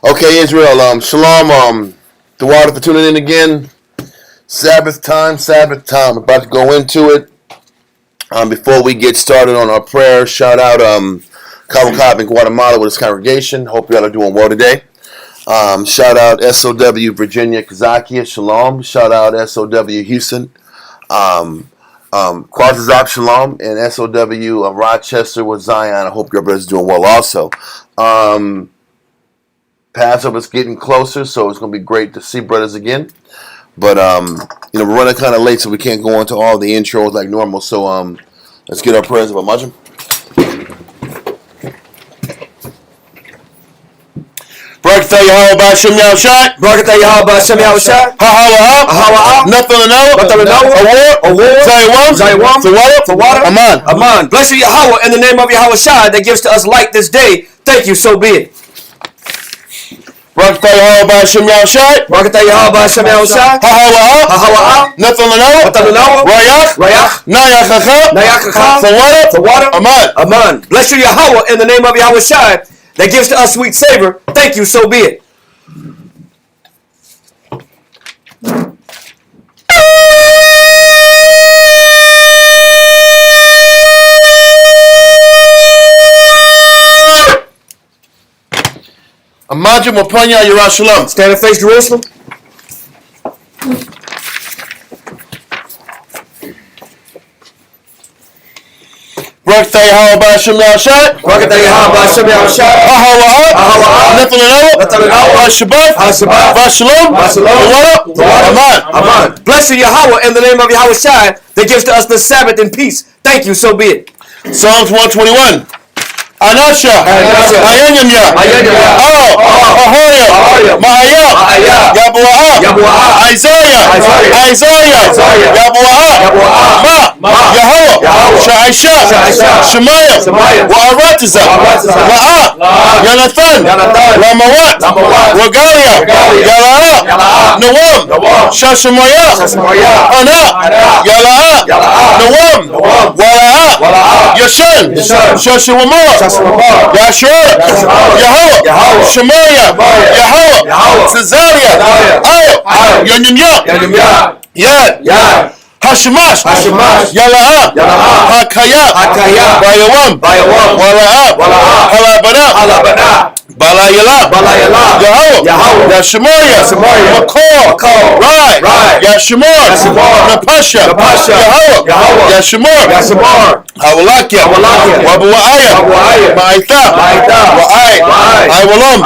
Okay, Israel. Shalom. The water for tuning in again. Sabbath time. About to go into it. Before we get started on our prayer, shout out Cabo Cop in Guatemala with his congregation. Hope you all are doing well today. Shout out SOW Virginia Kazakia. Shalom. Shout out SOW Houston. Quazazop Shalom and SOW of Rochester with Zion. I hope your brother's doing well also. Passover's getting closer, so it's going to be great to see brothers again. But, we're running kind of late, so we can't go into all the intros like normal. So, let's get our prayers of Amajim. Barakatah Yahweh B'Shem Yahushai. Barakatah Yahweh B'Shem Yahushai. Hahawa. Nothing to know. Award. Zayawam. For water. Aman. Blessed Yahweh in the name of Yahushai that gives to us light this day. Thank you, so be it. Barakatah Yahweh B'Shem Yahushai. Barakatah Yahweh B'Shem Yahushai. Hahawa. Nothing to know. Rayach. Nayachacha. For water. Aman. Blessed Yahweh in the name of Yahushai that gives to us sweet savor. Thank you, so be it. Amajim Wapanya Yerushalayim. Stand and face Jerusalem. Barakatah Yahweh B'Shem Yahushai. Barakatah Yahweh B'Shem Yahushai. Hahawa. Nothing to know. Shabbat. Shalom. Aman. Blessed Yahweh in the name of Yahushai that gives to us the Sabbath in peace. Thank you, so be it. Psalms 121. Anasha. Ayanyamya. Ahoya. Mahaya. Yabuaha. Isaiah. Yabuaha. Yahweh. Sha'isha. Shemaiah. Wa'aratiza. La'a. Yanathan. Lamawat. Wagalia. Yala'a. Nawam. Shashamaya. Ana. Yala'a. Nawam. Wala'a. Yashan. Shashawamah. Yahshua, Yahweh, Shemaiah, Yahweh, Cesaria, Ayo, Yanyamya, Yad, Hashemash, Yala'a, Hakaya, Bayawam, Wala'a, Halabana, Balayala, Yahweh, Yashimoya, Makor, Rai, Yashimor, Napasha, Yahweh, Yashimor, Hawalakia, Wabuaya, Ma'ita, Iwalom.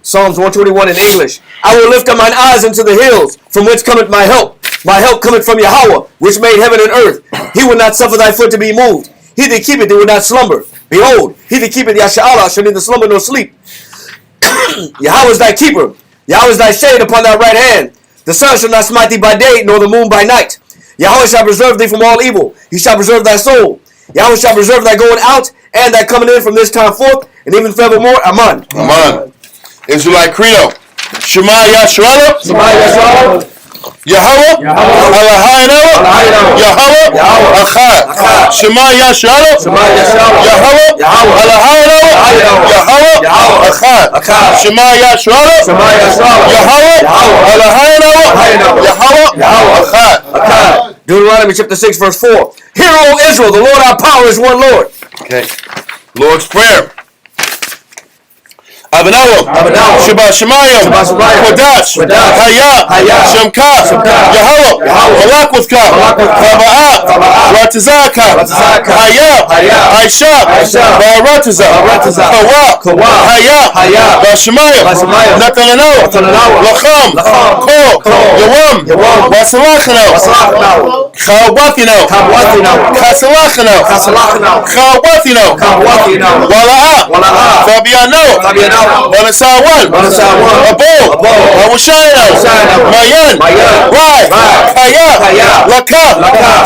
Psalms 121 in English. I will lift up mine eyes into the hills, from whence cometh my help. My help cometh from Yahweh, which made heaven and earth. He will not suffer thy foot to be moved. He that keepeth thee will not slumber. Behold, he that keepeth Yasha'Allah shall neither slumber nor sleep. Yahweh is thy keeper. Yahweh is thy shade upon thy right hand. The sun shall not smite thee by day, nor the moon by night. Yahweh shall preserve thee from all evil. He shall preserve thy soul. Yahweh shall preserve thy going out and thy coming in from this time forth, and even forevermore. Amen. Israelite Credo. Shema Yahshua. Yahweh, Yahweh, Achad. Shema Yahshua. Yahweh, Yahweh, Achad. Shema Yahshua. Yahweh, Achad. Deuteronomy chapter 6 verse 4. Hear, O Israel, the Lord our power is one Lord. Okay. Lord's Prayer. Abinawam, Shabbat Shemayim, Kodash, Haya, Shemka, Yahweh, Malakwavka, Kaba'ah, Ratizaka, Haya, Aisha, Baratiza, Kawa, Haya, Bashemayim, Natalano, Lacham, Ko, Yawam, Wasalachano, Chawatino, Kasalachano, Chawatino, Wala'a, Fabiano, Banasawan, Abo, Awashayana, Mayan, Rai, Kaya, Laka,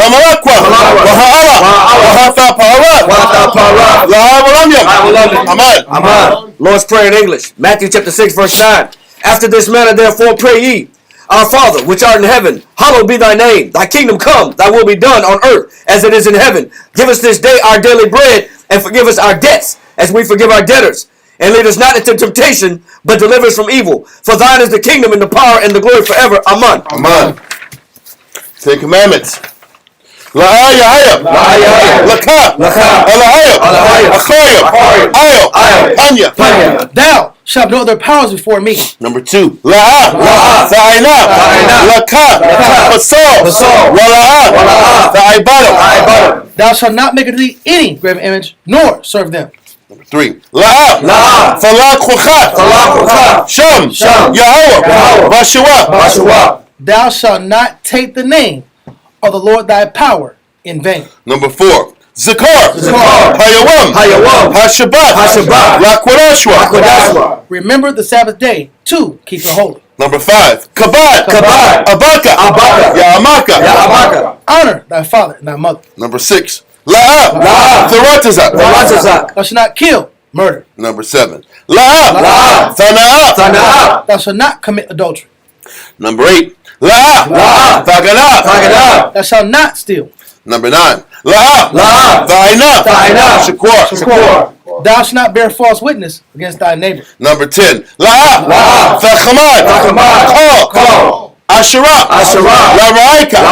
Amalakwa, Waha'ala, Wahata Parat, Amen. Lord's Prayer in English. Matthew chapter 6 verse 9. After this manner therefore pray ye, Our Father, which art in heaven, hallowed be thy name. Thy kingdom come, thy will be done on earth as it is in heaven. Give us this day our daily bread, and forgive us our debts, as we forgive our debtors. And lead us not into temptation, but deliver us from evil. For thine is the kingdom and the power and the glory forever. Amen. Amen. Ten Commandments. La'ayah, Laka, Alahayah, Akoyah, Ayo, Panya. Thou shalt know their powers before me. Number 2. La'a, Tha'ina, Laka, Basal, Wala'a, Tha'ibada. Thou shalt not make unto thee any graven image, nor serve them. Number 3. La'a, Falak, Sham, Yahweh, Bashawa. Thou shalt not take the name of the Lord thy power in vain. Number 4. Zakar, Hayawam, Hashabat, Lakwodashwa. Remember the Sabbath day to keep it holy. Number 5. Kabad, Abaka, Ya'amaka. Honor thy father and thy mother. Number 6. La'a, Tharatazak. Thou shalt not kill, murder. Number 7. La'a, Thana'a. Thou shalt not commit adultery. Number 8. La'a, Thagana. Thou shalt not steal. Number 9. La'a, Tha'ina, Shakur. Thou shalt not bear false witness against thy neighbor. Number 10. La'a, Thachamad, Call, Asherah, La'Raika.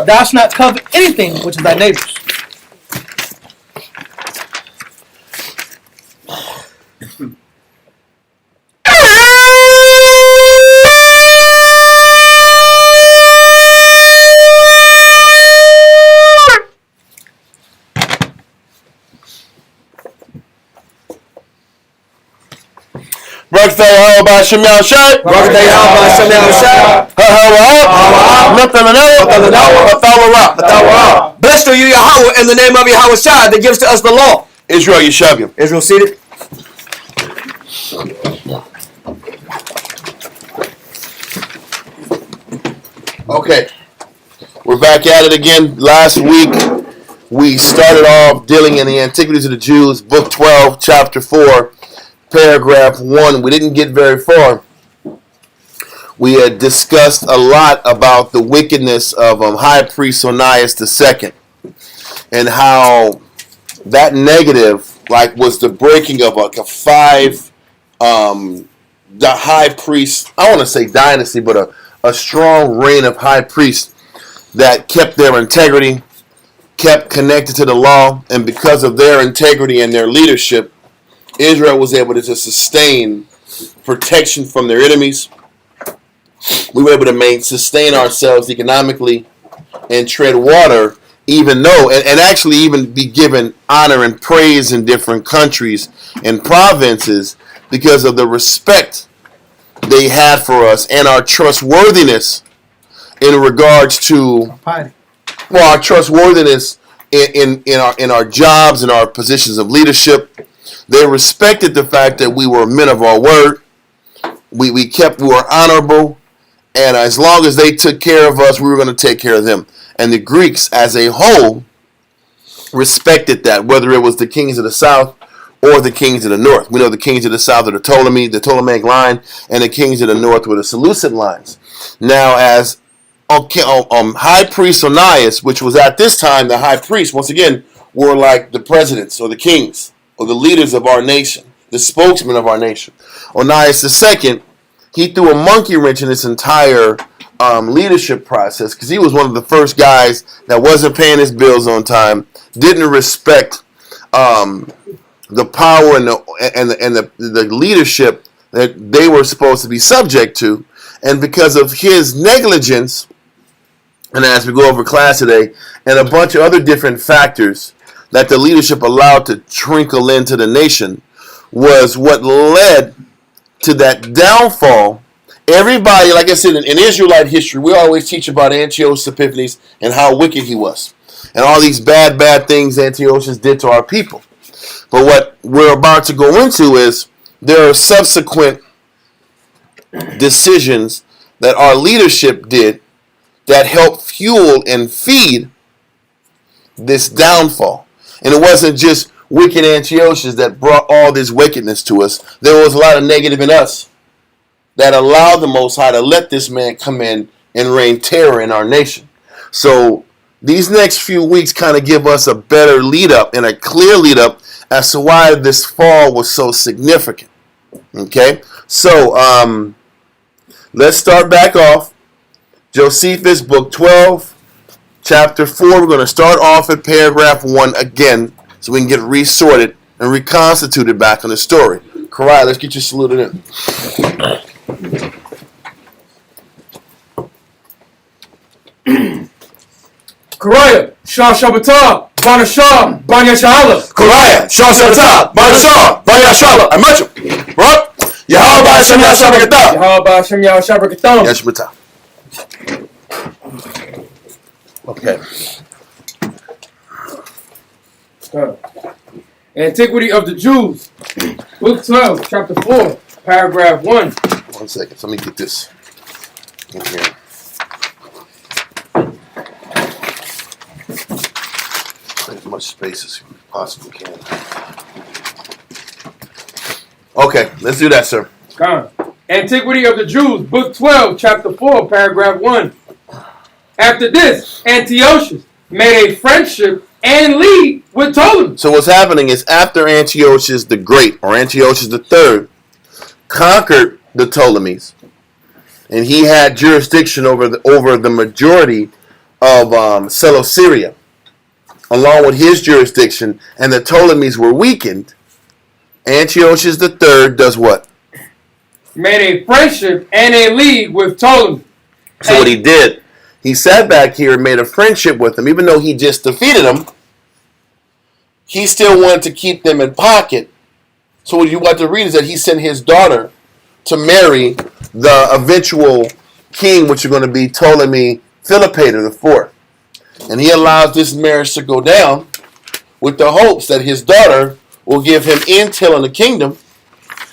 Thou shalt not covet anything which is thy neighbor's. Blessed are you, Yahweh, in the name of Yahweh Shai that gives to us the law. Israel Yeshaviim. Israel seated. Okay, we're back at it again. Last week we started off dealing in the Antiquities of the Jews, book 12, chapter 4, paragraph 1. We didn't get very far. We had discussed a lot about the wickedness of High Priest Onias II and how that negative was the breaking of a 5 the high priest, I want to say dynasty, but a strong reign of high priests that kept their integrity, kept connected to the law, and because of their integrity and their leadership, Israel was able to sustain protection from their enemies. We were able to sustain ourselves economically and tread water, even though, and actually even be given honor and praise in different countries and provinces because of the respect they had for us and our trustworthiness in regards to our trustworthiness in our jobs and our positions of leadership. They respected the fact that we were men of our word. We were honorable, and as long as they took care of us, we were going to take care of them. And the Greeks as a whole respected that, whether it was the kings of the south or the kings of the north. We know the kings of the south are the Ptolemaic line, and the kings of the north were the Seleucid lines. Now, as High Priest Onias, which was at this time the high priest, once again, were like the presidents or the kings or the leaders of our nation, the spokesman of our nation. Onias II, he threw a monkey wrench in this entire leadership process because he was one of the first guys that wasn't paying his bills on time, didn't respect the power and the leadership that they were supposed to be subject to, and because of his negligence, and as we go over class today, and a bunch of other different factors that the leadership allowed to trickle into the nation, was what led to that downfall. Everybody, like I said, in Israelite history, we always teach about Antiochus Epiphanes and how wicked he was, and all these bad things Antiochus did to our people. But what we're about to go into is there are subsequent decisions that our leadership did that helped fuel and feed this downfall. And it wasn't just wicked Antiochus that brought all this wickedness to us. There was a lot of negative in us that allowed the Most High to let this man come in and reign terror in our nation. So these next few weeks kind of give us a better lead up and a clear lead up as to why this fall was so significant. Okay, so let's start back off. Josephus, book 12, chapter 4. We're going to start off at paragraph 1 again so we can get resorted and reconstituted back on the story. Karai, let's get you saluted in. Karaya, Shah Shabbatah, Bana Shah, Banya Shahala. Koraya, Shah Shabbatah, Bana Shah, Banya Shala. I met you. Right? Yahweh Hashem Yahshua B'Katah. Yahweh Hashem Yahshua B'Katah. Yes, Mata. Okay. Antiquity of the Jews, Book 12, Chapter 4, Paragraph 1. 1 second. Let me get this in here. As much space as we possibly can. Okay, let's do that, sir. Antiquity of the Jews, Book 12, Chapter 4, Paragraph 1. After this, Antiochus made a friendship and league with Ptolemy. So what's happening is after Antiochus the Great, or Antiochus the Third, conquered the Ptolemies, and he had jurisdiction over the majority of Seleucia, along with his jurisdiction, and the Ptolemies were weakened, Antiochus the Third does what? Made a friendship and a league with Ptolemy. So what he did, he sat back here and made a friendship with them, even though he just defeated them. He still wanted to keep them in pocket. So what you want to read is that he sent his daughter to marry the eventual king, which is going to be Ptolemy Philopator IV. And he allows this marriage to go down with the hopes that his daughter will give him intel on the kingdom,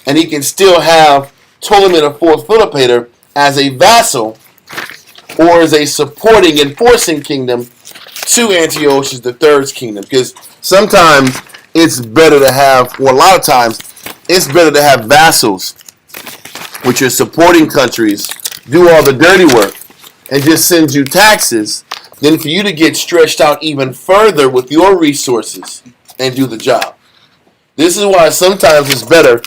and he can still have Ptolemy IV Philopator as a vassal or as a supporting, enforcing kingdom to Antiochus III's kingdom. Because sometimes it's better to have, or a lot of times, it's better to have vassals, which are supporting countries, do all the dirty work, and just send you taxes, than for you to get stretched out even further with your resources and do the job. This is why sometimes it's better.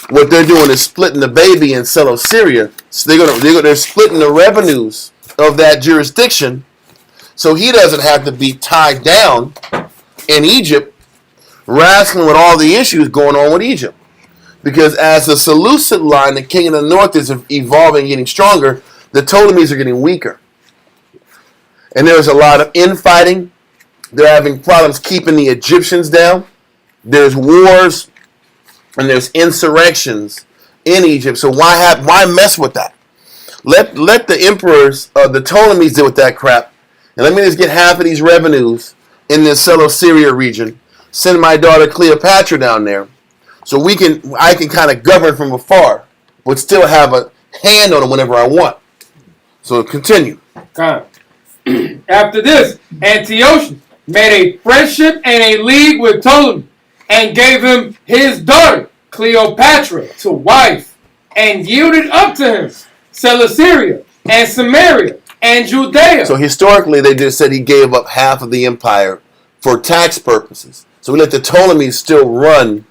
What they're doing is splitting the baby in Seleucia. So they're splitting the revenues of that jurisdiction, so he doesn't have to be tied down in Egypt, wrestling with all the issues going on with Egypt. Because as the Seleucid line, the king of the north, is evolving, getting stronger, the Ptolemies are getting weaker. And there's a lot of infighting. They're having problems keeping the Egyptians down. There's wars and there's insurrections in Egypt. So why mess with that? Let the emperors, the Ptolemies, deal with that crap. And let me just get half of these revenues in this Seleucia region. Send my daughter Cleopatra down there, so I can kind of govern from afar, but still have a hand on it whenever I want. So continue. After this, Antiochus made a friendship and a league with Ptolemy, and gave him his daughter Cleopatra to wife, and yielded up to him Seleucia and Samaria and Judea. So historically, they just said he gave up half of the empire for tax purposes. So we let the Ptolemies still run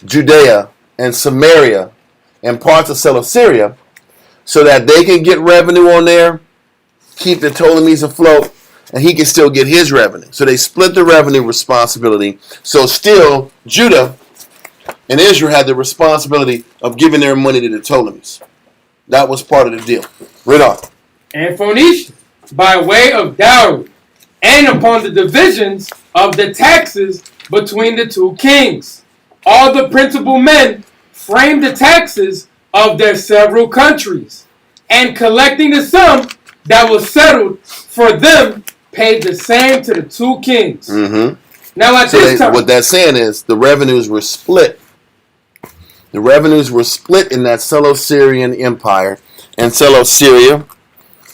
Judea and Samaria and parts of Seleucia, so that they can get revenue on there, keep the Ptolemies afloat, and he can still get his revenue. So they split the revenue responsibility. So still, Judah and Israel had the responsibility of giving their money to the Ptolemies. That was part of the deal. Read on. And Phoenicia, by way of dowry, and upon the divisions of the taxes between the two kings. All the principal men framed the taxes of their several countries, and collecting the sum that was settled for them, paid the same to the two kings. Mm-hmm. Now at this time, what that's saying is the revenues were split. The revenues were split in that Seleucian empire. And Seleucia,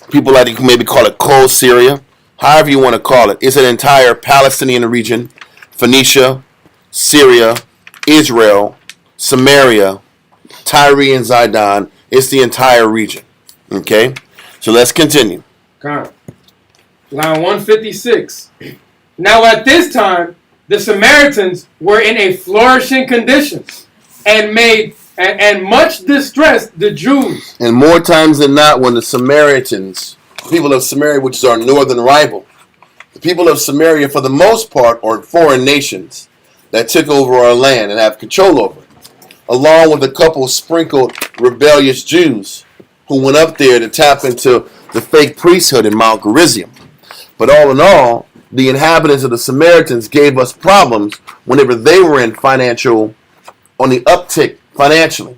people like to maybe call it Cold Syria, however you want to call it. It's an entire Palestinian region, Phoenicia, Syria, Israel, Samaria, Tyre and Zidon. It's the entire region. Okay? So let's continue. line 156. Now at this time, the Samaritans were in a flourishing condition and much distressed the Jews. And more times than not, when the Samaritans, people of Samaria, which is our northern rival, the people of Samaria, for the most part, are foreign nations that took over our land and have control over it, along with a couple of sprinkled rebellious Jews who went up there to tap into the fake priesthood in Mount Gerizim. But all in all, the inhabitants of the Samaritans gave us problems whenever they were on the uptick financially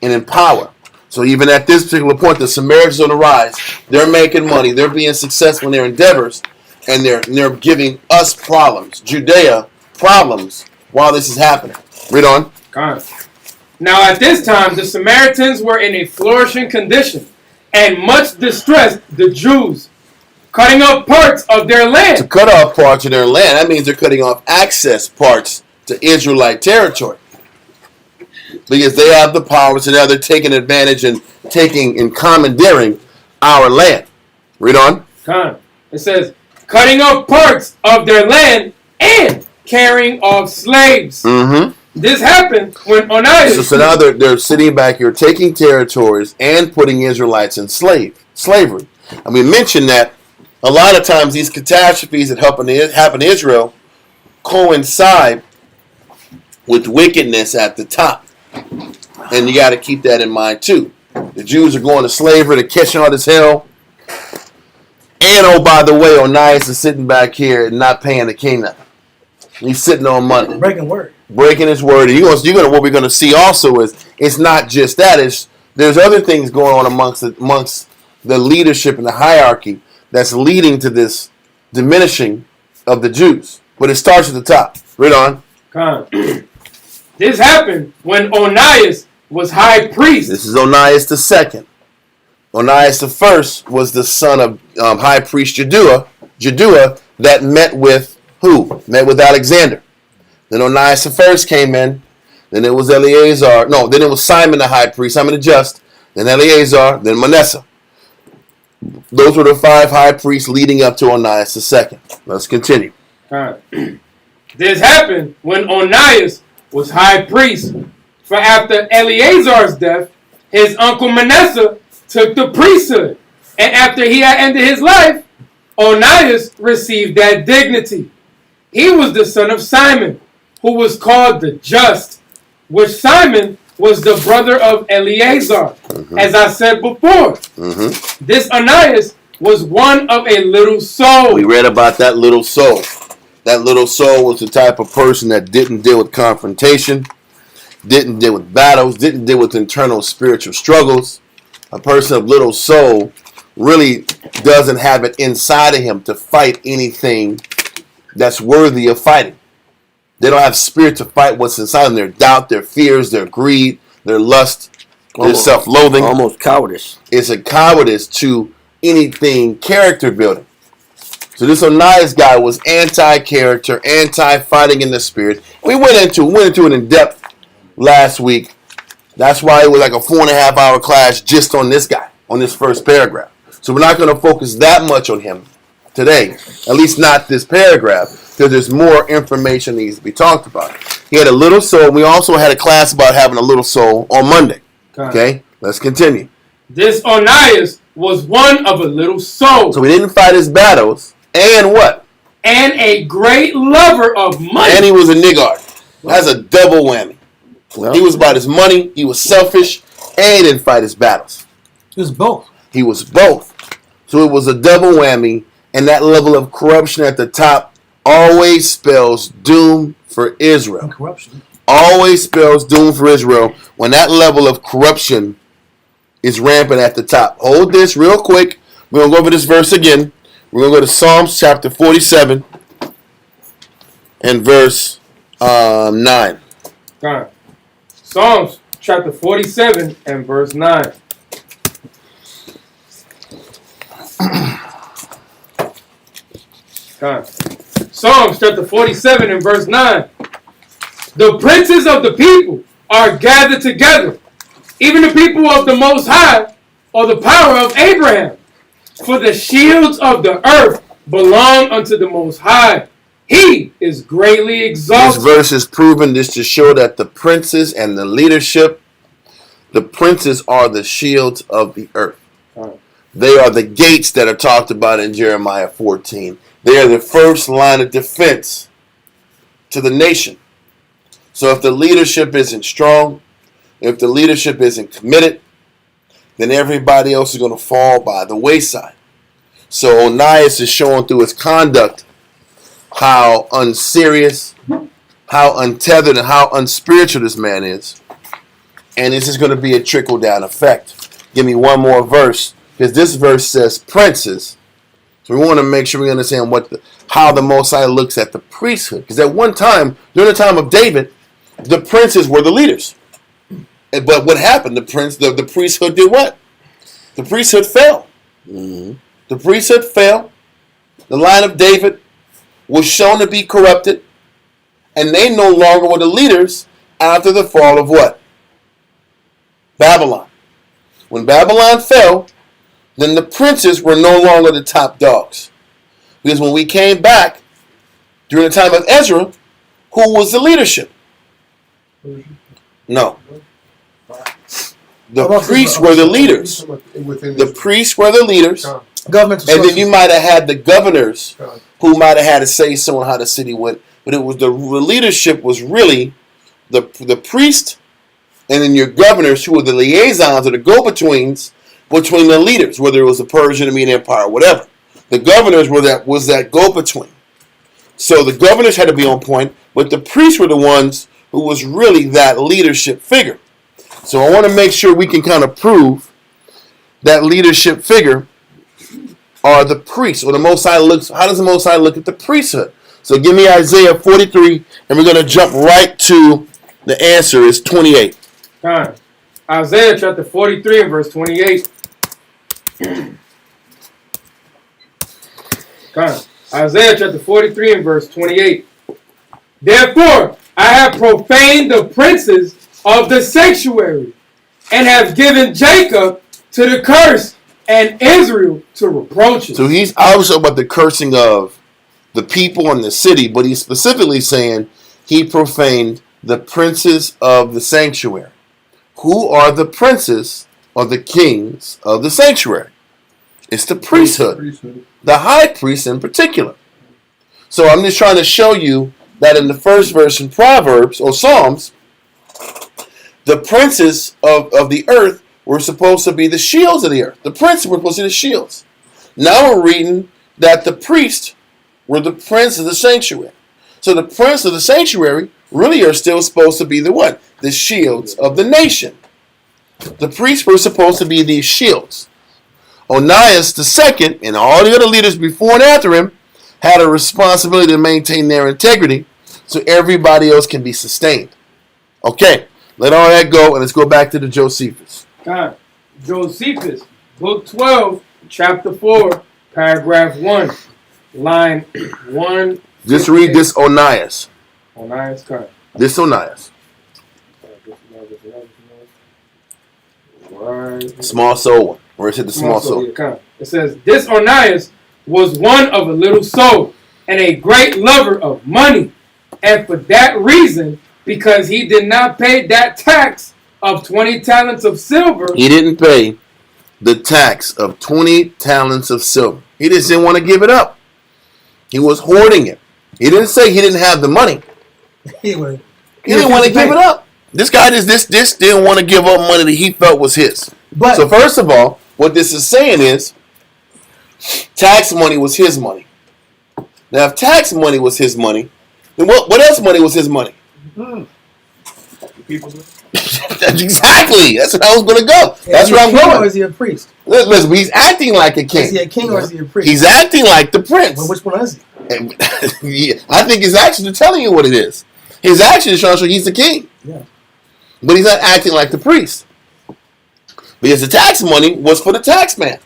and in power. So even at this particular point, the Samaritans on the rise. They're making money. They're being successful in their endeavors, and they're giving us problems, Judea problems, while this is happening. Read on. Now at this time, the Samaritans were in a flourishing condition and much distressed the Jews, cutting off parts of their land. To cut off parts of their land, that means they're cutting off access parts to Israelite territory. Because they have the power, so now they're taking advantage and commandeering our land. Read on. It says, cutting off parts of their land and carrying off slaves. Mm-hmm. This happened when Onias... So now they're sitting back here, taking territories and putting Israelites in slavery. And we mentioned that a lot of times these catastrophes that happen in Israel coincide with wickedness at the top. And you got to keep that in mind too. The Jews are going to slavery, they're catching all this hell. And oh, by the way, Onias is sitting back here and not paying the king nothing. He's sitting on money. Breaking his word. And what we're going to see also is it's not just that. There's other things going on amongst the leadership and the hierarchy that's leading to this diminishing of the Jews. But it starts at the top. Read on. This happened when Onias was high priest. This is Onias the second. Onias the first was the son of high priest Jaddua that met with who? Met with Alexander. Then Onias the first came in. Then it was Eleazar. No, then it was Simon the high priest, Simon the just. Then Eleazar. Then Manasseh. Those were the 5 high priests leading up to Onias the second. Let's continue. This happened when Onias was high priest. For after Eleazar's death, his uncle Manasseh took the priesthood. And after he had ended his life, Onias received that dignity. He was the son of Simon, who was called the Just, which Simon was the brother of Eleazar, as I said before. This Onias was one of a little soul. We read about that little soul. That little soul was the type of person that didn't deal with confrontation, didn't deal with battles, didn't deal with internal spiritual struggles. A person of little soul really doesn't have it inside of him to fight anything that's worthy of fighting. They don't have spirit to fight what's inside them. Their doubt, their fears, their greed, their lust, their self-loathing. Almost cowardice. It's a cowardice to anything character building. So this Onias guy was anti-character, anti-fighting in the spirit. We went into it in depth last week. That's why it was like a 4.5 hour class just on this guy, on this first paragraph. So we're not going to focus that much on him today, at least not this paragraph, because there's more information that needs to be talked about. He had a little soul. We also had a class about having a little soul on Monday. Okay, let's continue. This Onias was one of a little soul. So he didn't fight his battles, and what? And a great lover of money. And he was a niggard. That's a double whammy. Well, he was about his money, he was selfish, and he didn't fight his battles. He was both. He was both. So it was a double whammy, and that level of corruption at the top always spells doom for Israel. And corruption. Always spells doom for Israel when that level of corruption is rampant at the top. Hold this real quick. We're going to go over this verse again. We're going to go to Psalms chapter 47 and verse 9. Psalms chapter 47 and verse 9. Psalms chapter 47 and verse 9. The princes of the people are gathered together, even the people of the Most High, or the power of Abraham. For the shields of the earth belong unto the Most High. He is greatly This exalted. verse is proven this to show that the princes and the leadership, the princes are the shields of the earth. They are the gates that are talked about in Jeremiah 14. They are the first line of defense to the nation. So if the leadership isn't strong, if the leadership isn't committed, then everybody else is going to fall by the wayside. So Onias is showing through his conduct how unserious, how untethered, and how unspiritual this man is. And this is going to be a trickle-down effect. Give me one more verse, because this verse says princes. So we want to make sure we understand how the Most High looks at the priesthood. Because at one time, during the time of David, the princes were the leaders. But what happened? The priesthood did what? The priesthood fell. Mm-hmm. The priesthood fell. The line of David was shown to be corrupted. And they no longer were the leaders after the fall of what? Babylon. When Babylon fell, then the princes were no longer the top dogs. Because when we came back, during the time of Ezra, who was the leadership? No. The priests were the leaders. The priests were the leaders. Government. And then you might have had the governors who might have had to say so on how the city went. But it was the leadership was really the priest and then your governors who were the liaisons or the go-betweens between the leaders, whether it was the Persian or Median Empire or whatever. The governors was that go-between. So the governors had to be on point, but the priests were the ones who was really that leadership figure. So I want to make sure we can kind of prove that leadership figure are the priests, or the Most High looks. How does the Most High look at the priesthood? So give me Isaiah 43, and we're going to jump right to the answer is 28. Time. Isaiah chapter 43 and verse 28. Time. Isaiah chapter 43 and verse 28. Therefore, I have profaned the princes of the sanctuary, and have given Jacob to the curse, and Israel to reproaches. So he's also about the cursing of the people in the city, but he's specifically saying he profaned the princes of the sanctuary. Who are the princes or the kings of the sanctuary? It's the priesthood. The high priest in particular. So I'm just trying to show you that in the first verse in Proverbs or Psalms, the princes of the earth were supposed to be the shields of the earth. The princes were supposed to be the shields. Now we're reading that the priests were the prince of the sanctuary. So the prince of the sanctuary really are still supposed to be the what? The shields of the nation. The priests were supposed to be these shields. Onias II and all the other leaders before and after him had a responsibility to maintain their integrity so everybody else can be sustained. Okay, let all that go and let's go back to the Josephus. God. Josephus, book 12, chapter 4, paragraph 1, line 1. Just read this Onias. Onias, God. This Onias. Right. Small soul one. Where it said the small soul. It says, this Onias was one of a little soul and a great lover of money. And for that reason, because he did not pay that tax of 20 talents of silver. He didn't pay the tax of 20 talents of silver. He just didn't want to give it up. He was hoarding it. He didn't say he didn't have the money. He didn't want to give it up. This guy just didn't want to give up money that he felt was his. But so first of all, what this is saying is tax money was his money. Now, if tax money was his money, then what else money was his money? That's exactly. That's what I was going to go. That's where I'm going. Or is he a priest? Listen, he's acting like a king. Is he a king or is he a priest? He's acting like the prince. Well, which one is he? Yeah, I think his actions are telling you what it is. His actions are showing you he's the king. Yeah. But he's not acting like the priest. Because the tax money was for the tax man.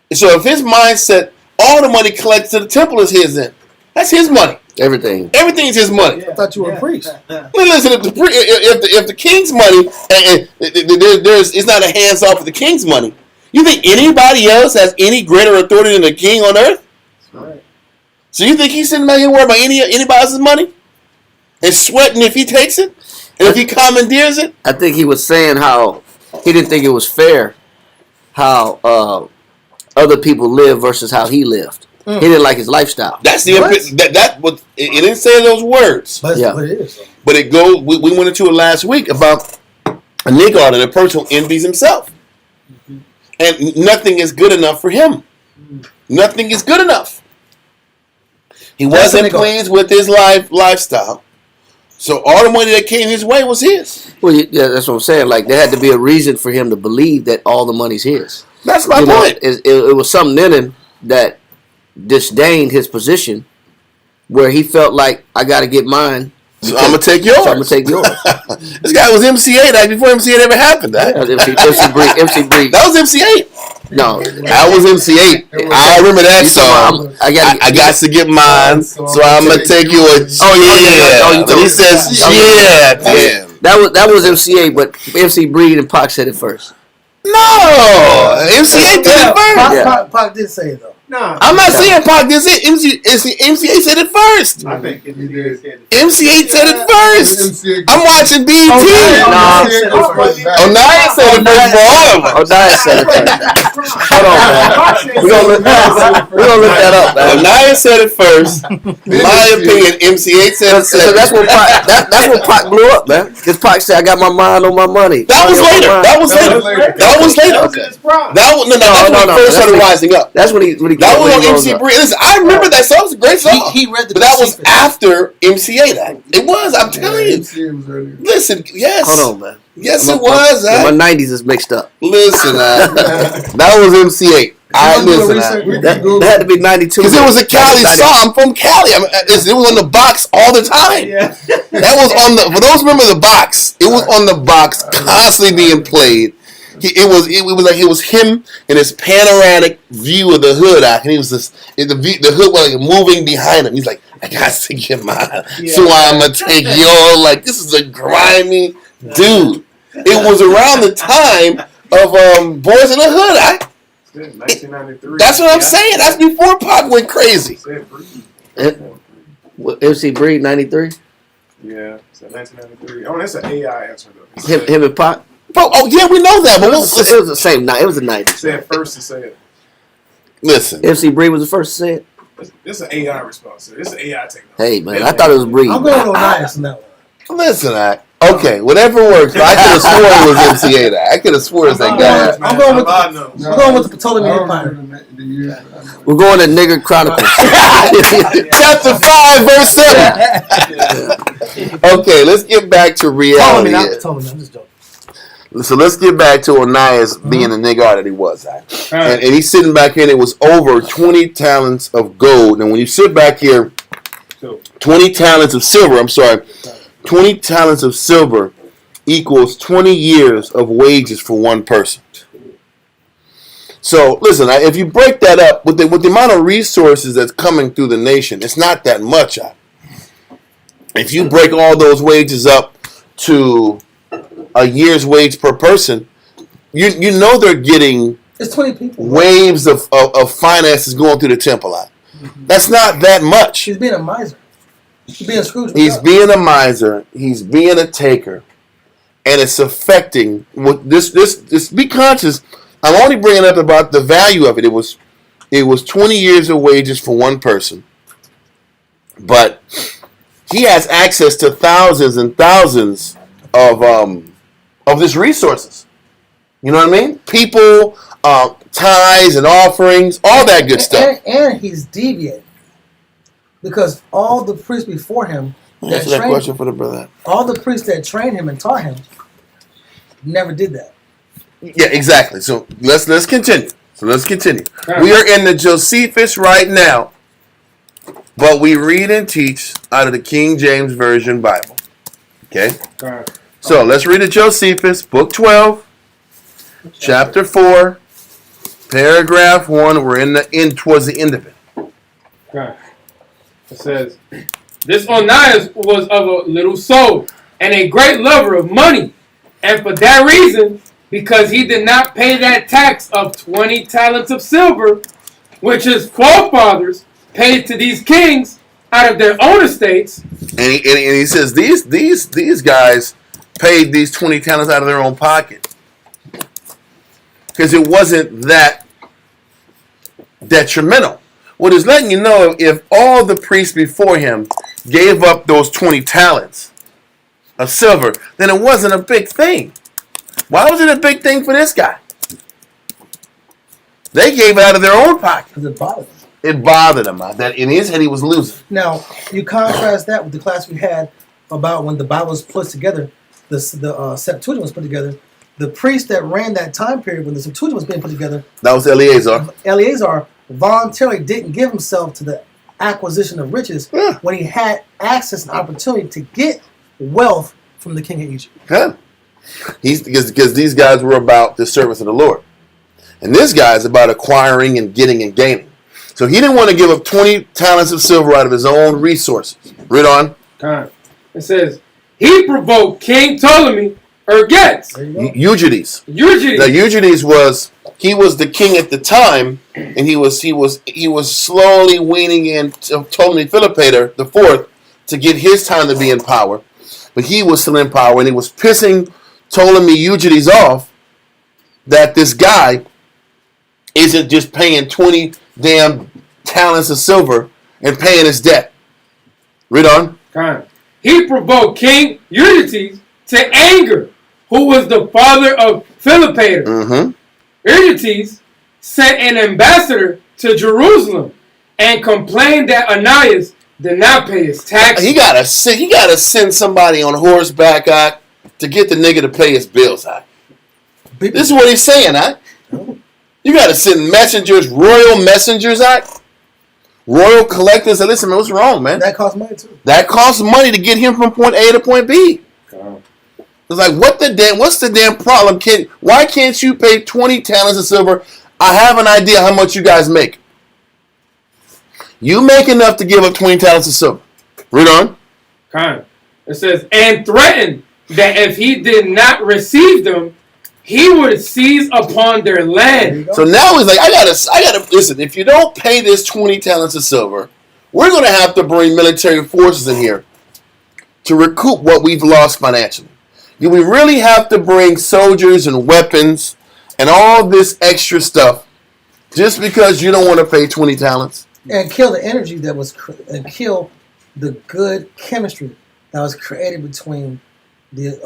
And so if his mindset, all the money collected to the temple is his then. That's his money. Everything. Everything's his money. Yeah. I thought you were a priest. Listen, if the king's money, it's not a hands off of the king's money. You think anybody else has any greater authority than the king on earth? Right. So you think he's sitting back here worried about anybody else's money? And sweating if he takes it? And if he commandeers it? I think he was saying how he didn't think it was fair how other people live versus how he lived. He didn't like his lifestyle. That's the that was it didn't say those words. But Yeah. what it is. But it goes we went into it last week about a nigga and a person who envies himself. And nothing is good enough for him. Nothing is good enough. He wasn't pleased with his lifestyle. So all the money that came his way was his. Well, yeah, that's what I'm saying. Like, there had to be a reason for him to believe that all the money's his. That's my point. It was something in him that disdained his position, where he felt like, I got to get mine. So I'm gonna take yours. So I'm gonna take yours. This guy was MC8 before MC8 ever happened. That was MC Breed. That was MC8. No, that was MC8. I remember that song. I got to get mine, so I'm gonna take you a. He says, yeah. Damn. That was MC8, but MC Breed and Pac said it first. No, MC8 did it first. Pac did say it though. No, I'm not saying Pac did it. MC8 said it first. I think it did. MC8 said it first. I'm watching BET. Onaya said it first for all of us. Onaya said it first. Hold on, man. We're gonna look that up, man. Onaya said it first. In my opinion, MC8 said it second. So that's when Pac blew up, man. Because Pac said, I got my mind on my money. That was later. That was later. Okay. That's when he first started rising up. That's when he that was on MC Breed. Listen, I remember that song. It was a great song. He read the but that was after MC8. It was. I'm telling you. Listen, yes. Hold on, man. Yes, it was. My 90s is mixed up. Listen, that was MC8. That had to be 92. Because it was a Cali song. I'm from Cali. It was on the box all the time. Yeah. That was on the. For those who remember the box, it was on the box, constantly being played. It was like it was him and his panoramic view of the hood, and he was just the hood was like moving behind him. He's like, I got to get mine, so I'm gonna take yours. Like, this is a grimy dude. It was around the time of Boys in the Hood. 1993. That's what I'm saying. That's before Pac went crazy. MC Breed 93. Yeah, so 1993. Oh, that's an AI answer though. Him and Pac. Bro, oh yeah, we know that, but it was the same night. It was the 90s. Said first to say it. Listen, MC Breed was the first to say it. This is an AI response. This is AI technology. Hey man, I thought it was Breed. I'm going on Nias on that one. Listen, okay, whatever works. I could have sworn it was MC8. I could have sworn it was that guy. I'm going with the Ptolemaic Empire. We're going to Nigger Chronicles. Chapter 5, verse 7. Okay, let's get back to reality. I'm just joking. So let's get back to Onias being the nigga that he was. And he's sitting back here, and it was over 20 talents of gold. And when you sit back here, 20 talents of silver, 20 talents of silver equals 20 years of wages for one person. So, listen, if you break that up, with the amount of resources that's coming through the nation, it's not that much. If you break all those wages up to a year's wage per person, you know they're getting it's 20 people. Waves of finances going through the temple. That's not that much. He's being a miser. He's being a Scrooge. He's being a miser. He's being a taker. And it's affecting this. Be conscious. I'm only bringing up about the value of it. It was 20 years of wages for one person. But he has access to thousands and thousands of this resources. You know what I mean? People, tithes and offerings, all that good stuff. And he's deviated. Because all the priests before him Answer that question for the brother. All the priests that trained him and taught him never did that. Yeah, exactly. So let's continue. We are in the Josephus right now, but we read and teach out of the King James Version Bible. Okay? So let's read the Josephus, book 12, chapter 4, paragraph 1. We're towards the end of it. Okay. It says, this Onias was of a little soul and a great lover of money, and for that reason, because he did not pay that tax of 20 talents of silver, which his forefathers paid to these kings out of their own estates. And he says these guys paid these 20 talents out of their own pocket. Because it wasn't that detrimental. What is letting you know, if all the priests before him gave up those 20 talents of silver, then it wasn't a big thing. Why was it a big thing for this guy? They gave it out of their own pocket. Because it bothered him. It bothered him. That in his head he was losing. Now, you contrast that with the class we had about when the Bible was put together, the Septuagint was put together. The priest that ran that time period when the Septuagint was being put together, That was Eleazar. voluntarily didn't give himself to the acquisition of riches when he had access and opportunity to get wealth from the king of Egypt. Yeah. Because these guys were about the service of the Lord. And this guy is about acquiring and getting and gaining. So he didn't want to give up 20 talents of silver out of his own resources. Read on. It says, he provoked King Ptolemy Ergetz. Eugenes. Now Eugenes was the king at the time, and he was slowly weaning in Ptolemy Philopator the fourth to get his time to be in power. But he was still in power, and he was pissing Ptolemy Eugenes off that this guy isn't just paying 20 damn talents of silver and paying his debt. Read on. He provoked King Eugenes to anger, who was the father of Philopator. Eugenes sent an ambassador to Jerusalem and complained that Ananias did not pay his taxes. He gotta send somebody on horseback to get the nigga to pay his bills. This is what he's saying. You gotta send messengers, royal messengers royal collectors. And listen, man, what's wrong, man? That costs money too. That costs money to get him from point A to point B. It's like, what's the damn problem? Why can't you pay 20 talents of silver? I have an idea how much you guys make. You make enough to give up 20 talents of silver. Read on. It says, and threatened that if he did not receive them, he would seize upon their land. So now he's like, I gotta listen, if you don't pay this 20 talents of silver, we're gonna have to bring military forces in here to recoup what we've lost financially. We really have to bring soldiers and weapons and all this extra stuff just because you don't want to pay 20 talents. And kill the energy that was, and kill the good chemistry that was created between the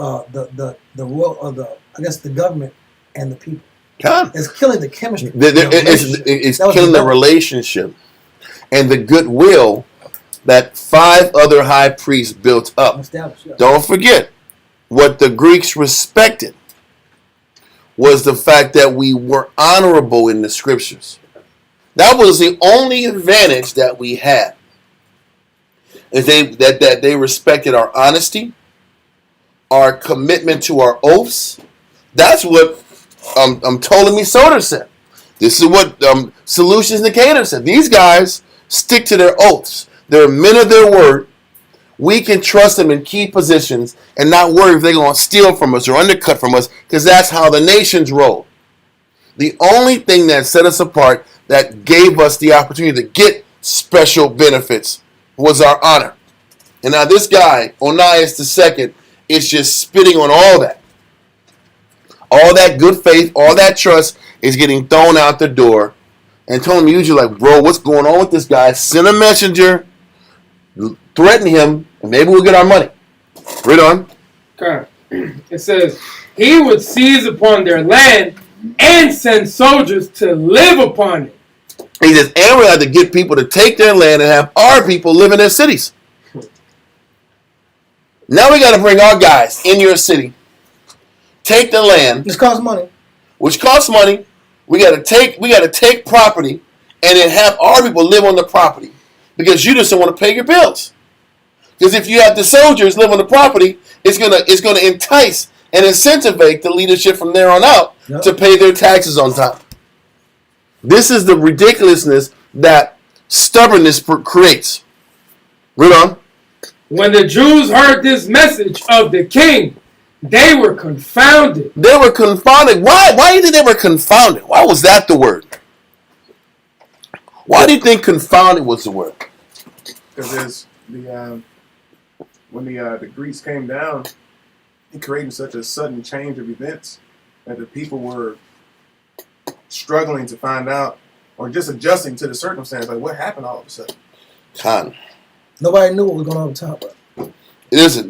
royal, or the government and the people. God. It's killing the chemistry. It's killing the relationship and the goodwill that 5 other high priests built up. Don't forget, what the Greeks respected was the fact that we were honorable in the scriptures. That was the only advantage that we had. Is that they respected our honesty, our commitment to our oaths. That's what Ptolemy Soter said. This is what Solutions Nicator said. These guys stick to their oaths. They're men of their word. We can trust them in key positions and not worry if they're going to steal from us or undercut from us, because that's how the nations roll. The only thing that set us apart, that gave us the opportunity to get special benefits, was our honor. And now this guy, Onias II, is just spitting on all that. All that good faith, all that trust is getting thrown out the door. And Tony usually like, bro, what's going on with this guy? Send a messenger, threaten him, and maybe we'll get our money. Read on. Okay. It says, he would seize upon their land and send soldiers to live upon it. He says, and we have to get people to take their land and have our people live in their cities. Now we got to bring our guys in your city, take the land. This costs money. Which costs money. We got to take property and then have our people live on the property, because you just don't want to pay your bills. Because if you have the soldiers live on the property, it's gonna entice and incentivate the leadership from there on out to pay their taxes on time. This is the ridiculousness that stubbornness creates. Read on. When the Jews heard this message of the king, they were confounded. They were confounded. Why? Why did they were confounded? Why was that the word? Why do you think confounded was the word? Because there's when the Greeks came down, it created such a sudden change of events that the people were struggling to find out or just adjusting to the circumstance. Like, what happened all of a sudden? Con. Nobody knew what was going on top of. Listen.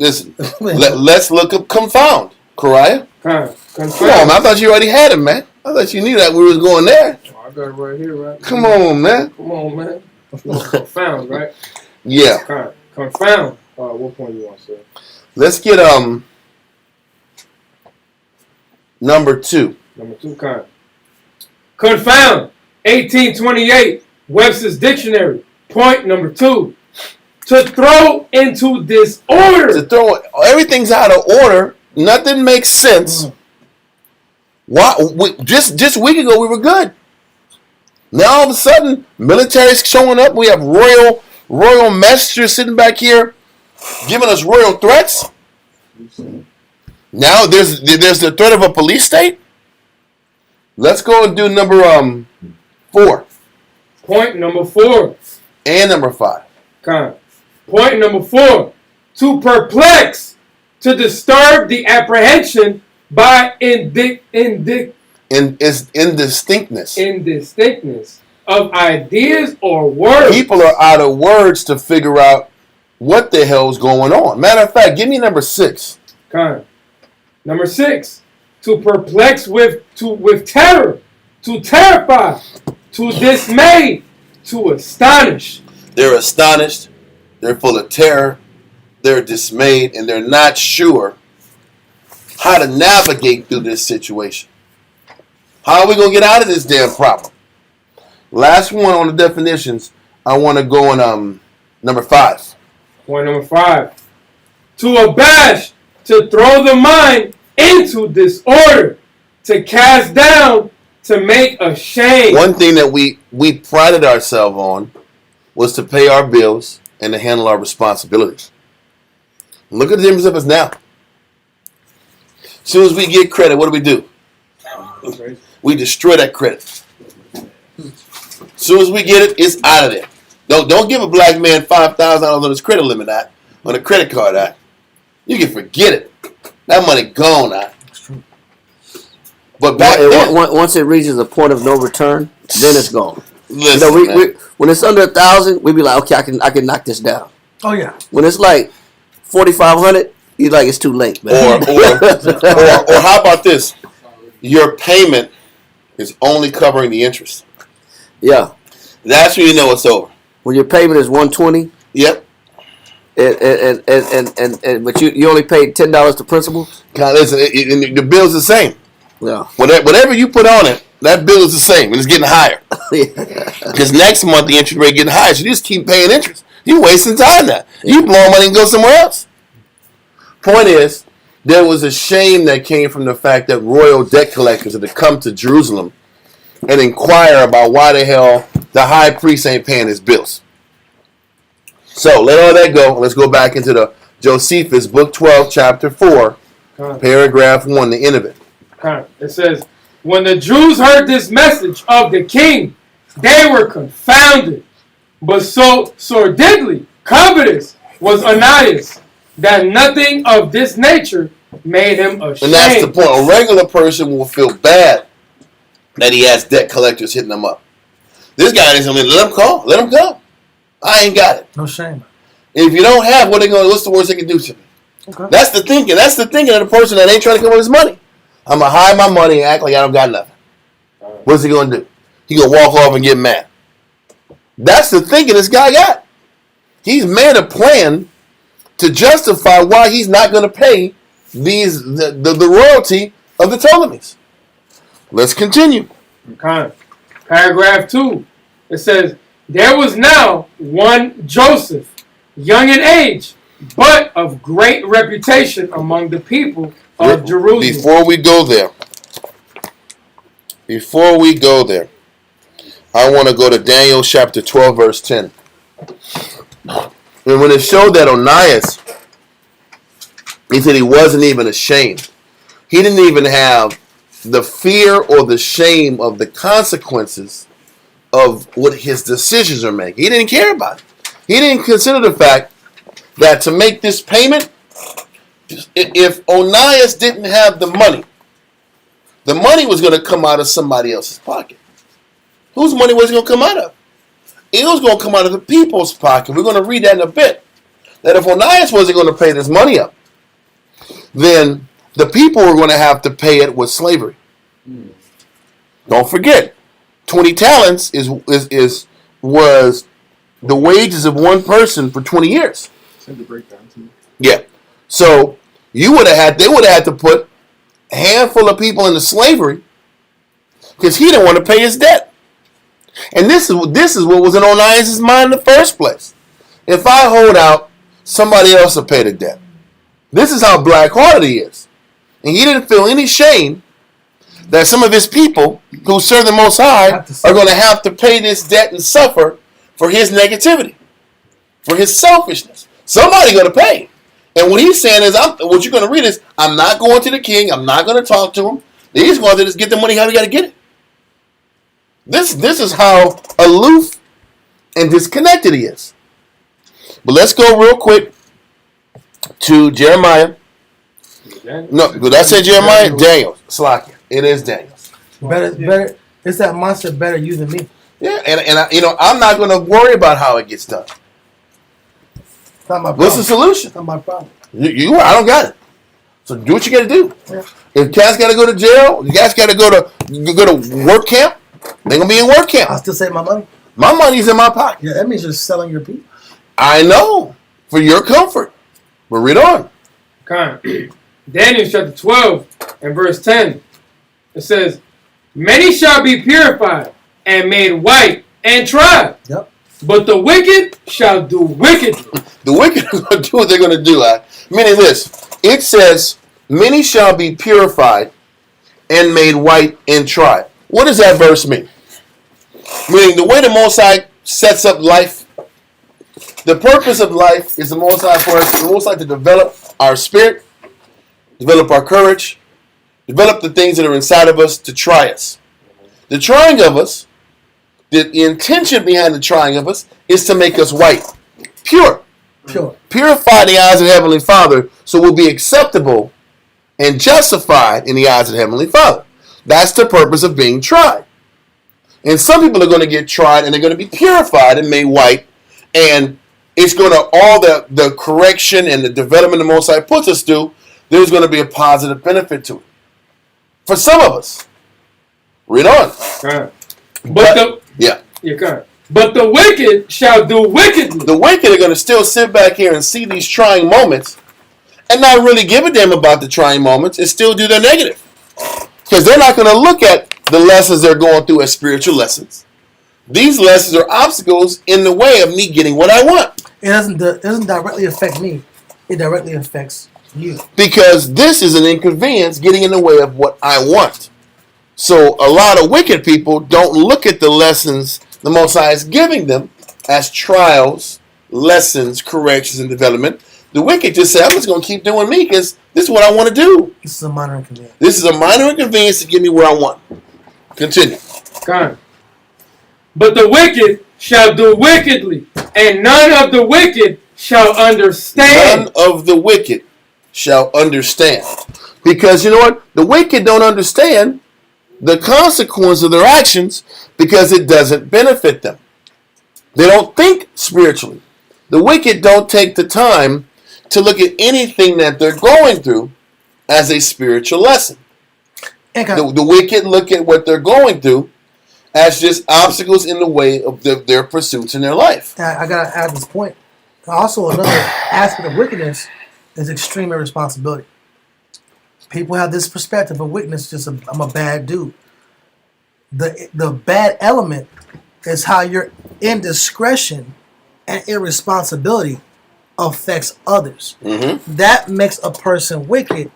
Let's look up confound. Kariah? Come Come on, man. I thought you already had it, man. I thought you knew that we was going there. Oh, I got it right here, right? Come on, man. Come on, man. Confound, right? Yeah. Confound. What point do you want to say? Let's get number 2. Number 2, confound. 1828, Webster's Dictionary. Point number 2. To throw into disorder. To throw everything's out of order. Nothing makes sense. Why? Just a week ago we were good. Now all of a sudden, military's showing up. We have royal messengers sitting back here, giving us royal threats. Now there's the threat of a police state. Let's go and do number 4. Point number 4. And number 5. Point number 4. To perplex, to disturb the apprehension by indistinctness of ideas or words. People are out of words to figure out what the hell's going on. Matter of fact, give me number 6. Number 6. To perplex with terror, to terrify, to dismay, to astonish. They're astonished. They're full of terror. They're dismayed, and they're not sure how to navigate through this situation. How are we going to get out of this damn problem? Last one on the definitions, I want to go on number 5. Point number 5. To abash, to throw the mind into disorder, to cast down, to make ashamed. One thing that we prided ourselves on was to pay our bills and to handle our responsibilities. Look at the difference of us now. As soon as we get credit, what do? We destroy that credit. As soon as we get it, it's out of there. Don't give a black man $5,000 on his credit limit on a credit card. You can forget it. That money gone. That's true. But back then, once it reaches a point of no return, then it's gone. Listen, we when it's under 1,000, we be like, okay, I can knock this down. Oh yeah. When it's like 4,500, you like it's too late, man. Or how about this? Your payment is only covering the interest. Yeah. That's when you know it's over. When your payment is 120. Yep. And but you only paid $10 to principal. God, listen, the bill's the same. Yeah. Whatever you put on it, that bill is the same, and it's getting higher. Because next month the interest rate getting higher, so you just keep paying interest. You're wasting time now. You blow money and go somewhere else. Point is, there was a shame that came from the fact that royal debt collectors had to come to Jerusalem and inquire about why the hell the high priest ain't paying his bills. So let all that go. Let's go back into the Josephus, book 12, chapter 4, paragraph 1, the end of it. It says, when the Jews heard this message of the king, they were confounded. But so sordidly covetous was Onias that nothing of this nature made him ashamed. And that's the point. A regular person will feel bad that he has debt collectors hitting him up. This guy isn't going to let him call. Let him go. I ain't got it. No shame. If you don't have, what's the worst they can do to me? Okay. That's the thinking. That's the thinking of the person that ain't trying to come with his money. I'm going to hide my money and act like I don't got nothing. What's he going to do? He going to walk off and get mad. That's the thinking this guy got. He's made a plan to justify why he's not going to pay the royalty of the Ptolemies. Let's continue. Paragraph 2. It says, there was now one Joseph, young in age, but of great reputation among the people of Jerusalem. Before we go there, I want to go to Daniel chapter 12, verse 10. And when it showed that Onias, he said he wasn't even ashamed. He didn't even have the fear or the shame of the consequences of what his decisions are making. He didn't care about it. He didn't consider the fact that to make this payment, if Onias didn't have the money was going to come out of somebody else's pocket. Whose money was it going to come out of? It was going to come out of the people's pocket. We're going to read that in a bit. That if Onias wasn't going to pay this money up, then the people were going to have to pay it with slavery. Don't forget, 20 talents was the wages of one person for 20 years. Send the breakdown to me. Yeah. So they would have had to put a handful of people into slavery because he didn't want to pay his debt. And this is what was in Onias' mind in the first place. If I hold out, somebody else will pay the debt. This is how black-hearted he is. And he didn't feel any shame that some of his people who serve the Most High are going to have to pay this debt and suffer for his negativity, for his selfishness. Somebody's going to pay. And what he's saying is, what you're going to read is, I'm not going to the king. I'm not going to talk to him. He's going to just get the money how he got to get it. This is how aloof and disconnected he is. But let's go real quick to Jeremiah. No, did I say Jeremiah? Daniel. Slakia. It is Daniel. Better. It's that monster better you than me. Yeah, and I'm not going to worry about how it gets done. It's not my problem. What's the solution? It's not my problem. I don't got it. So do what you got to do. Yeah. If cats got to go to jail, you guys got to go to work camp. They're gonna be in work camp. I'll still save my money. My money's in my pocket. Yeah, that means you're selling your people. I know, for your comfort. But read on. Daniel chapter 12 and verse 10. It says, many shall be purified and made white and tried. Yep. But the wicked shall do wickedly. The wicked are going to do what they're going to do. Meaning this. It says, many shall be purified and made white and tried. What does that verse mean? Meaning the way the Most High sets up life, the purpose of life is the Most High for us, the Most High to develop our spirit, develop our courage, develop the things that are inside of us to try us. The trying of us, the intention behind the trying of us is to make us white, pure. Purify the eyes of the Heavenly Father so we'll be acceptable and justified in the eyes of the Heavenly Father. That's the purpose of being tried. And some people are going to get tried and they're going to be purified and made white. And it's going to, all the correction and the development the Most High puts us through, there's going to be a positive benefit to it. For some of us. Read on. But the wicked shall do wickedly. The wicked are going to still sit back here and see these trying moments and not really give a damn about the trying moments and still do their negative. Because they're not going to look at the lessons they're going through as spiritual lessons. These lessons are obstacles in the way of me getting what I want. It doesn't directly affect me. It directly affects you. Because this is an inconvenience getting in the way of what I want. So a lot of wicked people don't look at the lessons the Most High is giving them as trials, lessons, corrections, and development. The wicked just say, I'm just going to keep doing me because this is what I want to do. This is a minor inconvenience. This is a minor inconvenience to get me where I want. Continue. But the wicked shall do wickedly, and none of the wicked shall understand. None of the wicked shall understand. Because you know what? The wicked don't understand the consequence of their actions because it doesn't benefit them. They don't think spiritually. The wicked don't take the time to look at anything that they're going through as a spiritual lesson. The wicked look at what they're going through as just obstacles in the way of their pursuits in their life. I got to add this point. Also, another aspect of wickedness is extreme irresponsibility. People have this perspective of wickedness, just I'm a bad dude. The bad element is how your indiscretion and irresponsibility affects others. Mm-hmm. That makes a person wicked,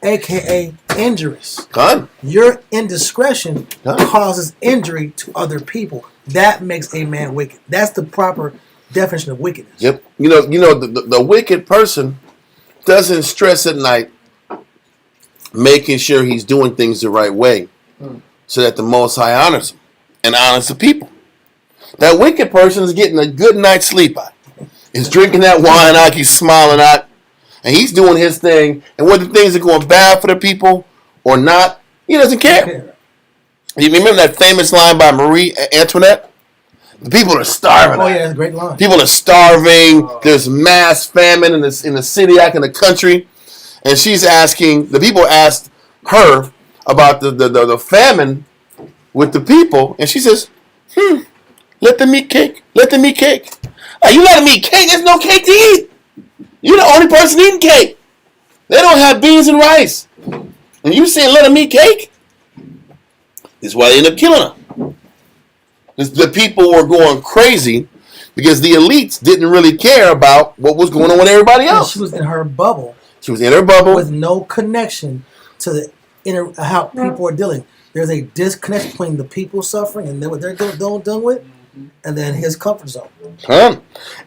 aka injurious. Done. Your indiscretion causes injury to other people. That makes a man wicked. That's the proper definition of wickedness. Yep. You know the wicked person doesn't stress at night making sure he's doing things the right way so that the Most High honors him and honors the people. That wicked person is getting a good night's sleep out. He's drinking that wine out, he's smiling out, and he's doing his thing. And whether things are going bad for the people or not, he doesn't care. You remember that famous line by Marie Antoinette? The people are starving. Oh yeah, that's a great line. People are starving. There's mass famine in the city, in the country, and she's asking. The people asked her about the famine with the people, and she says, let them eat cake. Let them eat cake. You let them eat cake? There's no cake to eat. You're the only person eating cake. They don't have beans and rice, and you saying let them eat cake? This is why they end up killing them. The people were going crazy because the elites didn't really care about what was going on with everybody else. She was in her bubble. She was in her bubble with no connection to the inner how people are dealing. There's a disconnect between the people suffering and then what they're done with, and then his comfort zone.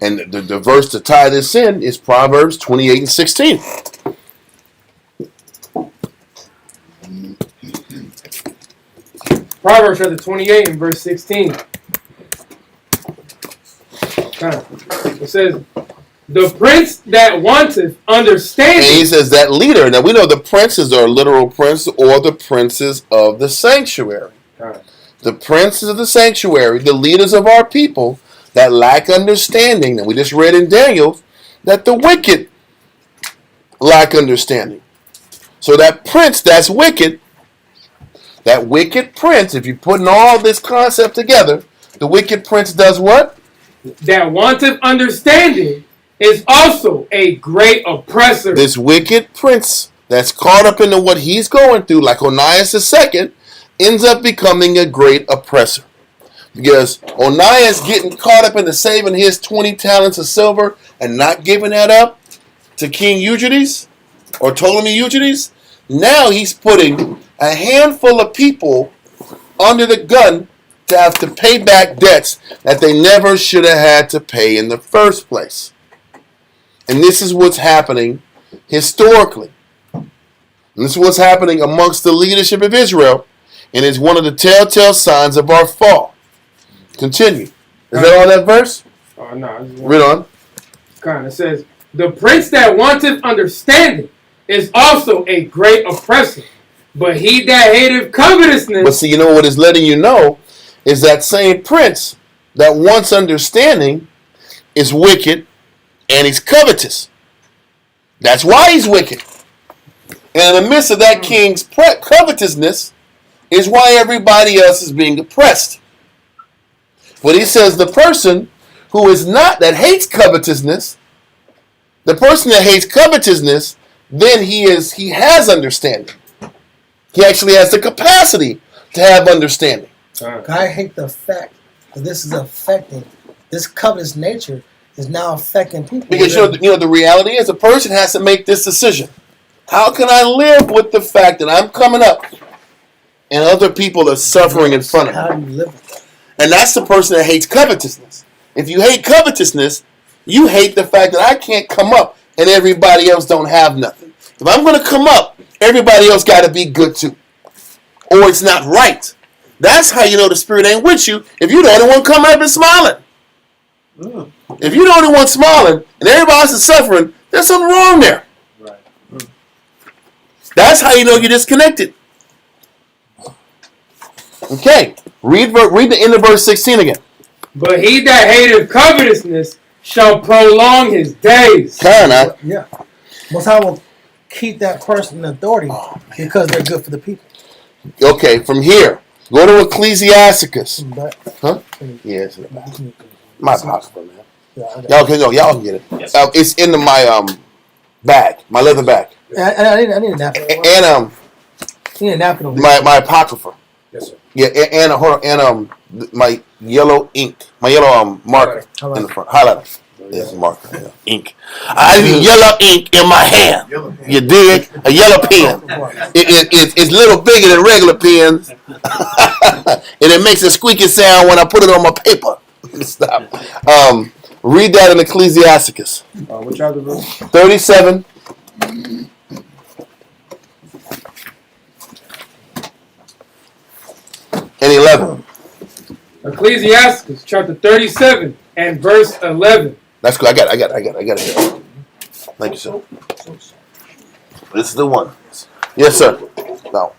And the verse to tie this in is Proverbs 28 and 16. Proverbs chapter 28 and verse 16. It says, the prince that wanteth understanding. And he says that leader. Now we know the princes are literal prince or the princes of the sanctuary. The princes of the sanctuary, the leaders of our people that lack understanding. And we just read in Daniel that the wicked lack understanding. So that prince that's wicked, that wicked prince, if you're putting all this concept together, the wicked prince does what? That wanteth understanding is also a great oppressor. This wicked prince that's caught up into what he's going through, like Onias II, ends up becoming a great oppressor. Because Onias getting caught up into saving his 20 talents of silver and not giving that up to King Eugenes or Ptolemy Eugenes, now he's putting a handful of people under the gun to have to pay back debts that they never should have had to pay in the first place. And this is what's happening historically. And this is what's happening amongst the leadership of Israel, and is one of the telltale signs of our fall. Continue. Is that all that verse? Oh, no. Read on. It says, the prince that wanteth understanding is also a great oppressor. But he that hateth covetousness. But see, you know what is letting you know is that same prince that wants understanding is wicked and he's covetous. That's why he's wicked. And in the midst of that king's covetousness is why everybody else is being oppressed. But he says the person who is not, that hates covetousness, the person that hates covetousness, then he has understanding. He actually has the capacity to have understanding. I hate the fact that this is affecting, this covetous nature is now affecting people. Because you know the reality is a person has to make this decision. How can I live with the fact that I'm coming up and other people are suffering in front of me? How do you live with that? And that's the person that hates covetousness. If you hate covetousness, you hate the fact that I can't come up and everybody else don't have nothing. If I'm going to come up, everybody else got to be good too. Or it's not right. That's how you know the spirit ain't with you, if you're the only one coming up and smiling. If you're the only one smiling and everybody else is suffering, there's something wrong there. Right. That's how you know you're disconnected. Okay, read the end of verse 16 again. But he that hateth covetousness shall prolong his days. Yeah. Most High will keep that person in authority because they're good for the people. Okay, from here, go to Ecclesiasticus. Huh? Yes. My apocrypha, man. Y'all can get it. Yes. It's in my bag, my leather bag. I need a napkin. And You need a napkin over my apocrypha. Yes, sir. Yeah, and my yellow ink, my yellow marker in the front, highlighter. Yes, marker, yeah. Ink. I need yellow ink in my hand. You dig? A yellow pen. It's a little bigger than regular pens, and it makes a squeaky sound when I put it on my paper. Stop. Read that in Ecclesiasticus. What chapter verse? 37. And 11. Ecclesiastes chapter 37 and verse 11. That's good. I got it. Thank you, sir. This is the one. Yes, sir. Now,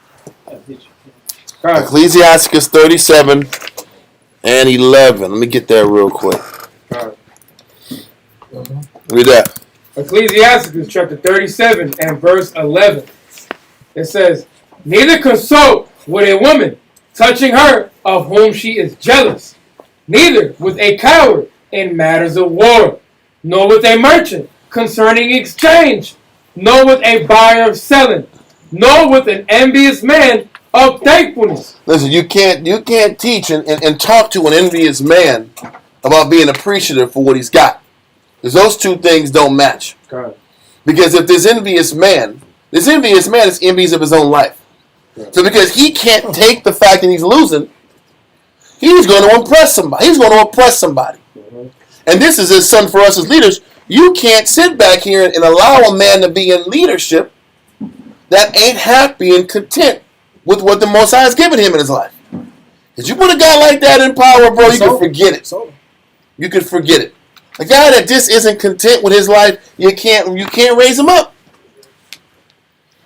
Ecclesiastes 37 and 11. Let me get there real quick. Read that. Ecclesiastes chapter 37 and verse 11. It says, neither consult with a woman touching her of whom she is jealous, neither with a coward in matters of war, nor with a merchant concerning exchange, nor with a buyer of selling, nor with an envious man of thankfulness. Listen, you can't teach and talk to an envious man about being appreciative for what he's got. Because those two things don't match. God. Because if this envious man is envious of his own life. So because he can't take the fact that he's losing, he's going to impress somebody. He's going to oppress somebody. And this is his son for us as leaders. You can't sit back here and allow a man to be in leadership that ain't happy and content with what the Most High has given him in his life. Because you put a guy like that in power, bro, you can forget it. You can forget it. A guy that just isn't content with his life, you can't raise him up.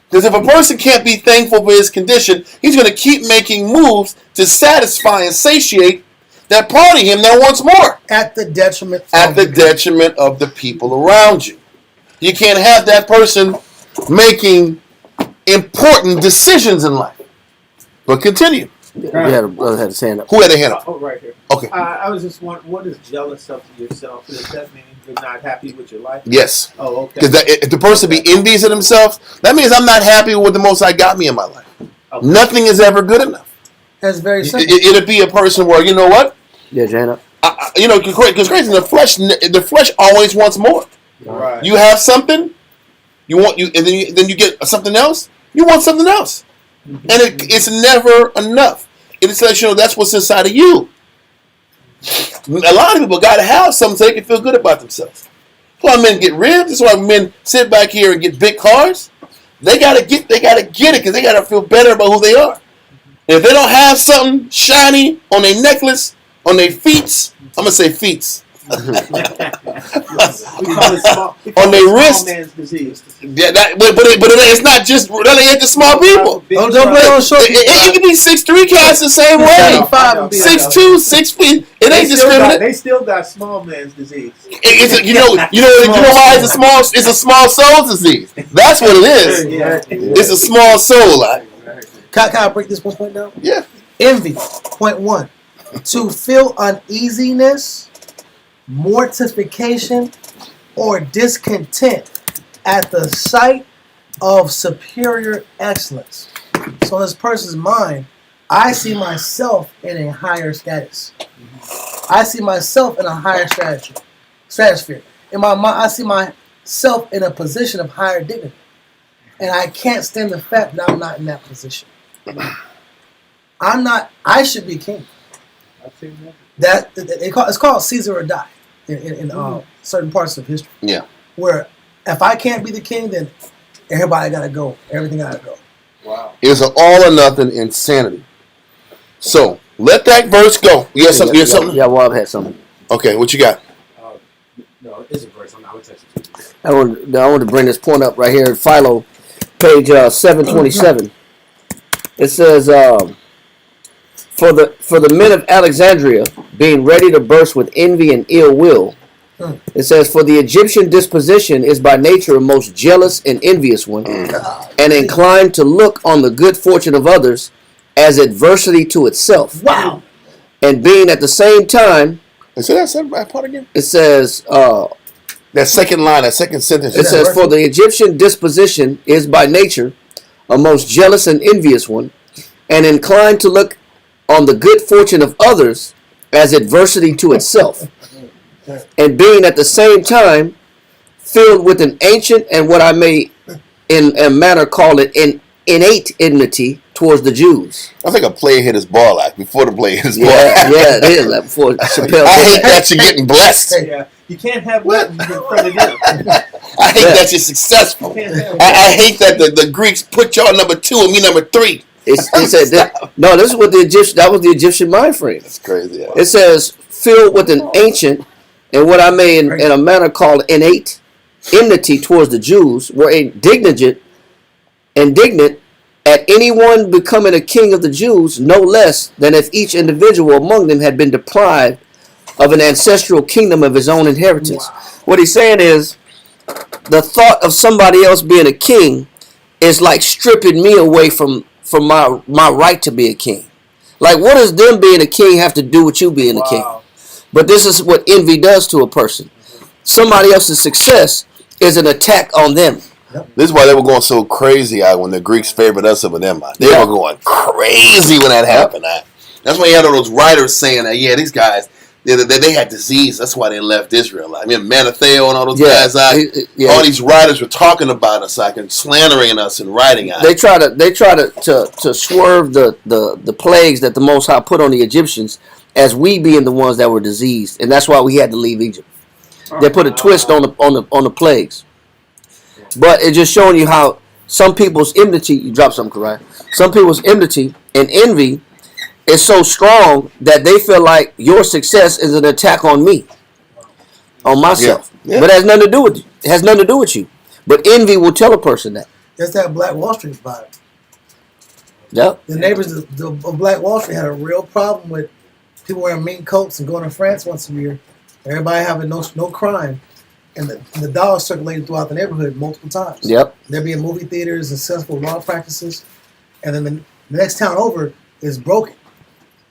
Because if a person can't be thankful for his condition, he's going to keep making moves to satisfy and satiate that part of him that wants more. At the detriment of the people around you. You can't have that person making important decisions in life. But continue. You had a brother had his hand up. Who had a hand up? Oh, right here. Okay. I was just wondering, what is jealous of yourself? Does that mean you're not happy with your life? Yes. Oh, okay. Because if the person be envious of themselves, that means I'm not happy with what the Most High got me in my life. Okay. Nothing is ever good enough. That's very simple. It'll be a person where, you know what? You had your hand up. Because crazy, the flesh always wants more. Right. You have something, and then you get something else. You want something else, and it's never enough. It lets you know that's what's inside of you. A lot of people got to have something so they can feel good about themselves. That's why men get ribs. That's why men sit back here and get big cars. They gotta get it because they gotta feel better about who they are. And if they don't have something shiny on their necklace, on their feet, I'm gonna say feet. We call it On their wrist. Small man's disease. Yeah, but it's not just that ain't the small people. Don't play on short. It can be 6'3" cats the same way. 6'2", 6 feet. It ain't discriminate. They still got small man's disease. You know why it's a small soul disease. That's what it is. Yeah. It's a small soul. Can I break this one point down? Yeah. Envy. Point 1. To feel uneasiness, mortification, or discontent at the sight of superior excellence. So in this person's mind, I see myself in a higher status. I see myself in a higher stratosphere. In my mind, I see myself in a position of higher dignity. And I can't stand the fact that I'm not in that position. I should be king. It's called Caesar or die in certain parts of history. Yeah. Where if I can't be the king, then everybody gotta go. Everything gotta go. Wow. It's an all or nothing insanity. So let that verse go. You have something? Yeah, Wab had something. Okay, what you got? No, it's a verse. I would text it to you. I want to bring this point up right here. Philo, page 727. It says, for the men of Alexandria being ready to burst with envy and ill will, it says, for the Egyptian disposition is by nature a most jealous and envious one, and inclined to look on the good fortune of others as adversity to itself. Wow. And being at the same time, Say that part again. it says, That second line, that second sentence. it says, for the Egyptian disposition is by nature a most jealous and envious one, and inclined to look on the good fortune of others as adversity to itself, and being at the same time filled with an ancient and what I may in a manner call it an innate enmity towards the Jews. I think a player hit his ball out before the player hit his ball. Yeah, it is. Like before Chappelle. I hate that you're getting blessed. Yeah, you can't have that in front of them. I hate that you're successful. I hate that the Greeks put y'all number 2 and me number 3. It said that, no, this is what that was the Egyptian mind frame. That's crazy. Yeah. It says filled with an ancient and what I may in a manner called innate enmity towards the Jews, were indignant at anyone becoming a king of the Jews, no less than if each individual among them had been deprived of an ancestral kingdom of his own inheritance. Wow. What he's saying is, the thought of somebody else being a king is like stripping me away from my right to be a king. Like, what does them being a king have to do with you being a king? But this is what envy does to a person. Somebody else's success is an attack on them. This is why they were going so crazy when the Greeks favored us over them. They were going crazy when that happened. That's why you had all those writers saying that, yeah, these guys, they had disease. That's why they left Israel. I mean, Manetheo and all those guys. All these writers were talking about us, and slandering us and writing on. They try to swerve the plagues that the Most High put on the Egyptians as we being the ones that were diseased, and that's why we had to leave Egypt. They put a twist on the plagues. But it's just showing you how some people's enmity, you drop something, right? Some people's enmity and envy is so strong that they feel like your success is an attack on me, on myself. Yeah. But it has nothing to do with you. It has nothing to do with you. But envy will tell a person that. That's that Black Wall Street vibe. Yep. The neighbors of Black Wall Street had a real problem with people wearing mink coats and going to France once a year. Everybody having no crime. And the dollar circulated throughout the neighborhood multiple times. Yep. There being movie theaters and successful law practices. And then the next town over is broken.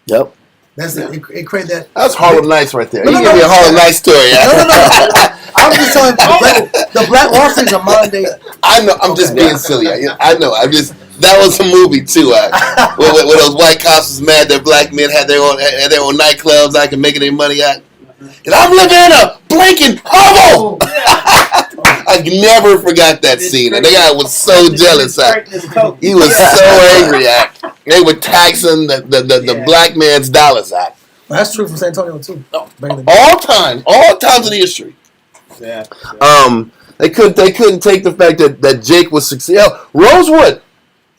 Yep. That's it created that. That's Harlem Nights right there. You give me a Harlem Nights story. Yeah? No. I'm just telling you, the Black Wall Street's a modern day. I know. I'm just being silly. I know. That was a movie too. Where those white cops was mad that black men had their own nightclubs. I can make their money at. And I'm living in a blinking hovel. I never forgot that scene. And the guy was so jealous. He was so angry. They were taxing the black man's dollars. That's true for San Antonio too. All times of the history. Yeah. They couldn't take the fact that Jake was successful. Rosewood.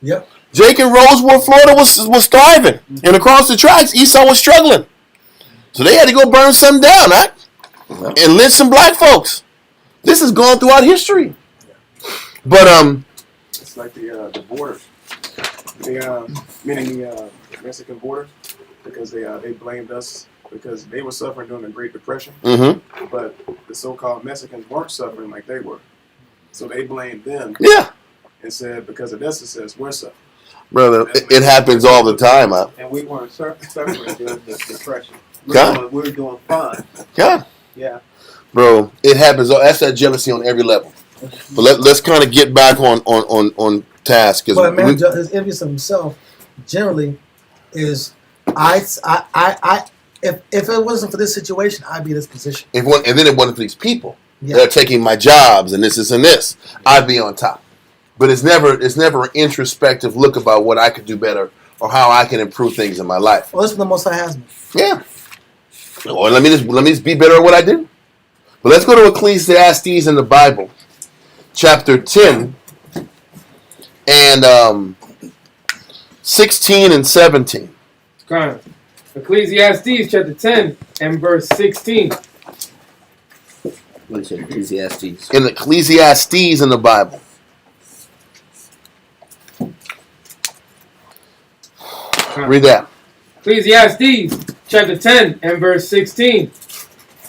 Yep. Jake in Rosewood, Florida was thriving, and across the tracks, Esau was struggling. So they had to go burn something down, and lynch some black folks. This has gone throughout history. But it's like the border, meaning the Mexican border, because they blamed us because they were suffering during the Great Depression. Mm-hmm. But the so-called Mexicans weren't suffering like they were, so they blamed them. Yeah. And said because of their success, we're suffering. Brother, it happens all the time. And we weren't suffering during the Depression. We God. were doing fine. God. Yeah. Bro, it happens. That's that jealousy on every level. But let's kind of get back on task. But man, his envious of himself generally is if it wasn't for this situation, I'd be in this position. And then it wasn't for these people. Yeah. They're taking my jobs and this and this. I'd be on top. But it's never an introspective look about what I could do better or how I can improve things in my life. Well, this is the Most High has me. Yeah. Or let me just be better at what I do. But let's go to Ecclesiastes in the Bible, chapter 10, and 16 and 17. Kind of. Ecclesiastes chapter 10 and verse 16. What is it? Ecclesiastes. In Ecclesiastes in the Bible. Read that. Ecclesiastes chapter 10 and verse 16.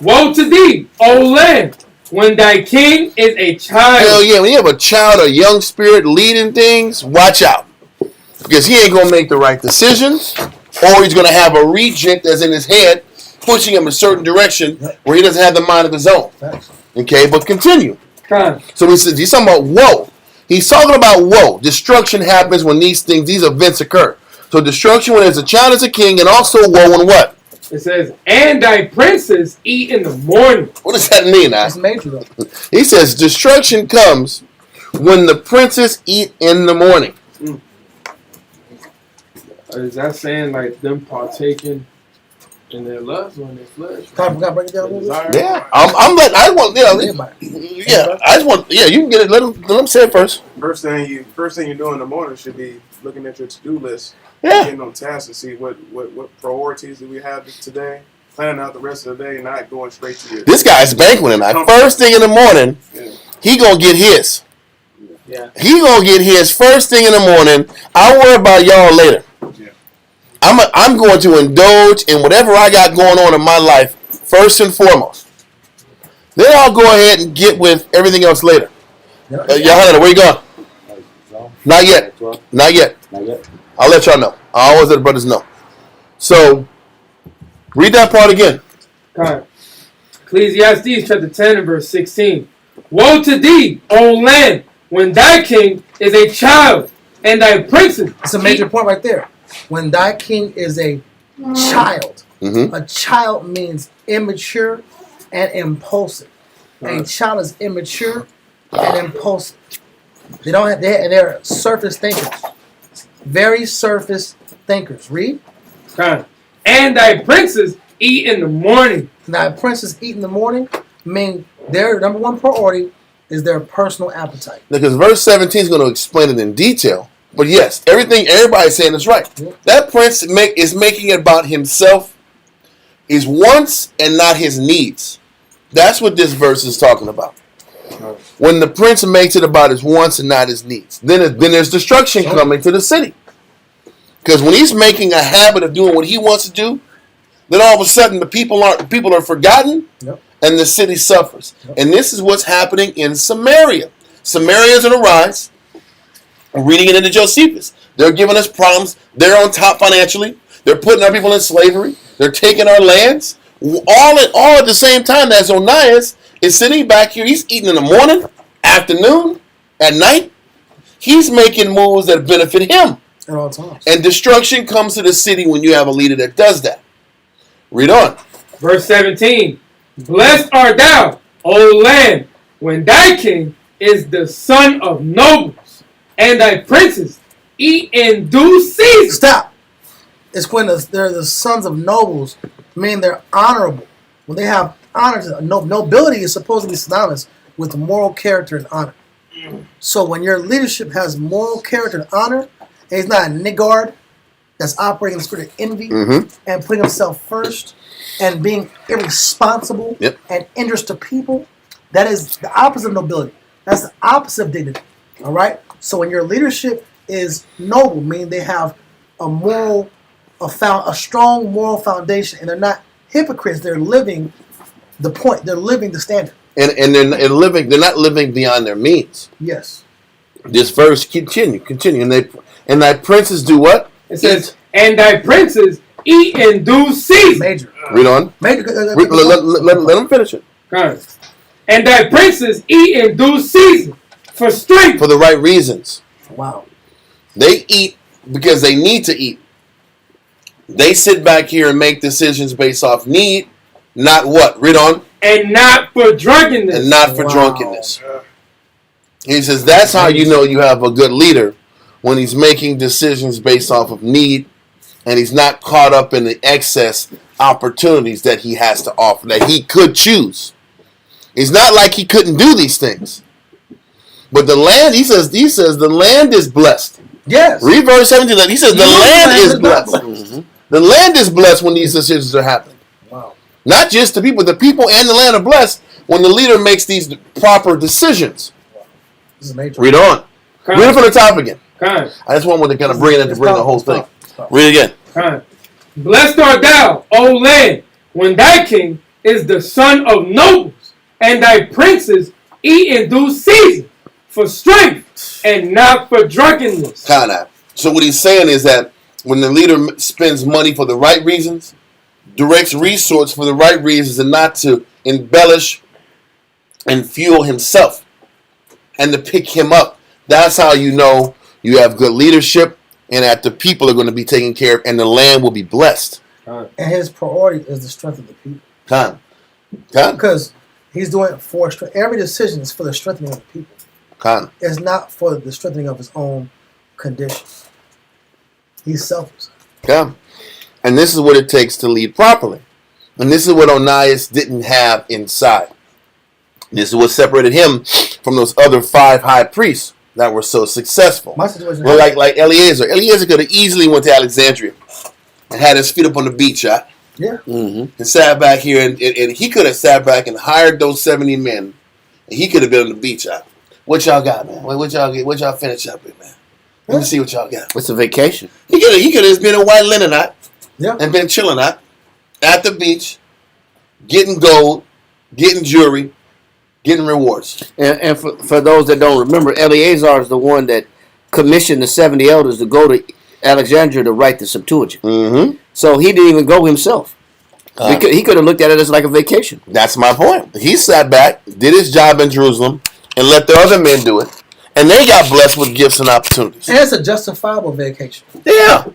Woe to thee, O land, when thy king is a child. Hell yeah, when you have a child, a young spirit leading things, watch out. Because he ain't going to make the right decisions, or he's going to have a regent that's in his head pushing him in a certain direction where he doesn't have the mind of his own. Okay, but continue. So he's talking about woe. He's talking about woe. Destruction happens when these events occur. So destruction when there's a child as a king, and also woe when what? It says, and thy princes eat in the morning. What does that mean? That's major though. He says destruction comes when the princes eat in the morning. Is that saying like them partaking In their lust or in their flesh. Can I break it down a little bit? Desire. Yeah, I'm letting. I want. Yeah, Everybody. yeah. I just want. Yeah, you can get it. Let them say it first. First thing you do in the morning should be looking at your to-do list, Yeah. getting on task to see what priorities do we have today, planning out the rest of the day, not going straight to your. This guy's banqueting tonight. First thing in the morning, Yeah. he gonna get his. Yeah. He gonna get his first thing in the morning. I'll worry about y'all later. Yeah. I'm going to indulge in whatever I got going on in my life first and foremost. Then I'll go ahead and get with everything else later. Yohanan, where you going? Not yet. Not yet. Not yet. I'll let y'all know. I always let the brothers know. So, read that part again. God. Ecclesiastes chapter 10 and verse 16. Woe to thee, O land, when thy king is a child, and thy princes. It's a major point right there. When thy king is a child, Mm-hmm. a child means immature and impulsive. A child is immature and impulsive. They don't have. They're surface thinkers, very surface thinkers. Read. God. And thy princes eat in the morning. Now, princes eat in the morning mean their number one priority is their personal appetite. Because verse 17 is going to explain it in detail. But yes, everything everybody's saying is right. That prince is making it about himself, his wants, and not his needs. That's what this verse is talking about. When the prince makes it about his wants and not his needs, then there's destruction coming to the city. Because when he's making a habit of doing what he wants to do, then all of a sudden the people are forgotten, and the city suffers. And this is what's happening in Samaria. Samaria is on a rise. I'm reading it into Josephus. They're giving us problems. They're on top financially. They're putting our people in slavery. They're taking our lands. All at the same time as Onias is sitting back here. He's eating in the morning, afternoon, at night. He's making moves that benefit him. At all times. And destruction comes to the city when you have a leader that does that. Read on. Verse 17. Blessed art thou, O land, when thy king is the son of nobles, and thy princes eat in due season. Stop. It's when they're the sons of nobles, meaning they're honorable. When they have honor, nobility is supposed to be synonymous with moral character and honor. So when your leadership has moral character and honor, and he's not a niggard that's operating in the spirit of envy and putting himself first and being irresponsible and injurious to people, that is the opposite of nobility. That's the opposite of dignity. All right? So when your leadership is noble, meaning they have a strong moral foundation, and they're not hypocrites. They're living the point. They're living the standard. And they're not living beyond their means. Yes. This verse continue, and thy princes do what? It says, and thy princes eat in due season. Major. Read on. Major. Let them finish it. God. And thy princes eat in due season for strength. For the right reasons. Wow. They eat because they need to eat. They sit back here and make decisions based off need, not what? Read on. And not for drunkenness. And not for drunkenness. He says that's how you know you have a good leader, when he's making decisions based off of need, and he's not caught up in the excess opportunities that he has to offer, that he could choose. It's not like he couldn't do these things. But the land, he says the land is blessed. Yes. Read verse 17. He says the land is blessed. The land is blessed when these decisions are happening. Wow. Not just the people and the land are blessed when the leader makes these proper decisions. This is major. Read on. Kind. Read it from the top again. Kind. I just want to kind of bring it in to bring the whole thing. Read it again. Kind. Blessed art thou, O land, when thy king is the son of nobles, and thy princes eat in due season for strength and not for drunkenness. Kind of. So what he's saying is that when the leader spends money for the right reasons, directs resources for the right reasons, and not to embellish and fuel himself and to pick him up, that's how you know you have good leadership and that the people are going to be taken care of and the land will be blessed. And his priority is the strength of the people. Kind. Because he's doing it for every decision is for the strengthening of the people. Kind. It's not for the strengthening of his own conditions. He's selfish. Yeah. And this is what it takes to lead properly. And this is what Onias didn't have inside. This is what separated him from those other 5 high priests that were so successful. My situation. Well, like Eliezer. Eliezer could have easily went to Alexandria and had his feet up on the beach, Yeah. Mm-hmm. and sat back here, and he could have sat back and hired those 70 men, and he could have been on the beach. What y'all got, man? What y'all get? What y'all finish up with, man? Let me see what y'all got. It's a vacation. He could have been a white Lennonite, Yeah. and been chilling out at the beach, getting gold, getting jewelry, getting rewards. And for those that don't remember, Eleazar is the one that commissioned the 70 elders to go to Alexandria to write the Septuagint. Mm-hmm. So he didn't even go himself. He could have looked at it as like a vacation. That's my point. He sat back, did his job in Jerusalem, and let the other men do it. And they got blessed with gifts and opportunities. And it's a justifiable vacation. Yeah.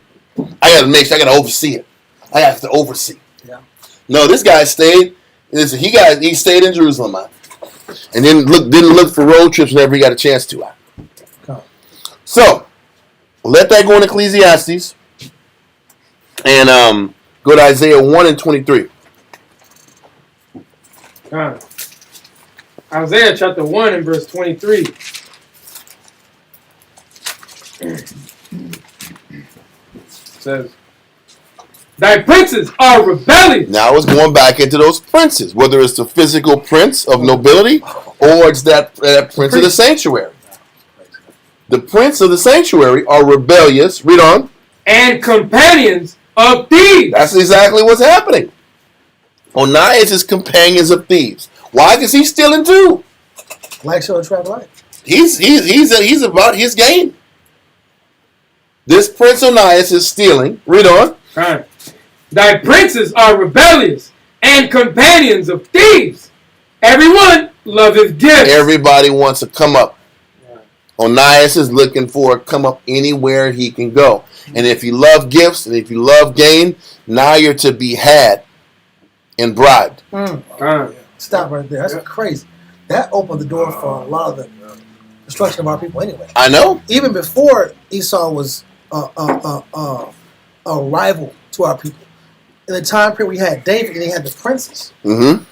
I gotta oversee it. I have to oversee. Yeah. No, this guy stayed. Listen, he stayed in Jerusalem, man. And then didn't look for road trips whenever he got a chance to. So let that go in Ecclesiastes. And go to Isaiah 1 and 23. Isaiah chapter 1 and verse 23. Says, thy princes are rebellious. Now it's going back into those princes, whether it's the physical prince of nobility or it's that prince of the sanctuary. The prince of the sanctuary are rebellious. Read on. And companions of thieves. That's exactly what's happening. Onias is companions of thieves. Why? Because he's stealing too. Like, show, and travel light. He's about his game. This Prince Onias is stealing. Read on. Right. Thy princes are rebellious and companions of thieves. Everyone loveth gifts. Everybody wants to come up. Onias is looking for a come up anywhere he can go. And if you love gifts and if you love gain, now you're to be had and bribed. Stop right there. That's crazy. That opened the door for a lot of the destruction of our people anyway. I know. Even before Esau was a rival to our people. In the time period we had David and he had the princes. Mm-hmm.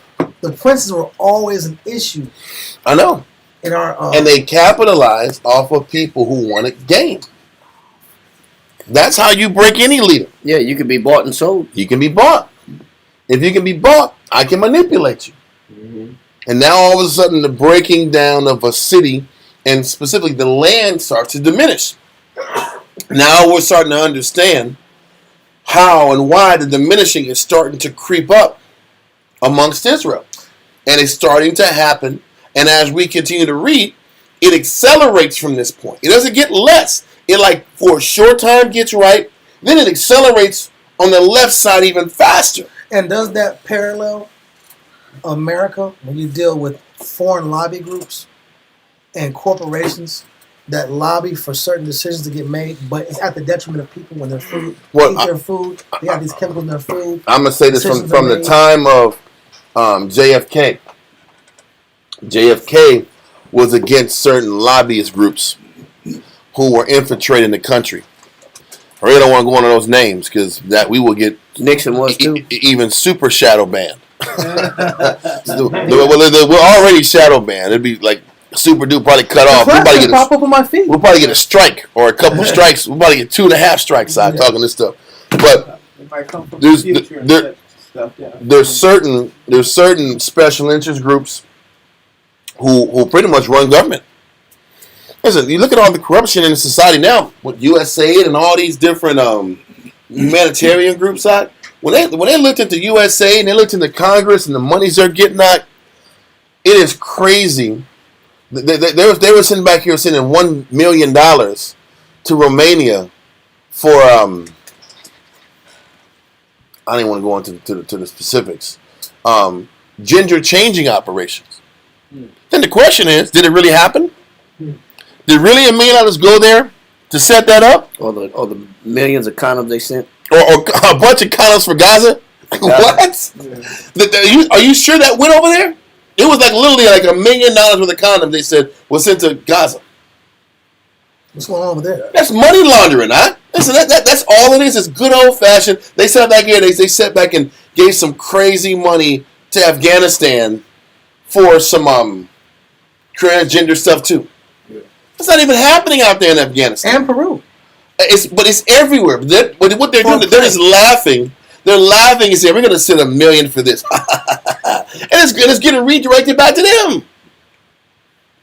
The princes were always an issue. I know. In our and they capitalized off of people who wanted gain. That's how you break any leader. Yeah, you can be bought and sold. You can be bought. If you can be bought, I can manipulate you. Mm-hmm. And now all of a sudden the breaking down of a city and specifically the land starts to diminish. Now we're starting to understand how and why the diminishing is starting to creep up amongst Israel. And it's starting to happen. And as we continue to read, it accelerates from this point. It doesn't get less. It like for a short time gets right. Then it accelerates on the left side even faster. And does that parallel America when you deal with foreign lobby groups and corporations that lobby for certain decisions to get made, but it's at the detriment of people when their food, their food, they have these chemicals in their food. I'm going to say this from the time of JFK. JFK was against certain lobbyist groups who were infiltrating the country. I really don't want to go into those names because that we will get Nixon was too. Even super shadow banned. We're already shadow banned. It'd be like super dude probably cut off. We'll probably get a strike or a couple strikes. We'll probably get 2.5 strikes out talking this stuff. But there's certain special interest groups who pretty much run government. Listen, you look at all the corruption in society now with USAID and all these different humanitarian groups out. When they looked into USAID and they looked into Congress and the monies they're getting out, it is crazy. They were sitting back here sending $1 million to Romania for I don't even want to go into the specifics. Gender changing operations. Then the question is, did it really happen? Did really $1 million go there to set that up? Or the millions of condoms they sent? Or a bunch of condoms for Gaza? What? Yeah. Are you sure that went over there? It was like literally like $1 million worth of condoms they said was sent to Gaza. What's going on over there? That's money laundering, huh? Listen, that's all it is. It's good old fashioned. They sat back here. They sat back and gave some crazy money to Afghanistan for some transgender stuff too. Yeah. It's not even happening out there in Afghanistan. And Peru. But it's everywhere. But what they're doing, they're just laughing. They're laughing and saying, "We're going to send $1 million for this," and it's getting redirected back to them.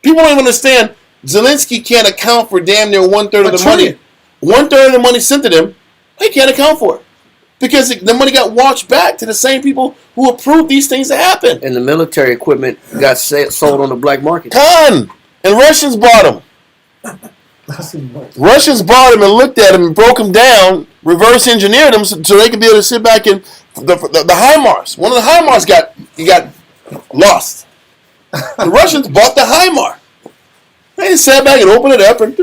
People don't even understand. Zelensky can't account for damn near 1/3 of the money. 1/3 of the money sent to them, they can't account for it because the money got washed back to the same people who approved these things to happen. And the military equipment got sold on the black market. Ton, and Russians bought them. Russians bought him and looked at him and broke him down, reverse engineered him so they could be able to sit back in the HIMARS. One of the HIMARS got lost. The Russians bought the HIMAR. They just sat back and opened it up and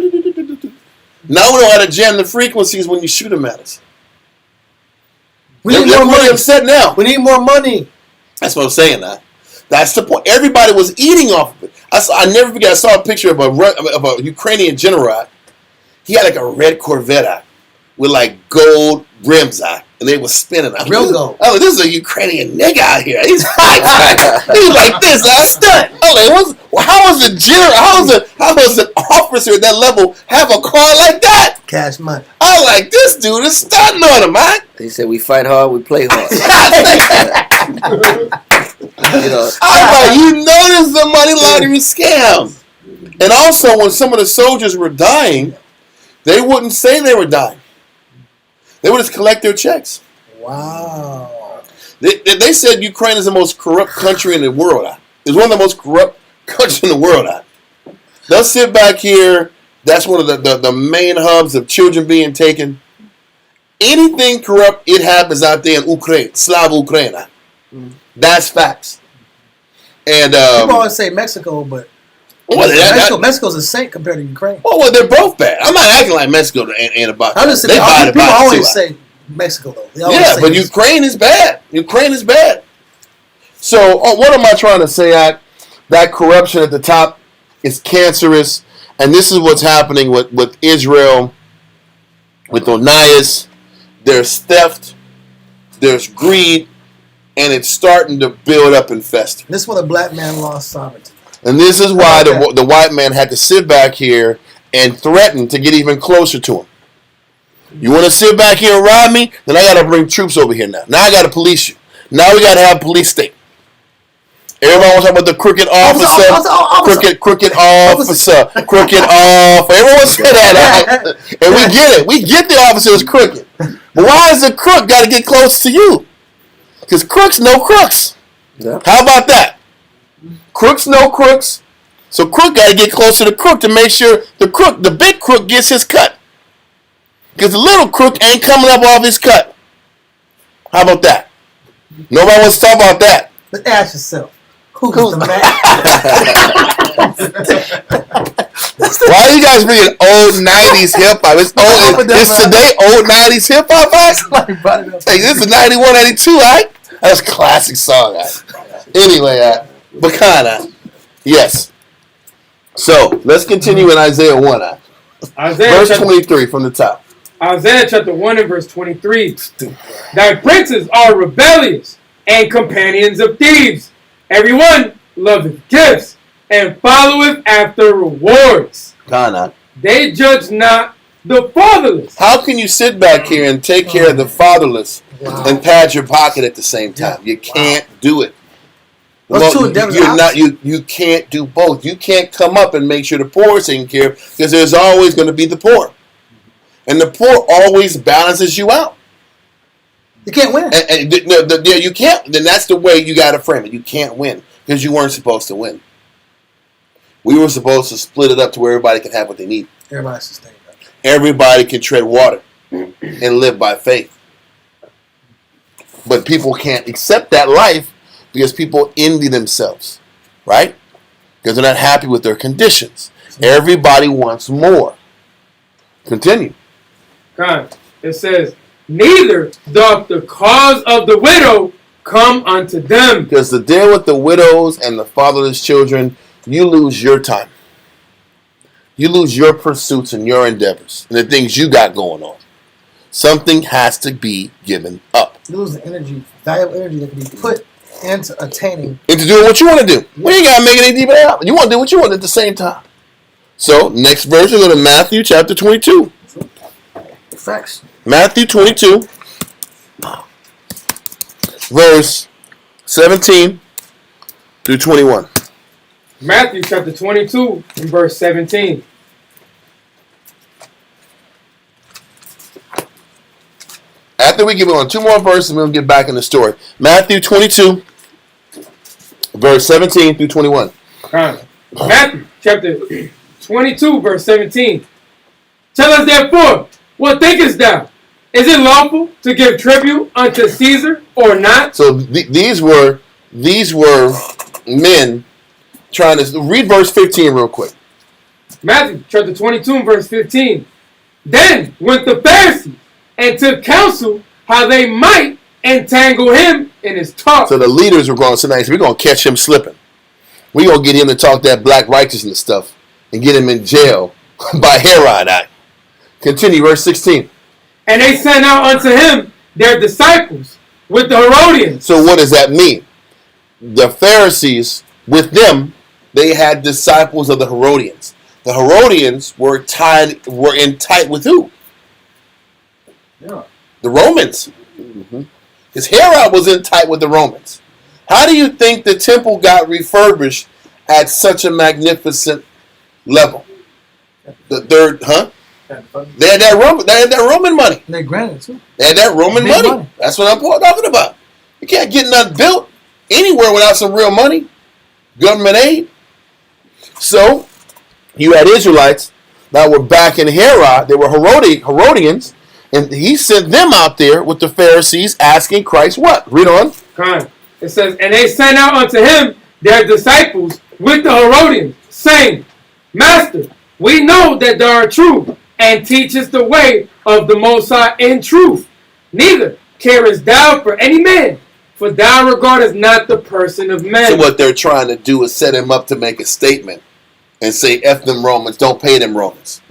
now we know how to jam the frequencies when you shoot them at us. We need more money. Upset now. We need more money. That's what I'm saying. That's the point. Everybody was eating off of it. I never forget. I saw a picture of a Ukrainian general. He had like a red Corvette with like gold rims and they was spinning. Real gold. Oh, this is a Ukrainian nigga out here. He's he's like this. I stunt. How was a general? How was an officer at that level have a car like that? Cash money. I was like, this dude is stunting on him, man. He said, "We fight hard, we play hard." I was like, you know this is a money laundering scam. And also, when some of the soldiers were dying, they wouldn't say they were dying. They would just collect their checks. Wow. They said Ukraine is the most corrupt country in the world. It's one of the most corrupt countries in the world. They'll sit back here. That's one of the main hubs of children being taken. Anything corrupt, it happens out there in Ukraine, Slava Ukraine. That's facts. And people always say Mexico, but Mexico's a saint compared to Ukraine. Well, they're both bad. I'm not acting like Mexico ain't about that. I'm just saying, people always say Mexico, though. Yeah, but Ukraine is bad. Ukraine is bad. So what am I trying to say? That corruption at the top is cancerous, and this is what's happening with Israel, with Onias. There's theft, there's greed, and it's starting to build up and fester. This is where the black man lost sovereignty. And this is why the white man had to sit back here and threaten to get even closer to him. You want to sit back here and rob me? Then I got to bring troops over here now. Now I got to police you. Now we got to have a police state. Everybody wants to talk about the crooked officer. Crooked officer. Everyone say that. And we get it. We get the officer is crooked. But why is the crook got to get close to you? Because crooks know crooks. Yeah. How about that? Crooks know crooks. So crook got to get closer to crook to make sure the big crook gets his cut. Because the little crook ain't coming up off his cut. How about that? Nobody wants to talk about that. But ask yourself, who's the man? Why are you guys bringing old 90s hip hop? It's today old 90s hip hop, right? Hey, this is 91, 92, right? That's a classic song, right? Anyway, Bakana. Yes. So, let's continue in Isaiah 1. Verse 23 from the top. Isaiah chapter 1 and verse 23. Thy princes are rebellious and companions of thieves. Everyone loveth gifts and followeth after rewards. Ghana. They judge not the fatherless. How can you sit back here and take care of the fatherless and pad your pocket at the same time? You can't do it. You can't do both. You can't come up and make sure the poor is taken care of because there's always going to be the poor. And the poor always balances you out. You can't win. You can't. Then that's the way you got to frame it. You can't win because you weren't supposed to win. We were supposed to split it up to where everybody can have what they need. Everybody's sustained. Everybody can tread water and live by faith. But people can't accept that life because people envy themselves, right? Because they're not happy with their conditions. Everybody wants more. Continue. God, it says, neither doth the cause of the widow come unto them. Because to deal with the widows and the fatherless children, you lose your time. You lose your pursuits and your endeavors and the things you got going on. Something has to be given up. You lose the energy, valuable energy that can be put into attaining. Into doing what you want to do. We ain't got to make it any deeper than that. You want to do what you want at the same time. So, next verse, we go to Matthew chapter 22. Facts. Matthew 22, verse 17 through 21. Matthew chapter 22 and verse 17. After we give it on two more verses, we'll get back in the story. Matthew 22, verse 17 through 21. Matthew chapter 22, verse 17. Tell us therefore, what thinkest thou? Is it lawful to give tribute unto Caesar or not? So these were men trying to read verse 15 real quick. Matthew chapter 22 and verse 15. Then went the Pharisees and took counsel how they might entangle him in his talk. So the leaders were going to say, nice, we're going to catch him slipping. We're going to get him to talk that black righteousness stuff and get him in jail by Herod Act. Continue, verse 16. And they sent out unto him their disciples with the Herodians. So what does that mean? The Pharisees, with them, they had disciples of the Herodians. The Herodians were in tight with who? Yeah. The Romans. Because Herod was in tight with the Romans. How do you think the temple got refurbished at such a magnificent level? The third, huh? They had that Roman money. And they granted too. They had that Roman Big money. money. That's what I'm talking about. You can't get nothing built anywhere without some real money. Government aid. So, you had Israelites that were back in Herod. They were Herodians. And he sent them out there with the Pharisees asking Christ what? Read on. It says, and they sent out unto him their disciples with the Herodians, saying, Master, we know that thou art true, and teachest the way of the Most High in truth. Neither carest thou for any man, for thou regardest not the person of men. So what they're trying to do is set him up to make a statement and say, F them Romans, don't pay them Romans.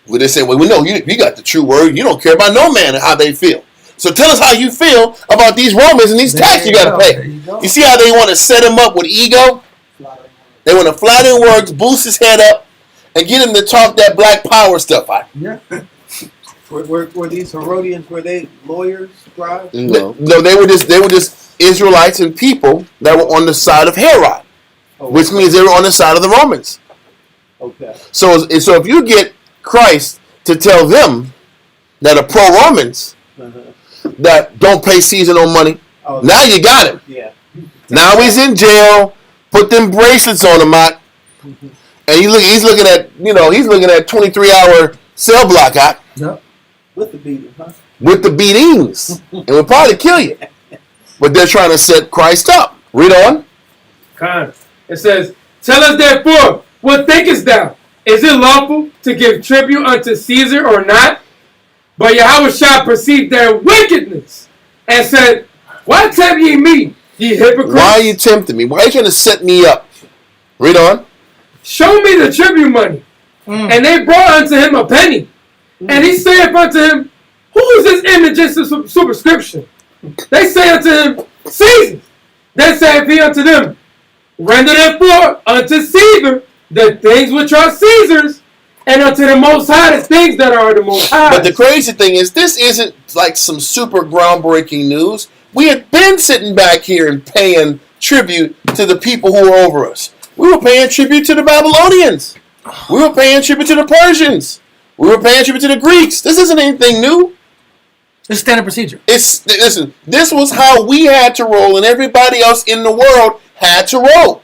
Well, they say, well, we know you got the true word. You don't care about no man and how they feel. So tell us how you feel about these Romans and these taxes you got to pay. You see how they want to set him up with ego? They want to flatter words, boost his head up, and get him to talk that black power stuff out. Yeah. Were these Herodians, were they lawyers, scribes? No, they were just Israelites and people that were on the side of Herod, which means they were on the side of the Romans. Okay. So if you get Christ to tell them that are pro-Romans that don't pay Caesar no money, now you got him. Yeah. Now he's in jail. Put them bracelets on him out, and he's looking at 23-hour cell block out. Yep. With the beating, huh? With the beatings, and will probably kill you. But they're trying to set Christ up. Read on. It says, tell us therefore, what thinkest thou? Is it lawful to give tribute unto Caesar or not? But Yahushua perceived their wickedness and said, why tempt ye me, ye hypocrites? Why are you tempting me? Why are you trying to set me up? Read on. Show me the tribute money. And they brought unto him a penny. And he saith unto him, who is this image and superscription? They say unto him, Caesar. Then saith he unto them, render therefore unto Caesar the things which are Caesar's, and unto the Most High the things that are the Most High. But the crazy thing is, this isn't like some super groundbreaking news. We had been sitting back here and paying tribute to the people who were over us. We were paying tribute to the Babylonians. We were paying tribute to the Persians. We were paying tribute to the Greeks. This isn't anything new. It's standard procedure. Listen, this was how we had to roll, and everybody else in the world had to roll.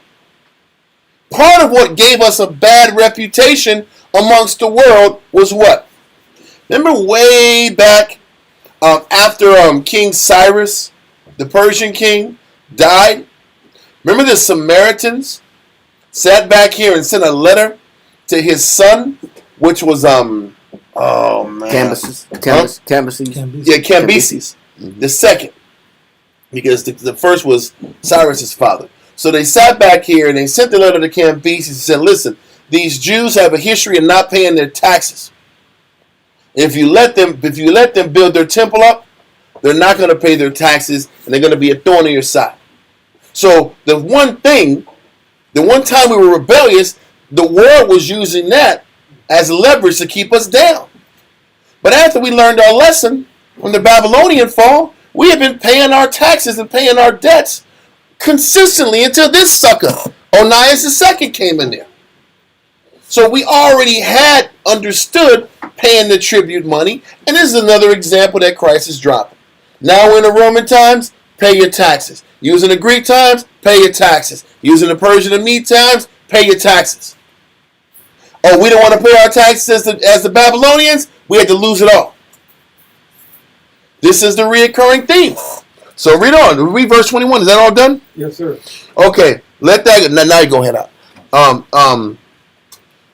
Part of what gave us a bad reputation amongst the world was what? Remember way back after King Cyrus, the Persian king, died? Remember the Samaritans sat back here and sent a letter to his son, which was Cambyses. Yeah, Cambyses. The second. Because the first was Cyrus's father. So they sat back here and they sent the letter to Cambyses and said, listen, these Jews have a history of not paying their taxes. If you let them build their temple up, they're not going to pay their taxes, and they're going to be a thorn in your side. So the one time we were rebellious, the world was using that as leverage to keep us down. But after we learned our lesson from the Babylonian fall, we have been paying our taxes and paying our debts consistently until this sucker, Onias II, came in there. So we already had understood paying the tribute money, and this is another example that Christ is dropping. Now in the Roman times, pay your taxes. Using the Greek times, pay your taxes. Using the Persian and Mede times, pay your taxes. Oh, we don't want to pay our taxes as the Babylonians? We had to lose it all. This is the reoccurring theme. So read on. Read verse 21. Is that all done? Yes, sir. Okay. Let that go. Now you go ahead out.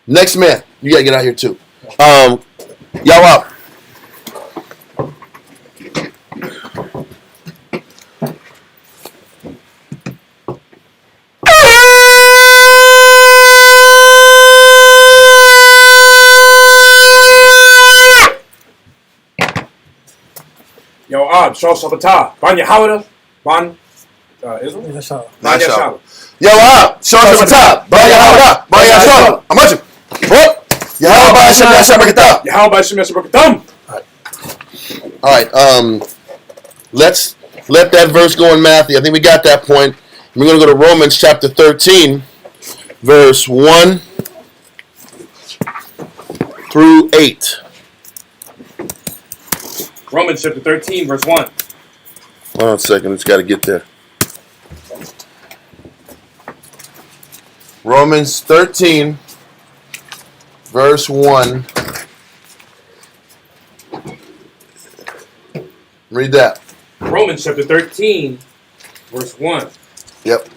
Next man. You got to get out here too. Y'all up. Yo, Shal Shabbatah, Ban Yahawada, Ban Israel? That's all. Ban Yahawada. Yo, Shal Shabbatah. Ban Yahawada. Ban Yahawada. I'm with you. Whoop. Yahawada Shabbatah. Yahawada Shabbatah. All right. Let's let that verse go in Matthew. I think we got that point. We're going to go to Romans chapter 13, verse 1 through 8. Romans chapter 13, verse 1. Hold on a second. It's got to get there. Romans 13, verse 1. Read that. Romans chapter 13, verse 1. Yep.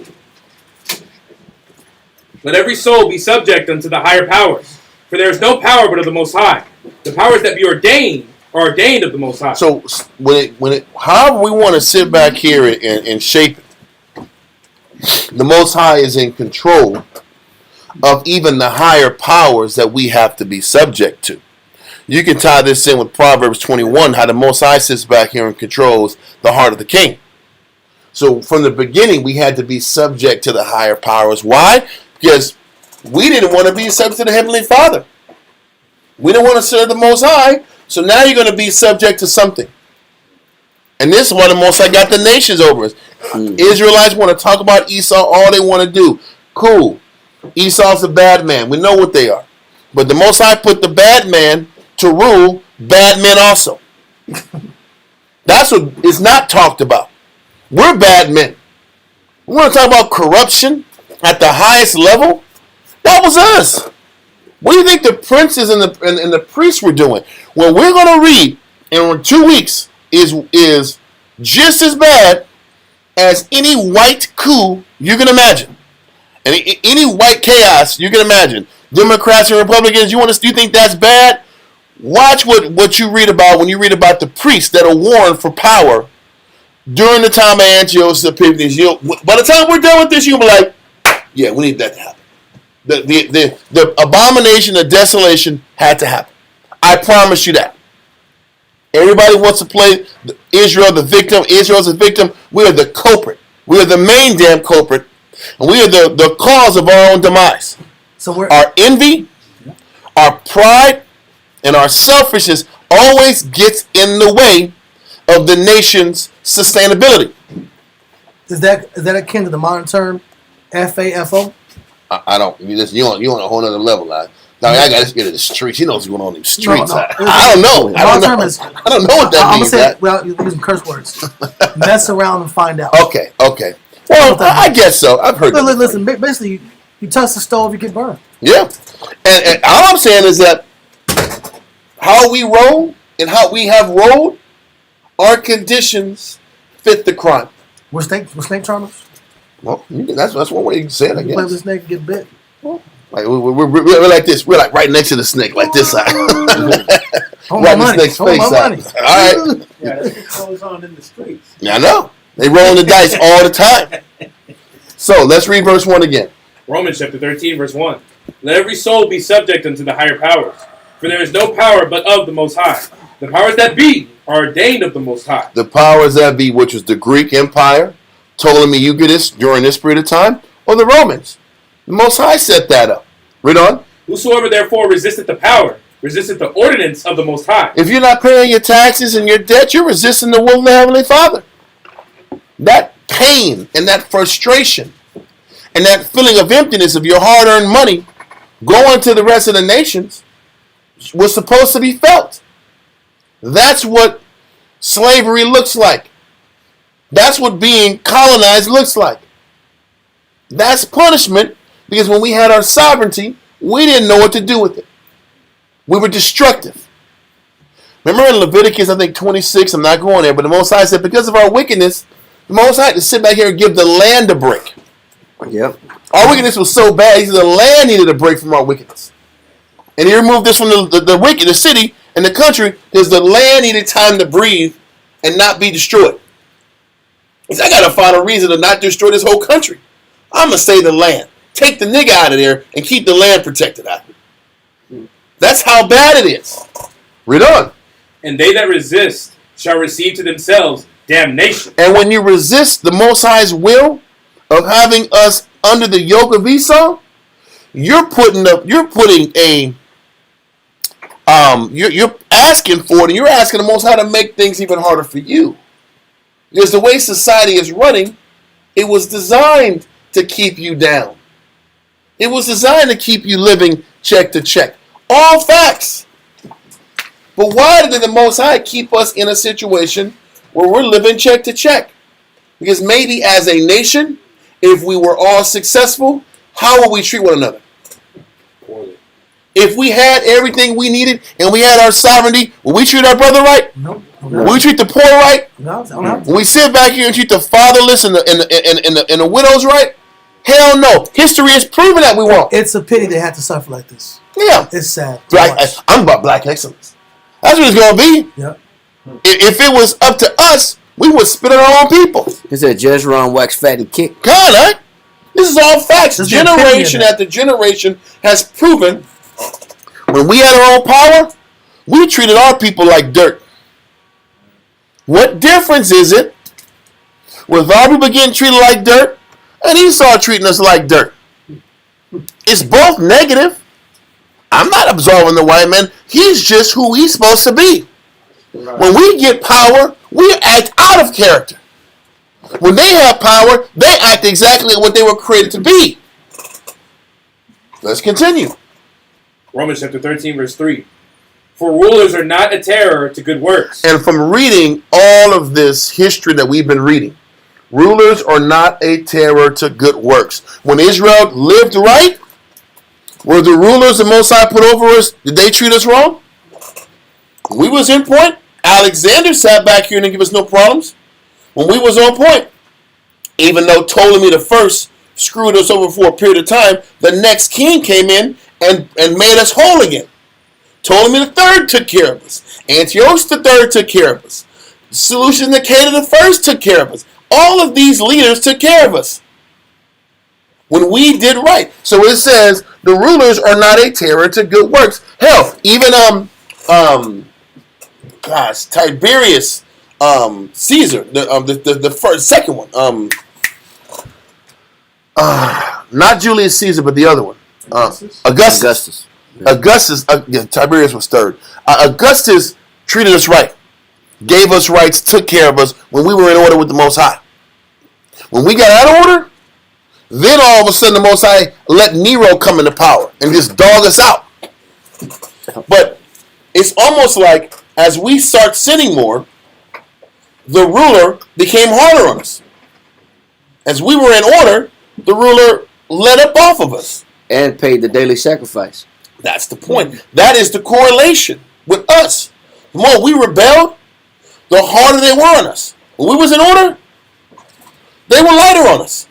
Let every soul be subject unto the higher powers, for there is no power but of the Most High. The powers that be ordained are ordained of the Most High. So however we want to sit back here and shape it, the Most High is in control of even the higher powers that we have to be subject to. You can tie this in with Proverbs 21, how the Most High sits back here and controls the heart of the king. So from the beginning, we had to be subject to the higher powers. Why? Because we didn't want to be subject to the Heavenly Father. We didn't want to serve the Most High. So now you're going to be subject to something. And this is why the Most High got the nations over us. Israelites want to talk about Esau all they want to do. Cool. Esau's a bad man. We know what they are. But the Most High put the bad man to rule bad men also. That's what is not talked about. We're bad men. We want to talk about corruption at the highest level? That was us. What do you think the princes and the priests were doing? What we're going to read in 2 weeks is just as bad as any white coup you can imagine. And any white chaos you can imagine. Democrats and Republicans, you think that's bad? Watch what you read about when you read about the priests that are warned for power during the time of Antiochus Epiphanes. By the time we're done with this, you'll be like, yeah, we need that to happen. The abomination, the desolation had to happen. I promise you that. Everybody wants to play Israel the victim. Israel's the victim. We are the culprit. We are the main damn culprit. And we are the cause of our own demise. So our envy, our pride, and our selfishness always gets in the way of the nation's sustainability. Is that akin to the modern term FAFO? I don't. You on a whole other level. I got to get in the streets. He knows what's going on in the streets. No, I don't know. I don't know what that means. I'm going to say you're using curse words. Mess around and find out. Okay. Well, I guess so. I've heard that. Listen, basically, you touch the stove, you get burned. Yeah. And all I'm saying is that how we roll and how we have rolled, our conditions fit the crime. We're snake charmers? Well, that's one way you can say it, I You play guess. with a snake and get bit. Like we're like this. We're like right next to the snake, like this side. Hold Right my in the money. snake's Hold face my side. money. All right. Yeah, that's what goes on in the streets. Yeah, I know. They rolling the dice all the time. So let's read verse 1 again. Romans chapter 13, verse 1. Let every soul be subject unto the higher powers, For there is no power but of the Most High. The powers that be are ordained of the Most High. The powers that be, which was the Greek Empire, Ptolemaic during this period of time, or the Romans. The Most High set that up. Read on. Whosoever therefore resisteth the power, resisteth the ordinance of the Most High. If you're not paying your taxes and your debt, you're resisting the will of the Heavenly Father. That pain and that frustration and that feeling of emptiness of your hard-earned money going to the rest of the nations was supposed to be felt. That's what slavery looks like. That's what being colonized looks like. That's punishment, because when we had our sovereignty, we didn't know what to do with it. We were destructive. Remember in Leviticus, I think 26, I'm not going there, but the Most High said, because of our wickedness, the Most High had to sit back here and give the land a break. Yep. Our wickedness was so bad, he said the land needed a break from our wickedness. And he removed this from the city and the country, because the land needed time to breathe and not be destroyed. He said, I got to find a reason to not destroy this whole country. I'm going to save the land. Take the nigga out of there and keep the land protected out. That's how bad it is. Read on. And they that resist shall receive to themselves damnation. And when you resist the Most High's will of having us under the yoke of Esau, you're asking for it, and you're asking the Most High to make things even harder for you. Because the way society is running, it was designed to keep you down. It was designed to keep you living check to check. All facts. But why did the Most High keep us in a situation where we're living check to check? Because maybe as a nation, if we were all successful, how would we treat one another? Poorly. If we had everything we needed and we had our sovereignty, would we treat our brother right? Nope. Would we treat the poor right? No, I don't have to. Would we sit back here and treat the fatherless and the widows right? Hell no. History has proven that we won't. It's a pity they had to suffer like this. Yeah. It's sad. I'm about black excellence. That's what it's going to be. Yep. If it was up to us, we would spit on our own people. He said, Jezron wax fat and kick. Kinda. This is all facts. There's Generation after generation has proven when we had our own power, we treated our people like dirt. What difference is it with our people getting treated like dirt and Esau treating us like dirt? It's both negative. I'm not absolving the white man. He's just who he's supposed to be. When we get power, we act out of character. When they have power, they act exactly what they were created to be. Let's continue. Romans chapter 13, verse 3. For rulers are not a terror to good works. And from reading all of this history that we've been reading, rulers are not a terror to good works. When Israel lived right, were the rulers the Most High put over us, did they treat us wrong? We was in point. Alexander sat back here and didn't give us no problems. When we was on point, even though Ptolemy the first screwed us over for a period of time, the next king came in and made us whole again. Ptolemy the third took care of us. Antiochus the third took care of us. Seleucus Nicator the first took care of us. All of these leaders took care of us when we did right. So it says the rulers are not a terror to good works. Hell, even Tiberius Caesar, the first, second one, not Julius Caesar, but the other one, Augustus. Tiberius was third. Augustus treated us right, gave us rights, took care of us when we were in order with the Most High. When we got out of order, then all of a sudden the Most High let Nero come into power and just dog us out. But it's almost like as we start sinning more, the ruler became harder on us. As we were in order, the ruler let up off of us. And paid the daily sacrifice. That's the point. That is the correlation with us. The more we rebelled, the harder they were on us. When we was in order, they were lighter on us.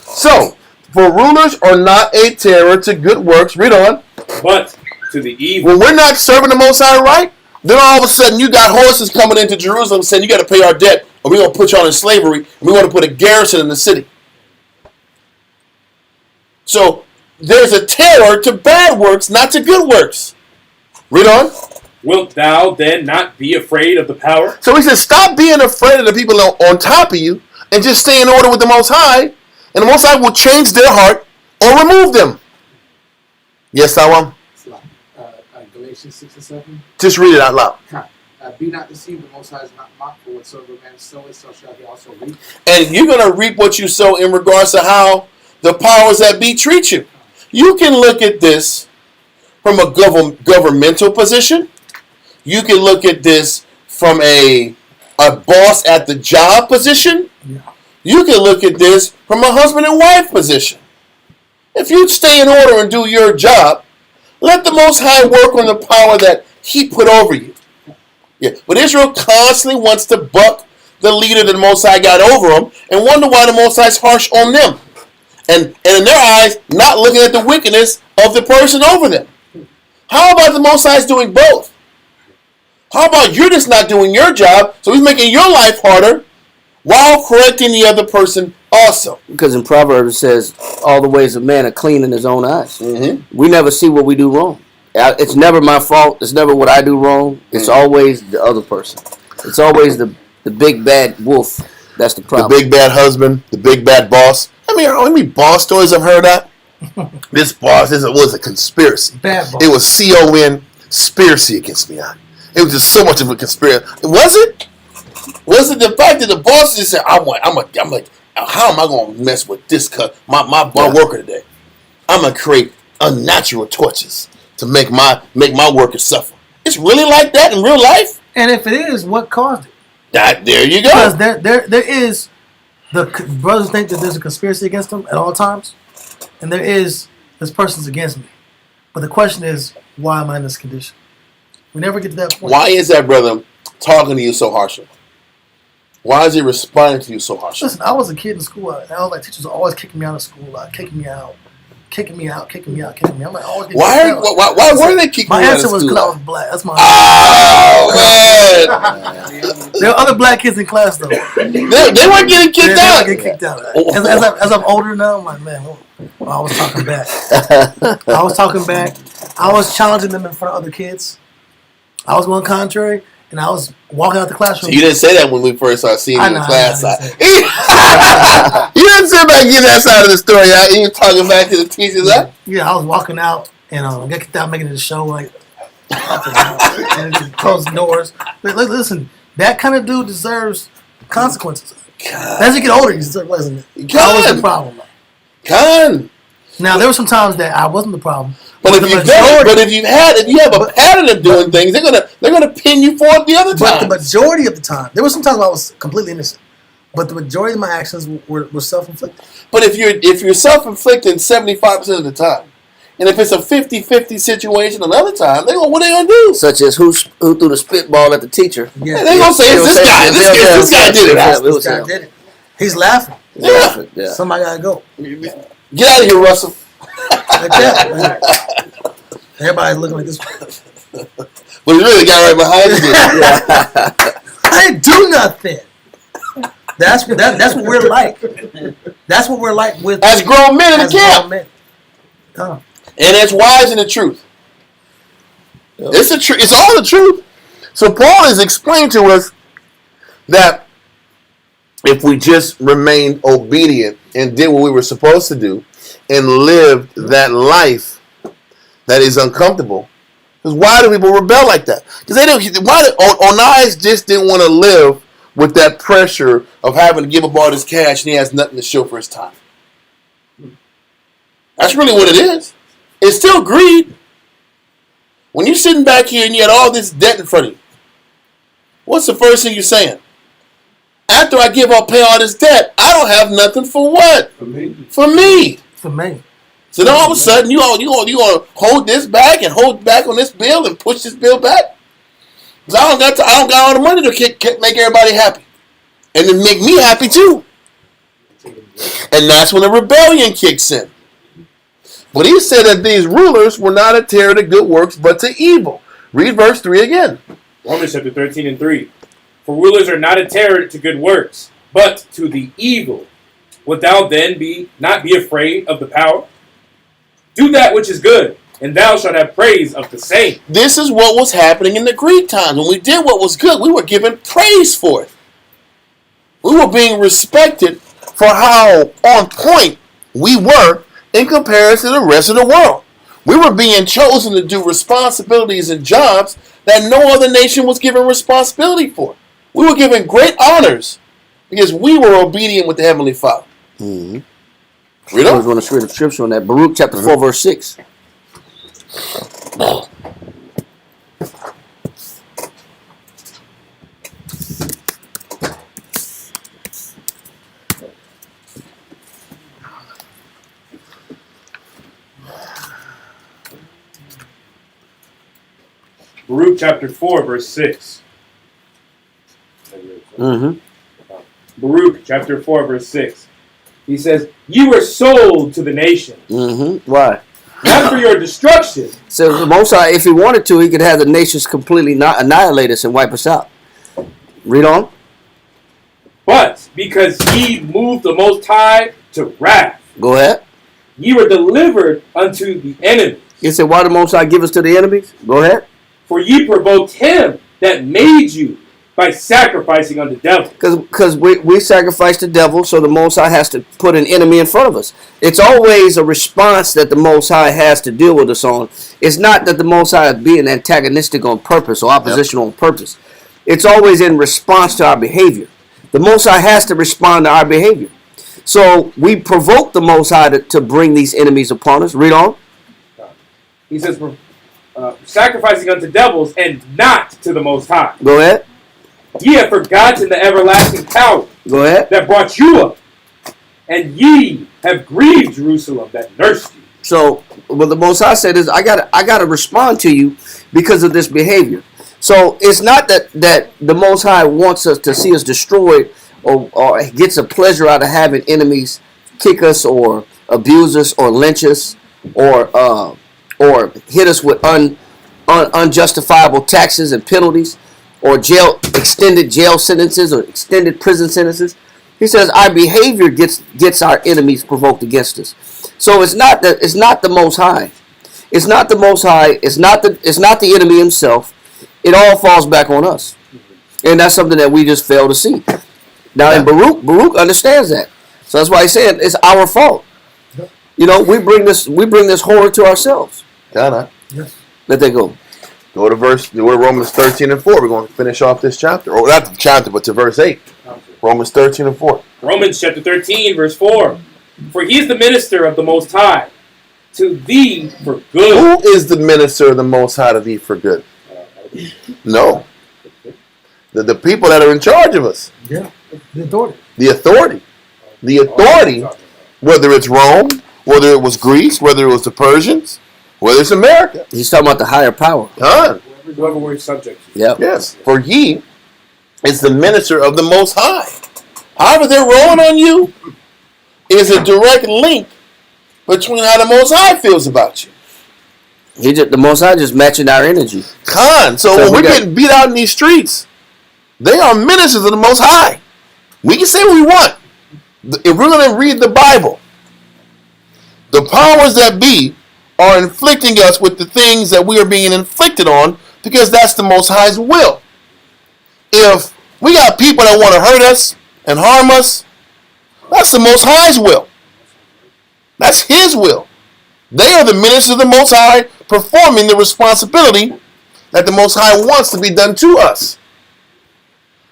So, for rulers are not a terror to good works. Read on. But to the evil. When we're not serving the Most High right, then all of a sudden you got horses coming into Jerusalem saying you got to pay our debt or we're going to put you all in slavery and we're going to put a garrison in the city. So there's a terror to bad works, not to good works. Read on. Wilt thou then not be afraid of the power? So he says, stop being afraid of the people on top of you and just stay in order with the Most High, and the Most High will change their heart or remove them. Yes, Sawam? Galatians 6 and 7. Just read it out loud. Be not deceived, the Most High is not mocked, for whatsoever man soweth, so shall he also reap. And you're going to reap what you sow in regards to how the powers that be treat you. You can look at this from a governmental position. You can look at this from a boss at the job position. Yeah. You can look at this from a husband and wife position. If you stay in order and do your job, let the Most High work on the power that He put over you. Yeah, but Israel constantly wants to buck the leader that the Most High got over them and wonder why the Most High is harsh on them. And in their eyes, not looking at the wickedness of the person over them. How about the Most High is doing both? How about you're just not doing your job, so He's making your life harder while correcting the other person also? Because in Proverbs it says, all the ways of man are clean in his own eyes. Mm-hmm. We never see what we do wrong. It's never my fault. It's never what I do wrong. It's always the other person. It's always the big bad wolf. That's the problem. The big bad husband, the big bad boss. I mean, how many boss stories I've heard that? This boss was a conspiracy. Bad boss. It was conspiracy against me. It was just so much of a conspiracy. Was it? Was it the fact that the boss just said, I'm like, how am I going to mess with this my worker today? I'm going to create unnatural torches to make my workers suffer. It's really like that in real life? And if it is, what caused it? There you go. Because there is, the brothers think that there's a conspiracy against them at all times, and there is, this person's against me. But the question is, why am I in this condition? We never get to that point. Why is that brother talking to you so harshly? Why is he responding to you so harshly? Listen, I was a kid in school, and I was like, teachers were always kicking me out of school, kicking me out. I'm like, always Why were they kicking my you out of answer was school? because I was black. That's my Oh, man. There were other black kids in class, though. They weren't getting kicked They out. don't get kicked out. As I'm older now, I'm like, man, well, I was talking back. I was challenging them in front of other kids. I was going contrary, and I was walking out the classroom. So you didn't say that when we first started seeing you in class. You didn't sit back and get that side of the story out. You were talking back to the teachers. Huh? Yeah, I was walking out, and I got kicked out making it a show, like, and just closing doors. But listen, that kind of dude deserves consequences. God. As you get older, you deserve lessons. I was the problem. God. Now, there were some times that I wasn't the problem. But if you have a pattern of doing things, they're gonna pin you for it the other time. But the majority of the time, there were some times I was completely innocent. But the majority of my actions were self-inflicted. But if you're self-inflicting 75% of the time, and if it's a 50-50 situation another time, what are they gonna do? Such as who threw the spitball at the teacher. Yeah, they're gonna say it's this guy. This guy did it. This guy did it. He's laughing. Yeah. Somebody gotta go. Get out of here, Russell. Like that. Everybody's looking like this. But he really got right behind you. I didn't do nothing. That's what we're like. That's what we're like with as grown men in the camp. And as wise in the truth. Yep. It's the truth. It's all the truth. So Paul has explained to us that if we just remained obedient and did what we were supposed to do and lived that life that is uncomfortable. Because why do people rebel like that? Because Onias just didn't want to live with that pressure of having to give up all this cash and he has nothing to show for his time. That's really what it is. It's still greed. When you're sitting back here and you had all this debt in front of you, what's the first thing you're saying? After I pay all this debt, I don't have nothing for what? For me. So then all of a sudden you gonna hold this back and hold back on this bill and push this bill back? Because I don't got all the money to make everybody happy, and then make me happy too. And that's when the rebellion kicks in. But he said that these rulers were not a terror to good works, but to evil. Read verse 3 again. Romans chapter 13 and 3. For rulers are not a terror to good works, but to the evil. Wilt thou then not be afraid of the power? Do that which is good, and thou shalt have praise of the same. This is what was happening in the Greek times. When we did what was good, we were given praise for it. We were being respected for how on point we were in comparison to the rest of the world. We were being chosen to do responsibilities and jobs that no other nation was given responsibility for. We were given great honors because we were obedient with the Heavenly Father. Mm-hmm. Read I on. was going to read a scripture on that. Baruch chapter 4, verse 6. Baruch chapter 4, verse 6. Mm-hmm. Baruch chapter 4, verse 6. He says, "You were sold to the nation, Mm-hmm. Why? not for your destruction, So the Most High, if he wanted to, he could have the nations completely annihilate us and wipe us out. Read on. but because ye moved the Most High to wrath. Go ahead. Ye were delivered unto the enemy. He said, why the Most High give us to the enemies? Go ahead. For ye provoked him that made you by sacrificing unto devil." Because we sacrifice the devil, so the Most High has to put an enemy in front of us. It's always a response that the Most High has to deal with us on. It's not that the Most High is being antagonistic on purpose or oppositional on purpose. It's always in response to our behavior. The Most High has to respond to our behavior. So we provoke the Most High to bring these enemies upon us. Read on. He says, sacrificing unto devils and not to the Most High. Go ahead. Ye have forgotten the everlasting power Go ahead. that brought you up, and ye have grieved Jerusalem that nursed you. So what the Most High said is, I gotta respond to you because of this behavior. So it's not that the Most High wants us to see us destroyed or gets a pleasure out of having enemies kick us or abuse us or lynch us or hit us with unjustifiable taxes and penalties or extended jail sentences or extended prison sentences. He says our behavior gets our enemies provoked against us. So it's not the Most High. It's not the Most High. It's not the enemy himself. It all falls back on us, and that's something that we just fail to see. Now, in Baruch understands that, so that's why he's saying it's our fault. You know, we bring this horror to ourselves. Kinda. Yes. Let that go. Go to Romans 13 and 4. We're going to finish off this chapter. Or not the chapter, but to verse 8. Romans 13 and 4. Romans chapter 13, verse 4. For he is the minister of the Most High, to thee for good. Who is the minister of the Most High to thee for good? No. The people that are in charge of us. Yeah. The authority. The authority. The authority, whether it's Rome, whether it was Greece, whether it was the Persians, whether it's America. He's talking about the higher power. Huh? Whoever we're subject to. Yep. Yes. For ye is the minister of the Most High. However they're rolling on you is a direct link between how the Most High feels about you. The Most High just matching our energy. So when we're getting beat out in these streets, they are ministers of the Most High. We can say what we want. If we're going to read the Bible, the powers that be are inflicting us with the things that we are being inflicted on because that's the Most High's will. If we got people that want to hurt us and harm us, that's the Most High's will. That's His will. They are the ministers of the Most High performing the responsibility that the Most High wants to be done to us.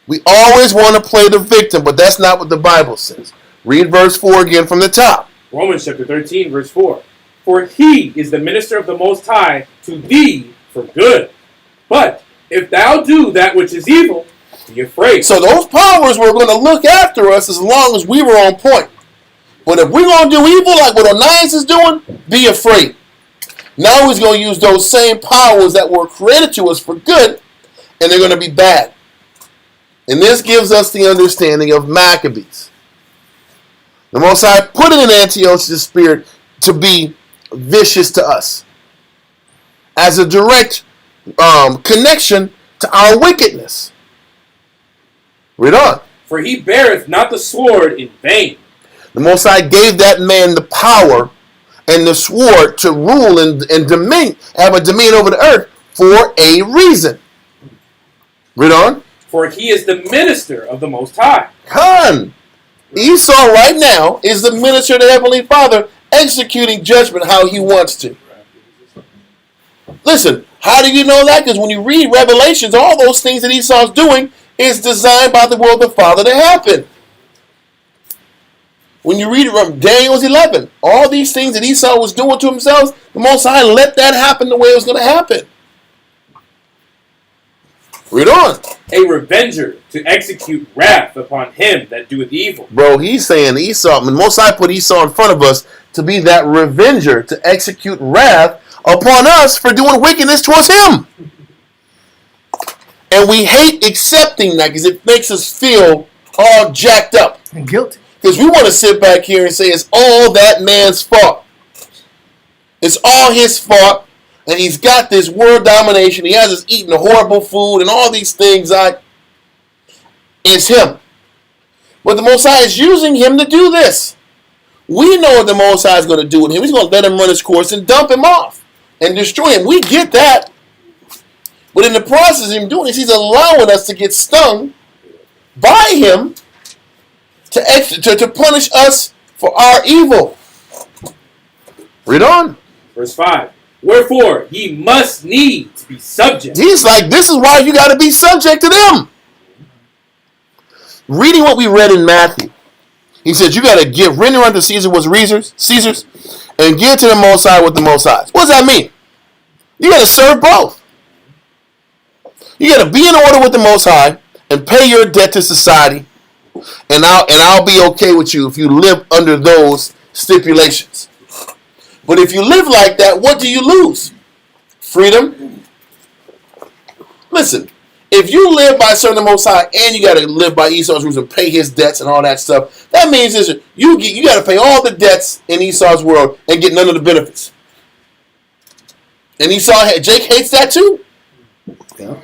We always want to play the victim, but that's not what the Bible says. Read verse 4 again from the top. Romans chapter 13, verse 4. For he is the minister of the Most High to thee for good. But if thou do that which is evil, be afraid. So those powers were going to look after us as long as we were on point. But if we're going to do evil like what Onias is doing, be afraid. Now he's going to use those same powers that were created to us for good, and they're going to be bad. And this gives us the understanding of Maccabees. The Most High put it in Antiochus' spirit to be vicious to us as a direct connection to our wickedness. Read on. For he beareth not the sword in vain. The Most High gave that man the power and the sword to rule and dominion, have a dominion over the earth for a reason. Read on. For he is the minister of the Most High. Khan. Esau right now is the minister of the Heavenly Father, executing judgment how he wants to. Listen, how do you know that? Because when you read Revelations, all those things that Esau's doing is designed by the will of the Father to happen. When you read Daniel's 11, all these things that Esau was doing to himself, the Most High let that happen the way it was going to happen. Read on. A revenger to execute wrath upon him that doeth evil. Bro, he's saying Esau, the Most High put Esau in front of us to be that revenger, to execute wrath upon us for doing wickedness towards him. And we hate accepting that because it makes us feel all jacked up. And guilty. Because we want to sit back here and say it's all that man's fault. It's all his fault. And he's got this world domination. He has us eating the horrible food and all these things. It's him. But the Most High is using him to do this. We know what the Most High is going to do with him. He's going to let him run his course and dump him off and destroy him. We get that. But in the process of him doing this, he's allowing us to get stung by him to punish us for our evil. Read on. Verse 5. Wherefore ye must needs be subject. He's like, this is why you got to be subject to them. Reading what we read in Matthew, he said you got to render unto Caesar what's Caesar's, and give to the Most High what the Most High's. What does that mean? You got to serve both. You got to be in order with the Most High and pay your debt to society, and I'll be okay with you if you live under those stipulations. But if you live like that, what do you lose? Freedom? Listen, if you live by serving the Most High and you got to live by Esau's rules and pay his debts and all that stuff, that means you got to pay all the debts in Esau's world and get none of the benefits. And Jake hates that too. Yeah.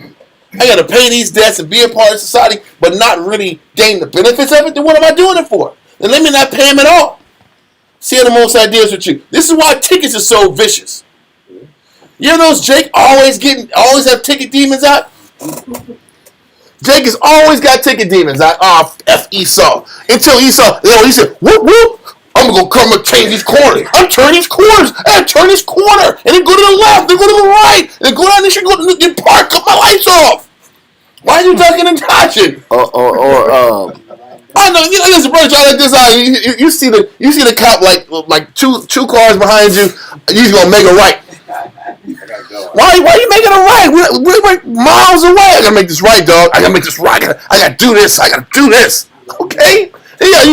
I got to pay these debts and be a part of society, but not really gain the benefits of it. Then what am I doing it for? Then let me not pay him at all. See how the Most High deals with you. This is why tickets are so vicious. You know those Jake always have ticket demons out? Jake has always got ticket demons out. Oh, F Esau. Until Esau, he said, whoop, whoop. I'm going to come and change these corners. I'm turning these corners. I turn this corner. And then go to the left. Then go to the right. And then go down this and go to the park. Cut my lights off. Why are you ducking and dodging? I know, listen, brother, try like this out. You see the cop like two cars behind you. You're gonna make a right. Why are you making a right? We're miles away. I gotta make this right, dog. I gotta make this right. I gotta do this. I gotta do this. Okay? Yeah,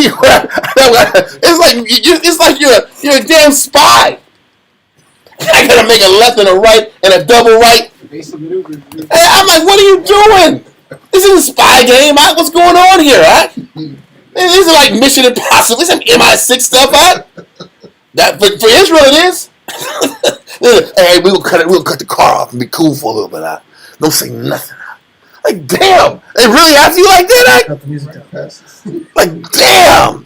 it's like you're a damn spy. I gotta make a left and a right and a double right. Hey, I'm like, what are you doing? This is a spy game. What's going on here? This is like Mission Impossible. This is MI6 stuff. That for Israel it is. Hey, we'll cut the car off and be cool for a little bit. Don't say nothing. Like, damn, they really ask you like that? Like, damn.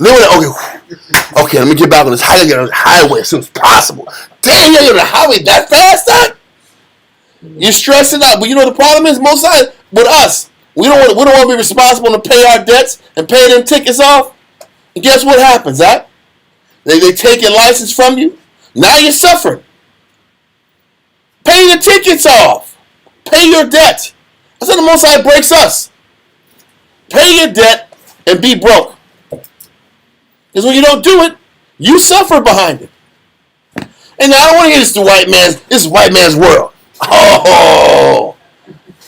Okay, let me get back on this highway as soon as possible. Damn, you're on the highway that fast, You're stressing out, but you know the problem is most of with us. We don't want to be responsible to pay our debts and pay them tickets off. And guess what happens, They take your license from you. Now you're suffering. Pay the tickets off. Pay your debt. That's how the Most High breaks us. Pay your debt and be broke. Because when you don't do it, you suffer behind it. And now I don't want to hear this is white man's world. Oh,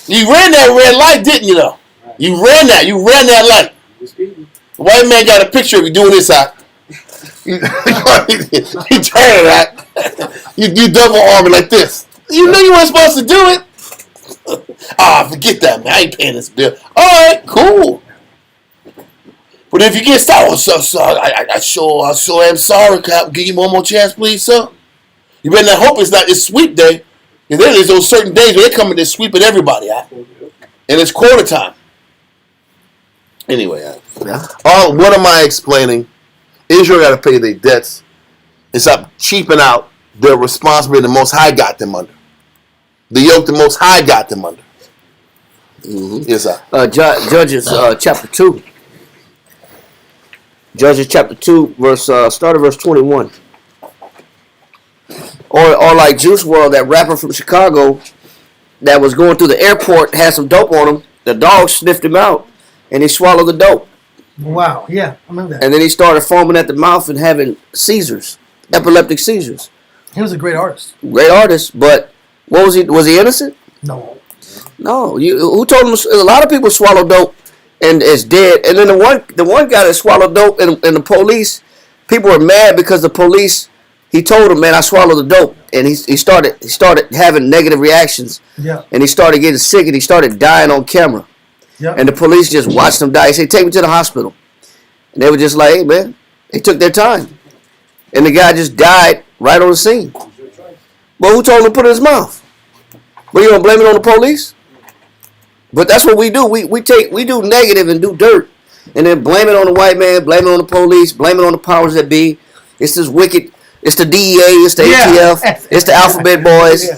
you ran that red light, didn't you? Though you ran that light. The white man got a picture of you doing this out. You turn it out. You double arm it like this. You know you weren't supposed to do it. Forget that, man. I ain't paying this bill. All right, cool. But if you get stopped, I sure am sorry. Can I give you one more chance, please, sir? You better not hope it's sweep day. And then there's those certain days where they come and they're sweeping everybody out. And it's quarter time. Anyway, what am I explaining? Israel got to pay their debts It's up cheaping out the responsibility the Most High got them under. The yoke the Most High got them under. Yes, sir. Judges chapter 2. Judges chapter 2, start at verse 21. Or like Juice WRLD, that rapper from Chicago that was going through the airport, had some dope on him. The dog sniffed him out, and he swallowed the dope. Wow. Yeah, I remember that. And then he started foaming at the mouth and having seizures, epileptic seizures. He was a great artist. Great artist, but what was he? Was he innocent? No. No. Who told him? A lot of people swallow dope and is dead. And then the one guy that swallowed dope and the police, people were mad because the police. He told him, man, I swallowed the dope, and he started having negative reactions. Yeah. And he started getting sick, and he started dying on camera. Yeah. And the police just watched him die. He said, take me to the hospital. And they were just like, hey, man, they took their time. And the guy just died right on the scene. But who told him to put it in his mouth? Well, you going to blame it on the police? But that's what we do. We do negative and do dirt. And then blame it on the white man, blame it on the police, blame it on the powers that be. It's this wicked... It's the DEA, it's the ATF, it's the Alphabet Boys,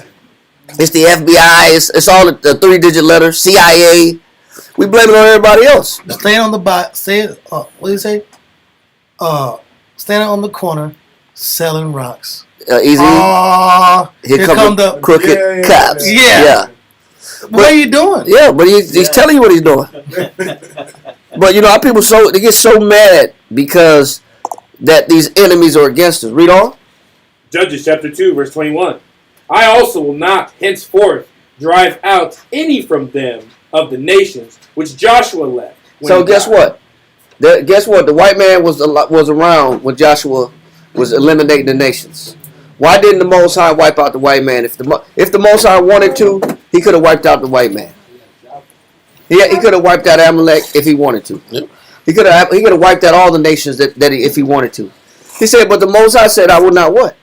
it's the FBI, it's all the 3-digit letters, CIA. We blame it on everybody else. Staying on the what do you say? Standing on the corner, selling rocks. Easy. Here come the crooked cops. Yeah. What are you doing? Yeah, but he's telling you what he's doing. But you know, our people they get so mad because that these enemies are against us. Read on. Judges chapter 2, verse 21. I also will not henceforth drive out any from them of the nations which Joshua left. So guess what? Guess what? The white man was around when Joshua was eliminating the nations. Why didn't the Most High wipe out the white man? If the Most High wanted to, he could have wiped out the white man. He could have wiped out Amalek if he wanted to. Yep. He could have wiped out all the nations if he wanted to. He said, but the Most High said, I will not what?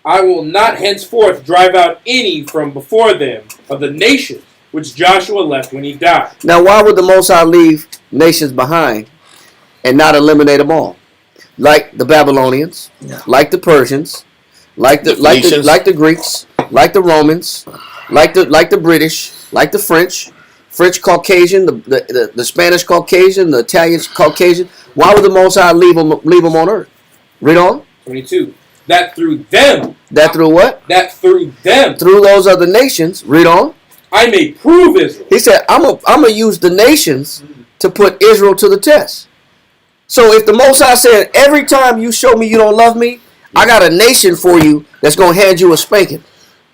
I will not henceforth drive out any from before them of the nations which Joshua left when he died. Now, why would the Most High leave nations behind and not eliminate them all? Like the Babylonians, like the Persians, like the Greeks, like the Romans, like the British, like the French Caucasian, the Spanish Caucasian, the Italian Caucasian. Why would the Most High leave them on earth? Read on. 22. That through them. That through what? That through them. Through those other nations. Read on. I may prove Israel. He said, I'm gonna use the nations to put Israel to the test. So if the Most High said, every time you show me you don't love me, I got a nation for you that's gonna hand you a spanking.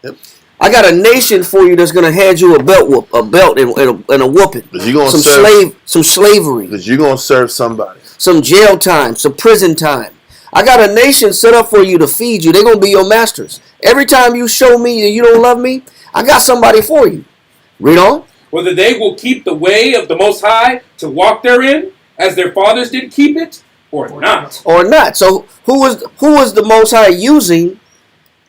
Yep. I got a nation for you that's gonna hand you a belt and a whooping. Some slavery. Because you're gonna serve somebody. Some jail time, some prison time. I got a nation set up for you to feed you. They're gonna be your masters. Every time you show me that you don't love me, I got somebody for you. Read on. Whether they will keep the way of the Most High to walk therein, as their fathers did keep it, or not. Or not. So who was the Most High using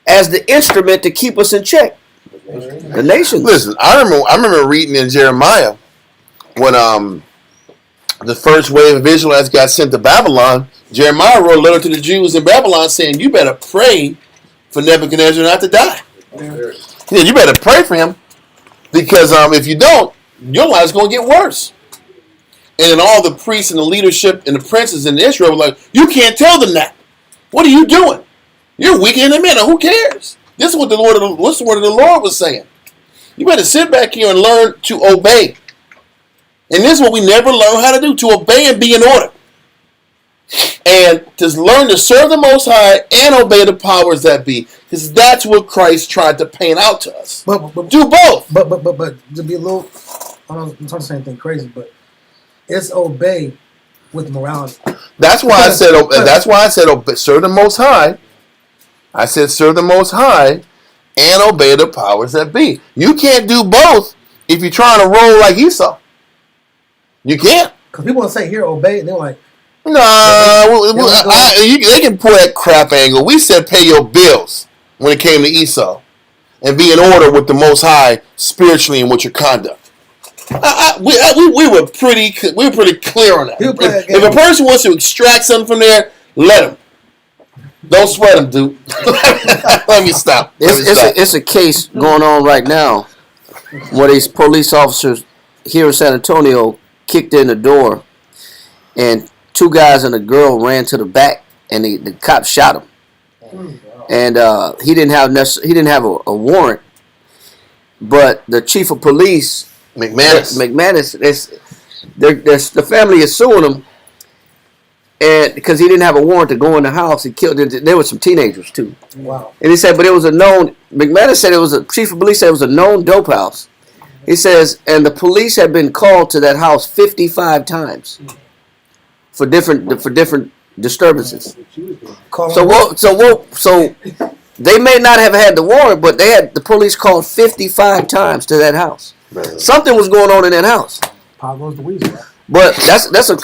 as the instrument to keep us in check? The nations. Listen, I remember reading in Jeremiah when the first wave of Israelites got sent to Babylon. Jeremiah wrote a letter to the Jews in Babylon saying, you better pray for Nebuchadnezzar not to die. Yeah, you better pray for him because if you don't, your life's going to get worse. And then all the priests and the leadership and the princes in Israel were like, you can't tell them that. What are you doing? You're weakening the men. Who cares? This is what the word of the Lord was saying. You better sit back here and learn to obey. And this is what we never learn how to do, to obey and be in order. And to learn to serve the Most High and obey the powers that be. Because that's what Christ tried to paint out to us. But do both. But to be a little, I'm not trying to say anything crazy, but it's obey with morality. That's why I said. That's why I said serve the Most High. I said serve the Most High and obey the powers that be. You can't do both if you're trying to roll like Esau. You can't. Because people want to say here obey, and they're like, no, they can pull that crap angle. We said pay your bills when it came to Esau, and be in order with the Most High spiritually and with your conduct. We were pretty clear on that. If a person wants to extract something from there, let him. Don't sweat him, dude. Let me stop. It's a case going on right now where these police officers here in San Antonio kicked in the door, and 2 guys and a girl ran to the back, and the cops shot him. And he didn't have a warrant, but the chief of police, McManus, the family is suing him, and because he didn't have a warrant to go in the house, he killed. There were some teenagers too. Wow. And he said, but it was a known. McManus said chief of police said it was a known dope house. He says, and the police had been called to that house 55 times for different disturbances. So they may not have had the warrant, but they had the police called 55 times to that house. Man. Something was going on in that house. Pablo's the weasel. But that's a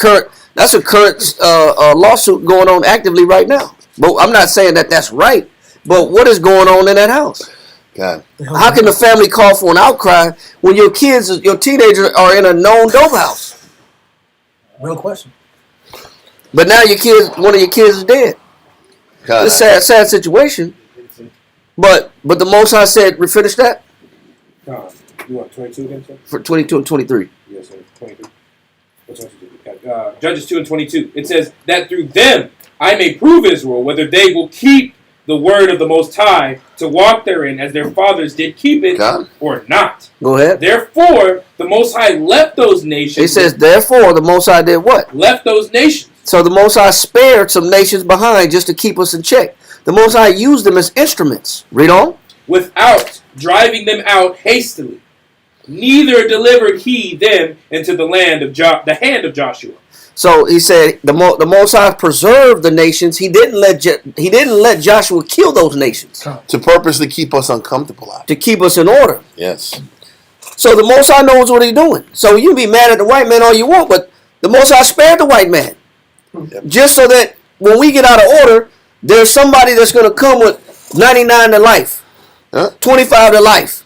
current lawsuit going on actively right now. But I'm not saying that that's right. But what is going on in that house? God. How can the family call for an outcry when your teenagers are in a known dope house? Real question. But now one of your kids is dead. God. It's a sad situation. But the Most High said, refinish that You want 22 again, sir? for 22 and 23. Yes, sir. 23. What's 22? Judges 2 and 22. It says that through them I may prove Israel whether they will keep the word of the Most High to walk therein as their fathers did keep it or not. Go ahead. Therefore, the Most High left those nations. It says, therefore, the Most High did what? Left those nations. So the Most High spared some nations behind just to keep us in check. The Most High used them as instruments. Read on. Without driving them out hastily. Neither delivered he them into the hand of Joshua. So he said the Most High preserved the nations. He didn't let Joshua kill those nations To purposely keep us uncomfortable out. to keep us in order. Yes. So the Most High knows what he's doing. So you can be mad at the white man all you want, but the Most High spared the white man. Just so that when we get out of order, there's somebody that's going to come with 99 to life, 25 to life,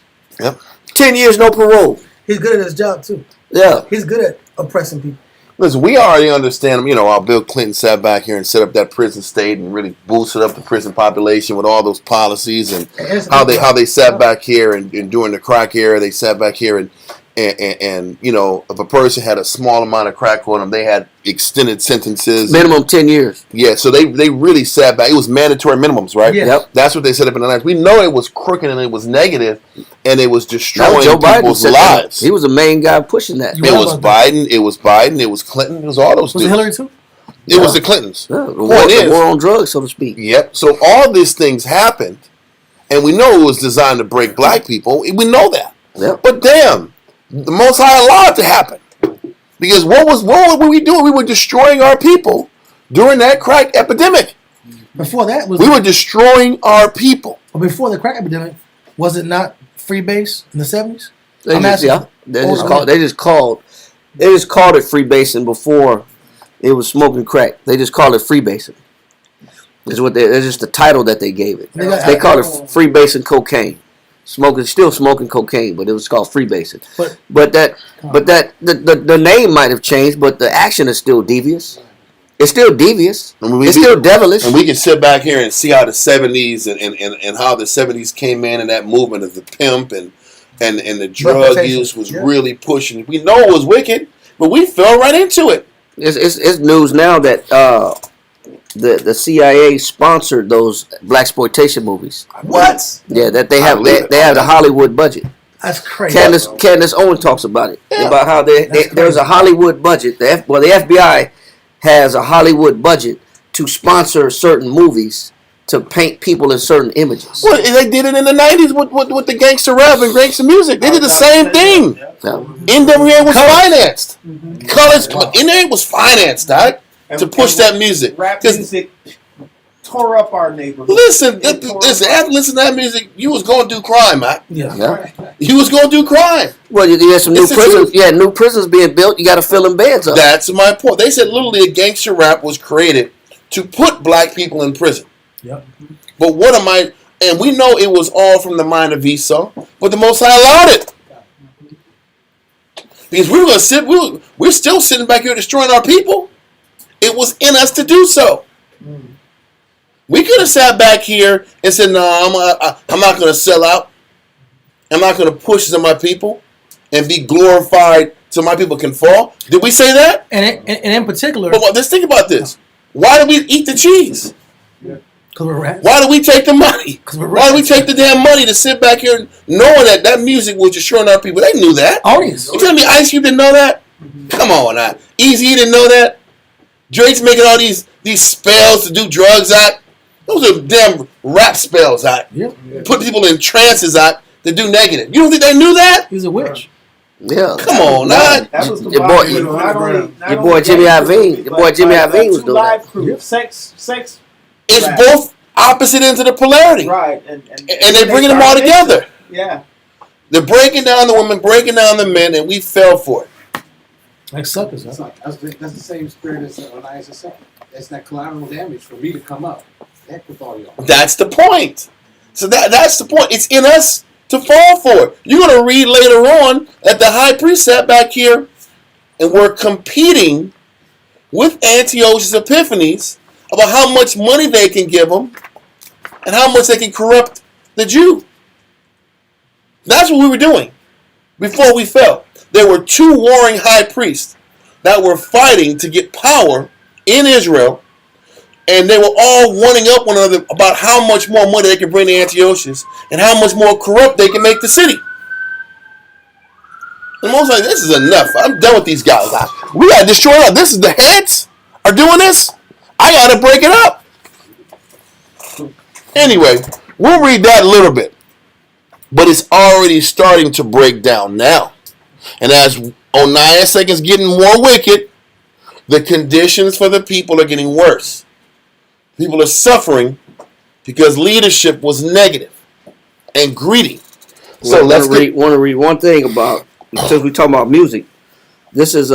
10 years no parole. He's good at his job too. Yeah. He's good at oppressing people. Listen, we already understand, how Bill Clinton sat back here and set up that prison state and really boosted up the prison population with all those policies and how they sat back here and during the crack era, they sat back here and if a person had a small amount of crack on them, they had extended sentences. Minimum 10 years. Yeah, so they really sat back. It was mandatory minimums, right? Yeah. Yep. That's what they set up in the 90s. We know it was crooked and it was negative and it was destroying Joe Biden people's said that. lives. He was the main guy pushing that. It was Biden, it was Clinton, it was all those Was it dudes. Hillary too? It was the Clintons. Yeah, the Point is, war on drugs, so to speak. Yep. So all these things happened, and we know it was designed to break black people. We know that. Yep. But damn, the Most High allowed it to happen. Because what were we doing? We were destroying our people during that crack epidemic. Before that was We were destroying our people. before the crack epidemic. Was it not free base in the 70s? They I'm just, asking. they just called it freebasing before it was smoking crack. They just called it freebasing. It's just the title that they gave it. They called it freebasing cocaine. Still smoking cocaine, but it was called freebasing. But the name might have changed, but the action is still devious. It's still devious. It's still devilish. And we can sit back here and see how the 70s and how the 70s came in and that movement of the pimp and the drug use was really pushing. We know it was wicked, but we fell right into it. It's news now that the CIA sponsored those blaxploitation movies. What? Yeah, that they have the Hollywood budget. That's crazy. Candace Owen talks about it about how there's a Hollywood budget. The FBI has a Hollywood budget to sponsor certain movies to paint people in certain images. Well, they did it in the 90s with the gangster rap and gangster music. They did the same thing. NWA was financed. Colors, NWA was financed, Doc, to push that music. Rap music tore up our neighborhood. Listen, after listening to that music, you was going to do crime, man. Yeah. You was going to do crime. Well, you had some new It's the prisons. truth. Yeah, new prisons being built. You got to fill them beds up. That's my point. They said literally a gangster rap was created to put black people in prison. Yep. But and we know it was all from the mind of Esau, but the Most High allowed it. Because we were going to sit, we're still sitting back here destroying our people. It was in us to do so. We could have sat back here and said, "No, I'm not going to sell out. I'm not going to push some of my people and be glorified so my people can fall." Did we say that? And in particular, But let's think about this. Why do we eat the cheese? because we're rats. Why do we take the money? 'Cause we're Why do we rats. take the damn money to sit back here knowing that music was destroying our people? They knew that. Audience. You telling me Ice Cube didn't know that? Come on now. Easy didn't know that? Drake's making all these spells to do drugs out. Those are damn rap spells out. Yep. Put people in trances out to do negative. You don't think they knew that? He's a witch. Yeah. Come on now. That was the Your boy- vibe, your- not only your boy Jimmy Iovine- your boy Jimmy Iovine was two doing live that. crews, sex, It's Right. both opposite ends of the polarity. right, and And they're bringing them all started together. mixing. Yeah, They're breaking down the women, breaking down the men, and we fell for it. Like suckers, That's huh? like that's the same spirit as when Isaac said. That's that collateral damage for me to come up. Heck with all y'all. That's the point. So that's the point. It's in us to fall for it. You're going to read later on that the high priest sat back here and we're competing with Antiochus Epiphanes about how much money they can give them and how much they can corrupt the Jew. That's what we were doing before we fell. There were two warring high priests that were fighting to get power in Israel, and they were all wanting up one another about how much more money they could bring to Antiochus and how much more corrupt they can make the city. And most like, this is enough. I'm done with these guys. We got to destroy them. This is the heads are doing this. I got to break it up. Anyway, we'll read that a little bit. But it's already starting to break down now. And as Onias is getting more wicked, the conditions for the people are getting worse. People are suffering because leadership was negative and greedy. So Want to read one thing about, since we talking about music. This is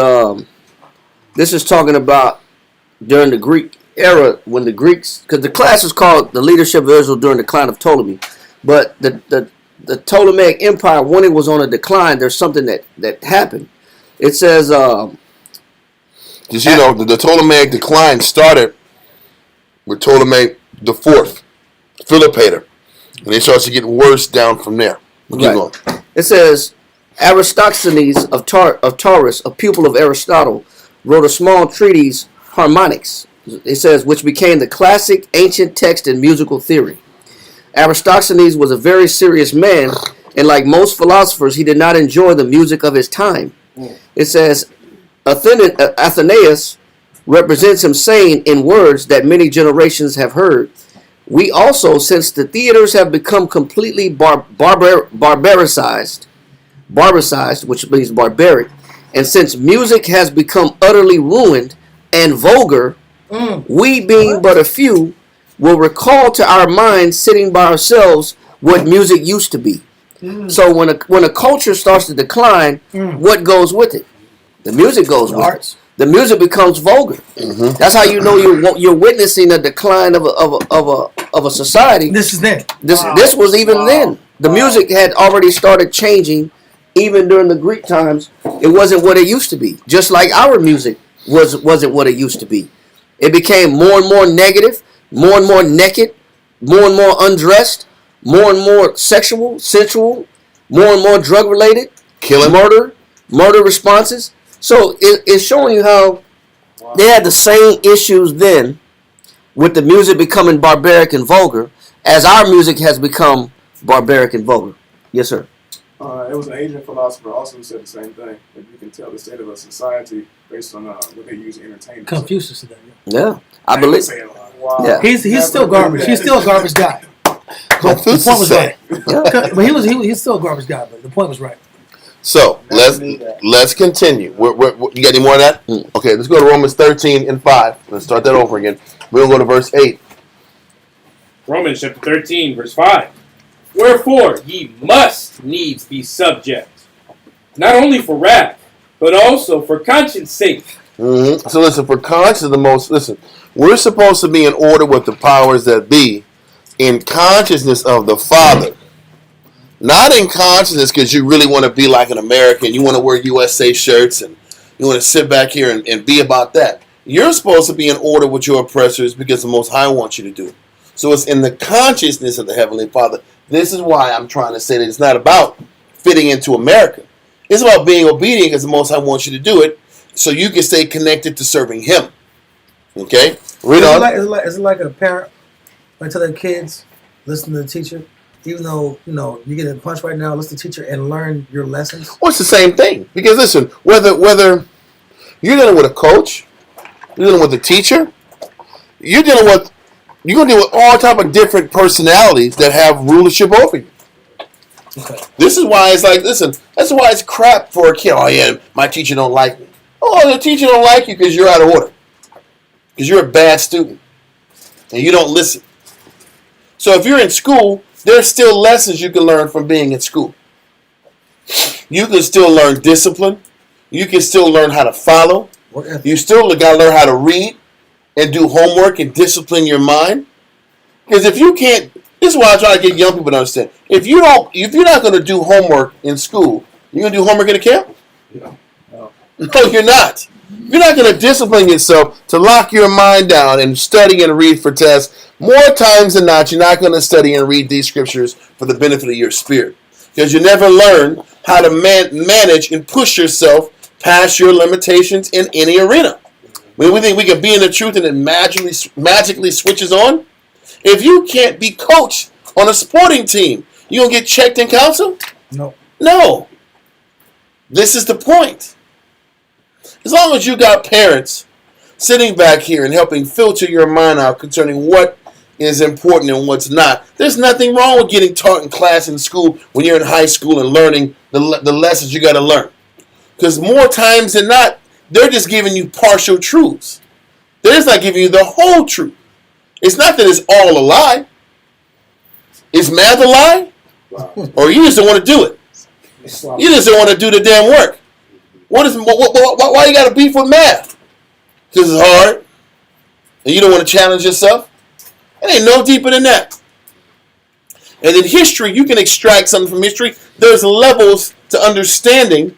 talking about during the Greek era when the Greeks, because the class is called the leadership of Israel during the decline of Ptolemy, but the Ptolemaic Empire, when it was on a decline, there's something that happened. It says, because the Ptolemaic decline started with Ptolemy the Fourth, Philopator, and it starts to get worse down from there. We'll keep going. It says, Aristophanes of Taurus, a pupil of Aristotle, wrote a small treatise, Harmonics. It says, which became the classic ancient text in musical theory. Aristophanes was a very serious man, and like most philosophers, he did not enjoy the music of his time. It says, Athenaeus represents him saying in words that many generations have heard, we also, since the theaters have become completely barbaricized, which means barbaric, and since music has become utterly ruined and vulgar, we, being but a few, will recall to our minds, sitting by ourselves, what music used to be. So when a culture starts to decline, what goes with it? The music goes with it. The music becomes vulgar. That's how you know you're witnessing a decline of a society. This is then. This was even then. The music had already started changing, even during the Greek times. It wasn't what it used to be. Just like our music wasn't what it used to be. It became more and more negative, more and more naked, more and more undressed, more and more sexual, sensual, more and more drug related, Killing, murder responses. So it's showing you how they had the same issues then with the music becoming barbaric and vulgar as our music has become barbaric and vulgar. Yes, sir. It was an Asian philosopher also who said the same thing. That you can tell the state of a society based on what they use to entertain. Confucius today. Yeah, I believe. Wow. Yeah. He's still garbage. He's still a garbage guy. But the point was right. But he's still a garbage guy. But the point was right. So let's continue. You got any more of that? Okay, let's go to Romans 13 and 5. Let's start that over again. We're going to go to verse 8. Romans chapter 13, verse 5. Wherefore ye must needs be subject, not only for wrath, but also for conscience sake. So listen, for conscience, we're supposed to be in order with the powers that be, in consciousness of the Father. Not in consciousness because you really want to be like an American. You want to wear USA shirts and you want to sit back here and be about that. You're supposed to be in order with your oppressors because the Most High wants you to do. So it's in the consciousness of the Heavenly Father. This is why I'm trying to say that it's not about fitting into America. It's about being obedient because the Most High wants you to do it so you can stay connected to serving Him. Okay? Read on. Is it like a parent like tell their kids, listen to the teacher, even though you get a punch right now, listen to the teacher and learn your lessons? Well, it's the same thing. Because listen, whether you're dealing with a coach, you're dealing with a teacher, you're gonna deal with all type of different personalities that have rulership over you. Okay. This is why it's like, listen, that's why it's crap for a kid. Oh yeah, my teacher don't like me. Oh, the teacher don't like you because you're out of order. Because you're a bad student. And you don't listen. So if you're in school, there's still lessons you can learn from being in school. You can still learn discipline. You can still learn how to follow. You still got to learn how to read and do homework and discipline your mind. Because if you can't, this is why I try to get young people to understand. If you're not going to do homework in school, you're going to do homework in the camp? No. No, you're not. You're not going to discipline yourself to lock your mind down and study and read for tests. More times than not, you're not going to study and read these scriptures for the benefit of your spirit. Because you never learn how to manage and push yourself past your limitations in any arena. When we think we can be in the truth and it magically switches on, if you can't be coached on a sporting team, you going to get checked and counseled? No. This is the point. As long as you got parents sitting back here and helping filter your mind out concerning what is important and what's not, there's nothing wrong with getting taught in class in school when you're in high school and learning the lessons you got to learn. Because more times than not, they're just giving you partial truths. They're just not giving you the whole truth. It's not that it's all a lie. Is math a lie? Wow. Or you just don't want to do it. You just don't want to do the damn work. Why you got to beef with math? Because it's hard. And you don't want to challenge yourself? It ain't no deeper than that. And in history, you can extract something from history. There's levels to understanding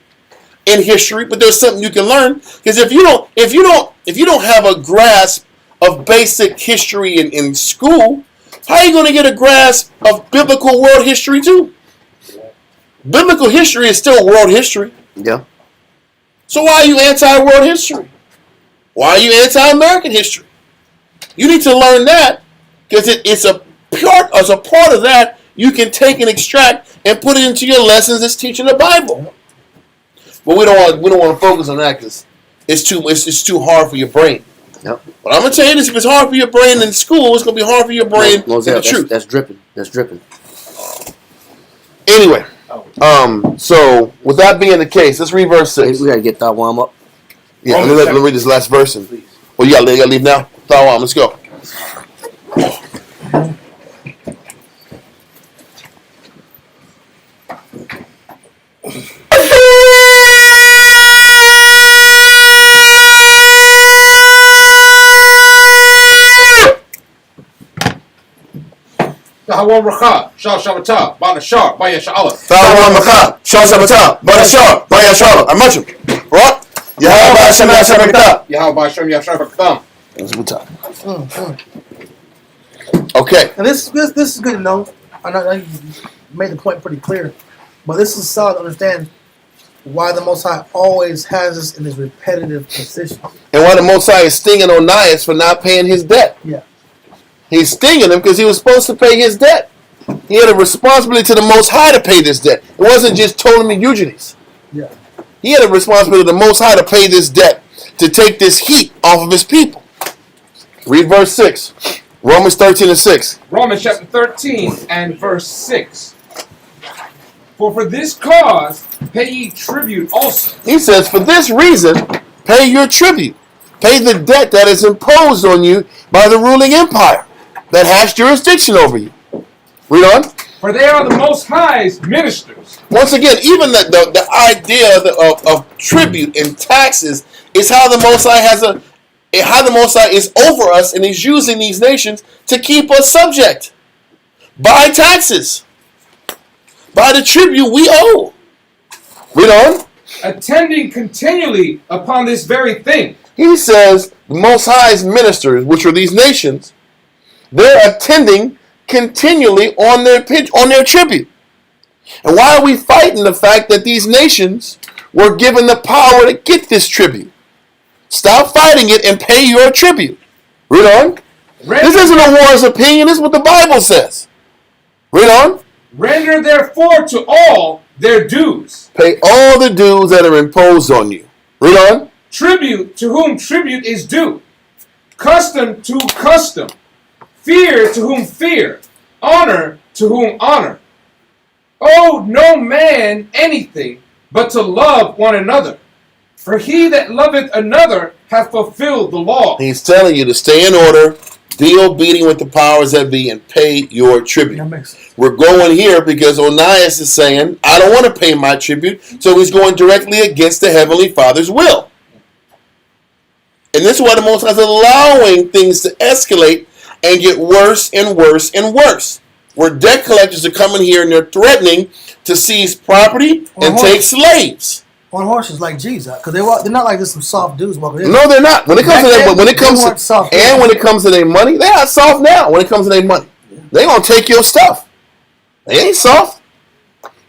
in history, but there's something you can learn. Because if you don't have a grasp of basic history in school, how are you going to get a grasp of biblical world history too? Biblical history is still world history. Yeah. So why are you anti-world history? Why are you anti-American history? You need to learn that because it's a part of that you can take and extract and put it into your lessons as teaching the Bible. But we don't want to focus on that because it's too hard for your brain. Yep. But I'm gonna tell you this: if it's hard for your brain in school, it's gonna be hard for your brain in the truth. That's dripping. That's dripping. Anyway, so with that being the case, let's read verse 6. We gotta get that warm up. Yeah, let me read this last verse. Well, you gotta leave now. Thawam, let's go. Yahweh Rakha, Shah Shabbatah, Bana Shah, Baya Sha'ala. Thawam Makah, Shah Sabbath, Barashah, Baya Shalom. I mentioned. Right? Yahweh Hashem Yashabakah. Yahweh Hashem Yashabakah. Okay. And this is good to know. I know you made the point pretty clear, but this is solid to understand why the Most High always has us in this repetitive position. And why the Most High is stinging Onias for not paying his debt. Yeah. He's stinging him because he was supposed to pay his debt. He had a responsibility to the Most High to pay this debt. It wasn't just Ptolemaic Eugenes. Yeah. He had a responsibility to the Most High to pay this debt, to take this heat off of his people. Read verse 6. Romans 13 and 6. Romans chapter 13 and verse 6. For this cause pay ye tribute also. He says, for this reason, pay your tribute. Pay the debt that is imposed on you by the ruling empire that has jurisdiction over you. Read on. For they are the Most High's ministers. Once again, even the idea of tribute and taxes is how the Most High is over us, and he's using these nations to keep us subject. By taxes. By the tribute we owe. Read on. Attending continually upon this very thing. He says the Most High's ministers, which are these nations, They're attending continually on their tribute. And why are we fighting the fact that these nations were given the power to get this tribute? Stop fighting it and pay your tribute. Read on. This isn't a war's opinion. This is what the Bible says. Read on. Render therefore to all their dues. Pay all the dues that are imposed on you. Read on. Tribute to whom tribute is due. Custom to custom. Fear to whom fear. Honor to whom honor. Owe no man anything but to love one another. For he that loveth another hath fulfilled the law. He's telling you to stay in order, be obedient with the powers that be, and pay your tribute. We're going here because Onias is saying, I don't want to pay my tribute, so he's going directly against the Heavenly Father's will. And this is why the Most High is allowing things to escalate and get worse and worse and worse. Where debt collectors are coming here and they're threatening to seize property and take slaves. On horses like Jesus, because they're not like just some soft dudes walking in. No, they're not. When it comes to comes to their money, they are soft now. When it comes to their money, they gonna take your stuff. They ain't soft.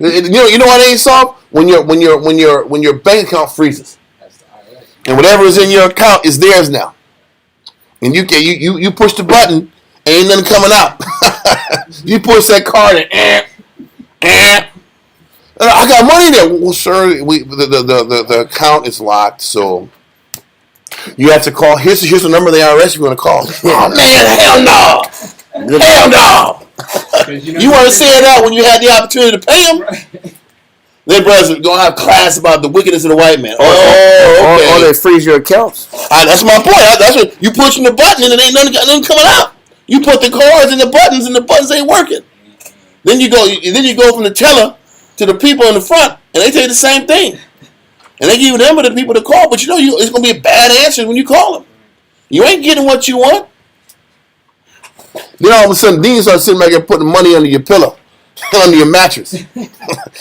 You know why they ain't soft? When your bank account freezes, and whatever is in your account is theirs now, and you push the button, ain't nothing coming out. You push that card and I got money there. Well, sir, the account is locked, so you have to call. Here's the number of the IRS you're going to call. Oh man, hell no, hell no. You want to say it out when you had the opportunity to pay them. Their brothers are going to have class about the wickedness of the white man. Okay. Or they freeze your accounts. That's my point. That's what you pushing the button and it ain't nothing coming out. You put the cards in the buttons and the buttons ain't working. Then you go from the teller to the people in the front, and they tell you the same thing. And they give you the number to the people to call, but it's going to be a bad answer when you call them. You ain't getting what you want. Then all of a sudden, you start sitting back there putting money under your pillow, under your mattress.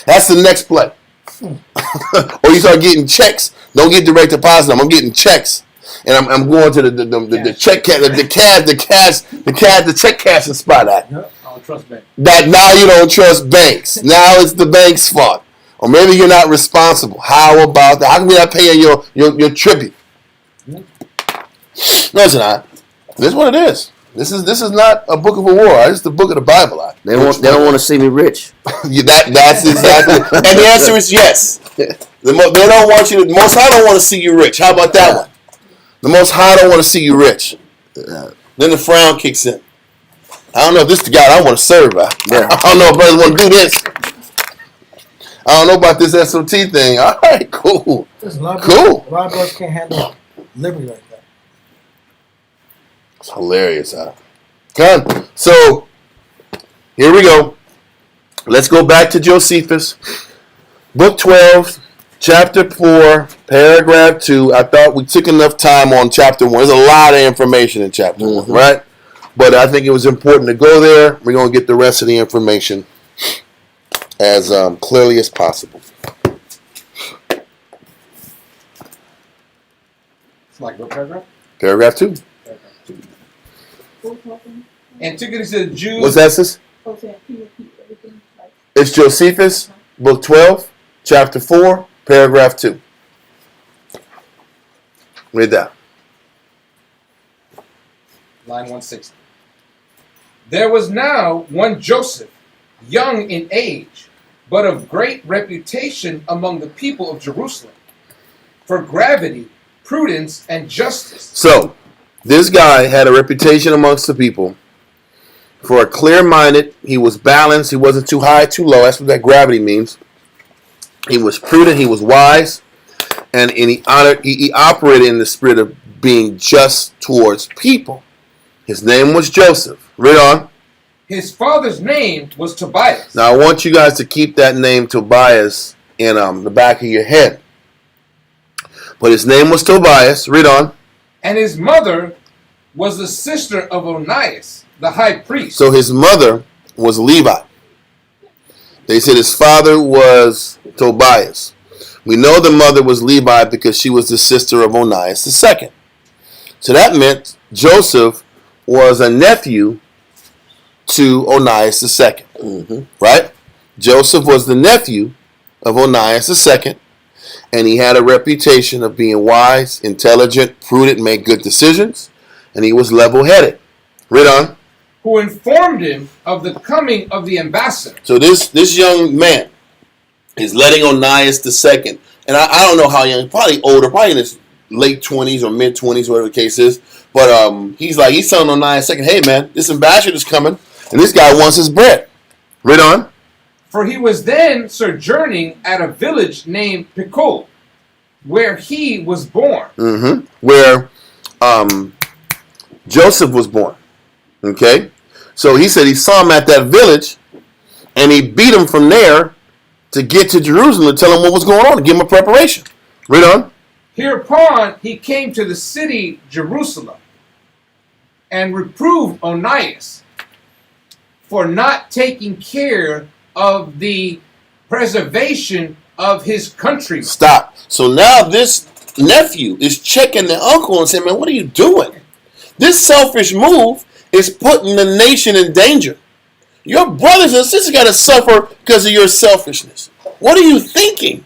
That's the next play. Or you start getting checks. Don't get direct deposit. I'm getting checks. And I'm going to the check the check cashing spot at. I don't trust banks. That now you don't trust banks. Now it's the bank's fault. Or maybe you're not responsible. How about that? How come you're not paying your tribute? No, it's not. This is what it is. This is not a book of a war. It's the book of the Bible. They don't want to see me rich. That's exactly. And the answer is yes. They don't want you. The Most High don't want to see you rich. How about that one? The Most High don't want to see you rich. Then the frown kicks in. I don't know if this is the God I want to serve. I don't know if brothers want to do this. I don't know about this SOT thing. All right, cool. A lot of brothers can't handle liberty like that. It's hilarious, huh? Come. So, here we go. Let's go back to Josephus. Book 12, chapter 4, paragraph 2. I thought we took enough time on chapter 1. There's a lot of information in chapter 1, right? But I think it was important to go there. We're going to get the rest of the information as clearly as possible. It's like what paragraph? Paragraph 2. Antiquity says Jews. What's that, sis? It's Josephus, book 12, chapter 4, paragraph 2. Read that. Line 160. There was now one Joseph, young in age, but of great reputation among the people of Jerusalem, for gravity, prudence, and justice. So, this guy had a reputation amongst the people for a clear-minded. He was balanced. He wasn't too high, too low. That's what that gravity means. He was prudent. He was wise, and he operated in the spirit of being just towards people. His name was Joseph. Read on. His father's name was Tobias. Now, I want you guys to keep that name Tobias in the back of your head. But his name was Tobias. Read on. And his mother was the sister of Onias, the high priest. So his mother was Levi. They said his father was Tobias. We know the mother was Levi because she was the sister of Onias II. So that meant Joseph was a nephew to Onias II. Mm-hmm. Right? Joseph was the nephew of Onias II, and he had a reputation of being wise, intelligent, prudent, made good decisions, and he was level-headed. Read on. Who informed him of the coming of the ambassador. So this young man is letting Onias II, and I don't know how young, probably older, probably in his late 20s or mid 20s, whatever the case is. But he's telling Onias II, hey man, this ambassador's coming, and this guy wants his bread. Read on. For he was then sojourning at a village named Ptolemaic, where he was born. Mm-hmm. Where Joseph was born. Okay? So he said he saw him at that village, and he beat him from there to get to Jerusalem to tell him what was going on, to give him a preparation. Read on. Hereupon he came to the city Jerusalem and reproved Onias for not taking care of the preservation of his country. Stop. So now this nephew is checking the uncle and saying, man, what are you doing? This selfish move is putting the nation in danger. Your brothers and sisters got to suffer because of your selfishness. What are you thinking?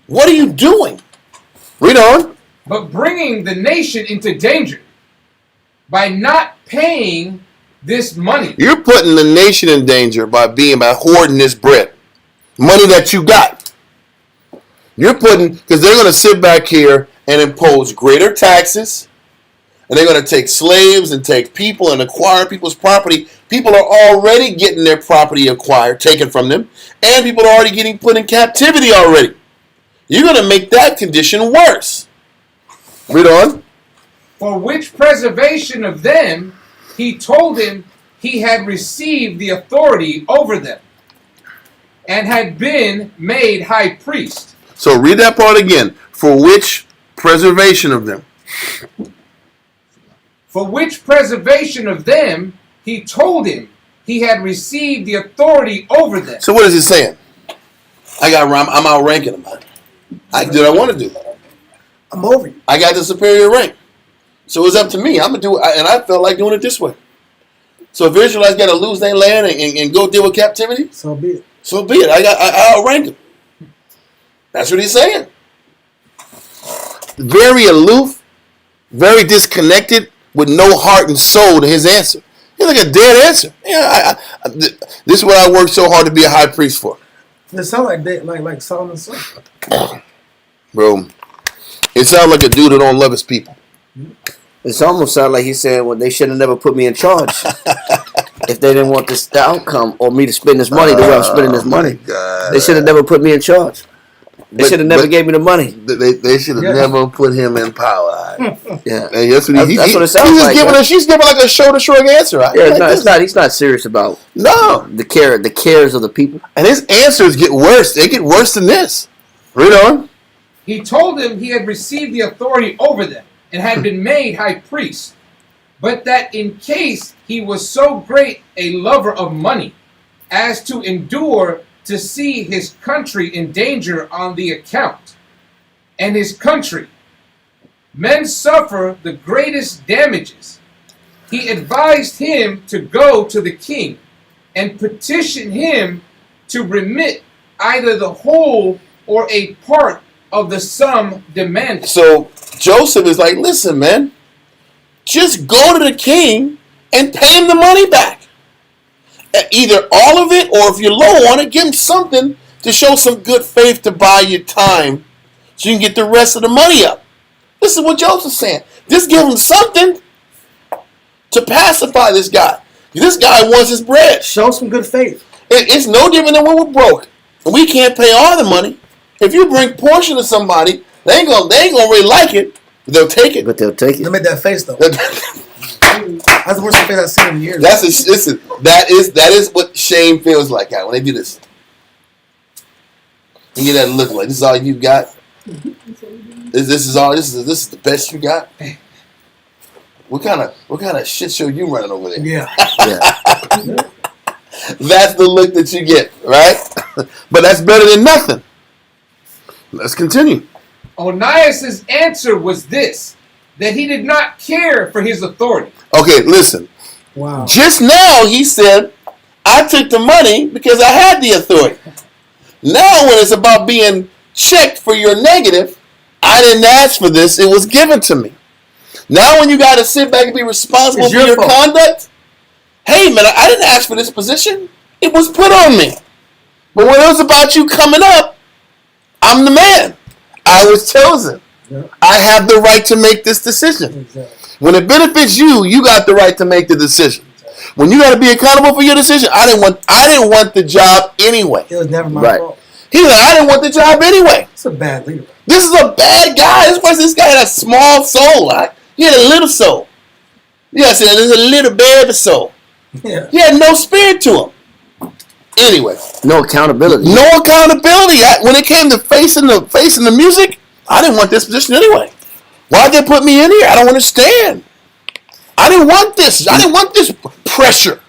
What are you doing? Read on. But bringing the nation into danger by not paying this money. You're putting the nation in danger by hoarding this bread. Money that you got. You're putting, because they're going to sit back here and impose greater taxes, and they're going to take slaves and take people and acquire people's property. People are already getting their property acquired, taken from them, and people are already getting put in captivity already. You're going to make that condition worse. Read on. For which preservation of them, he told him he had received the authority over them and had been made high priest. So read that part again. For which preservation of them? For which preservation of them, he told him he had received the authority over them. So what is he saying? I'm outranking him. I do what I want to do. I'm over you. I got the superior rank. So it's up to me. I'm going to do it. And I felt like doing it this way. So if Israelites got to lose their land and go deal with captivity, So be it. so be it. I outrank him. That's what he's saying. Very aloof, very disconnected, with no heart and soul to his answer. He's like a dead answer. Yeah, this is what I worked so hard to be a high priest for. It sounds like Solomon's son. Bro, it sounds like a dude who don't love his people. It's almost sound like he's saying, well, they should have never put me in charge if they didn't want the outcome or me to spend this money the way I'm spending this money. God. They should have never put me in charge. They should have never gave me the money. They should have never put him in power. Yeah, And that's what that's what it sounds like. She's giving like a shoulder shrug answer. Yeah, no, it's not. He's not serious about the cares of the people. And his answers get worse. They get worse than this. Read on. He told him he had received the authority over them and had been made high priest, but that in case he was so great a lover of money as to endure to see his country in danger on the account, and his country, men suffer the greatest damages, he advised him to go to the king and petition him to remit either the whole or a part of the sum demanded. So Joseph is like, listen, man, just go to the king and pay him the money back. Either all of it, or if you're low on it, give him something to show some good faith to buy you time so you can get the rest of the money up. This is what Joseph's saying. Just give him something to pacify this guy. This guy wants his bread. Show some good faith. It's no different than when we're broke. We can't pay all the money. If you bring portion to somebody, they ain't gonna really like it. But they'll take it. But they'll take They it. made that face though. That's the worst face I've seen in years. That is what shame feels like when they do this. You get that look like this is all you got. This is the best you got. What kind of shit show you running over there? Yeah. That's the look that you get, right? But that's better than nothing. Let's continue. Onias' answer was this, that he did not care for his authority. Okay, listen. Wow. Just now, he said, I took the money because I had the authority. Now, when it's about being checked for your negative, I didn't ask for this. It was given to me. Now, when you got to sit back and be responsible It's for your your fault. conduct, hey, man, I didn't ask for this position. It was put on me. But when it was about you coming up, I'm the man. I was chosen. Yeah. I have the right to make this decision. Exactly. When it benefits you, you got the right to make the decision. When you got to be accountable for your decision, I didn't want the job anyway. It was never my Right. fault. He was like, I didn't want the job anyway. It's a bad leader. This is a bad guy. This guy had a small soul. Right? He had a little soul. Yes, there's a little baby soul. Yeah. He had no spirit to him. Anyway, No accountability. no accountability. When it came to facing the music, I didn't want this position anyway. Why'd they put me in here? I don't understand. I didn't want this. I didn't want this pressure.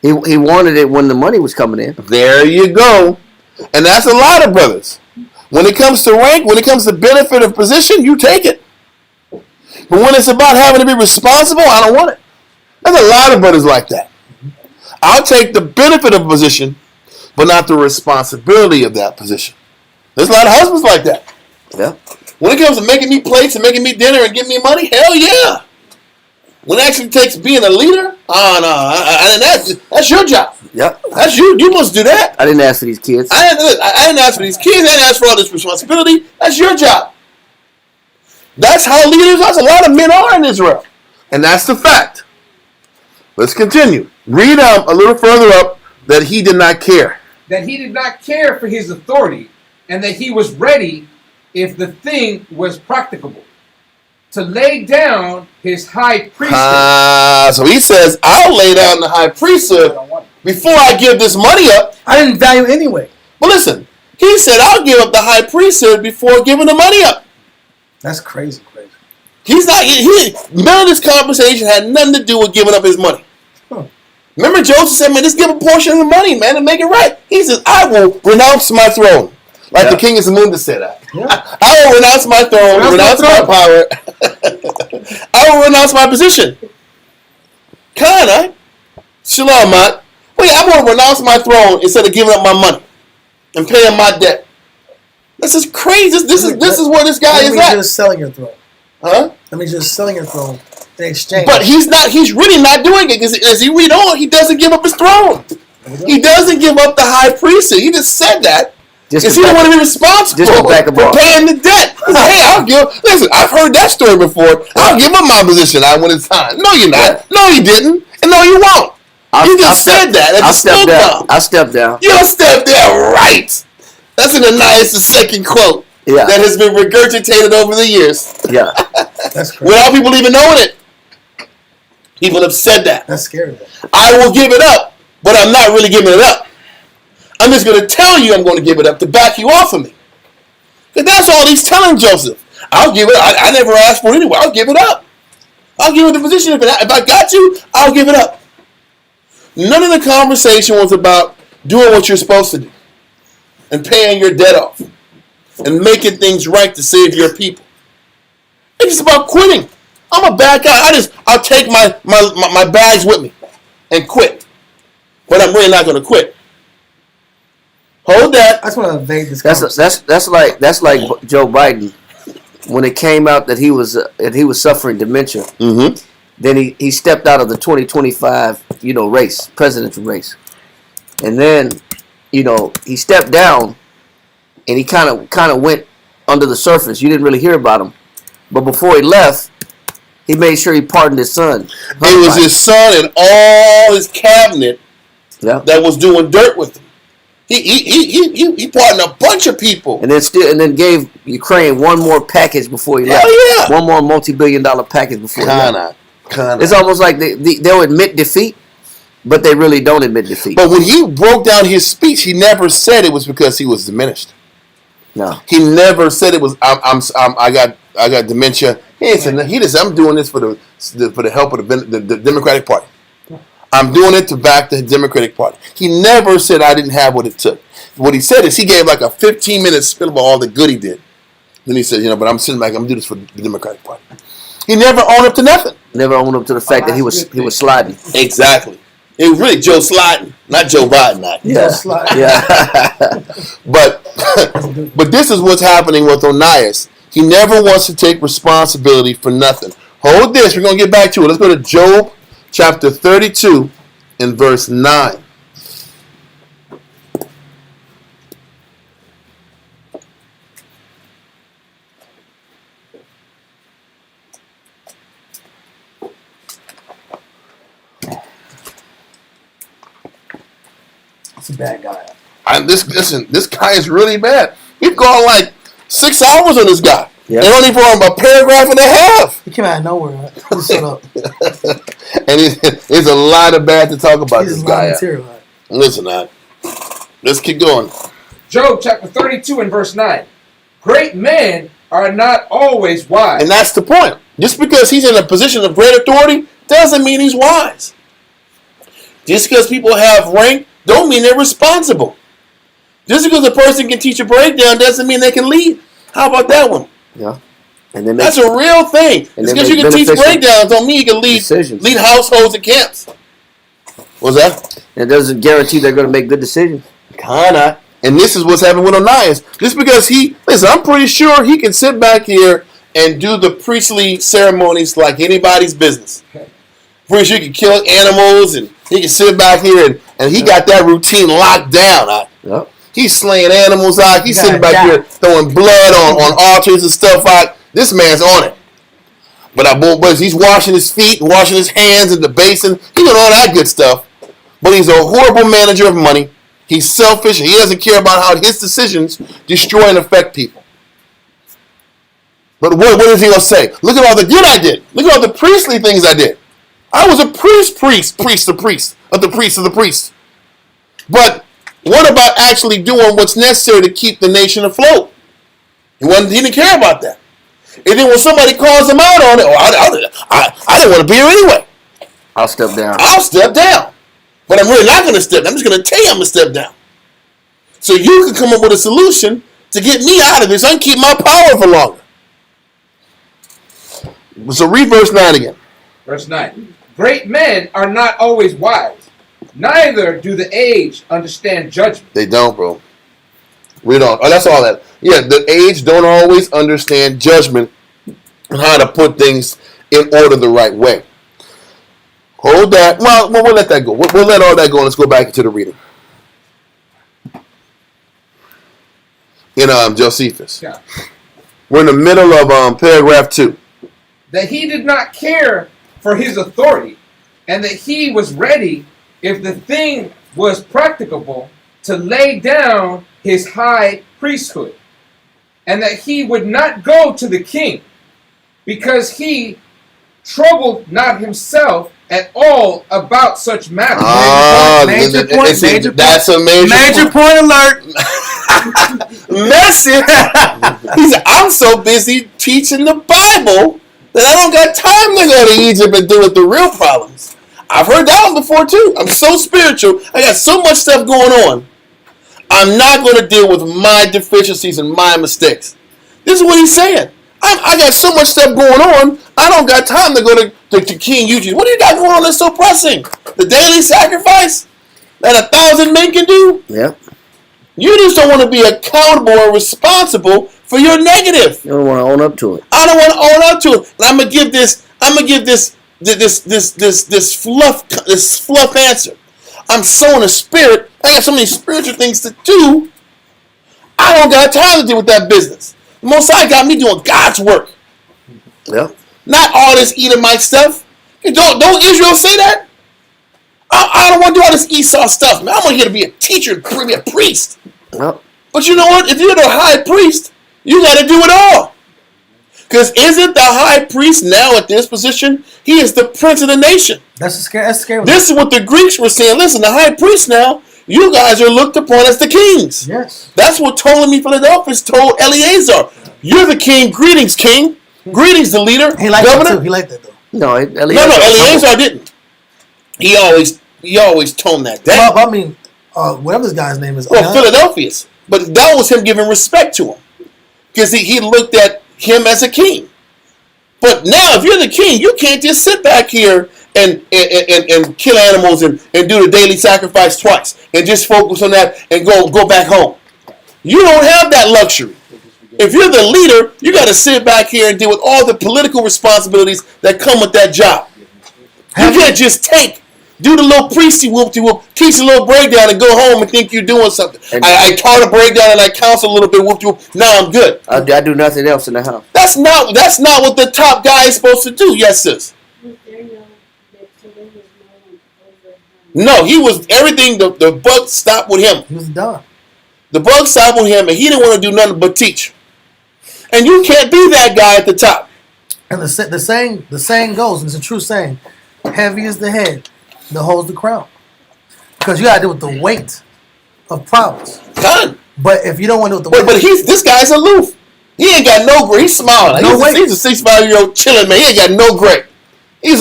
He wanted it when the money was coming in. There you go. And that's a lot of brothers. When it comes to rank, when it comes to benefit of position, you take it. But when it's about having to be responsible, I don't want it. There's a lot of brothers like that. I'll take the benefit of a position, but not the responsibility of that position. There's a lot of husbands like that. Yeah. When it comes to making me plates and making me dinner and giving me money, hell yeah. When it actually takes being a leader, that's your job. Yeah. That's you. You must do that. I didn't ask for these kids. I didn't ask for these kids. I didn't ask for all this responsibility. That's your job. That's how leaders are. A lot of men are in Israel. And that's the fact. Let's continue. Read a little further up that he did not care. That he did not care for his authority, and that he was ready, if the thing was practicable, to lay down his high priesthood. So he says, I'll lay down the high priesthood before I give this money up. I didn't value it anyway. But listen, he said, I'll give up the high priesthood before giving the money up. That's crazy. He's not. None of this conversation had nothing to do with giving up his money. Huh. Remember, Joseph said, "Man, just give a portion of the money, man, and make it right." He says, "I will renounce my throne," like the king of Zamunda said. Yeah. I will renounce my throne, renounce my power. I will renounce my position. Kinda, Shalom, man. Wait, I want to renounce my throne instead of giving up my money and paying my debt. This is crazy. This is where this guy is at. Just selling your throne. Huh? I mean, just selling your throne in exchange. But he's not. He's really not doing it because as you read on, he doesn't give up his throne. He doesn't give up the high priesthood. He just said that because he don't want to be responsible for paying the debt. Hey, I'll give. Listen, I've heard that story before. I'll give up my position when it's time. No, you're not. No, you didn't, and no, you won't. You just said that. I stepped down. I stepped down. You stepped down, right? That's an Ananias II quote. Yeah. That has been regurgitated over the years. Yeah. That's crazy. Without people even knowing it. People have said that. That's scary, though. I will give it up, but I'm not really giving it up. I'm just going to tell you I'm going to give it up to back you off of me. Because that's all he's telling Joseph. I'll give it up. I never asked for it anyway. I'll give it up. I'll give it the position. If I got you, I'll give it up. None of the conversation was about doing what you're supposed to do and paying your debt off and making things right to save your people. It's just about quitting. I'm a bad guy. I'll take my bags with me and quit. But I'm really not going to quit. Hold that. I just want to evade this. That's like Joe Biden when it came out that he was suffering dementia. Mm-hmm. Then he stepped out of the 2025 presidential race, and then he stepped down. And he kind of went under the surface. You didn't really hear about him. But before he left, he made sure he pardoned his son. It was his son and all his cabinet that was doing dirt with him. He pardoned a bunch of people. And then gave Ukraine one more package before he left. Yeah. One more multi-billion-dollar package before he left. Kinda. It's almost like they'll admit defeat, but they really don't admit defeat. But when he broke down his speech, he never said it was because he was diminished. No. He never said it was. I got dementia. He said I'm doing this for the help of the Democratic Party. I'm doing it to back the Democratic Party. He never said I didn't have what it took. What he said is he gave like a 15-minute spiel about all the good he did. Then he said, but I'm sitting back. I'm doing this for the Democratic Party. He never owned up to nothing. Never owned up to the fact that he was sliding. Exactly. It was really Joe sliding, not Joe Biden. Not. Yeah. Yeah. But this is what's happening with Onias. He never wants to take responsibility for nothing. Hold this. We're going to get back to it. Let's go to Job chapter 32 and verse 9. It's a bad guy. This guy is really bad. We've gone like 6 hours on this guy. Yeah. And only for a paragraph and a half. He came out of nowhere. Right? He shut up. And there's a lot of bad to talk about He's this a lot guy. of material. Right? Listen, let's keep going. Job chapter 32 and verse 9. Great men are not always wise. And that's the point. Just because he's in a position of great authority doesn't mean he's wise. Just because people have rank don't mean they're responsible. Just because a person can teach a breakdown doesn't mean they can lead. How about that one? Yeah. And then That's a real thing. And Just they because you make can teach beneficial breakdowns don't mean you can lead households and camps. What's that? it doesn't guarantee they're going to make good decisions. Kinda. And this is what's happening with Onias. Just because I'm pretty sure he can sit back here and do the priestly ceremonies like anybody's business. Pretty sure he can kill animals and he can sit back here and he got that routine locked down. Yep. He's slaying animals out. He's You sitting gotta back die. here throwing blood on altars and stuff out. This man's on it. But he's washing his feet, washing his hands in the basin. He's doing all that good stuff. But he's a horrible manager of money. He's selfish. And he doesn't care about how his decisions destroy and affect people. But what is he going to say? Look at all the good I did. Look at all the priestly things I did. I was a priest of the priest. But what about actually doing what's necessary to keep the nation afloat? He didn't care about that. And then when somebody calls him out on it, I didn't want to be here anyway. I'll step down. I'll step down. But I'm really not going to step down. I'm just going to tell you I'm going to step down. So you can come up with a solution to get me out of this. I can keep my power for longer. So read verse 9 again. Verse 9. Great men are not always wise, neither do the aged understand judgment. They don't, bro. We don't. Oh, that's all that. Yeah, the aged don't always understand judgment and how to put things in order the right way. Hold that. Well, we'll let that go. We'll let all that go and let's go back into the reading. In Josephus. Yeah. We're in the middle of paragraph 2. That he did not care for his authority, and that he was ready, if the thing was practicable, to lay down his high priesthood, and that he would not go to the king, because he troubled not himself at all about such matters. Major point. That's a major point alert. Message. He said, I'm so busy teaching the Bible that I don't got time to go to Egypt and deal with the real problems. I've heard that one before too. I'm so spiritual. I got so much stuff going on. I'm not going to deal with my deficiencies and my mistakes. This is what he's saying. I got so much stuff going on. I don't got time to go to King Eugene. What do you got going on that's so pressing? The daily sacrifice that 1,000 men can do? Yeah. You just don't want to be accountable or responsible for your negative. You don't want to own up to it. I don't want to own up to it. And I'm gonna give this fluff answer. I'm so in the spirit. I got so many spiritual things to do. I don't got time to deal with that business. The Most High got me doing God's work. Yeah. Not all this Edomite stuff. Don't Israel say that? I don't want to do all this Esau stuff, man. I want you to be a teacher and be a priest. Yeah. But you know what? If you're the high priest, you got to do it all. Because isn't the high priest now at this position? He is the prince of the nation. That's scary. This is what the Greeks were saying. Listen, the high priest now, you guys are looked upon as the kings. Yes. That's what Ptolemy Philadelphus told Eleazar. You're the king. Greetings, king. Greetings, the leader. He liked governor. that too. He liked that though. No, Eleazar didn't. He always toned that down. Well, I mean, whatever this guy's name is. Well, Philadelphia's. But that was him giving respect to him. Because he looked at him as a king. But now, if you're the king, you can't just sit back here and kill animals and do the daily sacrifice twice and just focus on that and go back home. You don't have that luxury. If you're the leader, you got to sit back here and deal with all the political responsibilities that come with that job. You can't just do the little priesty whoop-de-whoop, teach a little breakdown and go home and think you're doing something. I taught a breakdown and I counsel a little bit whoop-de-whoop. Now I'm good. I do nothing else in the house. That's not what the top guy is supposed to do. Yes, sis. No, he was everything. The buck stopped with him. He was done. The buck stopped with him, and he didn't want to do nothing but teach. And you can't be that guy at the top. And the saying goes, and it's a true saying: heavy is the head that holds the crown. Because you got to deal with the weight of problems. Done. But if you don't want to do with the weight, But this guy's aloof. He ain't got no gray. He's smiling. He's a 65-year-old chilling man. He ain't got no gray. His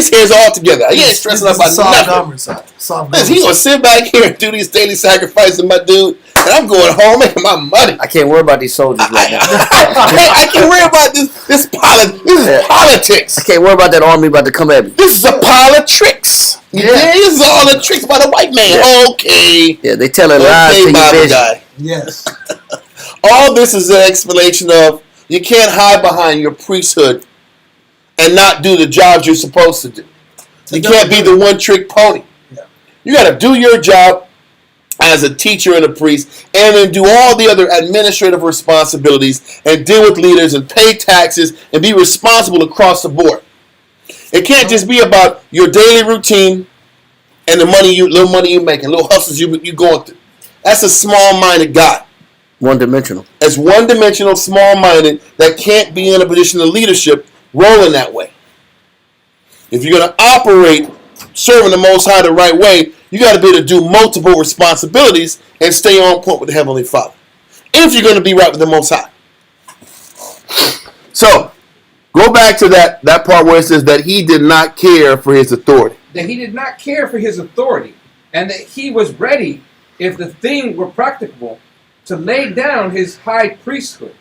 hair's all together. He ain't stressing about nothing. He's gonna sit back here and do these daily sacrifices, my dude. And I'm going home making my money. I can't worry about these soldiers right now. I can't worry about this politics. I can't worry about that army about to come at me. This is a pile of tricks. Yeah, this is all the tricks by the white man. Yeah. Okay. Yeah, they telling lies to your vision. Guy. Yes. All this is an explanation of you can't hide behind your priesthood and not do the jobs you're supposed to do. You can't be the one-trick pony. Yeah. You got to do your job as a teacher and a priest, and then do all the other administrative responsibilities and deal with leaders and pay taxes and be responsible across the board. It can't just be about your daily routine and the little money you making, little hustles you going through. That's a small-minded God. One-dimensional. It's one-dimensional, small-minded that can't be in a position of leadership rolling that way. If you're going to operate serving the Most High the right way, you got to be able to do multiple responsibilities and stay on point with the Heavenly Father. If you're going to be right with the Most High. So, go back to that part where it says that he did not care for his authority. That he did not care for his authority, and that he was ready, if the thing were practicable, to lay down his high priesthood,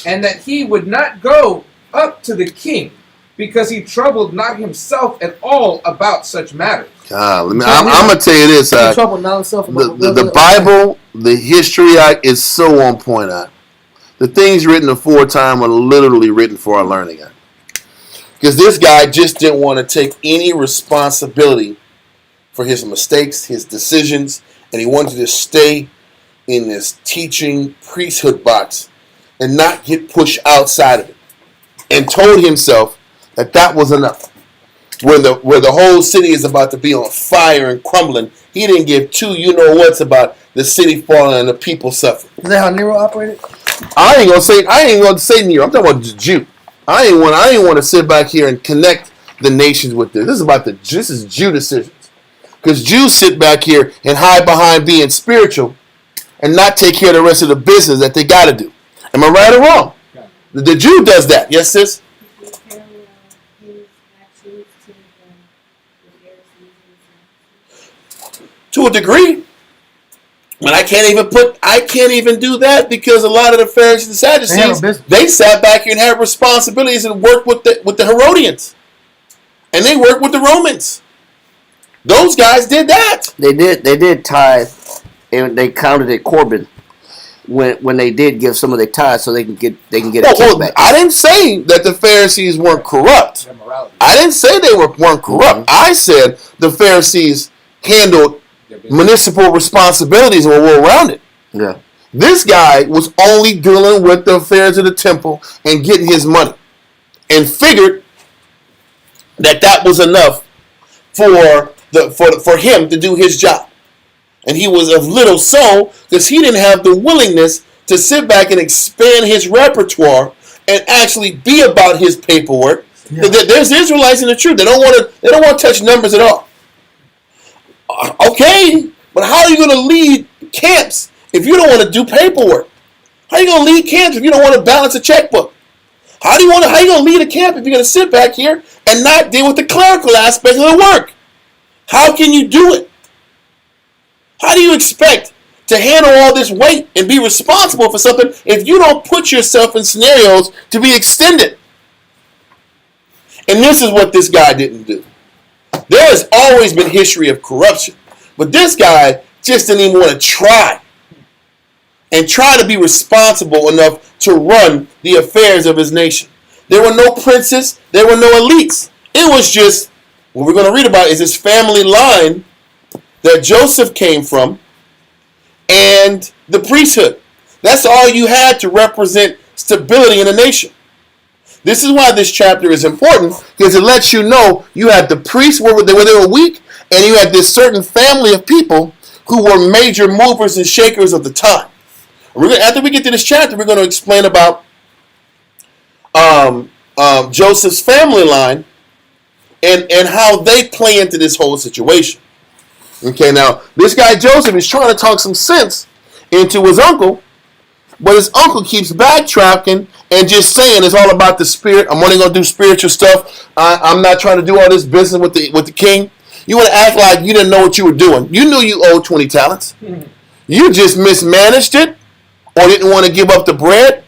and that he would not go up to the king, because he troubled not himself at all about such matters. I'm going to tell you this. The Bible, the history is so on point. The things written aforetime are literally written for our learning. Because this guy just didn't want to take any responsibility for his mistakes, his decisions, and he wanted to stay in this teaching priesthood box and not get pushed outside of it. And told himself that was enough. Where the whole city is about to be on fire and crumbling, he didn't give two you-know-whats about the city falling and the people suffering. Is that how Nero operated? I ain't gonna say Nero. I'm talking about the Jew. I ain't want to sit back here and connect the nations with this. This is Jew decisions. Because Jews sit back here and hide behind being spiritual and not take care of the rest of the business that they got to do. Am I right or wrong? The Jew does that. Yes, sis? To a degree. But I can't even do that because a lot of the Pharisees and Sadducees, they sat back here and had responsibilities and worked with the Herodians. And they worked with the Romans. Those guys did that. They did tithe, and they counted it Corbin when they did give some of their tithe, so they can get a kickback. I didn't say that the Pharisees weren't corrupt. I didn't say they weren't corrupt. I said the Pharisees handled municipal responsibilities and were around it. Yeah. This guy was only dealing with the affairs of the temple and getting his money, and figured that was enough for him to do his job. And he was of little soul because he didn't have the willingness to sit back and expand his repertoire and actually be about his paperwork. Yeah. There's Israelites in the truth. They don't want to touch numbers at all. Okay, but how are you going to lead camps if you don't want to do paperwork? How are you going to lead camps if you don't want to balance a checkbook? How are you going to lead a camp if you're going to sit back here and not deal with the clerical aspect of the work? How can you do it? How do you expect to handle all this weight and be responsible for something if you don't put yourself in scenarios to be extended? And this is what this guy didn't do. There has always been history of corruption. But this guy just didn't even want to try. And try to be responsible enough to run the affairs of his nation. There were no princes. There were no elites. It was just, what we're going to read about is this family line that Joseph came from and the priesthood. That's all you had to represent stability in a nation. This is why this chapter is important, because it lets you know you had the priests where they were weak, and you had this certain family of people who were major movers and shakers of the time. After we get to this chapter, we're going to explain about Joseph's family line and how they play into this whole situation. Okay, now, this guy Joseph is trying to talk some sense into his uncle, but his uncle keeps backtracking and just saying it's all about the spirit. I'm only going to do spiritual stuff. I'm not trying to do all this business with the king. You want to act like you didn't know what you were doing. You knew you owed 20 talents. You just mismanaged it or didn't want to give up the bread.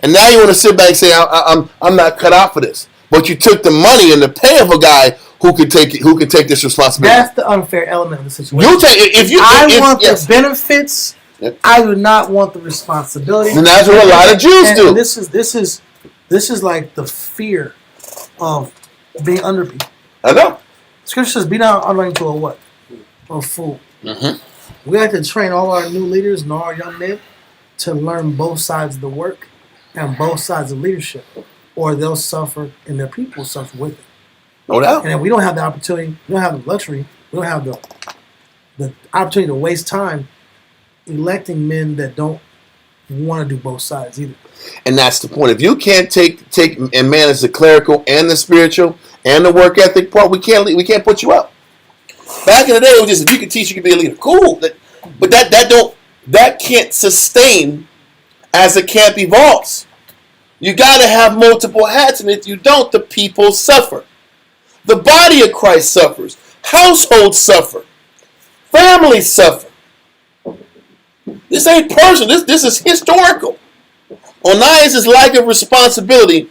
And now you want to sit back and say, I'm not cut out for this. But you took the money and the pay of a guy who could take this responsibility. That's the unfair element of the situation. I want the benefits. Yep. I do not want the responsibility. And that's what a lot of Jews do. And this is like the fear of being under people. I know. Scripture says, "Be not unto a what? A fool." Mm-hmm. We have to train all our new leaders and all our young men to learn both sides of the work and both sides of leadership, or they'll suffer and their people suffer with it. No doubt. And if we don't have the opportunity, we don't have the luxury, we don't have the opportunity to waste time electing men that don't want to do both sides either. And that's the point. If you can't take and manage the clerical and the spiritual and the work ethic part, we can't put you up. Back in the day, it was just if you could teach, you could be a leader. Cool, but that can't sustain as a camp evolves. You got to have multiple hats, and if you don't, the people suffer. The body of Christ suffers. Households suffer. Families suffer. This ain't personal. This is historical. Onias' lack of responsibility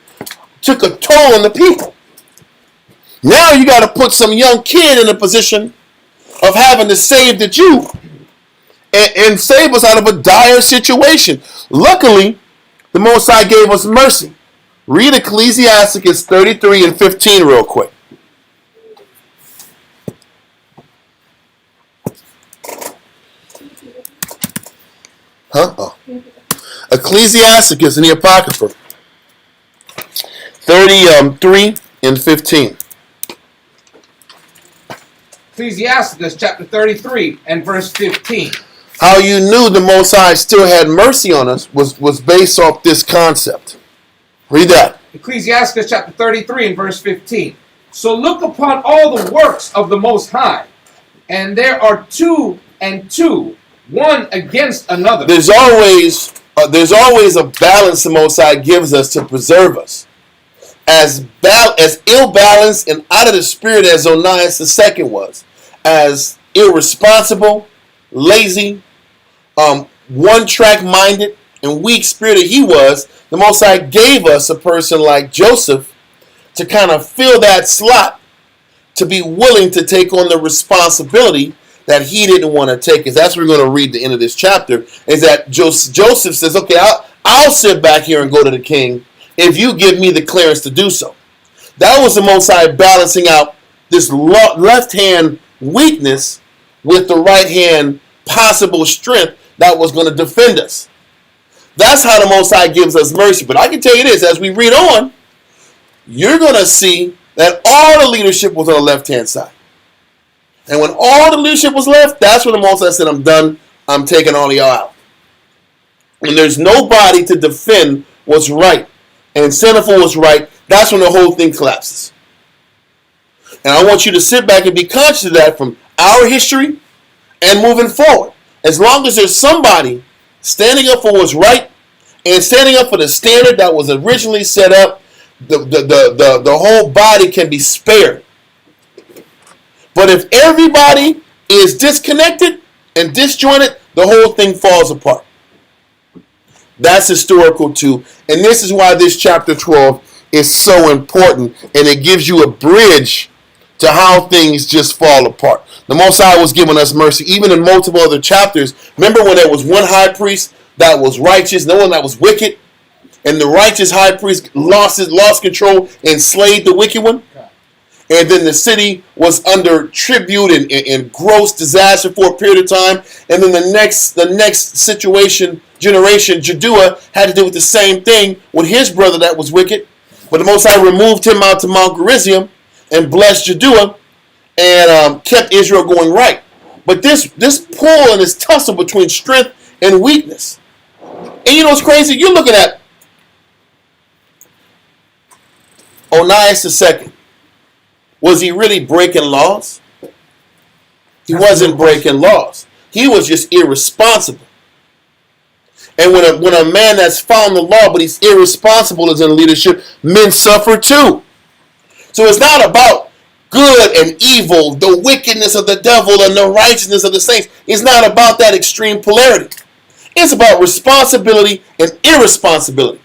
took a toll on the people. Now you got to put some young kid in a position of having to save the Jew and save us out of a dire situation. Luckily, the Most High gave us mercy. Read Ecclesiasticus 33 and 15 real quick. Ecclesiasticus in the Apocrypha 33 and 15. Ecclesiasticus chapter 33 and verse 15. How you knew the Most High still had mercy on us was based off this concept. Read that. Ecclesiasticus chapter 33 and verse 15. So look upon all the works of the Most High, and there are two and two, one against another. There's always a balance the Most High gives us to preserve us. As ill-balanced and out of the spirit as Onias II was, as irresponsible, lazy, one-track minded, and weak-spirited he was, the Most High gave us a person like Joseph to kind of fill that slot, to be willing to take on the responsibility that he didn't want to take. Because that's what we're going to read the end of this chapter, is that Joseph says, okay, I'll sit back here and go to the king if you give me the clearance to do so. That was the Most High balancing out this left hand weakness with the right hand possible strength that was going to defend us. That's how the Most High gives us mercy. But I can tell you this, as we read on, you're going to see that all the leadership was on the left-hand side. And when all the leadership was left, that's when the Most High said, I'm done. I'm taking all of y'all out. And there's nobody to defend what's right and stand up for what's right. That's when the whole thing collapses. And I want you to sit back and be conscious of that from our history and moving forward. As long as there's somebody standing up for what's right and standing up for the standard that was originally set up, the whole body can be spared. But if everybody is disconnected and disjointed, the whole thing falls apart. That's historical too. And this is why this chapter 12 is so important, and it gives you a bridge to how things just fall apart. The Most High was giving us mercy, even in multiple other chapters. Remember when there was one high priest that was righteous, no one that was wicked, and the righteous high priest lost control and slayed the wicked one? And then the city was under tribute and gross disaster for a period of time. And then the next generation, Jaddua, had to do with the same thing with his brother that was wicked. But the Most High removed him out to Mount Gerizim and blessed Jaddua and kept Israel going right. But this pull and this tussle between strength and weakness. And you know what's crazy? You're looking at Onias II. Was he really breaking laws? He wasn't breaking laws. He was just irresponsible. And when a man that's found the law but he's irresponsible is in leadership, men suffer too. So it's not about good and evil, the wickedness of the devil and the righteousness of the saints. It's not about that extreme polarity. It's about responsibility and irresponsibility,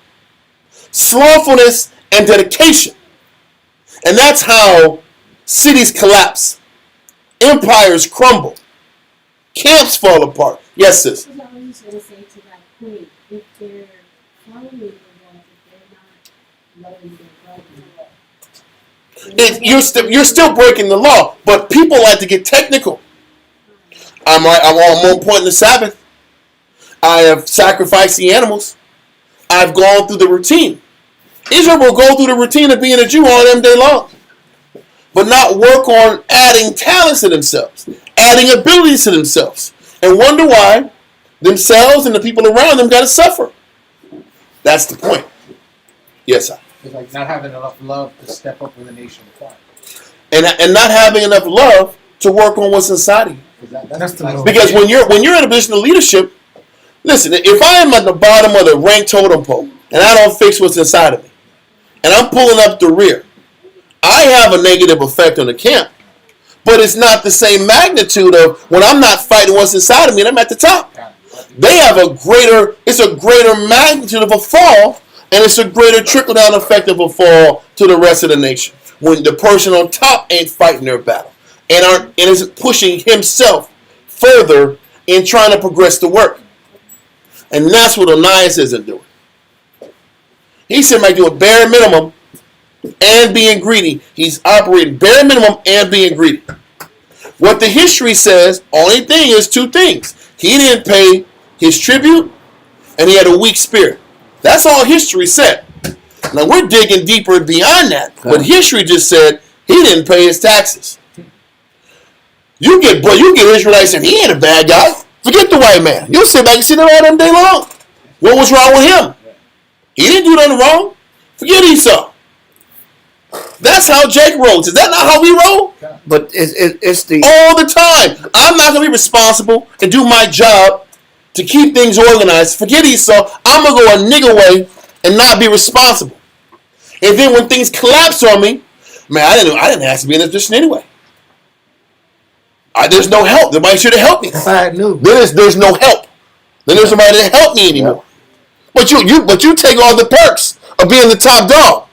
slothfulness and dedication. And that's how cities collapse, empires crumble, camps fall apart. Yes, sis? I was just going to say to that point, if they're following the laws, if they're not loving their brother, You're still breaking the law, but people like to get technical. I'm on one point in the Sabbath. I have sacrificed the animals. I've gone through the routine. Israel will go through the routine of being a Jew all them day long, but not work on adding talents to themselves, adding abilities to themselves, and wonder why themselves and the people around them got to suffer. That's the point. Yes, sir. It's like not having enough love to step up when the nation requires. And not having enough love to work on what's inside of you. That's the Lord. Because when you're in a position of leadership, listen, if I am at the bottom of the rank totem pole and I don't fix what's inside of me, and I'm pulling up the rear, I have a negative effect on the camp. But it's not the same magnitude of when I'm not fighting what's inside of me and I'm at the top. They have it's a greater magnitude of a fall, and it's a greater trickle-down effect of a fall to the rest of the nation. When the person on top ain't fighting their battle and isn't pushing himself further in trying to progress the work. And that's what Onias isn't doing. He said, "Might do a bare minimum and being greedy." He's operating bare minimum and being greedy. What the history says, only thing is two things. He didn't pay his tribute, and he had a weak spirit. That's all history said. Now we're digging deeper beyond that, but history just said he didn't pay his taxes. You get Israelites and he ain't a bad guy. Forget the white man. You'll sit back and sit there all them day long. What was wrong with him? He didn't do nothing wrong. Forget Esau. That's how Jake rolls. Is that not how we roll? But it's the All the time. I'm not going to be responsible and do my job to keep things organized. Forget Esau. I'm going to go a nigga way and not be responsible. And then when things collapse on me, man, I didn't ask to be in this position anyway. There's no help. Nobody should have helped me. I knew. There's no help. Then there's nobody to help me anymore. But you take all the perks of being the top dog.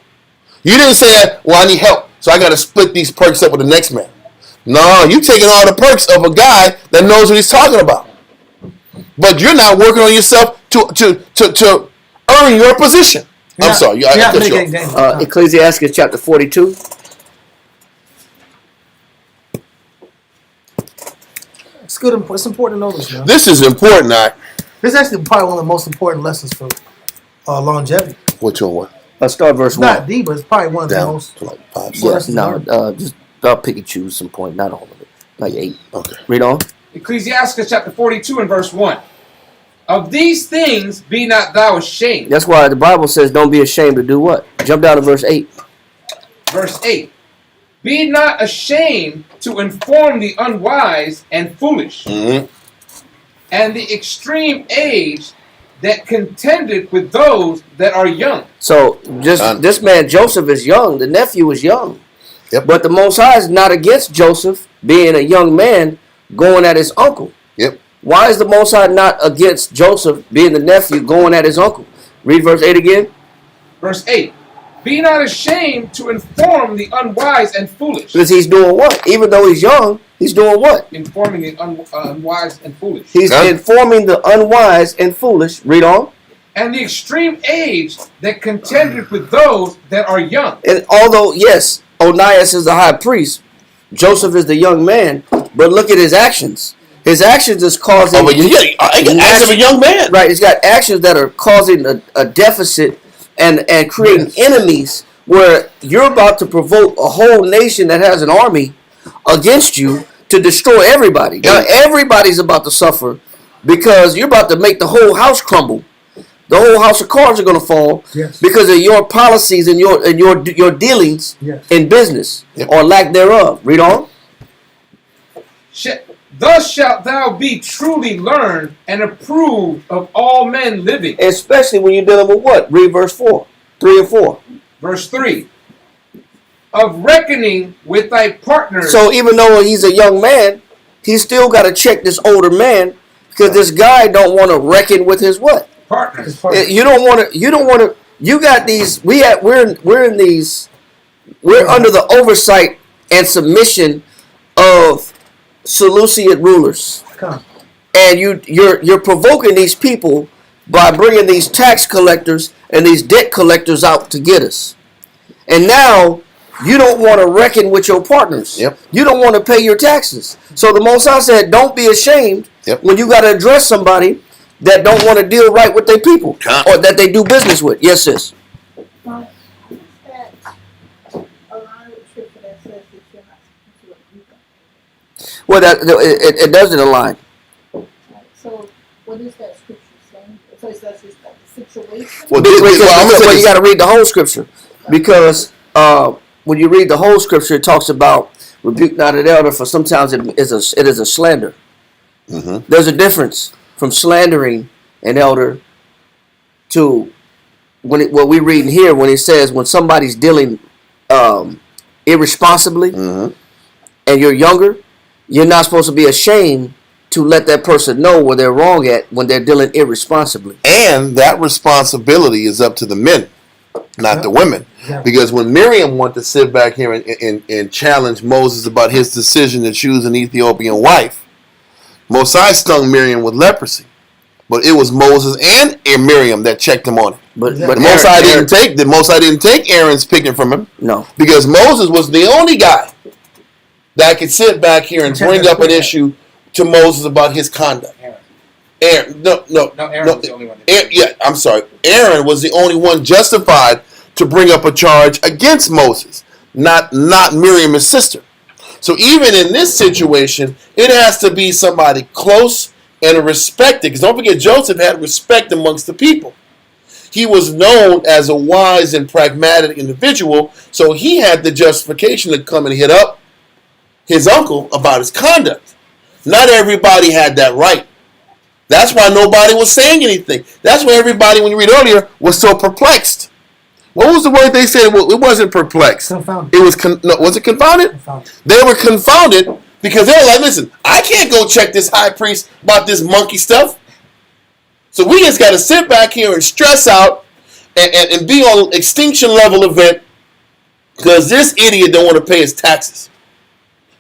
You didn't say, well, I need help, so I got to split these perks up with the next man. No, you taking all the perks of a guy that knows what he's talking about. But you're not working on yourself to earn your position. I'm sorry. I cut you off. Ecclesiastes chapter 42. It's good. It's important to know this, man. This is important, This is actually probably one of the most important lessons for longevity. Which one? Let's start verse It's not 1. deep, but it's probably one of the Down most. to like 5, 6. Yes. No, just I'll pick and choose some point, not all of it. Like 8. Okay. Read on. Ecclesiastes chapter 42 and verse 1. Of these things be not thou ashamed. That's why the Bible says don't be ashamed to do what? Jump down to verse 8. Verse 8. Be not ashamed to inform the unwise and foolish, Mm-hmm. and the extreme age that contended with those that are young. So this man Joseph is young. The nephew is young. Yep. But the Most High is not against Joseph being a young man going at his uncle. Yep. Why is the Most High not against Joseph being the nephew going at his uncle? Read verse 8 again. Verse 8. Be not ashamed to inform the unwise and foolish. Because he's doing what? Even though he's young, he's doing what? Informing the unwise and foolish. He's informing the unwise and foolish. Read on. And the extreme age that contended with those that are young. And although, yes, Onias is the high priest, Joseph is the young man, but look at his actions. His actions is causing... Oh, but actions of a young man. Right, he's got actions that are causing a deficit and creating enemies where you're about to provoke a whole nation that has an army against you to destroy everybody. Now, everybody's about to suffer because you're about to make the whole house crumble. The whole house of cards are going to fall because of your policies and your dealings in business or lack thereof. Read on. Thus shalt thou be truly learned and approved of all men living. Especially when you're dealing with what? Read verse 4. 3 and 4. Verse 3. Of reckoning with thy partners. So even though he's a young man, he's still got to check this older man because this guy don't want to reckon with his what? Partners. You don't want to. You got these. We're under the oversight and submission of Seleucid rulers, and you're provoking these people by bringing these tax collectors and these debt collectors out to get us. And now you don't want to reckon with your partners. You don't want to pay your taxes. So the Most High said, don't be ashamed when you got to address somebody that don't want to deal right with their people or that they do business with. Yes, sis. Well, it doesn't align. So, what is that scripture saying? So, is that just the situation? Well, you got to read the whole scripture because when you read the whole scripture, it talks about rebuke not an elder, for sometimes it is a slander. Mm-hmm. There's a difference from slandering an elder to what we read in here when it says when somebody's dealing irresponsibly and you're younger. You're not supposed to be ashamed to let that person know where they're wrong at when they're dealing irresponsibly. And that responsibility is up to the men, not the women. Because when Miriam wanted to sit back here and challenge Moses about his decision to choose an Ethiopian wife, Mosai stung Miriam with leprosy. But it was Moses and Miriam that checked him on it. But the Mosai didn't take Aaron's picking from him. No. Because Moses was the only guy that could sit back here and bring up an issue to Moses about his conduct. Aaron was the only one. I'm sorry. Aaron was the only one justified to bring up a charge against Moses, not Miriam, his sister. So even in this situation, it has to be somebody close and respected. Because don't forget, Joseph had respect amongst the people. He was known as a wise and pragmatic individual, so he had the justification to come and hit up his uncle about his conduct. Not everybody had that right. That's why nobody was saying anything. That's why everybody, when you read earlier, was so perplexed. What was the word they said? Well, it wasn't perplexed. Confounded. It was was it confounded? Confounded. They were confounded because they were like, listen, I can't go check this high priest about this monkey stuff. So we just got to sit back here and stress out and be on extinction level event because this idiot don't want to pay his taxes.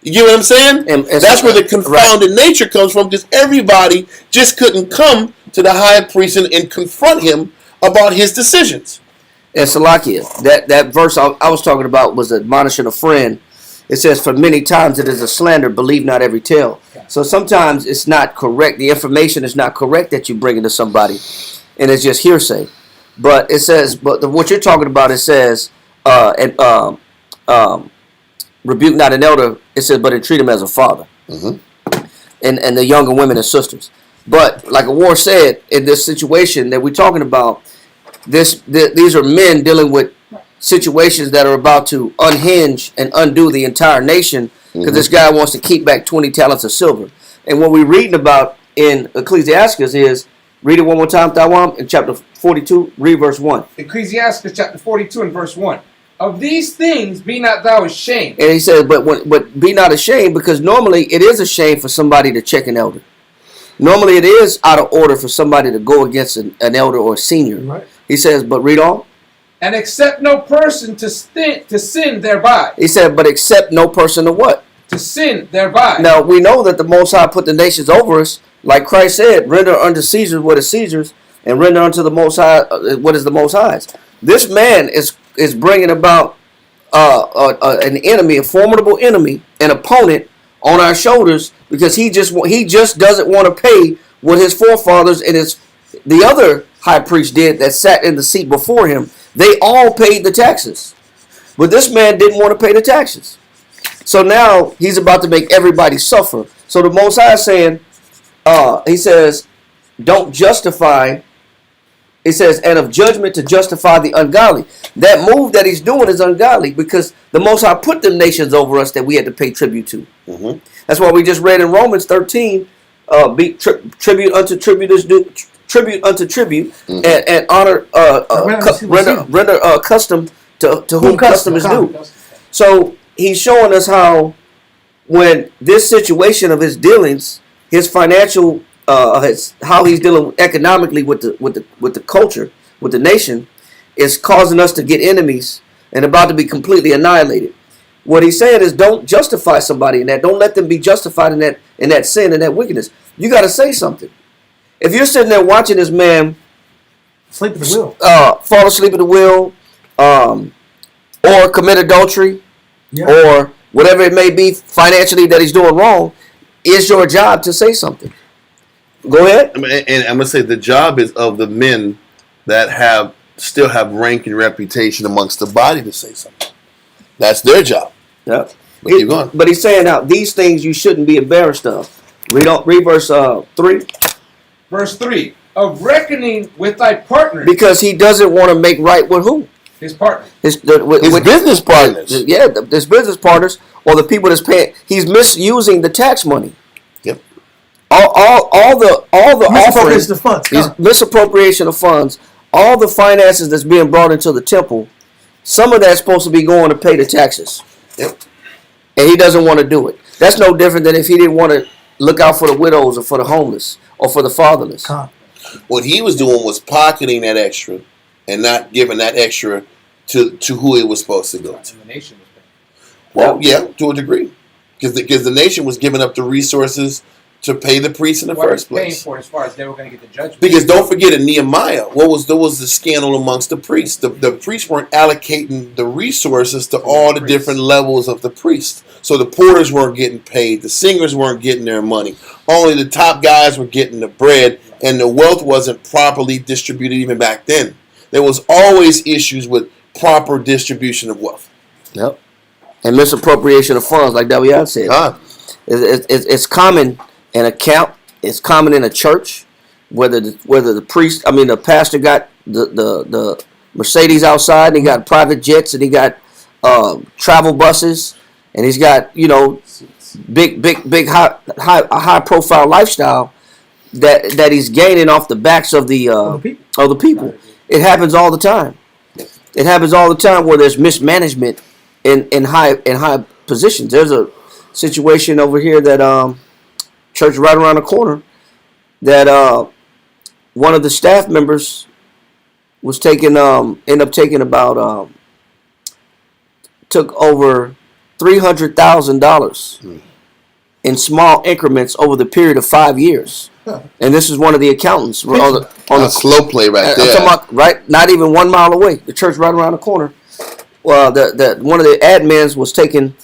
You get what I'm saying? And that's where the confounded nature comes from, because everybody just couldn't come to the high priest and confront him about his decisions. And Salakia, that verse I was talking about was admonishing a friend. It says, for many times it is a slander, believe not every tale. So sometimes it's not correct. The information is not correct that you bring into somebody, and it's just hearsay. But it says, what you're talking about, it says, rebuke not an elder, it says, but entreat him as a father. Mm-hmm. And the younger women and sisters. But like Awar said, in this situation that we're talking about, these are men dealing with situations that are about to unhinge and undo the entire nation because this guy wants to keep back 20 talents of silver. And what we're reading about in Ecclesiastes is, read it one more time, Tawam, in chapter 42, read verse 1. Ecclesiastes chapter 42 and verse 1. Of these things be not thou ashamed. And he says, but be not ashamed, because normally it is a shame for somebody to check an elder. Normally it is out of order for somebody to go against an elder or a senior. Right. He says, but read on. and accept no person to sin thereby. He said, but accept no person to what? To sin thereby. Now, we know that the Most High put the nations over us. Like Christ said, render unto Caesar what is Caesar's, and render unto the Most High what is the Most High's. This man is bringing about an enemy, a formidable enemy, an opponent on our shoulders, because he just doesn't want to pay what his forefathers and the other high priest did that sat in the seat before him. They all paid the taxes, but this man didn't want to pay the taxes. So now he's about to make everybody suffer. So the Most High is saying, he says, don't justify. He says, and of judgment to justify the ungodly. That move that he's doing is ungodly, because the Most High put them nations over us that we had to pay tribute to. Mm-hmm. That's why we just read in Romans 13, tribute unto tribute is due, tribute unto tribute, mm-hmm. and honor, render custom to whom custom is due. So he's showing us how, when this situation of his dealings, his financial, how he's dealing economically with the culture, with the nation, is causing us to get enemies and about to be completely annihilated. What he's saying is, don't justify somebody in that. Don't let them be justified in that sin and that wickedness. You got to say something. If you're sitting there watching this man sleep at the wheel, fall asleep at the wheel, or commit adultery, or whatever it may be financially that he's doing wrong, it's your job to say something. Go ahead. And I'm gonna say the job is of the men that still have rank and reputation amongst the body to say something. That's their job. Yeah. Keep going. But he's saying now, these things you shouldn't be embarrassed of. Read verse 3. Verse 3. Of reckoning with thy partner. Because he doesn't want to make right with who? His partner. His business partners. Yeah, his business partners, or the people that's paying. He's misusing the tax money. Yep. All the misappropriation of funds. Misappropriation of funds. All the finances that's being brought into the temple. Some of that's supposed to be going to pay the taxes. Yep. And he doesn't want to do it. That's no different than if he didn't want to look out for the widows or for the homeless or for the fatherless. What he was doing was pocketing that extra and not giving that extra to who it was supposed to go to. The nation was paying. Well, yeah, to a degree. Because the nation was giving up the resources to pay the priests in the first place. Paying for it as far as they were going to get the judgment. Because don't forget, in Nehemiah, there was the scandal amongst the priests. The priests weren't allocating the resources to all the different levels of the priests. So the porters weren't getting paid. The singers weren't getting their money. Only the top guys were getting the bread, and the wealth wasn't properly distributed even back then. There was always issues with proper distribution of wealth. Yep. And misappropriation of funds, like Davian said. It's common in a camp. It's common in a church, whether the pastor got the Mercedes outside, and he got private jets, and he got travel buses, and he's got big high profile lifestyle that he's gaining off the backs of the people. It happens all the time. It happens all the time where there's mismanagement in high positions. There's a situation over here that church right around the corner that one of the staff members was took over $300,000 in small increments over the period of 5 years. And this is one of the accountants on the slow play right there. I'm talking about, right, not even 1 mile away. The church right around the corner. Well, one of the admins was taken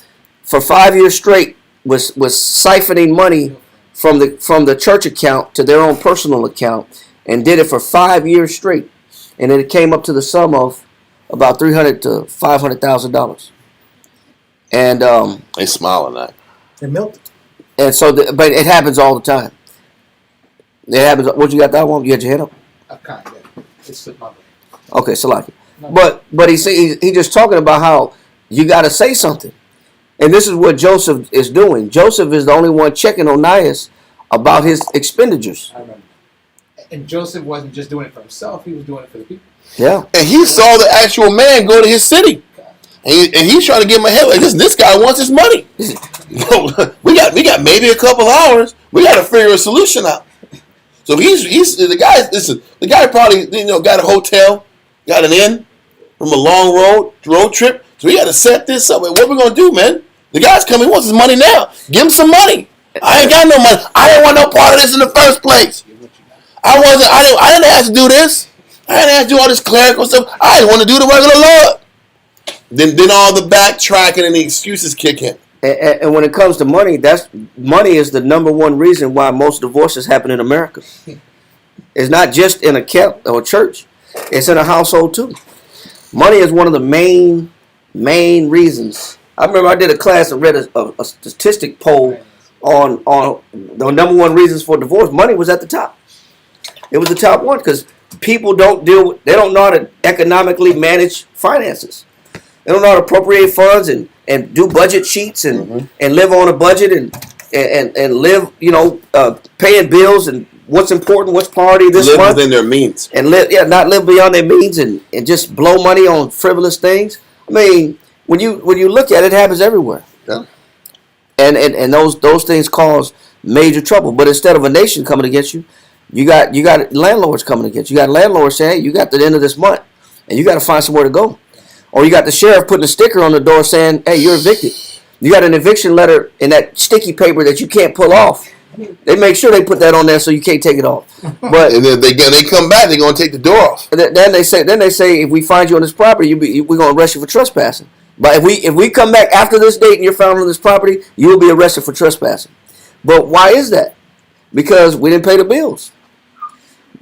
for 5 years straight. Was siphoning money from the church account to their own personal account, and did it for 5 years straight, and then it came up to the sum of about $300,000 to $500,000. And they smile on that. They milked. And so, but it happens all the time. It happens. What, you got that one? You had your head up? Kind of. It slipped my brain. Okay, Salaki. But he's just talking about how you got to say something. And this is what Joseph is doing. Joseph is the only one checking Onias about his expenditures. I remember. And Joseph wasn't just doing it for himself. He was doing it for the people. Yeah. And he saw the actual man go to his city. And he's trying to give him a head like this guy wants his money. we got maybe a couple hours. We got to figure a solution out. So he's the guy. Listen, the guy probably got a hotel, got an inn, from a long road trip. So we got to set this up. What we gonna do, man? The guy's coming. He wants his money now. Give him some money. I ain't got no money. I didn't want no part of this in the first place. I didn't have to do this. I didn't have to do all this clerical stuff. I just want to do the regular Lord. Then all the backtracking and the excuses kick in. And when it comes to money, money is the number one reason why most divorces happen in America. It's not just in a camp or church; it's in a household too. Money is one of the main reasons. I remember I did a class and read a statistic poll on the number one reasons for divorce. Money was at the top. It was the top one because people don't know how to economically manage finances. They don't know how to appropriate funds and do budget sheets and live on a budget and live, paying bills and what's important, what's priority this month. Live within their means. And not live beyond their means and just blow money on frivolous things. I mean, when you look at it, it happens everywhere. Yeah. And those things cause major trouble. But instead of a nation coming against you, you got landlords coming against you. You got landlords saying, hey, you got the end of this month and you got to find somewhere to go. Or you got the sheriff putting a sticker on the door saying, hey, you're evicted. You got an eviction letter in that sticky paper that you can't pull off. They make sure they put that on there so you can't take it off. But and then they come back, they're going to take the door off. Then they say, if we find you on this property, we're going to arrest you for trespassing. But if we come back after this date and you're found on this property, you will be arrested for trespassing. But why is that? Because we didn't pay the bills.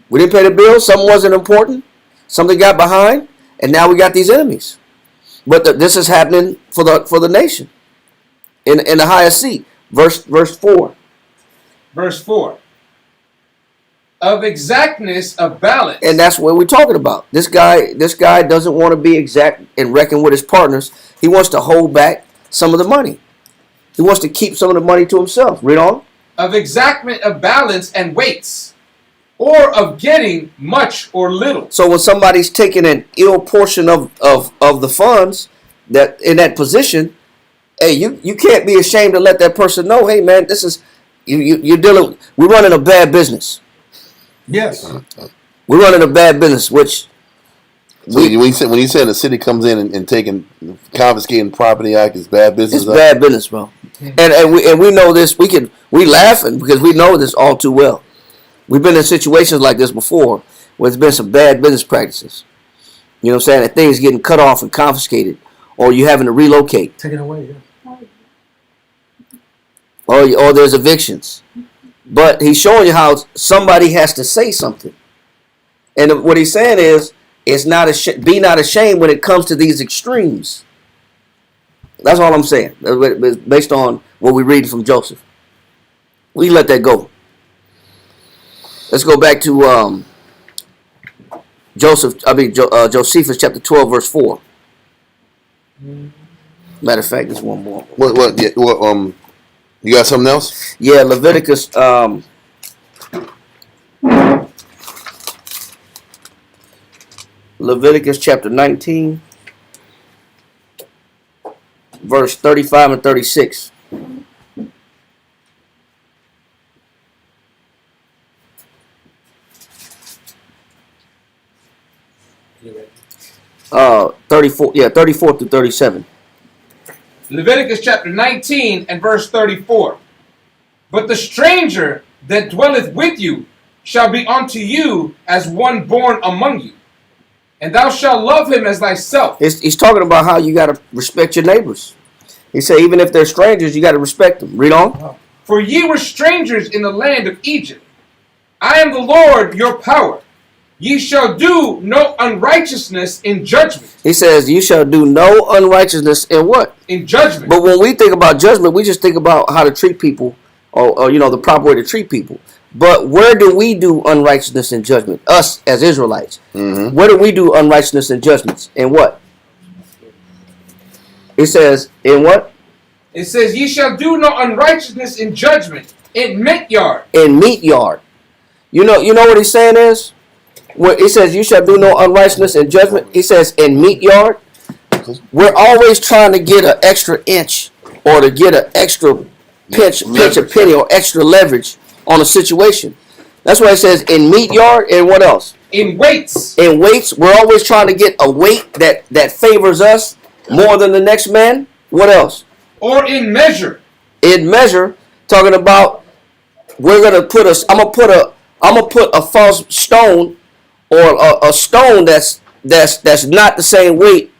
We didn't pay the bills. Something wasn't important. Something got behind, and now we got these enemies. But this is happening for the nation in the highest seat. Verse 4. Verse 4. Of exactness of balance. And that's what we're talking about. This guy doesn't want to be exact and reckon with his partners. He wants to hold back some of the money. He wants to keep some of the money to himself. Read on. Of exactment of balance and weights, or of getting much or little. So when somebody's taking an ill portion of the funds that in that position, hey, you can't be ashamed to let that person know, hey man, this is you're dealing. We're running a bad business. Yes. We're running a bad business, which. So when you say the city comes in and confiscating property act is bad business. It's bad business, bro. And we know this. We laughing because we know this all too well. We've been in situations like this before where there's been some bad business practices. You know what I'm saying? And things getting cut off and confiscated, or you having to relocate. Taken away, yeah. Or there's evictions. But he's showing you how somebody has to say something. And what he's saying is, be not ashamed when it comes to these extremes. That's all I'm saying. Based on what we read from Joseph. We let that go. Let's go back to Josephus chapter 12 verse 4. Matter of fact, there's one more. What? Yeah, you got something else? Yeah, Leviticus. Leviticus chapter 19, verse 35 and 36. 34 through 37. Leviticus chapter 19 and verse 34. But the stranger that dwelleth with you shall be unto you as one born among you, and thou shalt love him as thyself. He's talking about how you got to respect your neighbors. He said even if they're strangers, you got to respect them. Read on. For ye were strangers in the land of Egypt. I am the Lord your power. Ye shall do no unrighteousness in judgment. He says, you shall do no unrighteousness in what? In judgment. But when we think about judgment, we just think about how to treat people or the proper way to treat people. But where do we do unrighteousness in judgment? Us as Israelites. Mm-hmm. Where do we do unrighteousness in judgments? In what? It says, in what? It says, ye shall do no unrighteousness in judgment. In meat yard. In meat yard. You know what he's saying is? When it says you shall do no unrighteousness in judgment, he says in meat yard. We're always trying to get an extra inch or to get an extra pinch a penny or extra leverage on a situation. That's why it says in meat yard and what else? In weights. In weights, we're always trying to get a weight that favors us more than the next man. What else? Or in measure. In measure, talking about we're gonna put a. I'm gonna put a false stone or a stone that's not the same weight.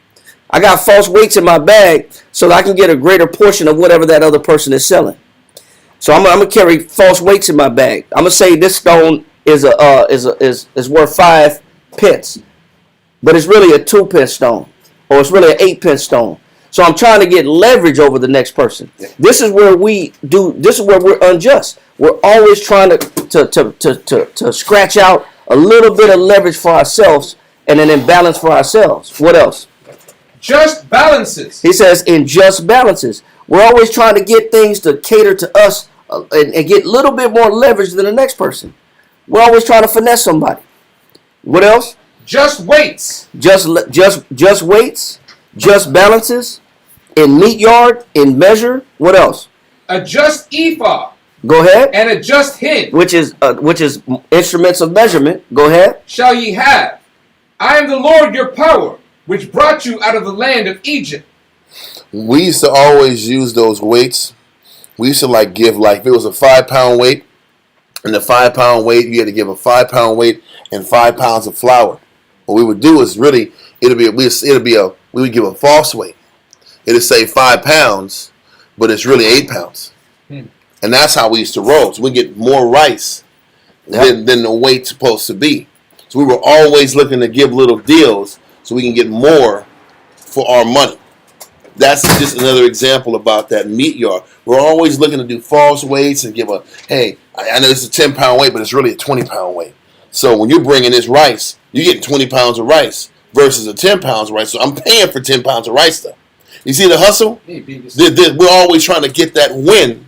I got false weights in my bag so that I can get a greater portion of whatever that other person is selling. So I'm gonna carry false weights in my bag. I'm gonna say this stone is worth 5 pence, but it's really a 2 pence stone, or it's really an 8 pence stone. So I'm trying to get leverage over the next person. This is where this is where we're unjust. We're always trying to scratch out a little bit of leverage for ourselves and an imbalance for ourselves. What else? Just balances. He says in just balances. We're always trying to get things to cater to us and get a little bit more leverage than the next person. We're always trying to finesse somebody. What else? Just weights. Just weights. Just balances. In meat yard. In measure. What else? A just ephah. Go ahead. And a just hin. Which is instruments of measurement. Go ahead. Shall ye have. I am the Lord your power, which brought you out of the land of Egypt. We used to always use those weights. We used to give if it was a 5 pound weight, and the 5 pound weight, you had to give a 5 pound weight and 5 pounds of flour. What we would do is we would give a false weight. It'd say 5 pounds, but it's really 8 pounds. And that's how we used to roll. So we get more rice than the weight's supposed to be. So we were always looking to give little deals so we can get more for our money. That's just another example about that meat yard. We're always looking to do false weights and give hey, I know it's a 10 pound weight, but it's really a 20 pound weight. So when you're bringing this rice, you're getting 20 pounds of rice versus a 10 pounds of rice. So I'm paying for 10 pounds of rice though. You see the hustle? We're always trying to get that win,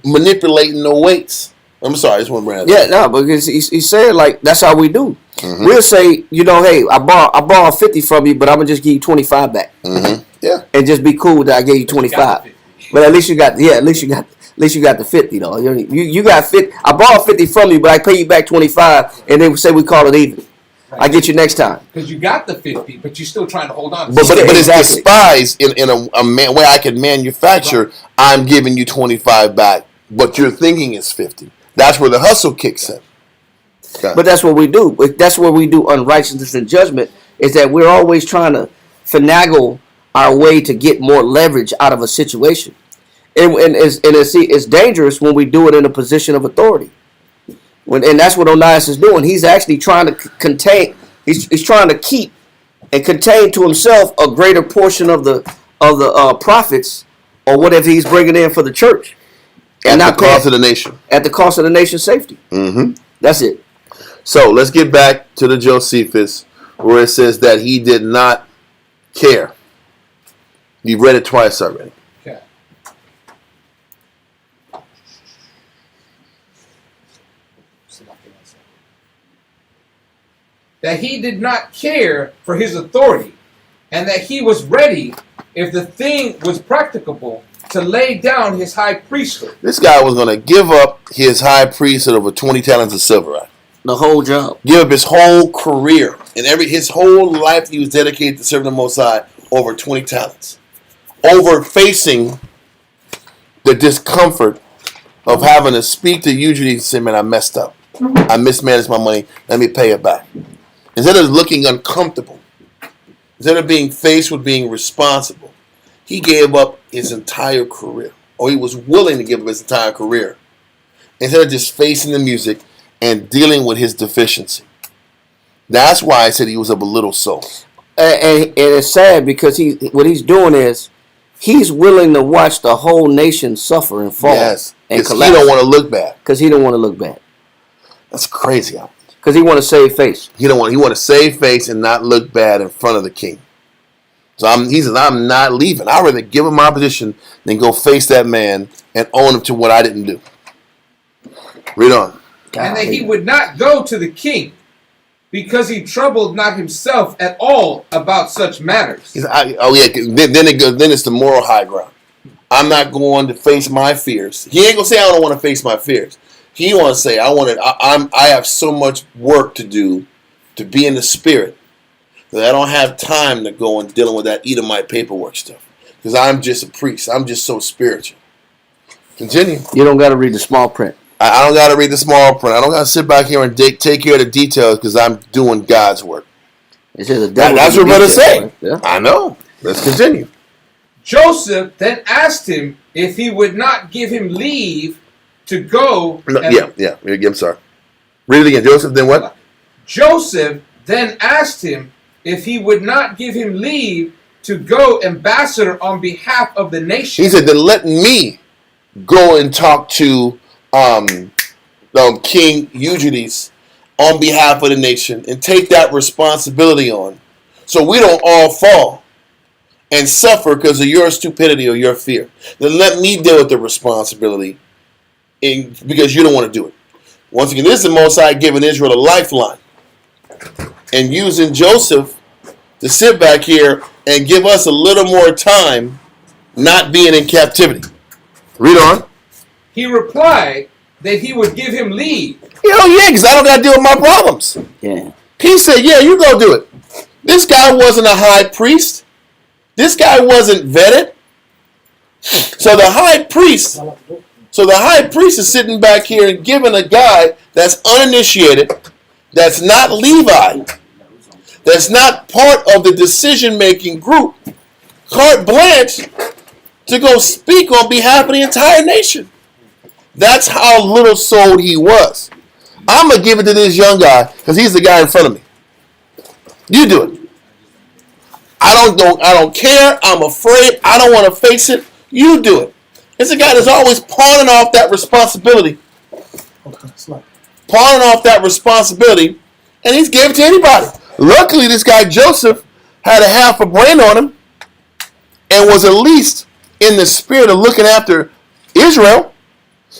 manipulating the weights. I'm sorry, I just want to bring that up. Yeah, no, because he said that's how we do. Mm-hmm. We'll say, hey, I borrowed 50 from you, but I'm gonna just give you 25 back. Mm-hmm. Yeah, and just be cool that I gave you 25. But at least you got the 50 though. You got 50. I borrowed 50 from you, but I pay you back 25, and they say we call it even. Right. I get you next time. Because you got the 50, but you're still trying to hold on. But it's despised in a way I can manufacture. Right. I'm giving you 25 back, but you're thinking it's 50. That's where the hustle kicks in. Okay. But that's what we do. That's where we do unrighteousness and judgment. Is that we're always trying to finagle our way to get more leverage out of a situation, and it's dangerous when we do it in a position of authority. And that's what Onias is doing. He's actually trying to contain. He's trying to keep and contain to himself a greater portion of the profits or whatever he's bringing in for the church, and at the cost of the nation. At the cost of the nation's safety. Mm-hmm. That's it. So let's get back to the Josephus, where it says that he did not care. You've read it twice already. Okay. That he did not care for his authority, and that he was ready, if the thing was practicable, to lay down his high priesthood. This guy was going to give up his high priesthood over 20 talents of silver. Right? The whole job. Give up his whole career. And his whole life he was dedicated to serving the Most High over 20 talents. Over facing the discomfort of having to speak to you and say, man, I messed up. I mismanaged my money. Let me pay it back. Instead of looking uncomfortable, instead of being faced with being responsible, he gave up his entire career. Or he was willing to give up his entire career. Instead of just facing the music and dealing with his deficiency. That's why I said he was of a little soul. And it's sad because what he's doing is he's willing to watch the whole nation suffer and fall. Yes, and collapse. He don't want to look bad. Because he don't want to look bad. That's crazy. Because he want to save face. He want to save face and not look bad in front of the king. So he says, I'm not leaving. I'd rather give him my position than go face that man and own him to what I didn't do. Read on. And that he would not go to the king, because he troubled not himself at all about such matters. Then it's the moral high ground. I'm not going to face my fears. He ain't going to say I don't want to face my fears. He wants to say, I have so much work to do to be in the spirit that I don't have time to go and dealing with that Edomite paperwork stuff. Because I'm just a priest. I'm just so spiritual. Continue. You don't got to read the small print. I don't got to read the small print. I don't got to sit back here and take care of the details because I'm doing God's work. It says the devil That's what we're going to say. Right? Yeah. I know. Let's continue. Joseph then asked him if he would not give him leave to go. No, I'm sorry. Read it again. Joseph, then what? Joseph then asked him if he would not give him leave to go ambassador on behalf of the nation. He said, then let me go and talk to King Eugenes on behalf of the nation and take that responsibility on so we don't all fall and suffer because of your stupidity or your fear. Then let me deal with the responsibility because you don't want to do it. Once again, this is the Most High giving Israel a lifeline and using Joseph to sit back here and give us a little more time not being in captivity. Read on. He replied that he would give him leave. Yeah, because I don't got to deal with my problems. Yeah. He said, yeah, you go do it. This guy wasn't a high priest. This guy wasn't vetted. So the high priest is sitting back here and giving a guy that's uninitiated, that's not Levi, that's not part of the decision-making group, carte blanche to go speak on behalf of the entire nation. That's how little-souled he was. I'm going to give it to this young guy because he's the guy in front of me. You do it. I don't care. I'm afraid. I don't want to face it. You do it. It's a guy that's always pawning off that responsibility. Pawning off that responsibility, and he's gave it to anybody. Luckily, this guy Joseph had a half a brain on him and was at least in the spirit of looking after Israel.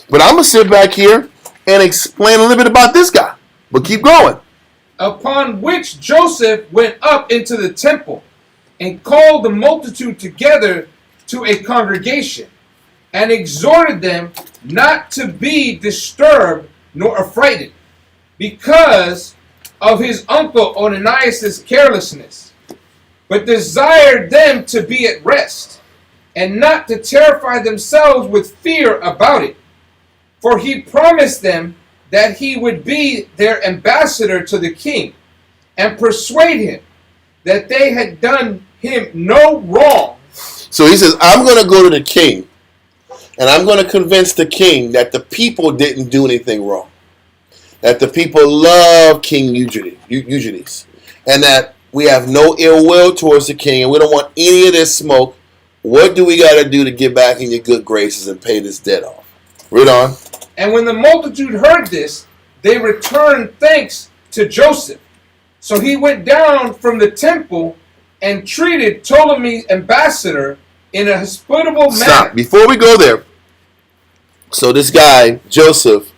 But I'm going to sit back here and explain a little bit about this guy. But keep going. Upon which Joseph went up into the temple and called the multitude together to a congregation and exhorted them not to be disturbed nor affrighted because of his uncle Onanias' carelessness, but desired them to be at rest and not to terrify themselves with fear about it. For he promised them that he would be their ambassador to the king and persuade him that they had done him no wrong. So he says, I'm going to go to the king and I'm going to convince the king that the people didn't do anything wrong. That the people love King Eugenes. And that we have no ill will towards the king and we don't want any of this smoke. What do we got to do to get back in your good graces and pay this debt off? Read on. And when the multitude heard this, they returned thanks to Joseph. So he went down from the temple and treated Ptolemai's ambassador in a hospitable manner. Stop. Before we go there, so this guy, Joseph,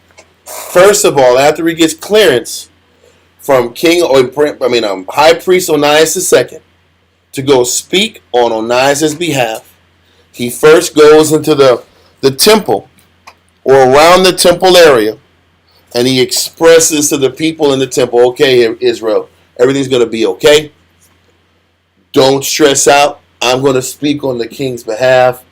first of all, after he gets clearance from High Priest Onias II to go speak on Onias' behalf, he first goes into the temple or around the temple area, and he expresses to the people in the temple, okay, Israel, everything's going to be okay. Don't stress out. I'm going to speak on the king's behalf.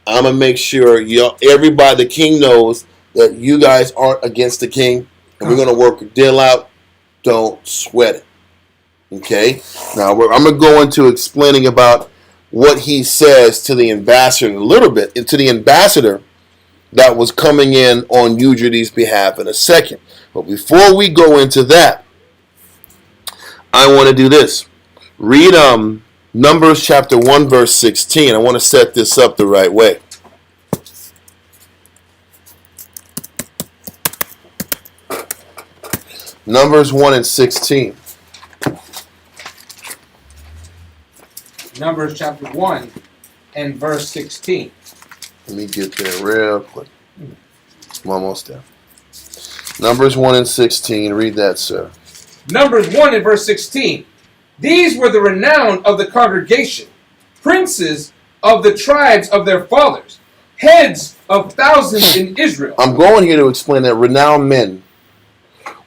I'm going to make sure everybody, the king knows that you guys aren't against the king, and we're going to work a deal out. Don't sweat it. Okay? Now, I'm going to go into explaining about what he says to the ambassador in a little bit, and to the ambassador that was coming in on Eugenes' behalf in a second. But before we go into that, I want to do this. Read Numbers chapter 1, verse 16. I want to set this up the right way. Numbers 1 and 16. Numbers chapter 1 and verse 16. Let me get there real quick. I'm almost there. Numbers 1 and 16. Read that, sir. Numbers 1 and verse 16. These were the renown of the congregation, princes of the tribes of their fathers, heads of thousands in Israel. I'm going here to explain that renowned men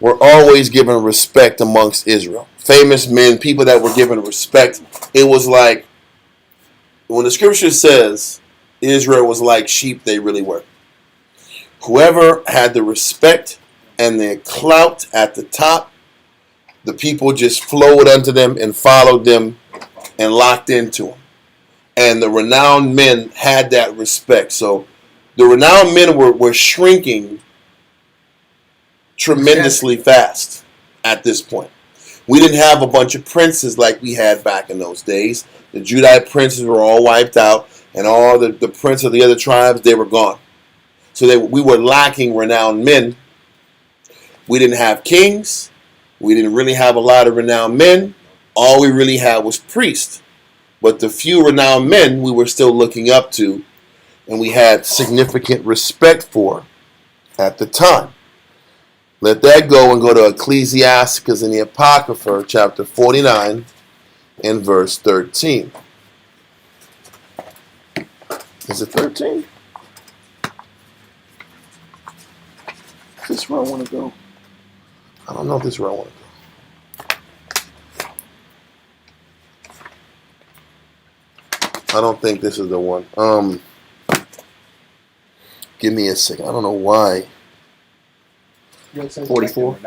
were always given respect amongst Israel. Famous men, people that were given respect. It was like, when the scripture says Israel was like sheep, they really were. Whoever had the respect and the clout at the top, the people just flowed unto them and followed them and locked into them. And the renowned men had that respect. So the renowned men were shrinking tremendously fast at this point. We didn't have a bunch of princes like we had back in those days. The Judite princes were all wiped out, and all the princes of the other tribes, they were gone. So we were lacking renowned men. We didn't have kings. We didn't really have a lot of renowned men. All we really had was priests. But the few renowned men we were still looking up to, and we had significant respect for at the time. Let that go and go to Ecclesiasticus in the Apocrypha, chapter 49 and verse 13. Is it 13? Is this where I want to go? I don't know if this is where I want to go. I don't think this is the one. Give me a second. I don't know why. 44.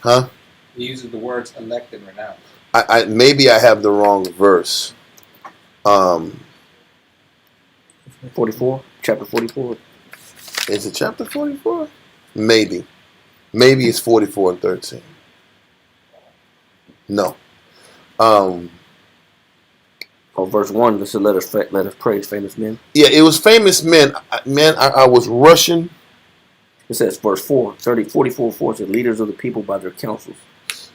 Huh? He uses the words elect and renowned. I maybe I have the wrong verse. 44, chapter 44. Is it chapter 44? Maybe. Maybe it's 44 and 13. No. Verse 1, this is let us praise famous men. Yeah, it was famous men. I was rushing. It says verse 4, 44, 4 says leaders of the people by their counsels.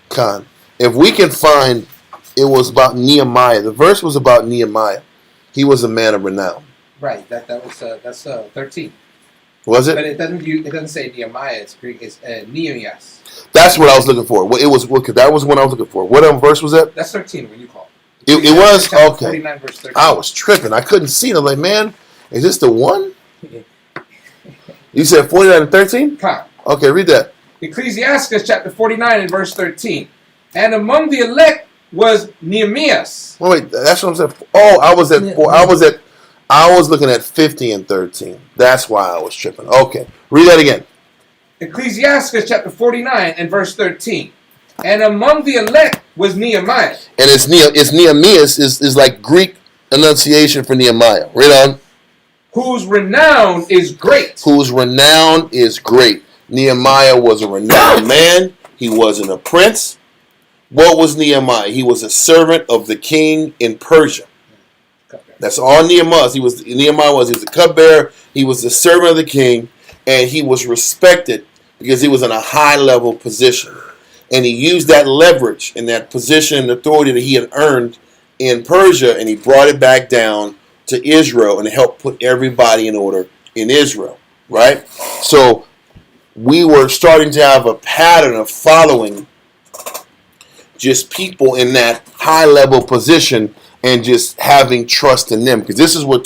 Con. If we can find, it was about Nehemiah. The verse was about Nehemiah. He was a man of renown. Right. That's 13. Was it? But it doesn't say Nehemiah. It's Greek. It's Nehemias. That's what I was looking for. That was what I was looking for. What verse was that? That's 13 when you call. It was? Okay. 49 verse 13. I was tripping. I couldn't see it. I'm like, man, is this the one? You said 49 and 13? Come. Okay, read that. Ecclesiasticus chapter 49 and verse 13. And among the elect was Nehemias. Wait, that's what I'm saying. Oh, I was looking at 50 and 13. That's why I was tripping. Okay, read that again. Ecclesiasticus chapter 49 and verse 13. And among the elect was Nehemiah. And it's Nehemias is like Greek enunciation for Nehemiah. Read on. Whose renown is great. Whose renown is great. Nehemiah was a renowned man. He wasn't a prince. What was Nehemiah? He was a servant of the king in Persia. That's all Nehemiah was. He was a cupbearer. He was the servant of the king, and he was respected because he was in a high level position. And he used that leverage and that position and authority that he had earned in Persia, and he brought it back down to Israel and helped put everybody in order in Israel, right? So we were starting to have a pattern of following just people in that high level position and just having trust in them. Because this is what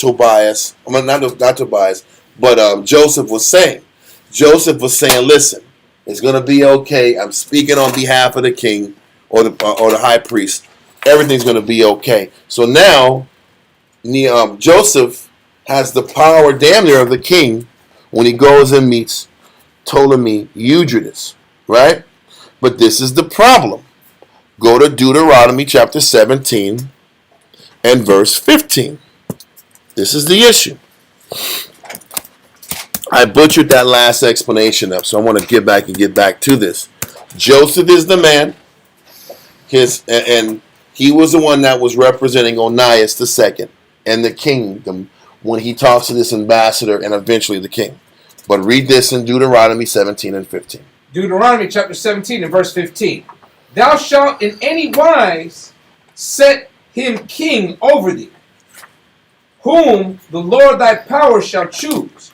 Joseph was saying. Joseph was saying, listen, it's going to be okay. I'm speaking on behalf of the king or the high priest. Everything's going to be okay. So now Joseph has the power damn near of the king when he goes and meets Ptolemaic Eudotus, right? But this is the problem. Go to Deuteronomy chapter 17 and verse 15. This is the issue. I butchered that last explanation up, so I want to get back to this. Joseph is the man. And he was the one that was representing Onias II and the kingdom when he talks to this ambassador and eventually the king. But read this in Deuteronomy 17 and 15. Deuteronomy chapter 17 and verse 15. Thou shalt in any wise set him king over thee, whom the Lord thy power shall choose,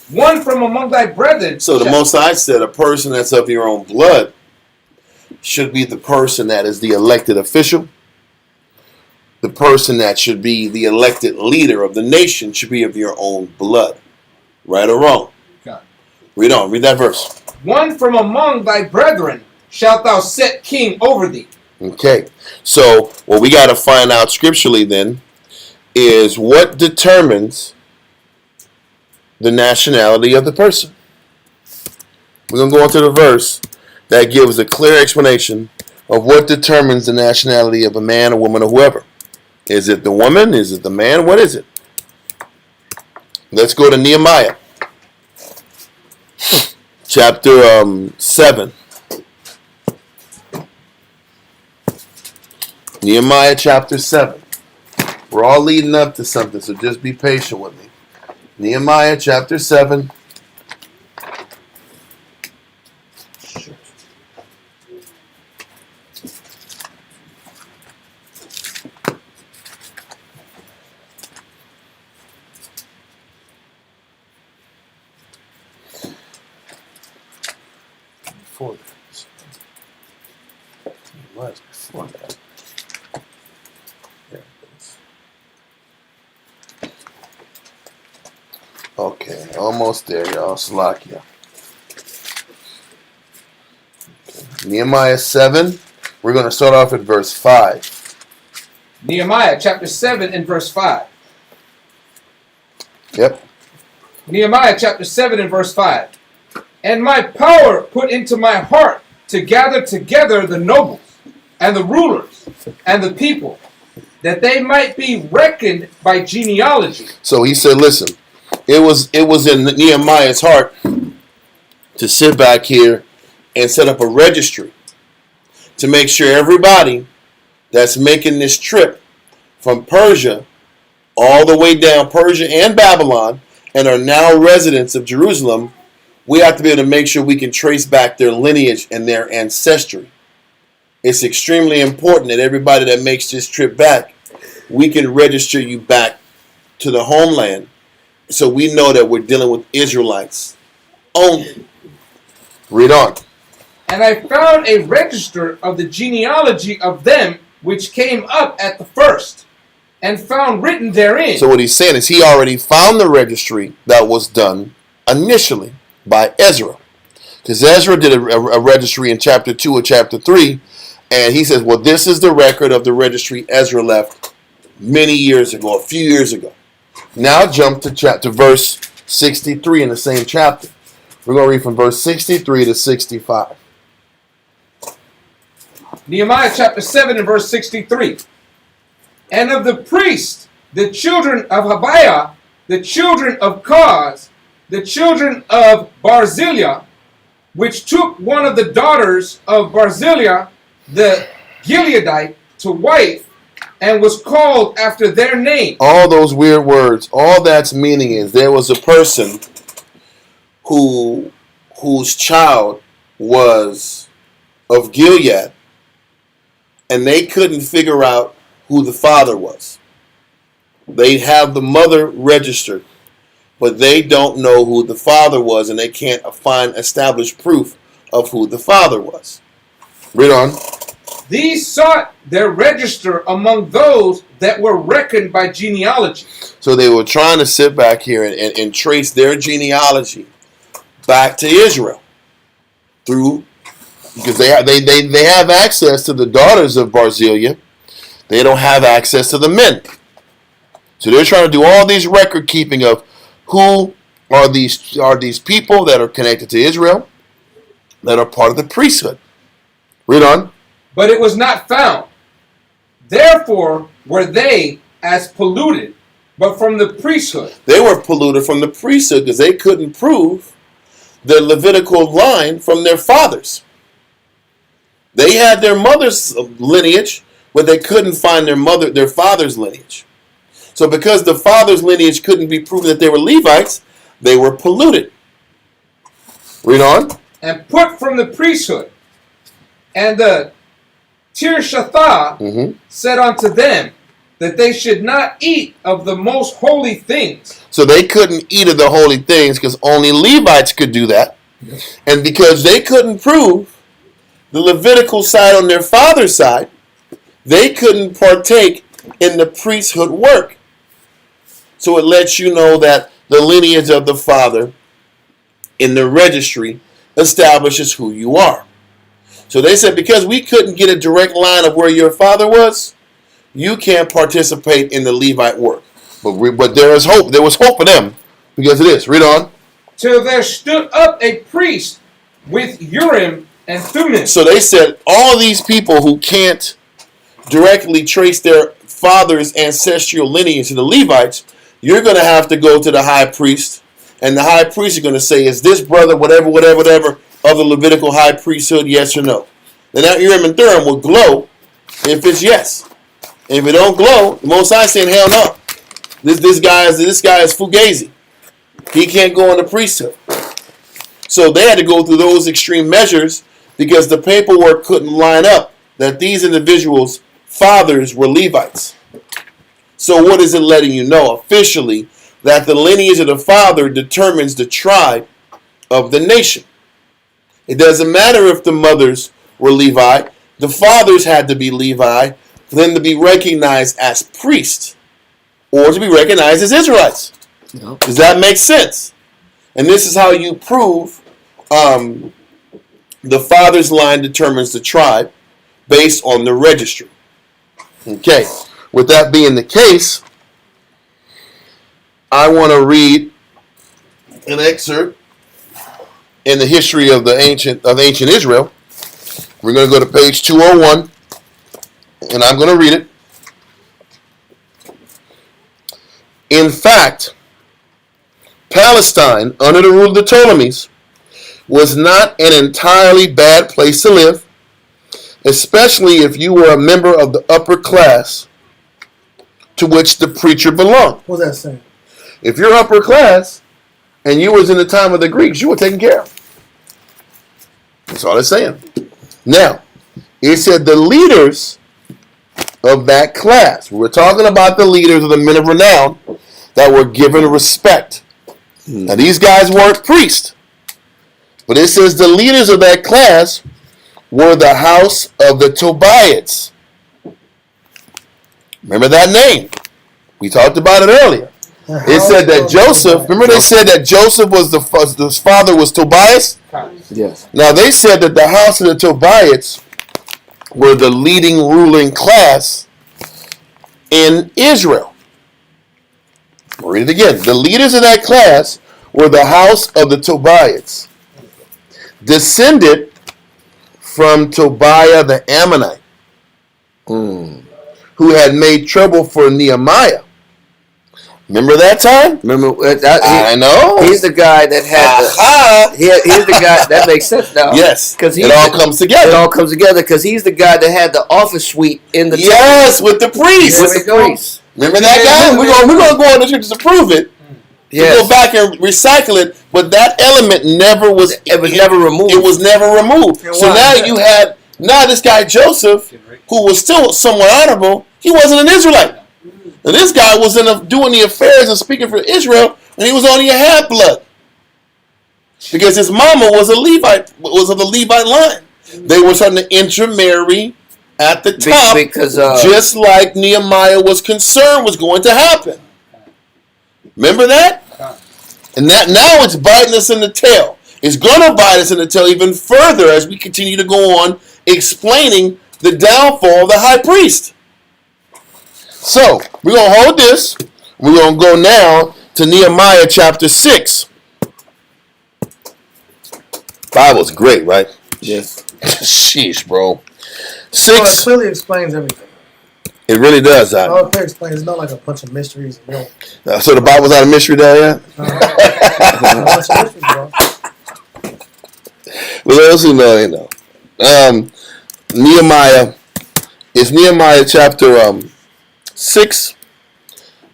one from among thy brethren. So the Most High said a person that's of your own blood should be the person that is the elected official. the person that should be the elected leader of the nation should be of your own blood. Right or wrong? God. Read on. Read that verse. One from among thy brethren shalt thou set king over thee. Okay. So what we got to find out scripturally then is what determines the nationality of the person. We're going to go into the verse that gives a clear explanation of what determines the nationality of a man, a woman, or whoever. Is it the woman? Is it the man? What is it? Let's go to Nehemiah. Chapter 7. Nehemiah chapter 7. We're all leading up to something, so just be patient with me. Nehemiah chapter 7. Before that. Nehemiah's before that. There it is. Okay, almost there, y'all. Slakia. Okay. Nehemiah 7. We're going to start off at verse 5. Nehemiah chapter 7 and verse 5. Yep. Nehemiah chapter 7 and verse 5. And my power put into my heart to gather together the nobles and the rulers and the people, that they might be reckoned by genealogy. So he said, listen, it was in Nehemiah's heart to sit back here and set up a registry to make sure everybody that's making this trip from Persia all the way down, Persia and Babylon, and are now residents of Jerusalem, we have to be able to make sure we can trace back their lineage and their ancestry. It's extremely important that everybody that makes this trip back, we can register you back to the homeland so we know that we're dealing with Israelites only. Read on. And I found a register of the genealogy of them which came up at the first, and found written therein. So what he's saying is he already found the registry that was done initially by Ezra. Because Ezra did a registry in chapter 2 or chapter 3, and he says, well, this is the record of the registry Ezra left many years ago, a few years ago. Now jump to verse 63 in the same chapter. We're going to read from verse 63 to 65. Nehemiah chapter 7 and verse 63. And of the priests, the children of Habiah, the children of Koz, the children of Barzillai, which took one of the daughters of Barzillai, the Gileadite, to wife, and was called after their name. All those weird words, all that's meaning is there was a person whose child was of Gilead, and they couldn't figure out who the father was. They have the mother registered, but they don't know who the father was, and they can't find established proof of who the father was. Read on. These sought their register among those that were reckoned by genealogy. So they were trying to sit back here and trace their genealogy back to Israel through, because they have access to the daughters of Barzillai. They don't have access to the men. So they're trying to do all these record keeping of who are these people that are connected to Israel, that are part of the priesthood. Read on. But it was not found. Therefore were they as polluted, but from the priesthood. They were polluted from the priesthood because they couldn't prove the Levitical line from their fathers. They had their mother's lineage, but they couldn't find their father's lineage. So because the father's lineage couldn't be proven that they were Levites, they were polluted. Read on. And put from the priesthood. And the Tirshatha said unto them that they should not eat of the most holy things. So they couldn't eat of the holy things because only Levites could do that. And because they couldn't prove the Levitical side on their father's side, they couldn't partake in the priesthood work. So it lets you know that the lineage of the father in the registry establishes who you are. So they said, because we couldn't get a direct line of where your father was, you can't participate in the Levite work. But there is hope. There was hope for them because of this. Read on. Till there stood up a priest with Urim and Thummim. So they said all these people who can't directly trace their father's ancestral lineage to the Levites, you're going to have to go to the high priest, and the high priest is going to say, is this brother whatever of the Levitical high priesthood, yes or no? Then that Urim and Thummim will glow if it's yes. And if it don't glow, the Most High saying, hell no. This guy is fugazi. He can't go in the priesthood. So they had to go through those extreme measures because the paperwork couldn't line up that these individuals' fathers were Levites. So what is it letting you know officially? That the lineage of the father determines the tribe of the nation. It doesn't matter if the mothers were Levi. The fathers had to be Levi for them to be recognized as priests or to be recognized as Israelites. Yep. Does that make sense? And this is how you prove the father's line determines the tribe based on the registry. Okay. With that being the case, I want to read an excerpt in the history of ancient Israel. We're going to go to page 201, and I'm going to read it. In fact, Palestine, under the rule of the Ptolemies, was not an entirely bad place to live, especially if you were a member of the upper class to which the preacher belonged. What's that saying? If you're upper class and you was in the time of the Greeks, you were taken care of. That's all it's saying. Now, it said the leaders of that class. We're talking about the leaders of the men of renown that were given respect. Now, these guys weren't priests. But it says the leaders of that class were the house of the Tobiats. Remember that name? We talked about it earlier. It said that Joseph, remember they said that Joseph was his father was Tobias? Yes. Now they said that the house of the Tobiats were the leading ruling class in Israel. I'll read it again. The leaders of that class were the house of the Tobiats, descended from Tobiah the Ammonite, who had made trouble for Nehemiah. Remember that time? Remember I know. He's the guy that had he's the guy that makes sense now. Yes, because it all comes together. It all comes together because he's the guy that had the office suite in the yes with the priest. With the priest. Remember that guy? We're gonna go on the churches to prove it. Yes. To go back and recycle it, but that element never was. It was never removed. It was never removed. Yeah, so why? now this guy Joseph, who was still somewhat honorable, he wasn't an Israelite. And this guy was doing the affairs and speaking for Israel, and he was only a half blood because his mama was a Levite, was of the Levite line. They were starting to intermarry at the top, because just like Nehemiah was concerned was going to happen. Remember that? And that now it's biting us in the tail. It's going to bite us in the tail even further as we continue to go on explaining the downfall of the high priest. So, we're going to hold this. We're going to go now to Nehemiah chapter 6. Bible's great, right? yes. Sheesh, bro. Well, it 6. clearly explains everything. It really does. All it explains. It's not like a bunch of mysteries. You know, So the Bible's not a mystery there yet? a bunch of mysteries, bro. For those who know, they know. Nehemiah is Nehemiah chapter 6,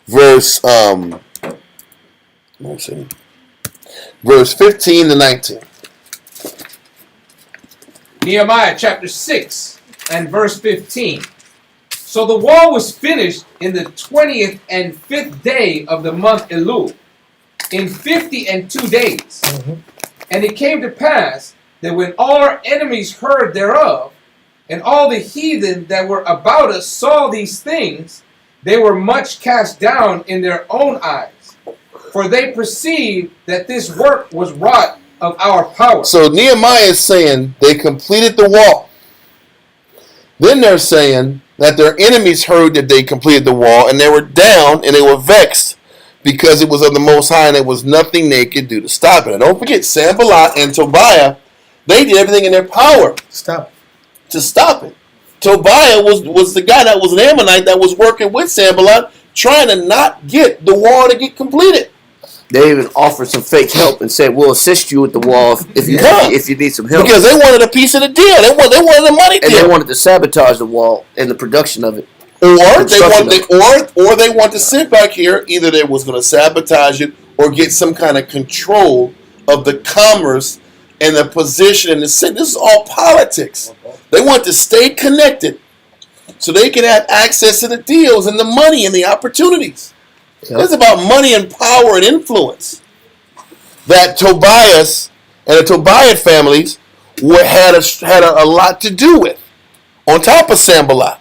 verse verse 15 to 19. Nehemiah chapter 6 and verse 15. So the wall was finished in the 20th and 5th day of the month Elul, in 52 days. Mm-hmm. And it came to pass that when all our enemies heard thereof, and all the heathen that were about us saw these things, they were much cast down in their own eyes, for they perceived that this work was wrought of our power. So Nehemiah is saying they completed the wall. Then they're saying that their enemies heard that they completed the wall, and they were down and they were vexed because it was of the Most High, and there was nothing they could do to stop it. And don't forget, Sanballat and Tobiah, they did everything in their power to stop it. Tobiah was the guy that was an Ammonite that was working with Sanballat, trying to not get the wall to get completed. They even offered some fake help and said, "We'll assist you with the wall if you need some help." Because they wanted a piece of the deal. They wanted the money deal. And they wanted to sabotage the wall and the production of it. Or they want to sit back here. Either they was going to sabotage it or get some kind of control of the commerce and the position in the city. This is all politics. They want to stay connected so they can have access to the deals and the money and the opportunities. Yep. It's about money and power and influence that Tobias and the Tobiah families had a lot to do with, on top of Sanballat.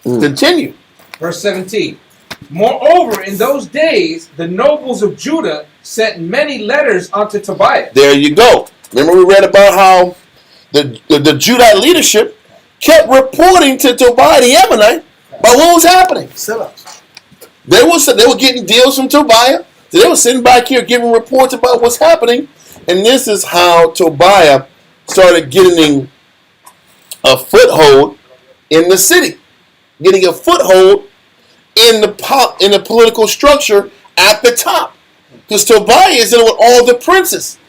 Continue. Verse 17. Moreover, in those days, the nobles of Judah sent many letters unto Tobiah. There you go. Remember we read about how the Judite leadership kept reporting to Tobiah the Ammonite about what was happening. They were getting deals from Tobiah. So they were sitting back here giving reports about what's happening. And this is how Tobiah started getting a foothold in the city. Getting a foothold in the political structure at the top. Because Tobiah is dealing with all the princes.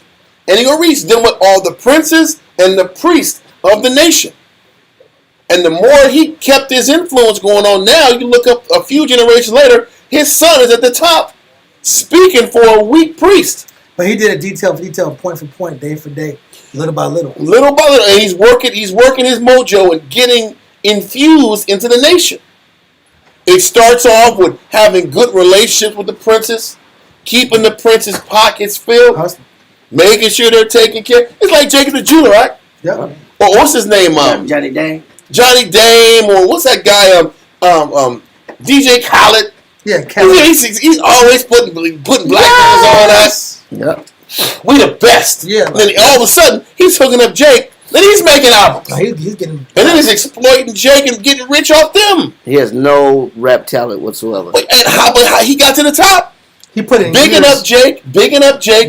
And he's dealing with all the princes and the priests of the nation. And the more he kept his influence going on, now you look up a few generations later, his son is at the top, speaking for a weak priest. But he did it detail for detail, point for point, day for day, little by little. Little by little. And he's working his mojo and getting infused into the nation. It starts off with having good relationships with the princes, keeping the princes' pockets filled, making sure they're taken care of. It's like Jacob the Judah, right? Yeah. Or what's his name? Johnny Dang. Johnny Dame, or what's that guy? DJ Khaled. Yeah, Khaled. He's always putting black things on us. Yep. We the best. Yeah. And then all of a sudden, he's hooking up Jake. Then he's making albums. He's getting. And then he's exploiting Jake and getting rich off them. He has no rap talent whatsoever. And how he got to the top? He put in bigging years. up Jake,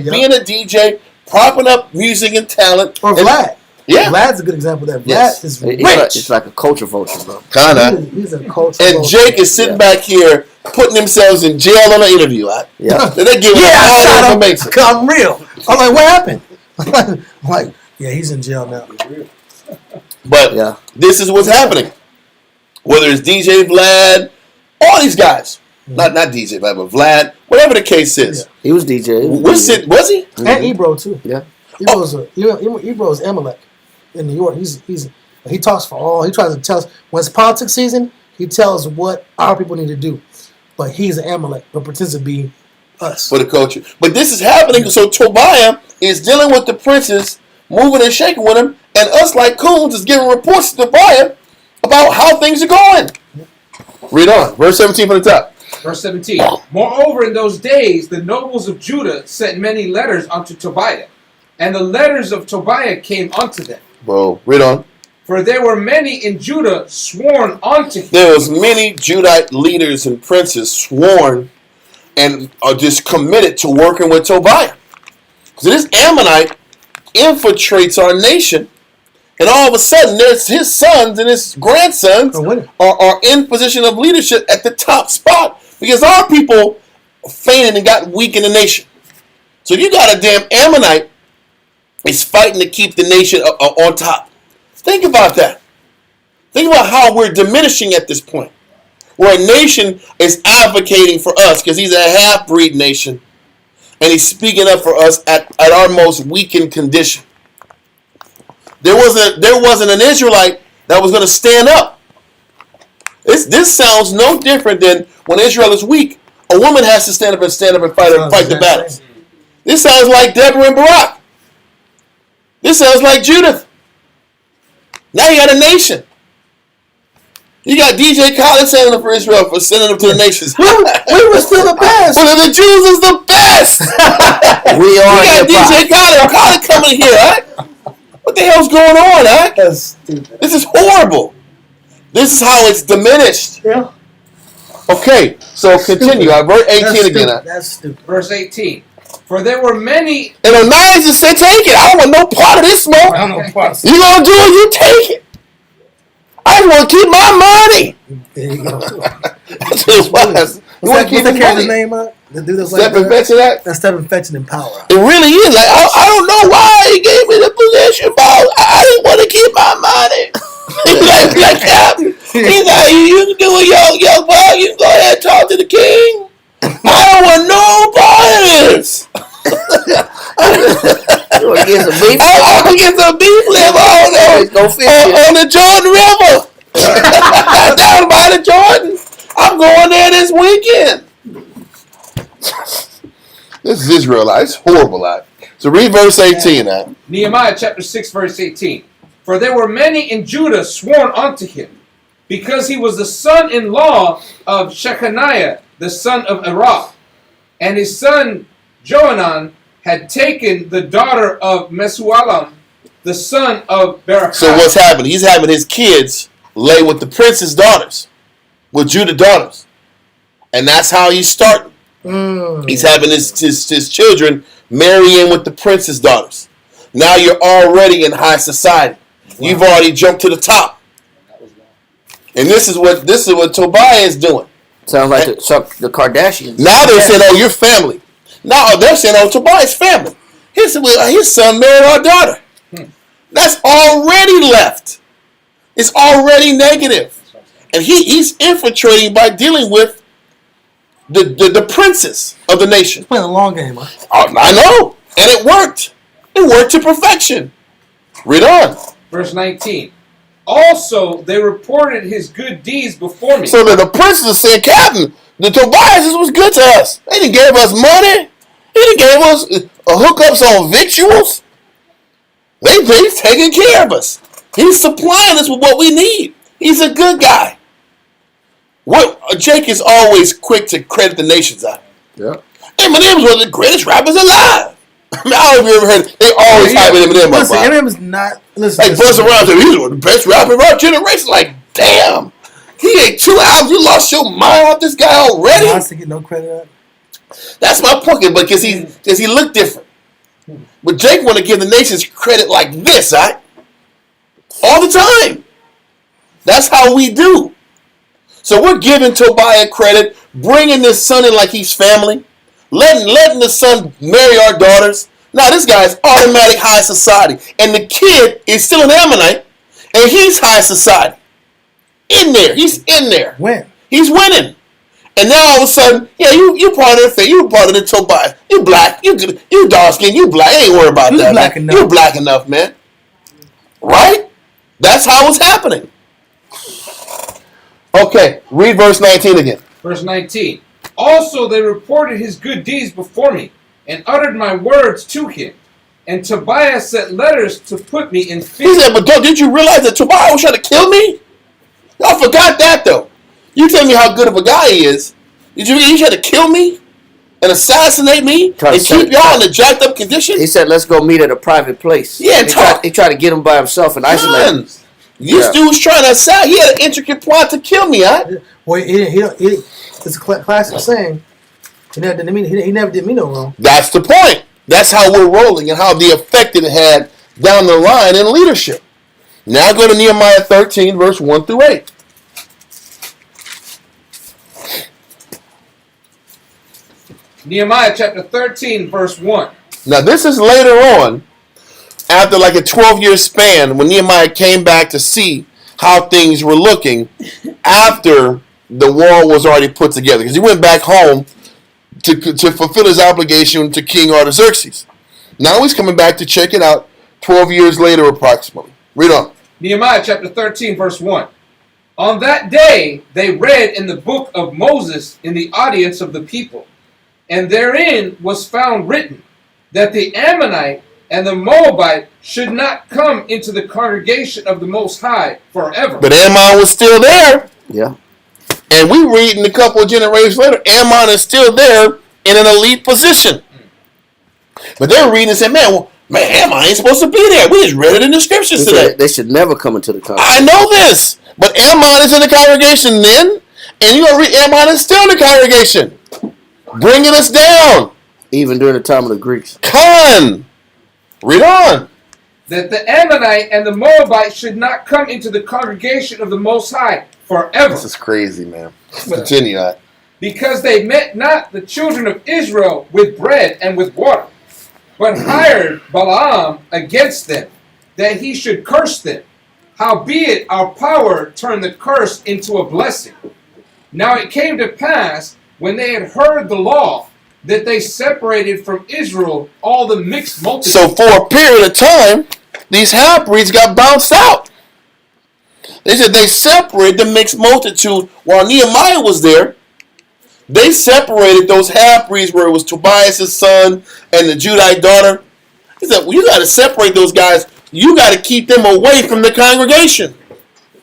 Yep. being a DJ, propping up music and talent. Or Vlad. Yeah. Vlad's a good example of that. Vlad Yes. is rich. It's like a culture vulture, bro. Kinda. He's a culture And vulture. Jake is sitting back here putting themselves in jail on an interview. Right? Yeah. And they give him all the information. I'm real. I'm like, what happened? I'm like, yeah, he's in jail now. But this is what's happening. Whether it's DJ Vlad, all these guys. Not DJ Vlad, but Vlad, whatever the case is. Yeah. He was DJ. Was he? And Ebro too. Yeah. Ebro's Amalek in New York. He talks for all. He tries to tell us when it's politics season. He tells what our people need to do, but he's an Amalek, but pretends to be us for the culture. But this is happening. So Tobiah is dealing with the princes, moving and shaking with him, and us like coons is giving reports to Tobiah about how things are going. Read on, verse 17 from the top. Verse 17. Moreover, in those days, the nobles of Judah sent many letters unto Tobiah, and the letters of Tobiah came unto them. Bro, read on. For there were many in Judah sworn unto him. There was many Judite leaders and princes sworn and are just committed to working with Tobiah. So this Ammonite infiltrates our nation, and all of a sudden, there's his sons and his grandsons are in position of leadership at the top spot because our people fainted and got weak in the nation. So you got a damn Ammonite is fighting to keep the nation on top. Think about that. Think about how we're diminishing at this point. Where a nation is advocating for us because he's a half-breed nation. And he's speaking up for us at our most weakened condition. There wasn't an Israelite that was going to stand up. This sounds no different than when Israel is weak. A woman has to stand up and fight the battles. This sounds like Deborah and Barak. This sounds like Judith. Now you got a nation. You got DJ Khaled sending them for Israel for sending them to the nations. We were still the best. Well, the Jews is the best. We are You got DJ Khaled. Khaled coming here, right? What the hell's going on, huh? That's stupid. This is horrible. This is how it's diminished. Yeah. Okay, so continue. Verse 18 That's again. stupid. That's stupid. Verse 18. For there were many. And Onias just said, take it. I don't want no part of this smoke. I don't know what. You gonna do it, you take it. I just want to keep my money. There you go. That's what it was. You want to keep What's the that money. name up? The dude that's like Stephen that? Fetching that? That's Stephen Fetching in power. It really is. Like, I don't know why he gave me the position, but I didn't want to keep my money. like Captain. He's like, you can do it, young boy. You can go ahead and talk to the king. I don't want no part of this. You want to get some beef? I'm going to get some beef liver on the Jordan River. Down by the Jordan. I'm going there this weekend. This is Israelite. It's horrible life. So read verse 18. Nehemiah chapter 6, verse 18. For there were many in Judah sworn unto him, because he was the son-in-law of Shechaniah, the son of Erah. And his son Johanan had taken the daughter of Mesualam, the son of Berechiah. So what's happening? He's having his kids lay with the prince's daughters, with Judah daughters. And that's how he's starting. He's having his children marry in with the prince's daughters. Now you're already in high society. Wow. You've already jumped to the top. And this is what Tobiah is doing. Sounds like the Kardashians. Now they're saying, oh, you're family. Now they're saying, oh, Tobiah's family. His son married our daughter. That's already left. It's already negative. And he's infiltrating by dealing with the princes of the nation. He's playing a long game, huh? I know. And it worked. It worked to perfection. Read on. Verse 19. Also, they reported his good deeds before me. So that the princes are saying, Captain, the Tobias was good to us. They didn't give us money. He didn't give us hookups on victuals. He's taking care of us. He's supplying us with what we need. He's a good guy. Jake is always quick to credit the nations out. Yeah. Eminem was one of the greatest rappers alive. I mean, I don't know if you ever heard. They always hype Eminem up. Listen, Eminem is not. Listen, like Buzz around said, he's one of the best rappers of our generation. Like, damn, he ain't 2 albums. You lost your mind off this guy already. He wants to get no credit. That's my point, but because he looked different. But Jake want to give the nations credit like this, right? All the time. That's how we do. So we're giving Tobiah credit, bringing this son in like he's family, letting the son marry our daughters. Now this guy's automatic high society, and the kid is still an Ammonite, and he's high society. In there, he's in there. Win. He's winning. And now all of a sudden, yeah, you part of the thing. You part of the Tobiah. You black. You dark skin. You black. Ain't worried about that. Black Man. enough. You black enough, man. Right? That's how it's happening. Okay, read verse 19 again. Verse 19. Also they reported his good deeds before me, and uttered my words to him. And Tobiah sent letters to put me in fear. He said, but did you realize that Tobiah was trying to kill me? I forgot that, though. You tell me how good of a guy he is. Did you he tried to kill me and assassinate me and keep y'all in a jacked up condition? He said, let's go meet at a private place. Yeah, he tried to get him by himself and isolate him. This dude's trying to assassinate. He had an intricate plot to kill me, huh? Well, it's a classic saying. He never did me no wrong. That's the point. That's how we're rolling and how the effect it had down the line in leadership. Now go to Nehemiah 13, verse 1 through 8. Nehemiah chapter 13, verse 1. Now this is later on, after like a 12-year span, when Nehemiah came back to see how things were looking after the wall was already put together. Because he went back home to fulfill his obligation to King Artaxerxes. Now he's coming back to check it out 12 years later approximately. Read on. Nehemiah chapter 13, verse 1. On that day they read in the book of Moses in the audience of the people, and therein was found written that the Ammonite and the Moabite should not come into the congregation of the Most High forever. But Ammon was still there. Yeah. And we read in a couple of generations later, Ammon is still there in an elite position. But they're reading and saying, man, Ammon ain't supposed to be there. We just read it in the scriptures today. They should never come into the congregation. I know this. But Ammon is in the congregation then, and you're going to read Ammon is still in the congregation. Bringing us down. Even during the time of the Greeks. Con. Read on. That the Ammonite and the Moabite should not come into the congregation of the Most High forever. This is crazy, man. Continue that. Because they met not the children of Israel with bread and with water, but hired Balaam against them, that he should curse them. Howbeit our power turned the curse into a blessing. Now it came to pass, when they had heard the law, that they separated from Israel all the mixed multitude. So for a period of time, these half-breeds got bounced out. They said they separated the mixed multitude while Nehemiah was there. They separated those half-breeds where it was Tobias' son and the Judite daughter. He said, well, you got to separate those guys. You got to keep them away from the congregation.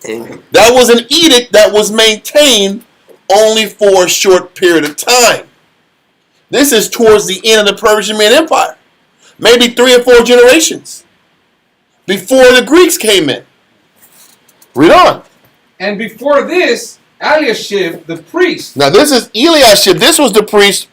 That was an edict that was maintained only for a short period of time. This is towards the end of the Persian Empire. Maybe 3 or 4 generations before the Greeks came in. Read on. And before this, Eliashib, the priest. Now this is Eliashib. This was the priest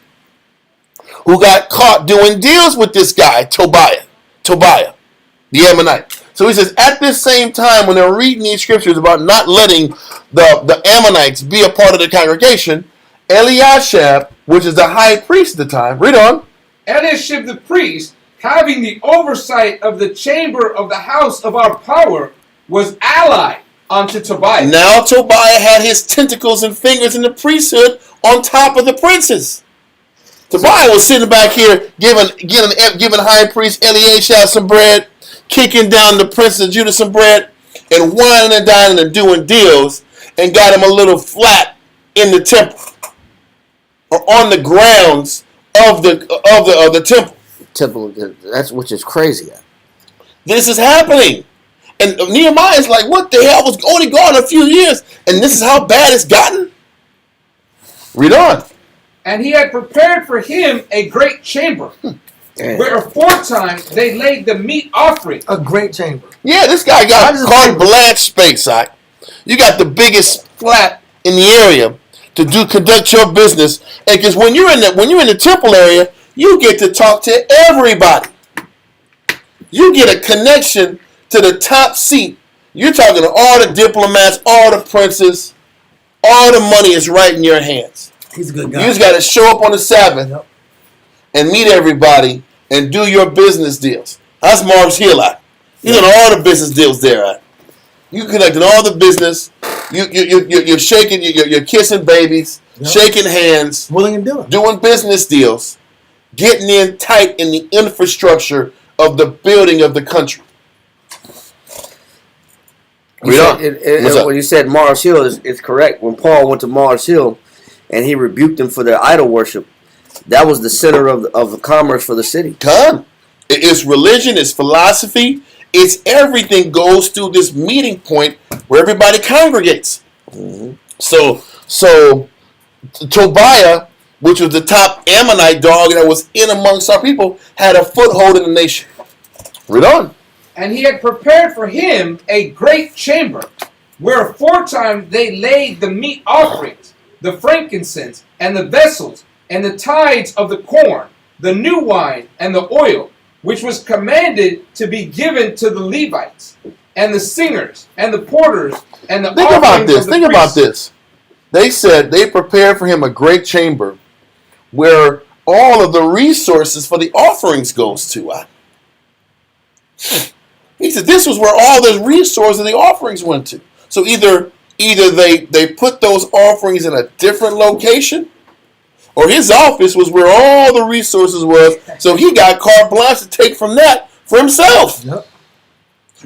who got caught doing deals with this guy, Tobiah, the Ammonite. So he says, at this same time, when they're reading these scriptures about not letting the Ammonites be a part of the congregation, Eliashib, which is the high priest at the time, read on. Eliashib the priest, having the oversight of the chamber of the house of our power, was allied unto Tobiah. Now Tobiah had his tentacles and fingers in the priesthood on top of the princes. Tobiah was sitting back here giving high priest Eliashib some bread, kicking down the princes of Judah some bread, and whining and dining and doing deals, and got him a little flat in the temple or on the grounds of the temple. That's which is crazy. This is happening. And Nehemiah is like, what the hell? Was only gone a few years, and this is how bad it's gotten? Read on. And he had prepared for him a great chamber, where aforetime they laid the meat offering. A great chamber. Yeah, this guy got carte blanche space. Right? You got the biggest flat in the area to conduct your business, and because when you're in the temple area, you get to talk to everybody. You get a connection to the top seat. You're talking to all the diplomats, all the princes. All the money is right in your hands. He's a good guy. You just got to show up on the Sabbath and meet everybody and do your business deals. That's Mars Hill. He's doing all the business deals there. You connecting all the business. You're shaking. You're kissing babies, shaking hands, willing and dealing, doing business deals, getting in tight in the infrastructure of the building of the country. When you said Mars Hill, it's correct. When Paul went to Mars Hill and he rebuked them for their idol worship, that was the center of the commerce for the city. It's religion, it's philosophy, it's everything goes through this meeting point where everybody congregates. Mm-hmm. So Tobiah, which was the top Ammonite dog that was in amongst our people, had a foothold in the nation. Read on. And he had prepared for him a great chamber, where aforetime they laid the meat offerings, the frankincense, and the vessels, and the tithes of the corn, the new wine, and the oil, which was commanded to be given to the Levites, and the singers, and the porters, and the Think about this. They said they prepared for him a great chamber where all of the resources for the offerings goes to. He said this was where all the resources of the offerings went to. So either they put those offerings in a different location, or his office was where all the resources was, so he got carte blanche to take from that for himself. Yep.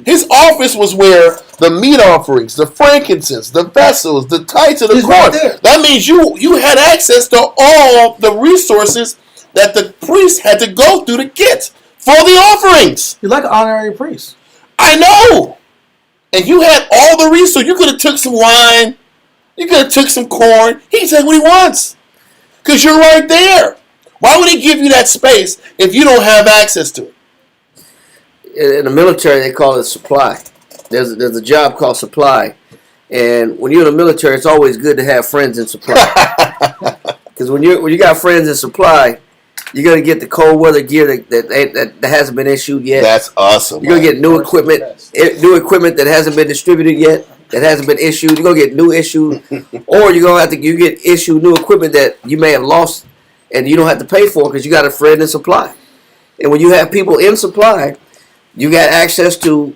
His office was where the meat offerings, the frankincense, the vessels, the tithes of the corn. Right, that means you had access to all the resources that the priest had to go through to get for the offerings. You're like an honorary priest. I know. And you had all the resources. You could have took some wine, You could have took some corn. He can take what he wants. Because you're right there. Why would he give you that space if you don't have access to it? In the military, they call it supply. There's a job called supply. And when you're in the military, it's always good to have friends in supply. Because when you got friends in supply, you're gonna get the cold weather gear that hasn't been issued yet. That's awesome. You're gonna get new equipment that hasn't been distributed yet, that hasn't been issued. You're gonna get new issued, or you're gonna have to you get issued new equipment that you may have lost and you don't have to pay for because you got a friend in supply. And when you have people in supply, you got access to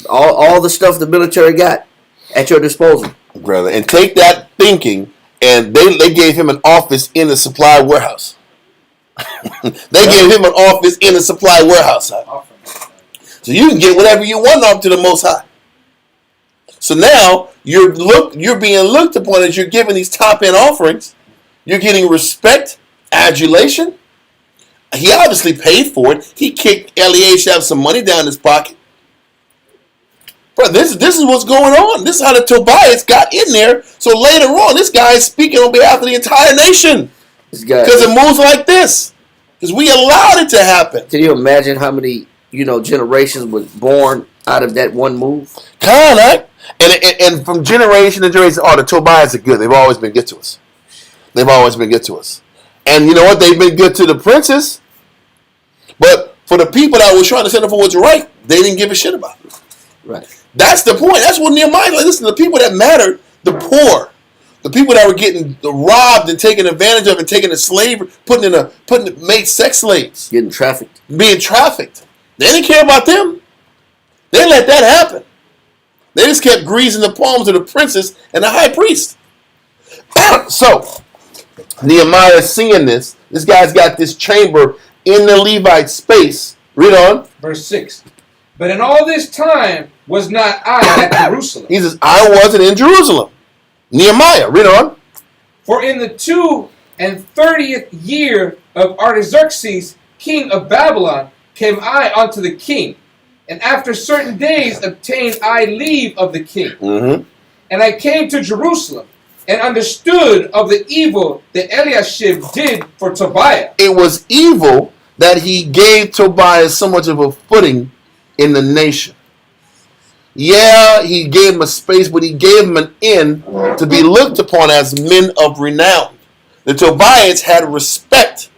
all the stuff the military got at your disposal, brother. And take that thinking, and they gave him an office in the supply warehouse. They gave him an office in the supply warehouse. So you can get whatever you want up to the Most High. So now you're being looked upon as you're giving these top end offerings. You're getting respect, adulation. He obviously paid for it. He kicked Eliashib some money down his pocket. Bro, this is what's going on. This is how the Tobias got in there. So later on, this guy is speaking on behalf of the entire nation. Because it moves like this. Because we allowed it to happen. Can you imagine how many generations was born out of that one move? Kind of. And from generation to generation, the Tobias are good. They've always been good to us. They've always been good to us. And you know what? They've been good to the princes. But for the people that was trying to stand up for what's right, they didn't give a shit about it. Right. That's the point. That's what Nehemiah, listen, the people that mattered, the poor, the people that were getting robbed and taken advantage of and taken to slavery, made sex slaves. Getting trafficked. Being trafficked. They didn't care about them. They let that happen. They just kept greasing the palms of the princes and the high priest. So, Nehemiah seeing this guy's got this chamber in the Levite space. Read on. Verse 6. But in all this time was not I at Jerusalem. He says, I wasn't in Jerusalem. Nehemiah, read on. For in the 32nd year of Artaxerxes, king of Babylon, came I unto the king, and after certain days obtained I leave of the king. Mm-hmm. And I came to Jerusalem, and understood of the evil that Eliashib did for Tobiah. It was evil that he gave Tobiah so much of a footing in the nation. Yeah, he gave him a space, but he gave him an in to be looked upon as men of renown. The Tobias had respect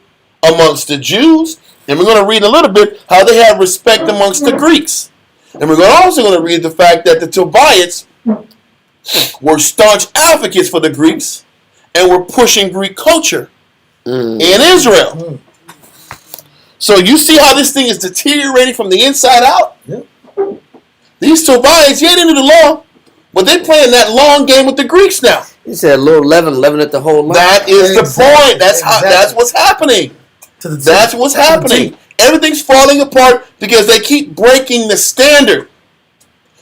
amongst the Jews, and we're going to read a little bit how they had respect amongst the Greeks. And we're also going to read the fact that the Tobias were staunch advocates for the Greeks and were pushing Greek culture in Israel. So you see how this thing is deteriorating from the inside out? Yep. These Tobias, yeah, they knew the law, but they playing that long game with the Greeks now. He said a little leaven at the whole line. That is the point. That's what's happening. That's what's happening. Everything's falling apart because they keep breaking the standard.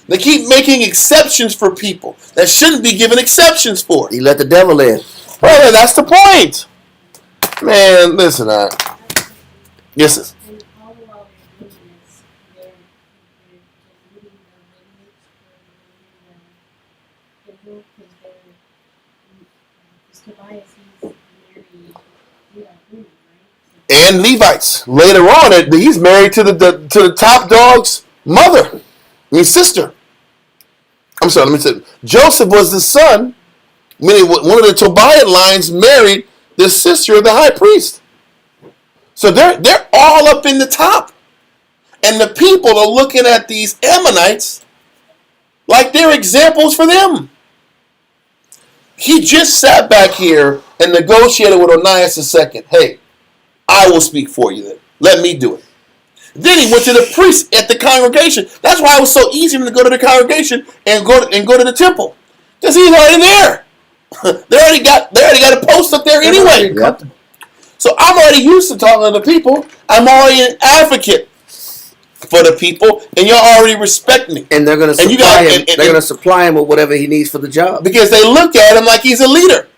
They keep making exceptions for people that shouldn't be given exceptions for. He let the devil in. Brother, that's the point. Man, listen, yes, And all while they're doing this, they're leading the lineage because Tobias, he's married Levite women, right? and Levites. Later on, he's married to the top dog's mother, sister. I'm sorry, let me say, Joseph was the son, meaning one of the Tobiah lines married the sister of the high priest. So they're all up in the top. And the people are looking at these Ammonites like they're examples for them. He just sat back here and negotiated with Onias II. Hey, I will speak for you then. Let me do it. Then he went to the priest at the congregation. That's why it was so easy for him to go to the congregation and go to the temple. Because he's already there. They already got a post up there anyway. Yep. So I'm already used to talking to the people. I'm already an advocate for the people, and y'all already respect me. And they're going to supply him. They're going to supply him with whatever he needs for the job. Because they look at him like he's a leader.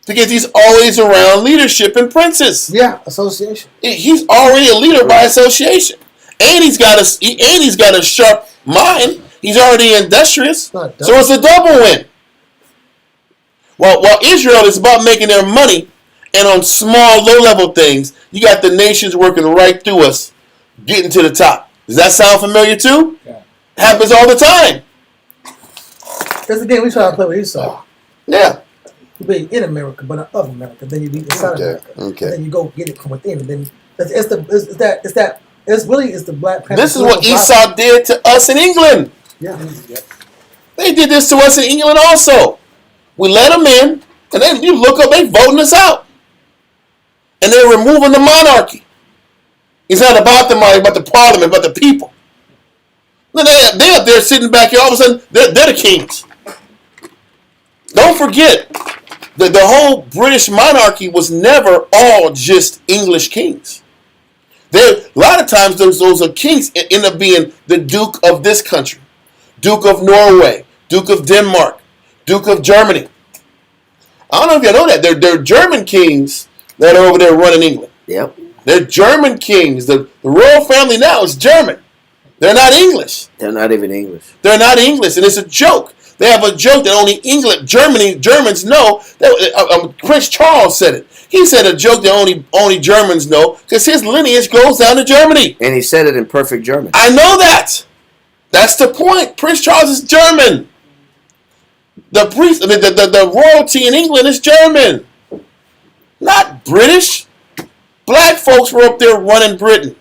Because he's always around leadership and princes. Yeah, association. He's already a leader by association, and he's got a sharp mind. He's already industrious, so it's a double win. While Israel is about making their money, and on small, low-level things, you got the nations working right through us, getting to the top. Does that sound familiar too? Yeah. Happens all the time. That's the game we try to play with Esau. Yeah. You be in America, but not of America. Then you be inside America. Okay. And then you go get it from within. And then it's the Black Panther. This is what Esau did to us in England. Yeah. They did this to us in England also. We let them in, and then you look up, they voting us out. And they're removing the monarchy. It's not about the monarchy, about the parliament, about the people. They're up there sitting back here, all of a sudden, they're the kings. Don't forget, the whole British monarchy was never all just English kings. A lot of times those are kings end up being the Duke of this country, Duke of Norway, Duke of Denmark, Duke of Germany. I don't know if you know that. They're German kings that are over there running England. Yep. They're German kings. The royal family now is German. They're not English. They're not even English. They're not English, and it's a joke. They have a joke that only Germans know. Prince Charles said it. He said a joke that only Germans know because his lineage goes down to Germany. And he said it in perfect German. I know that. That's the point. Prince Charles is German. The royalty in England is German, not British. Black folks were up there running Britain.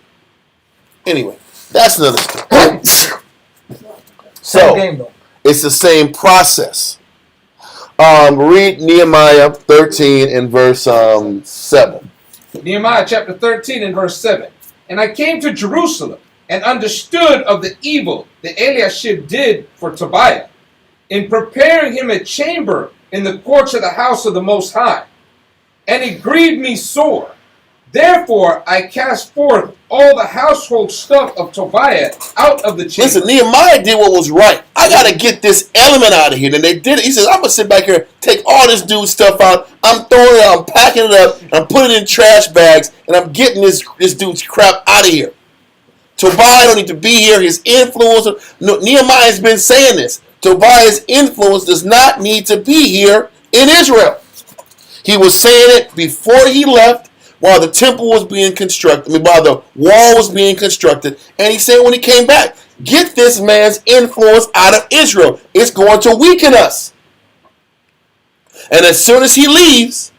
Anyway, that's another story. Same game though. It's the same process. Read Nehemiah 13 and verse 7. Nehemiah chapter 13 and verse 7. And I came to Jerusalem and understood of the evil that Eliashib did for Tobiah in preparing him a chamber in the courts of the house of the Most High. And it grieved me sore. Therefore I cast forth all the household stuff of Tobiah out of the chamber. Listen, Nehemiah did what was right. I got to get this element out of here. And they did it. He says, I'm going to sit back here, take all this dude's stuff out. I'm throwing it out, I'm packing it up, I'm putting it in trash bags, and I'm getting this dude's crap out of here. Tobiah don't need to be here. His influence, Nehemiah's been saying this. Tobiah's influence does not need to be here in Israel. He was saying it before he left, while the temple was being constructed, while the wall was being constructed, and he said when he came back, get this man's influence out of Israel. It's going to weaken us. And as soon as he leaves,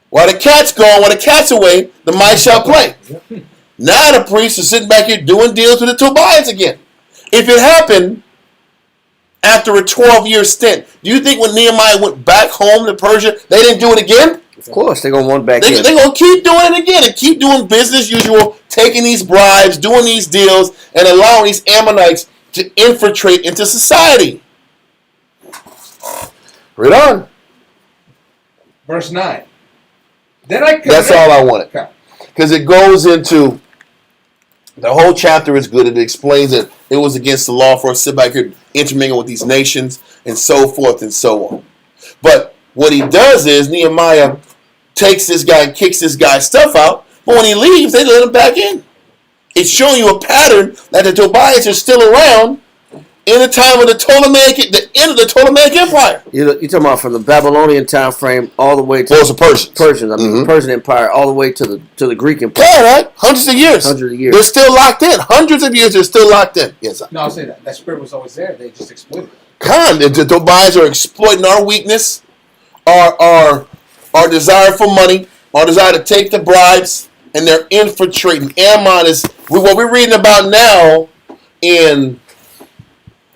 while the cat's gone, while the cat's away, the mice shall play. Now the priests are sitting back here doing deals with the Tobias again. If it happened after a 12-year stint, do you think when Nehemiah went back home to Persia, they didn't do it again? Of course, they're going to want back in. They're going to keep doing it again and keep doing business usual, taking these bribes, doing these deals, and allowing these Ammonites to infiltrate into society. Read on. Verse 9. Then I That's all I wanted. Because it goes into, the whole chapter is good. It explains that it was against the law for us to sit back here intermingle with these nations and so forth and so on. But what he does is Nehemiah takes this guy and kicks this guy's stuff out, but when he leaves, they let him back in. It's showing you a pattern that the Tobias are still around in the time of the end of the Ptolemaic Empire. You're talking about from the Babylonian time frame all the way to the Persians. The Persian Empire, all the way to the Greek Empire. Yeah, right? Hundreds of years. They're still locked in. Hundreds of years, they're still locked in. Yes. No, I'll say that. That spirit was always there. They just exploited The it. Tobias are exploiting our weakness, our desire for money, our desire to take the bribes, and they're infiltrating. Ammon is what we're reading about now in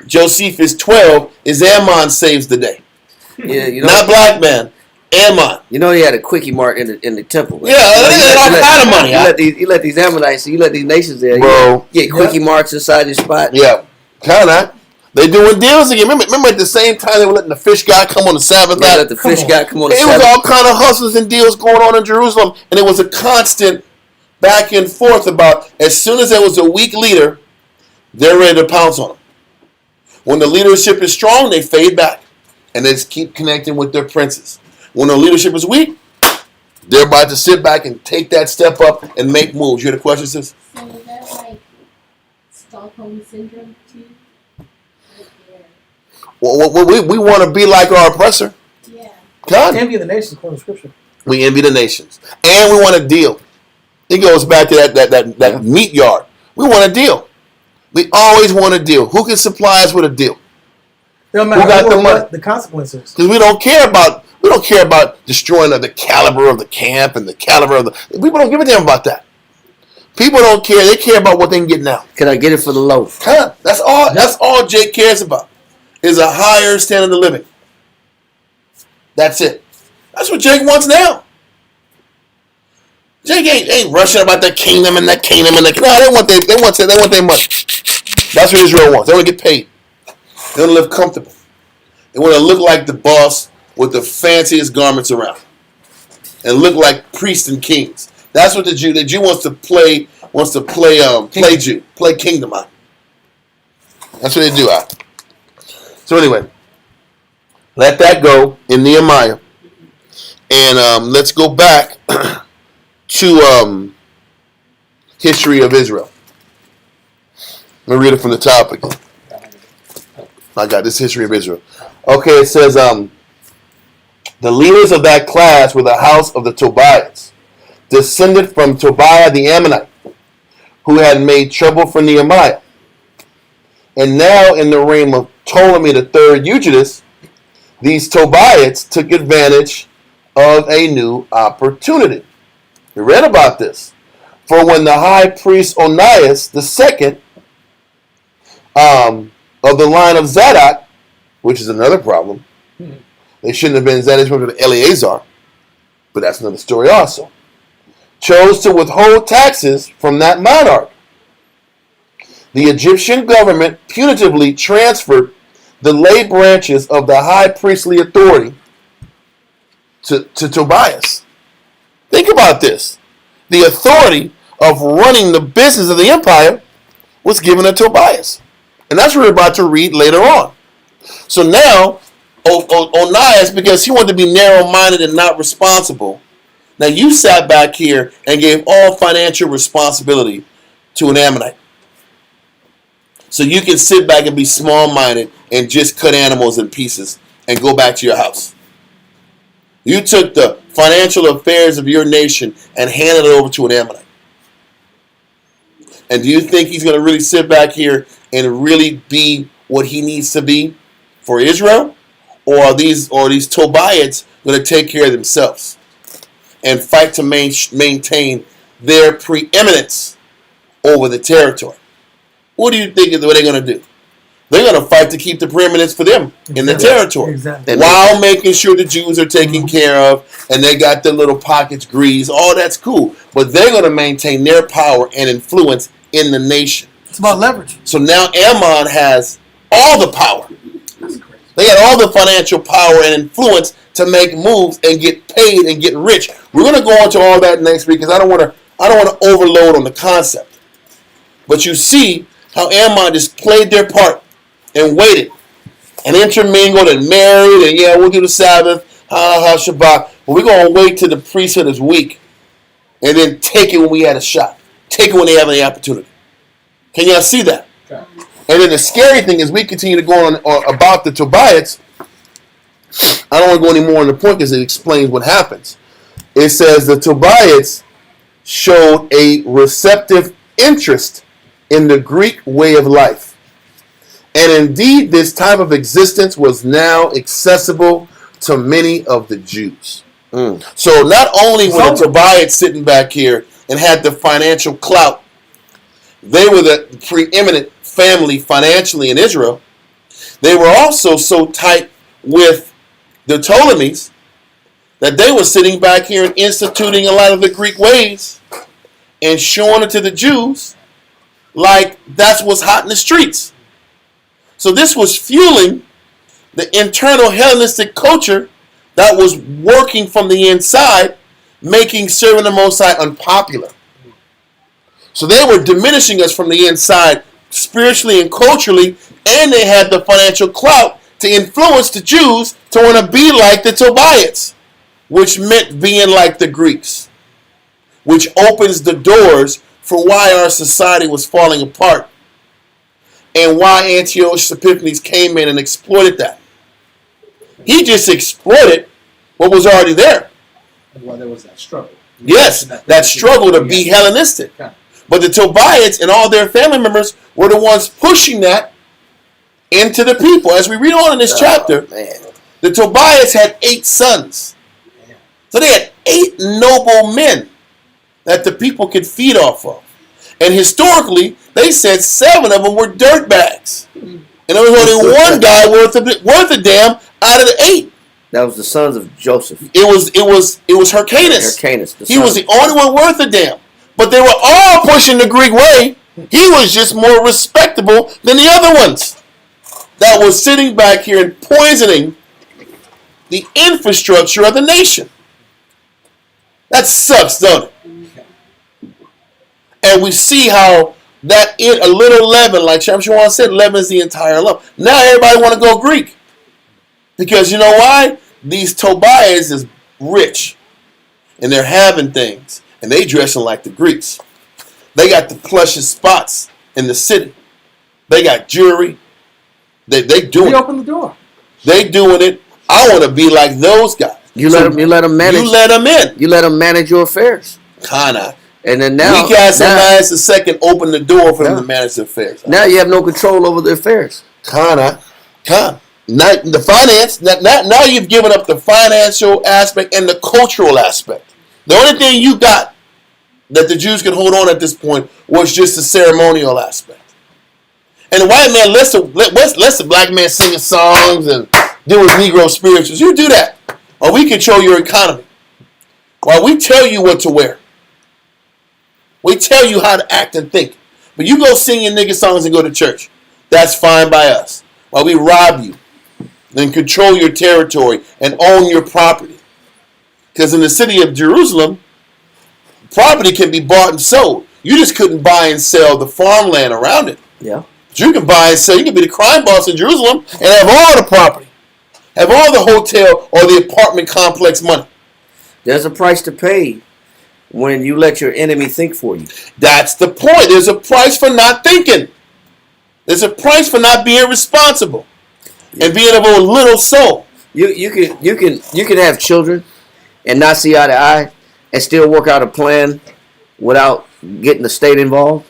Josephus 12 is Ammon saves the day. Yeah, not black man. Ammon. You know he had a quickie mark in the temple. Yeah, they had all kind of money. You let these Ammonites, you let these nations there, bro, get quickie marks inside your spot. Yeah, kind of. They doing deals again. Remember at the same time they were letting the fish guy come on the Sabbath. Yeah, let the fish guy come on the Sabbath. It was all kind of hustles and deals going on in Jerusalem, and it was a constant back and forth about as soon as there was a weak leader, they're ready to pounce on him. When the leadership is strong, they fade back, and they just keep connecting with their princes. When the leadership is weak, they're about to sit back and take that step up and make moves. You had a question, sis? So is that like Stockholm syndrome too? Well, we want to be like our oppressor. Yeah. God. Envy of the nations, according to Scripture. We envy the nations. And we want a deal. It goes back to that meat yard. We want a deal. We always want a deal. Who can supply us with a deal? It don't matter Who got who the or money? what the consequences. Because we don't care about destroying the caliber of the camp and the caliber of the. People don't give a damn about that. People don't care. They care about what they can get now. Can I get it for the loaf? Huh? That's all. That's all Jake cares about. Is a higher standard of living. That's it. That's what Jake wants now. Jake ain't rushing about the kingdom and the kingdom and the. No, they want their money. That's what Israel wants. They want to get paid. They want to live comfortable. They want to look like the boss with the fanciest garments around, and look like priests and kings. That's what the Jew wants to play kingdom out. That's what they do out. So anyway, let that go in Nehemiah, and let's go back to history of Israel. Let me read it from the top again. I got this history of Israel. Okay, it says the leaders of that class were the house of the Tobias, descended from Tobiah the Ammonite, who had made trouble for Nehemiah. And now in the reign of Ptolemy III Eugenes, these Tobias took advantage of a new opportunity. We read about this. For when the high priest Onias II of the line of Zadok, which is another problem, they shouldn't have been Zadok, but Eleazar, but that's another story also, chose to withhold taxes from that monarch. The Egyptian government punitively transferred the lay branches of the high priestly authority to Tobias. Think about this. The authority of running the business of the empire was given to Tobias. And that's what we're about to read later on. So now, Onias, because he wanted to be narrow-minded and not responsible, now you sat back here and gave all financial responsibility to an Ammonite. So you can sit back and be small-minded and just cut animals in pieces and go back to your house. You took the financial affairs of your nation and handed it over to an Ammonite. And do you think he's going to really sit back here and really be what he needs to be for Israel? Or are these Tobias going to take care of themselves and fight to maintain their preeminence over the territory? What do you think is what they're going to do? They're going to fight to keep the preeminence for them in the territory. Exactly. While making sure the Jews are taken care of and they got their little pockets greased. All that's cool. But they're going to maintain their power and influence in the nation. It's about leverage. So now Ammon has all the power. They had all the financial power and influence to make moves and get paid and get rich. We're going to go into all that next week because I don't want to overload on the concept. But you see how Ammon just played their part and waited and intermingled and married and yeah, we'll do the Sabbath, Shabbat. But we're going to wait till the priesthood is weak and then take it when we had a shot. Take it when they have any opportunity. Can y'all see that? Okay. And then the scary thing is we continue to go on about the Tobias. I don't want to go any more on the point because it explains what happens. It says the Tobias showed a receptive interest in the Greek way of life. And indeed, this type of existence was now accessible to many of the Jews. So not only were the Tobias sitting back here and had the financial clout, they were the preeminent family financially in Israel. They were also so tight with the Ptolemies that they were sitting back here and instituting a lot of the Greek ways and showing it to the Jews like that's what's hot in the streets. So this was fueling the internal Hellenistic culture that was working from the inside, making serving the Most High unpopular. So they were diminishing us from the inside spiritually and culturally, and they had the financial clout to influence the Jews to want to be like the Tobias, which meant being like the Greeks, which opens the doors for why our society was falling apart and why Antiochus Epiphanes came in and exploited that. He just exploited what was already there. Well, there was that struggle. Yes, that struggle to be Hellenistic. But the Tobias and all their family members were the ones pushing that into the people. As we read on in this chapter, the Tobias had 8 sons. So they had 8 noble men that the people could feed off of. And historically, they said 7 of them were dirtbags. And there was only one guy worth a damn out of the 8. That was the sons of Joseph. It was Hyrcanus. He was the only one worth a damn. But they were all pushing the Greek way. He was just more respectable than the other ones that was sitting back here and poisoning the infrastructure of the nation. That sucks, don't it? And we see how that a little leaven, like Shamshawan said, leavens the entire lump. Now everybody want to go Greek. Because you know why? These Tobias is rich. And they're having things. And they dressing like the Greeks. They got the plushest spots in the city. They got jewelry. They doing it. Open the door. They doing it. I want to be like those guys. You let them manage. You let them in. You let them manage your affairs. Kinda. And then now we got some guys the second open the door for them to manage their affairs. Now you have no control over the affairs. Kinda. Not the finance. Now you've given up the financial aspect and the cultural aspect. The only thing you got that the Jews could hold on at this point was just the ceremonial aspect. And the white man lets the black man singing songs and doing Negro spirituals. You do that. Or we control your economy. While we tell you what to wear. We tell you how to act and think. But you go sing your nigga songs and go to church. That's fine by us. While we rob you and control your territory and own your property. Because in the city of Jerusalem, property can be bought and sold. You just couldn't buy and sell the farmland around it. Yeah. But you can buy and sell. You can be the crime boss in Jerusalem and have all the property. Have all the hotel or the apartment complex money. There's a price to pay when you let your enemy think for you. That's the point. There's a price for not thinking. There's a price for not being responsible and being of a little soul. You can have children and not see eye to eye and still work out a plan without getting the state involved.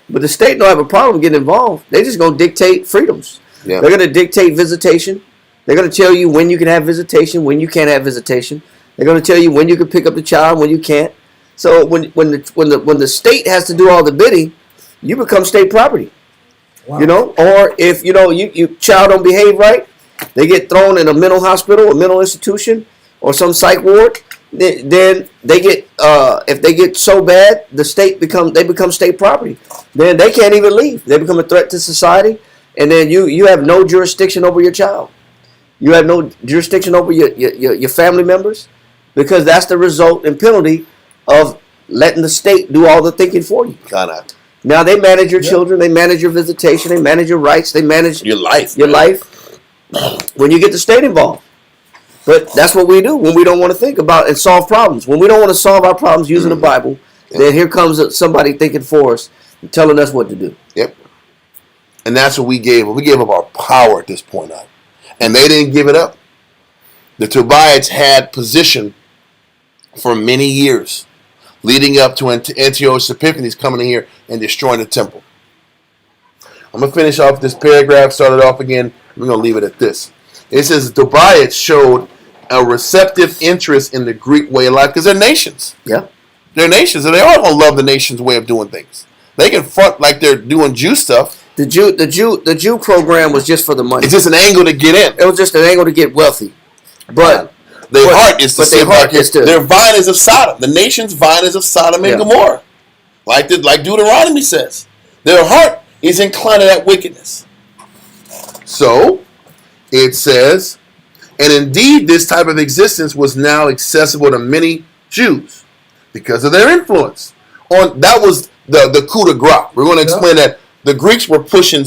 But the state don't have a problem getting involved. They're just going to dictate freedoms. Yeah. They're going to dictate visitation. They're going to tell you when you can have visitation, when you can't have visitation. They're going to tell you when you can pick up the child, when you can't. So when the state has to do all the bidding, you become state property. Wow. You know, or if you child don't behave right, they get thrown in a mental hospital, a mental institution, or some psych ward. Then they get if they get so bad, they become state property. Then they can't even leave. They become a threat to society, and then you have no jurisdiction over your child. You have no jurisdiction over your family members, because that's the result and penalty of letting the state do all the thinking for you. Now they manage your children, they manage your visitation, they manage your rights, they manage your life. When you get the state involved. But that's what we do when we don't want to think about and solve problems. When we don't want to solve our problems using the Bible, then here comes somebody thinking for us and telling us what to do. Yep. And that's what we gave. We gave up our power at this point on. And they didn't give it up. The Tobias had position for many years, leading up to Antiochus Epiphanes coming in here and destroying the temple. I'm going to finish off this paragraph, start it off again. We're going to leave it at this. It says Tobias showed a receptive interest in the Greek way of life because they're nations. Yeah. They're nations, and they all going to love the nation's way of doing things. They can front like they're doing Jew stuff. The Jew program was just for the money. It's just an angle to get in. It was just an angle to get wealthy. But their heart is to sit back here. Their vine is of Sodom. The nation's vine is of Sodom and Gomorrah. Like Deuteronomy says. Their heart is inclined to that wickedness. So, it says, and indeed this type of existence was now accessible to many Jews because of their influence. That was the coup de grace. We're going to explain that the Greeks were pushing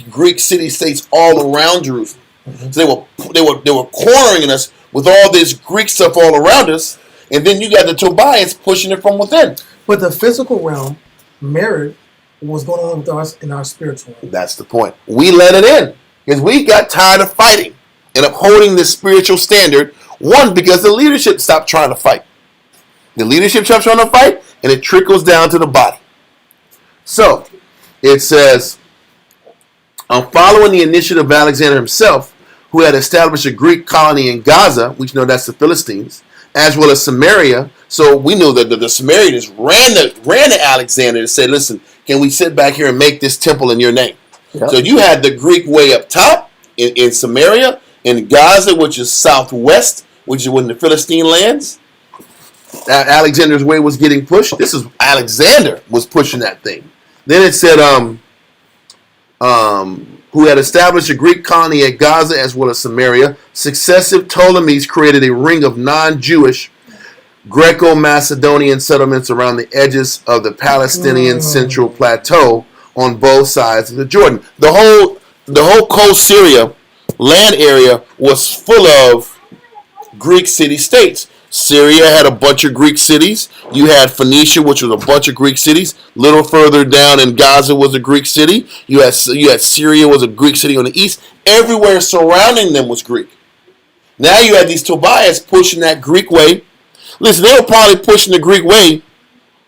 Greek city-states all around Jerusalem. So they were cornering us with all this Greek stuff all around us, and then you got the Tobias pushing it from within. But the physical realm mirrored what was going on with us in our spiritual realm. That's the point. We let it in because we got tired of fighting and upholding this spiritual standard. One, because the leadership stopped trying to fight. The leadership stopped trying to fight, and it trickles down to the body. So, it says, following the initiative of Alexander himself, who had established a Greek colony in Gaza, which you know that's the Philistines, as well as Samaria. So we knew that the Samaritans ran to Alexander to say, listen, can we sit back here and make this temple in your name? Yep. So you had the Greek way up top in Samaria, in Gaza, which is southwest, which is when the Philistine lands. Alexander's way was getting pushed. This is Alexander was pushing that thing. Then it said, who had established a Greek colony at Gaza as well as Samaria. Successive Ptolemies created a ring of non-Jewish Greco-Macedonian settlements around the edges of the Palestinian Central Plateau on both sides of the Jordan. The whole coast Syria land area was full of Greek city-states. Syria had a bunch of Greek cities. You had Phoenicia, which was a bunch of Greek cities. Little further down in Gaza was a Greek city. You had Syria was a Greek city on the east. Everywhere surrounding them was Greek. Now you had these Tobias pushing that Greek way. Listen, they were probably pushing the Greek way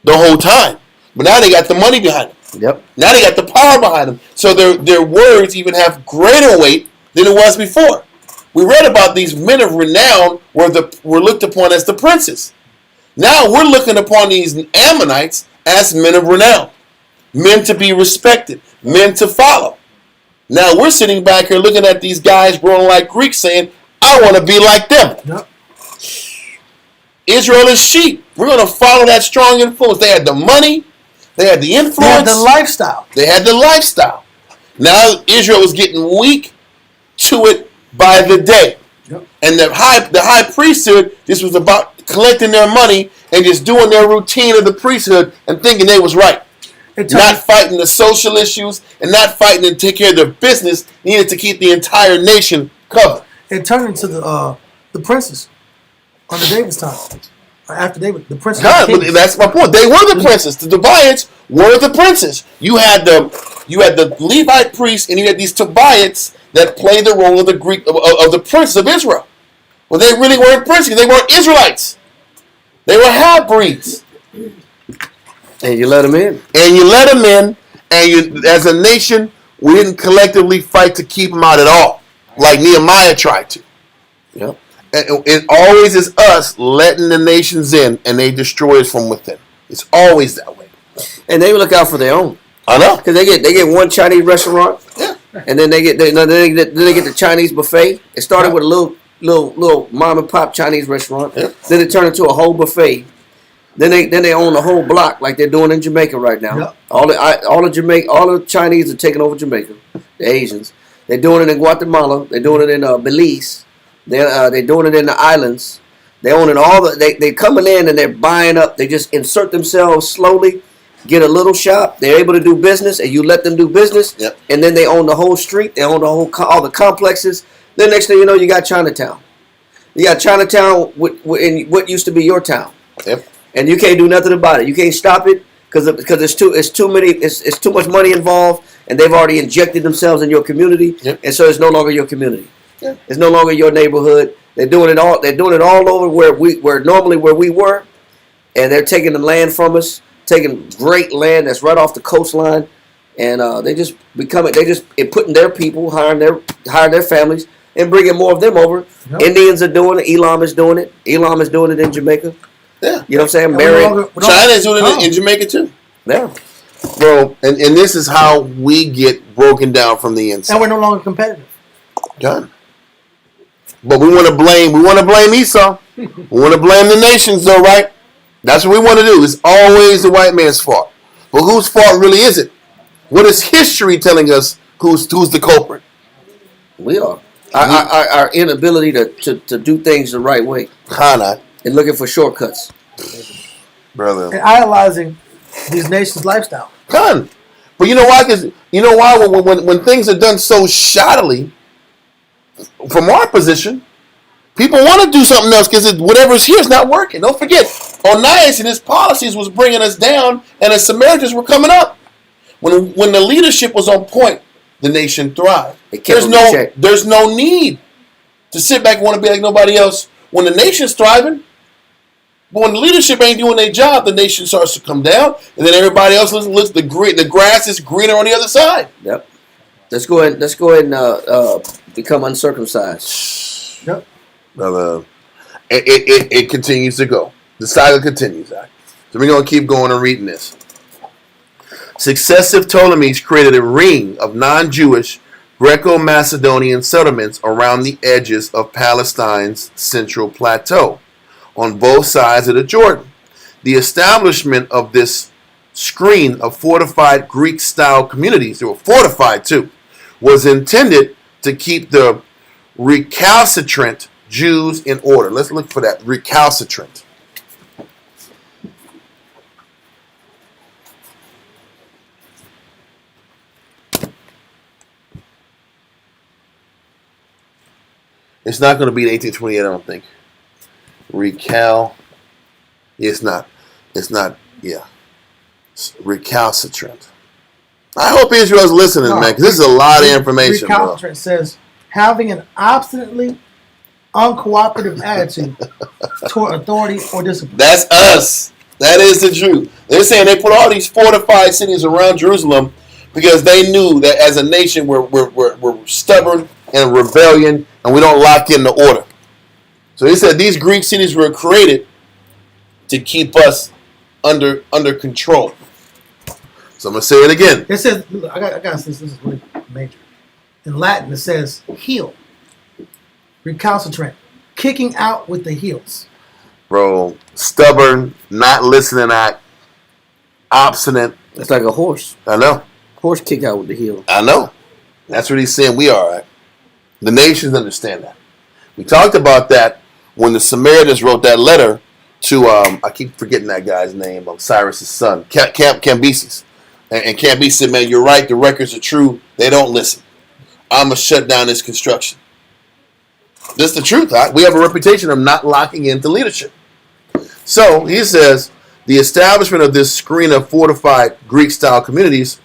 the whole time. But now they got the money behind them. Yep. Now they got the power behind them. So their words even have greater weight than it was before. We read about these men of renown were looked upon as the princes. Now we're looking upon these Ammonites as men of renown. Men to be respected. Men to follow. Now we're sitting back here looking at these guys growing like Greeks saying, I want to be like them. Yep. Israel is sheep. We're going to follow that strong influence. They had the money. They had the influence. They had the lifestyle. They had the lifestyle. Now Israel was getting weak to it by the day. Yep. And the high priesthood just was about collecting their money and just doing their routine of the priesthood and thinking they was right. Not fighting the social issues and not fighting to take care of their business needed to keep the entire nation covered. It turned into the princes under David's time. After David, the princes. God, but that's my point. They were the princes. The Tobias were the princes. You had the Levite priests and you had these Tobias that played the role of the Greek of the princes of Israel. Well, they really weren't princes. They weren't Israelites. They were half-breeds. And you let them in. And you let them in. And you, as a nation, we didn't collectively fight to keep them out at all, like Nehemiah tried to. Yep. And it always is us letting the nations in, and they destroy us from within. It's always that way. And they look out for their own. I know, because they get one Chinese restaurant. Yeah. And then they get the Chinese buffet. It started with a little mom and pop Chinese restaurant. Yeah. Then it turned into a whole buffet. Then they own the whole block like they're doing in Jamaica right now. Yep. All the Chinese are taking over Jamaica. The Asians. They're doing it in Guatemala. They're doing it in Belize. They're doing it in the islands. They own it all. They coming in and they're buying up. They just insert themselves slowly. Get a little shop. They're able to do business, and you let them do business. Yep. And then they own the whole street. They own all the complexes. Then next thing you know, you got Chinatown. You got Chinatown in what used to be your town. Yep. And you can't do nothing about it. You can't stop it because it's too much money involved, and they've already injected themselves in your community. Yep. And so it's no longer your community. Yeah. It's no longer your neighborhood. They're doing it all over where we were, and they're taking the land from us. Taking great land that's right off the coastline, and they just putting their people, hiring their families, and bringing more of them over. Yep. Indians are doing it. Elam is doing it. Elam is doing it in Jamaica. Yeah, you know what I'm saying. China is doing it in Jamaica too. Yeah, bro, and this is how we get broken down from the inside. And we're no longer competitive. Done. But we want to blame Esau. We want to blame the nations, though, right? That's what we want to do. It's always the white man's fault. But whose fault really is it? What is history telling us who's the culprit? We are. Our inability to do things the right way. Not. And looking for shortcuts. Brother. And idolizing these nations' lifestyle. But you know why? Because you know why? When things are done so shoddily, from our position, people want to do something else because whatever's here is not working. Don't forget, Onias and his policies was bringing us down, and the Samaritans were coming up. When the leadership was on point, the nation thrived. There's no need to sit back and want to be like nobody else when the nation's thriving. But when the leadership ain't doing their job, the nation starts to come down, and then everybody else looks the grass is greener on the other side. Yep. Let's go ahead and become uncircumcised. Yep. Brother, it continues to go. The saga continues. Right? So we're going to keep going and reading this. Successive Ptolemies created a ring of non-Jewish Greco-Macedonian settlements around the edges of Palestine's central plateau on both sides of the Jordan. The establishment of this screen of fortified Greek-style communities, they were fortified too, was intended to keep the recalcitrant Jews in order. Let's look for that, recalcitrant. It's not going to be 1828, I don't think. It's not, yeah. It's recalcitrant. I hope Israel's listening, man, because this is a lot of information, bro. Recalcitrant says, having an obstinately uncooperative attitude toward authority or discipline. That's us. That is the truth. They're saying they put all these fortified cities around Jerusalem because they knew that as a nation we're stubborn and rebellion and we don't lock in the order. So they said these Greek cities were created to keep us under control. So I'm going to say it again. It says, I got this is really major. In Latin, it says heel. Recalcitrant. Kicking out with the heels. Bro, stubborn, not listening, obstinate. It's like a horse. I know. Horse kick out with the heel. I know. That's what he's saying we are, right? The nations understand that. We talked about that when the Samaritans wrote that letter to, I keep forgetting that guy's name, of Cyrus's son, Cambyses. And Cambyses said, man, you're right, the records are true. They don't listen. I'm going to shut down this construction. That's the truth. Right? We have a reputation of not locking into leadership. So he says, the establishment of this screen of fortified Greek-style communities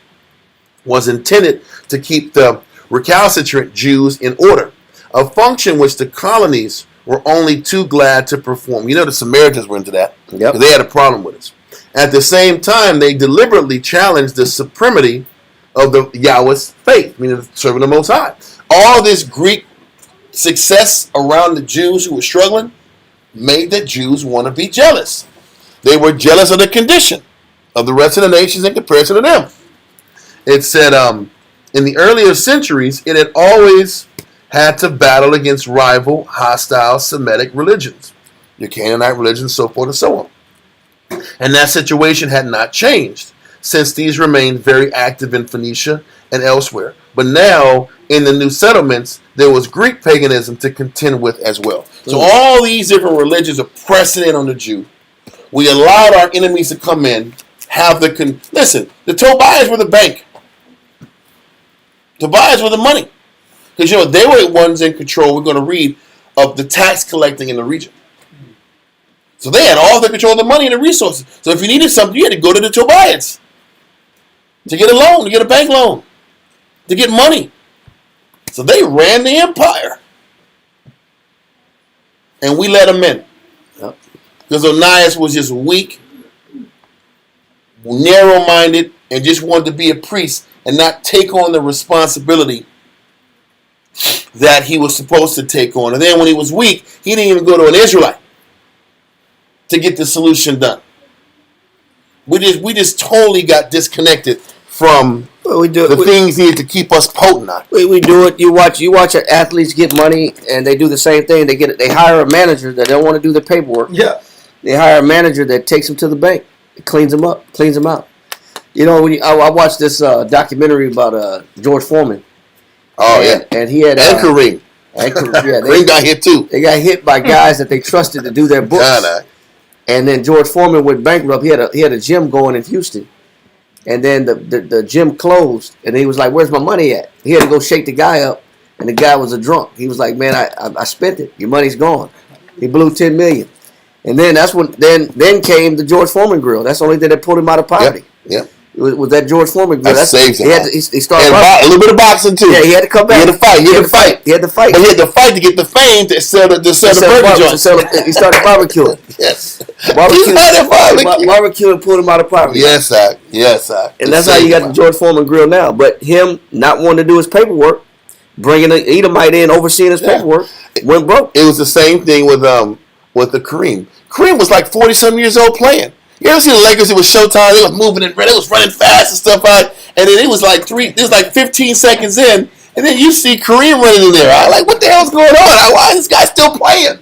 was intended to keep the recalcitrant Jews in order, a function which the colonies were only too glad to perform. You know, the Samaritans were into that. Yep. They had a problem with us. At the same time, they deliberately challenged the supremacy of the Yahweh's faith, meaning serving the Most High. All this Greek success around the Jews who were struggling made the Jews want to be jealous. They were jealous of the condition of the rest of the nations in comparison to them. It said, in the earlier centuries, it had always had to battle against rival, hostile Semitic religions, your Canaanite religions, so forth and so on. And that situation had not changed, since these remained very active in Phoenicia and elsewhere. But now, in the new settlements, there was Greek paganism to contend with as well. So all these different religions are pressing in on the Jew. We allowed our enemies to come in, have the... Listen, the Tobias were the bank. Tobias were the money. Because, you know, they were the ones in control, we're going to read, of the tax collecting in the region. So they had all the control of the money and the resources. So if you needed something, you had to go to the Tobias to get a loan, to get a bank loan, to get money. So they ran the empire. And we let them in. Because Onias was just weak, narrow-minded, and just wanted to be a priest and not take on the responsibility that he was supposed to take on. And then when he was weak, he didn't even go to an Israelite to get the solution done. We just totally got disconnected from the things needed to keep us potent on. We do it. You watch athletes get money, and they do the same thing. They hire a manager that don't want to do the paperwork. Yeah. They hire a manager that takes them to the bank, cleans them out. You know, I watched this documentary about George Foreman. Oh yeah, and he had Kareem. Kareem got hit too. They got hit by guys that they trusted to do their books. And then George Foreman went bankrupt. He had a gym going in Houston, and then the gym closed. And he was like, "Where's my money at?" He had to go shake the guy up, and the guy was a drunk. He was like, "Man, I spent it. Your money's gone." He blew $10 million, and then that's when then came the George Foreman grill. That's the only thing that pulled him out of poverty. Yep. Was that George Foreman? That saves him. He started a little bit of boxing too. Yeah, he had to come back. He had to fight. He had to fight. He had to fight. But he had to fight to get the fame to sell the burger joints. He started barbecuing. Yes. Barbecue and pulled him out of poverty. Yes, sir. Yes, sir. And that's how you got the George Foreman grill now. But him not wanting to do his paperwork, bringing an Edomite in, overseeing his paperwork, went broke. It was the same thing with the Kareem. Kareem was like 40-some years old playing. You ever see the Lakers? It was Showtime. They was moving and they was running fast and stuff like. And then it was like 15 seconds in, and then you see Kareem running in there. I'm like, what the hell's going on? Why is this guy still playing?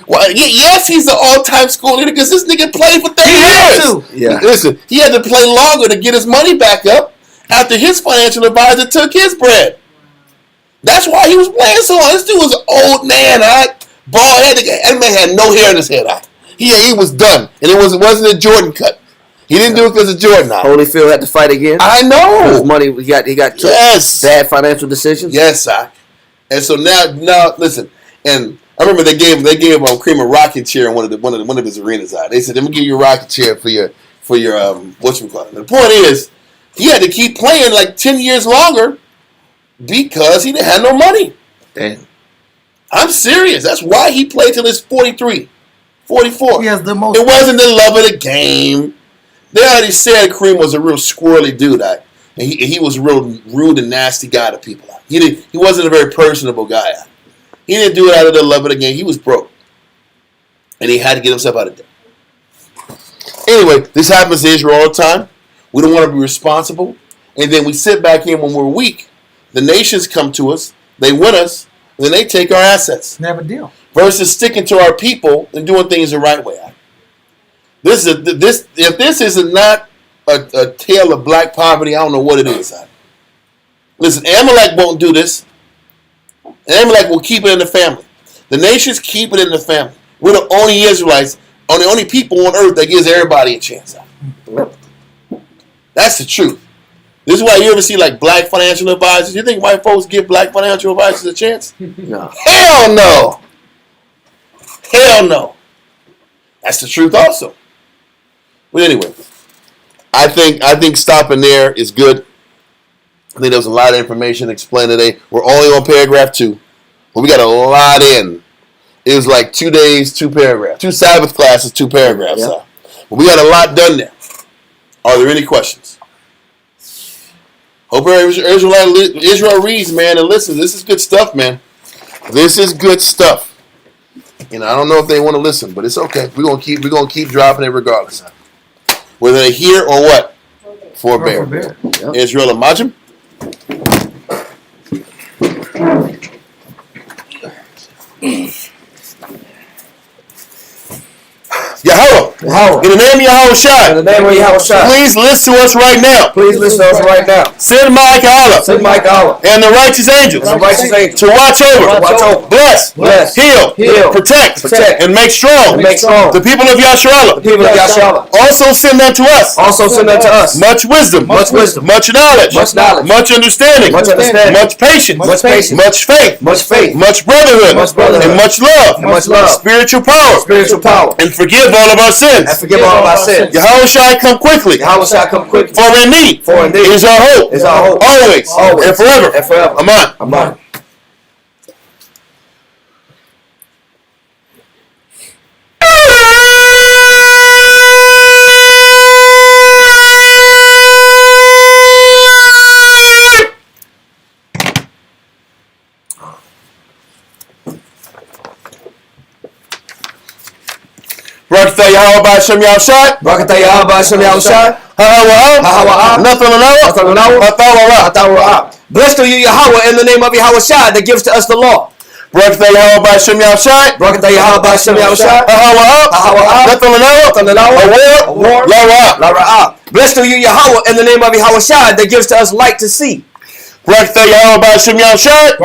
Well, yes, he's an all-time school leader because this nigga played for 30 years. Yeah. Listen, he had to play longer to get his money back up after his financial advisor took his bread. That's why he was playing so long. This dude was an old man, bald head. That man had no hair in his head. He was done, and it wasn't a Jordan cut. He didn't do it because of Jordan. Holyfield had to fight again. I know. His money he got yes. Bad financial decisions. Yes, sir. And so now listen. And I remember they gave Kareem a rocking chair in one of his arenas. They said, "I'm gonna give you a rocking chair for your whatchamacallit." The point is, he had to keep playing like 10 years longer because he didn't have no money. Damn. I'm serious. That's why he played till he's 43, 44. He has the most. It wasn't the love of the game. They already said Kareem was a real squirrely dude. And he was a real rude and nasty guy to people. He wasn't a very personable guy. He didn't do it out of the love of the game. He was broke. And he had to get himself out of debt. Anyway, this happens to Israel all the time. We don't want to be responsible. And then we sit back in when we're weak. The nations come to us. They win us. And then they take our assets. Never deal. Versus sticking to our people and doing things the right way. If this is not a tale of black poverty, I don't know what it is. Listen, Amalek won't do this. Amalek will keep it in the family. The nations keep it in the family. We're the only Israelites, the only people on earth that gives everybody a chance. That's the truth. This is why you ever see like black financial advisors. You think white folks give black financial advisors a chance? No. Hell no. Hell no. That's the truth also. But anyway, I think stopping there is good. I think there was a lot of information explained today. We're only on paragraph 2, but we got a lot in. It was like 2 days, 2 paragraphs. 2 Sabbath classes, 2 paragraphs. Yeah. But we got a lot done there. Are there any questions? Hope Israel reads, man, and listen. This is good stuff, man. This is good stuff. I don't know if they want to listen, but it's okay. We're gonna keep dropping it regardless. Whether they hear or what? Forbear. Yep. Israel and Majim. Yahweh. In the name of Yahweh. In the name of Yahweh. Please listen to us right now. Please listen to us right now. Send Micah Allah. Send Micah Allah. And the righteous angels. And the righteous angels. To watch over. Bless. Heal. Protect. And make strong. The people of Yasharallah. Also send unto us. Much wisdom. Much knowledge. Much understanding. Much patience. Much faith. Much brotherhood. And much love. Spiritual power. And forgive all of our sins. Yahweh shall come quickly. For indeed is our hope. Always. And forever. Amen. Barakatah Yahweh B'Hashem Yahushai. Blessed are you, Yahweh, in the name of Yahweh Shai that gives to us the law. Barakatah Yahweh B'Hashem Yahushai. Blessed are you, Yahweh, in the name of Yahweh Shai that gives to us light to see. Barakatah Yahweh B'Hashem Yahushai.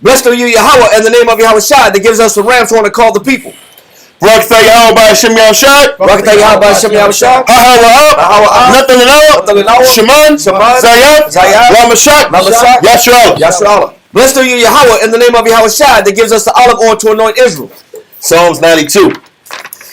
Blessed are you, Yahweh, in the name of Yahweh Shai that gives us the ram's horn to call the people. Barakatah Yahweh B'Hashem Yahushai. Shaman, Zayat, Lamashak, Yasharallah. Blessed are you, Yahweh, in the name of Yahweh Shai, that gives us the olive oil to anoint Israel. Psalms 92.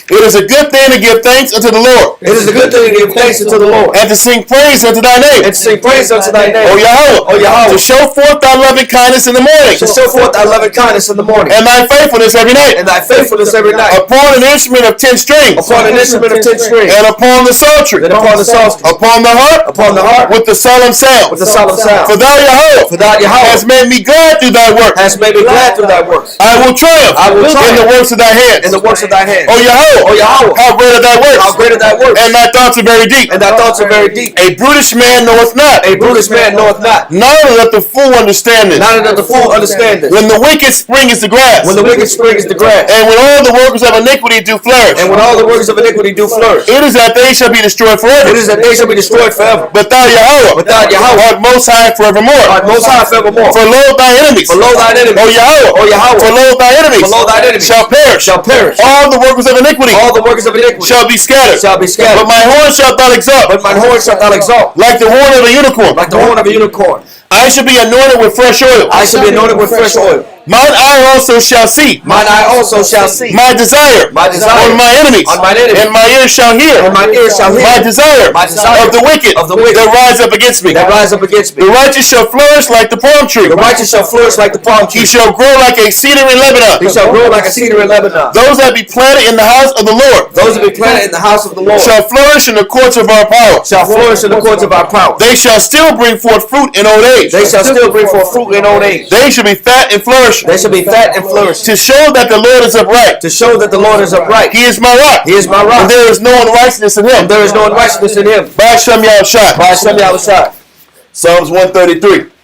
It is a good thing to give thanks unto the Lord. It is a good thing to give thanks unto the Lord. And to sing praise unto thy name. And to sing praise unto thy name. O Yahweh. O Yahweh. To show forth thy loving kindness in the morning. To show forth thy loving kindness in the morning. And thy faithfulness every night. And thy faithfulness every night. Upon an instrument of 10 strings. Upon an instrument of 10 strings. And upon the psaltery. And upon the psaltery. Upon the harp. Upon the harp. With the solemn sound. With the solemn sound. For thou Yahweh. For thou Yahweh. Hast made me glad through thy work. Hast made me glad through thy works. I will triumph. I will triumph. In the works of thy hands. In the works of thy hands. O Yahweh. O Yahweh. How great are thy works. How great are thy works. And thy thoughts are very deep. And thy thoughts are very deep. A brutish man knoweth not. A brutish man knoweth not. Neither doth the fool understand this. Neither doth the fool understand this. When the wicked spring is the grass. When the wicked spring is the grass. And when all the workers of iniquity do flourish. And when all the workers of iniquity do flourish. It is that they shall be destroyed forever. It is that they shall be destroyed forever. But thou Yahweh. But thou Yahweh. Art most high forevermore. Art most high forevermore. For lo thy enemies. For lo thine enemies. O Yahweh. O Yahweh. For lo thy enemies. For lo thine enemies. Shall perish. Shall perish. All the workers of iniquity. All the workers of iniquity. Shall be scattered. Shall be scattered. But my horn shalt thou exalt. But mine horn shalt thou exalt. Like the horn of a unicorn. Like the horn of a unicorn. I shall be anointed with fresh oil. I shall be anointed with fresh oil. Mine eye also shall see. Mine eye also shall see. My desire. My desire. On my enemies. On mine enemies. And my ears shall hear. And my ears shall hear. My desire. My desire. Of the wicked. Of the wicked. That rise up against me. That rise up against me. The righteous shall flourish like the palm tree. The righteous shall flourish like the palm tree. He shall grow like a cedar in Lebanon. He shall grow like a cedar in Lebanon. Those that be planted in the house of the Lord. Those that be planted in the house of the Lord. Shall flourish in the courts of our power. Shall flourish in the courts of our power. They shall still bring forth fruit in old age. They shall still bring forth fruit in old age. They shall be fat and flourishing. They shall be fat and flourishing. To show that the Lord is upright. To show that the Lord is upright. He is my rock. He is my rock. And there is no unrighteousness in him. And there is no unrighteousness in him. By Shem Yahushua. By Hashem Yahushua. Psalms 133.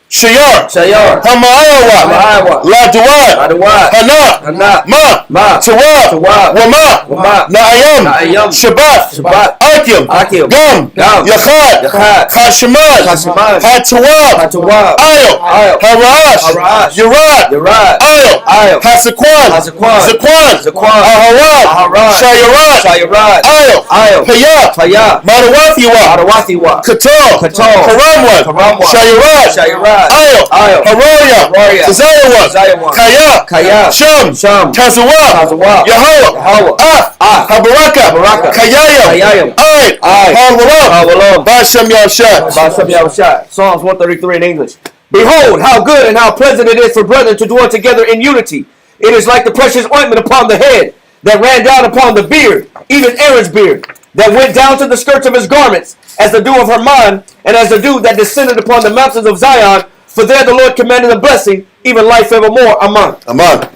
Shayar. Shayar. Hamayawa. Hamayawa. Laduad. Laduad. Hana. Hana. Ma. Tawab. Tawab. Wama. Wama. Naayam. Naayam. Shabbat. Shabbat. Akim. Akim. Gam. Gam. Yachad. Yachad. Hashemad. Hashemad. Hatawab. Hatawab. Ayel. Ayel. Harash. Harash. Yerad. Yerad. Ayel. Ayel. Hasakwan. Hasakwan. Zakwan. Zakwan. Aharad. Aharad. Shayarad. Shayarad. Ayel. Ayel. Payah. Payah. Madawathiwa. Madawathiwa. Katal. Katal. Karamwad. Karamwad. Shayarad. Shayarad. Ayel. Ayel. Haroya. Haroya. Tazayawan. Tazayawan. Kaya. Kaya. Sham. Sham. Tazawah. Tazawah. Yahweh. Yahweh. Ah. Habaraka. Habaraka. Kayayam. Kayayam. Ay. Ay. Hawalam. Hawalam. Bashem Yahushua. By Hashem Yahushua. Psalms 133 in English. Behold, how good and how pleasant it is for brethren to dwell together in unity. It is like the precious ointment upon the head that ran down upon the beard, even Aaron's beard, that went down to the skirts of his garments, as the dew of Hermon, and as the dew that descended upon the mountains of Zion. For there the Lord commanded a blessing, even life evermore. Amen. Amen.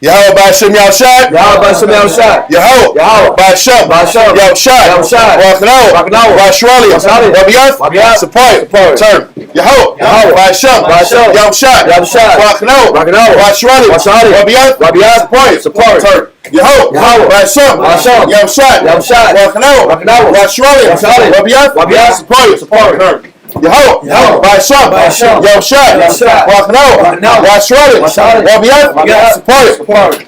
Yahweh Bashem Yahushua. Yahweh by Hashem Yahushua. Yahweh. Yahweh. Bashem. Bashem. Yahushua. Yahushua. Rakhnao. Rakhnao. Rashralia. Rashralia. Rabiath. Rabiath. Sapphire. Sapphire. Turn. Yahweh. Yahweh. Bashem. Bashem. Yahushua. Yahushua. Rakhnao. Rakhnao. Rashralia. Rashralia. Rabiath. Rabiath. Sapphire. Sapphire. Turn. Yahweh. Yahweh. Bashem. Bashem. Yahushua. Yahushua. Rakhnao. Rakhnao. Rashralia. Rashralia. Rabiath. Rabiath. Sapphire. Sapphire. Turn. Yahweh. Yahweh. Bashem. Bashem. Yahushua. Yahushua. Rakhnao. Rakhnao. Rashralia. Rashralia. Rabiath. Rabiath. Sapphire. Sapphire.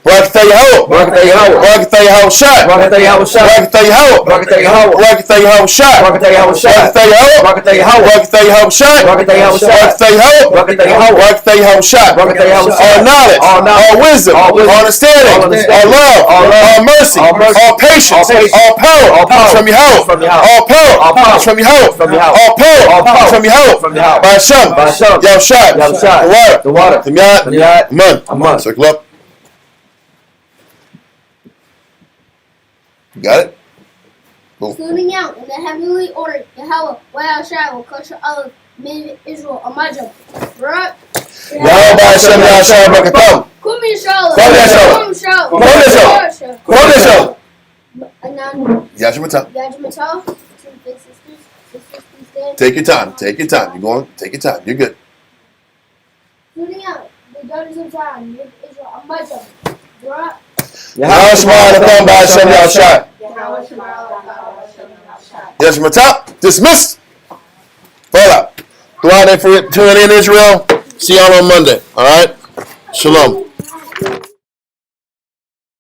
Barakatah Yahweh. Barakatah Yahweh. Barakatah Yahushua. Barakatah Yahushua. Barakatah Yahweh. Barakatah Yahweh. Barakatah Yahushua. Barakatah Yahushua. Barakatah Yahweh. Barakatah Yahweh. Barakatah Yahushua. Barakatah Yahushua. Barakatah Yahweh. Barakatah Yahweh. Barakatah Yahushua. Barakatah Yahushua. All knowledge. All knowledge. All wisdom. All wisdom. All understanding. All understanding. All love. All love. All mercy. All mercy. All patience. All patience. All power. All power. From Yahweh. From Yahweh. All power. All power. From Yahweh. From Yahweh. All power. All power. From Yahweh. From Yahweh. By Hashem. By Hashem. Yahushua. Yahushua. The water. The water. The Miyad. The Miyad. Amen. Amen. Circle up. Got it? Including out in the heavenly order, Yahweh, Yahushua will culture all of men of Israel, Amajam. Right? Yahweh by Hashem Yahushua Barakatah. Kum Yisrael. Kum Yisrael. Kum Yisrael. Kum Yisrael. Kum Yisrael. Anan Yashimata. Yajmatah. To the big sisters these days. Take your time. Take your time. You're going. Take your time. You're good. Including out the daughters of Zion, men of Israel, Amajam. Right? Yahweh Shema Anathon by Hashem Yahushua. Yahweh Shema Elohim. Yashimata. Dismissed. Fall out. Go out there for it. Tune in Israel. See y'all on Monday. All right. Shalom.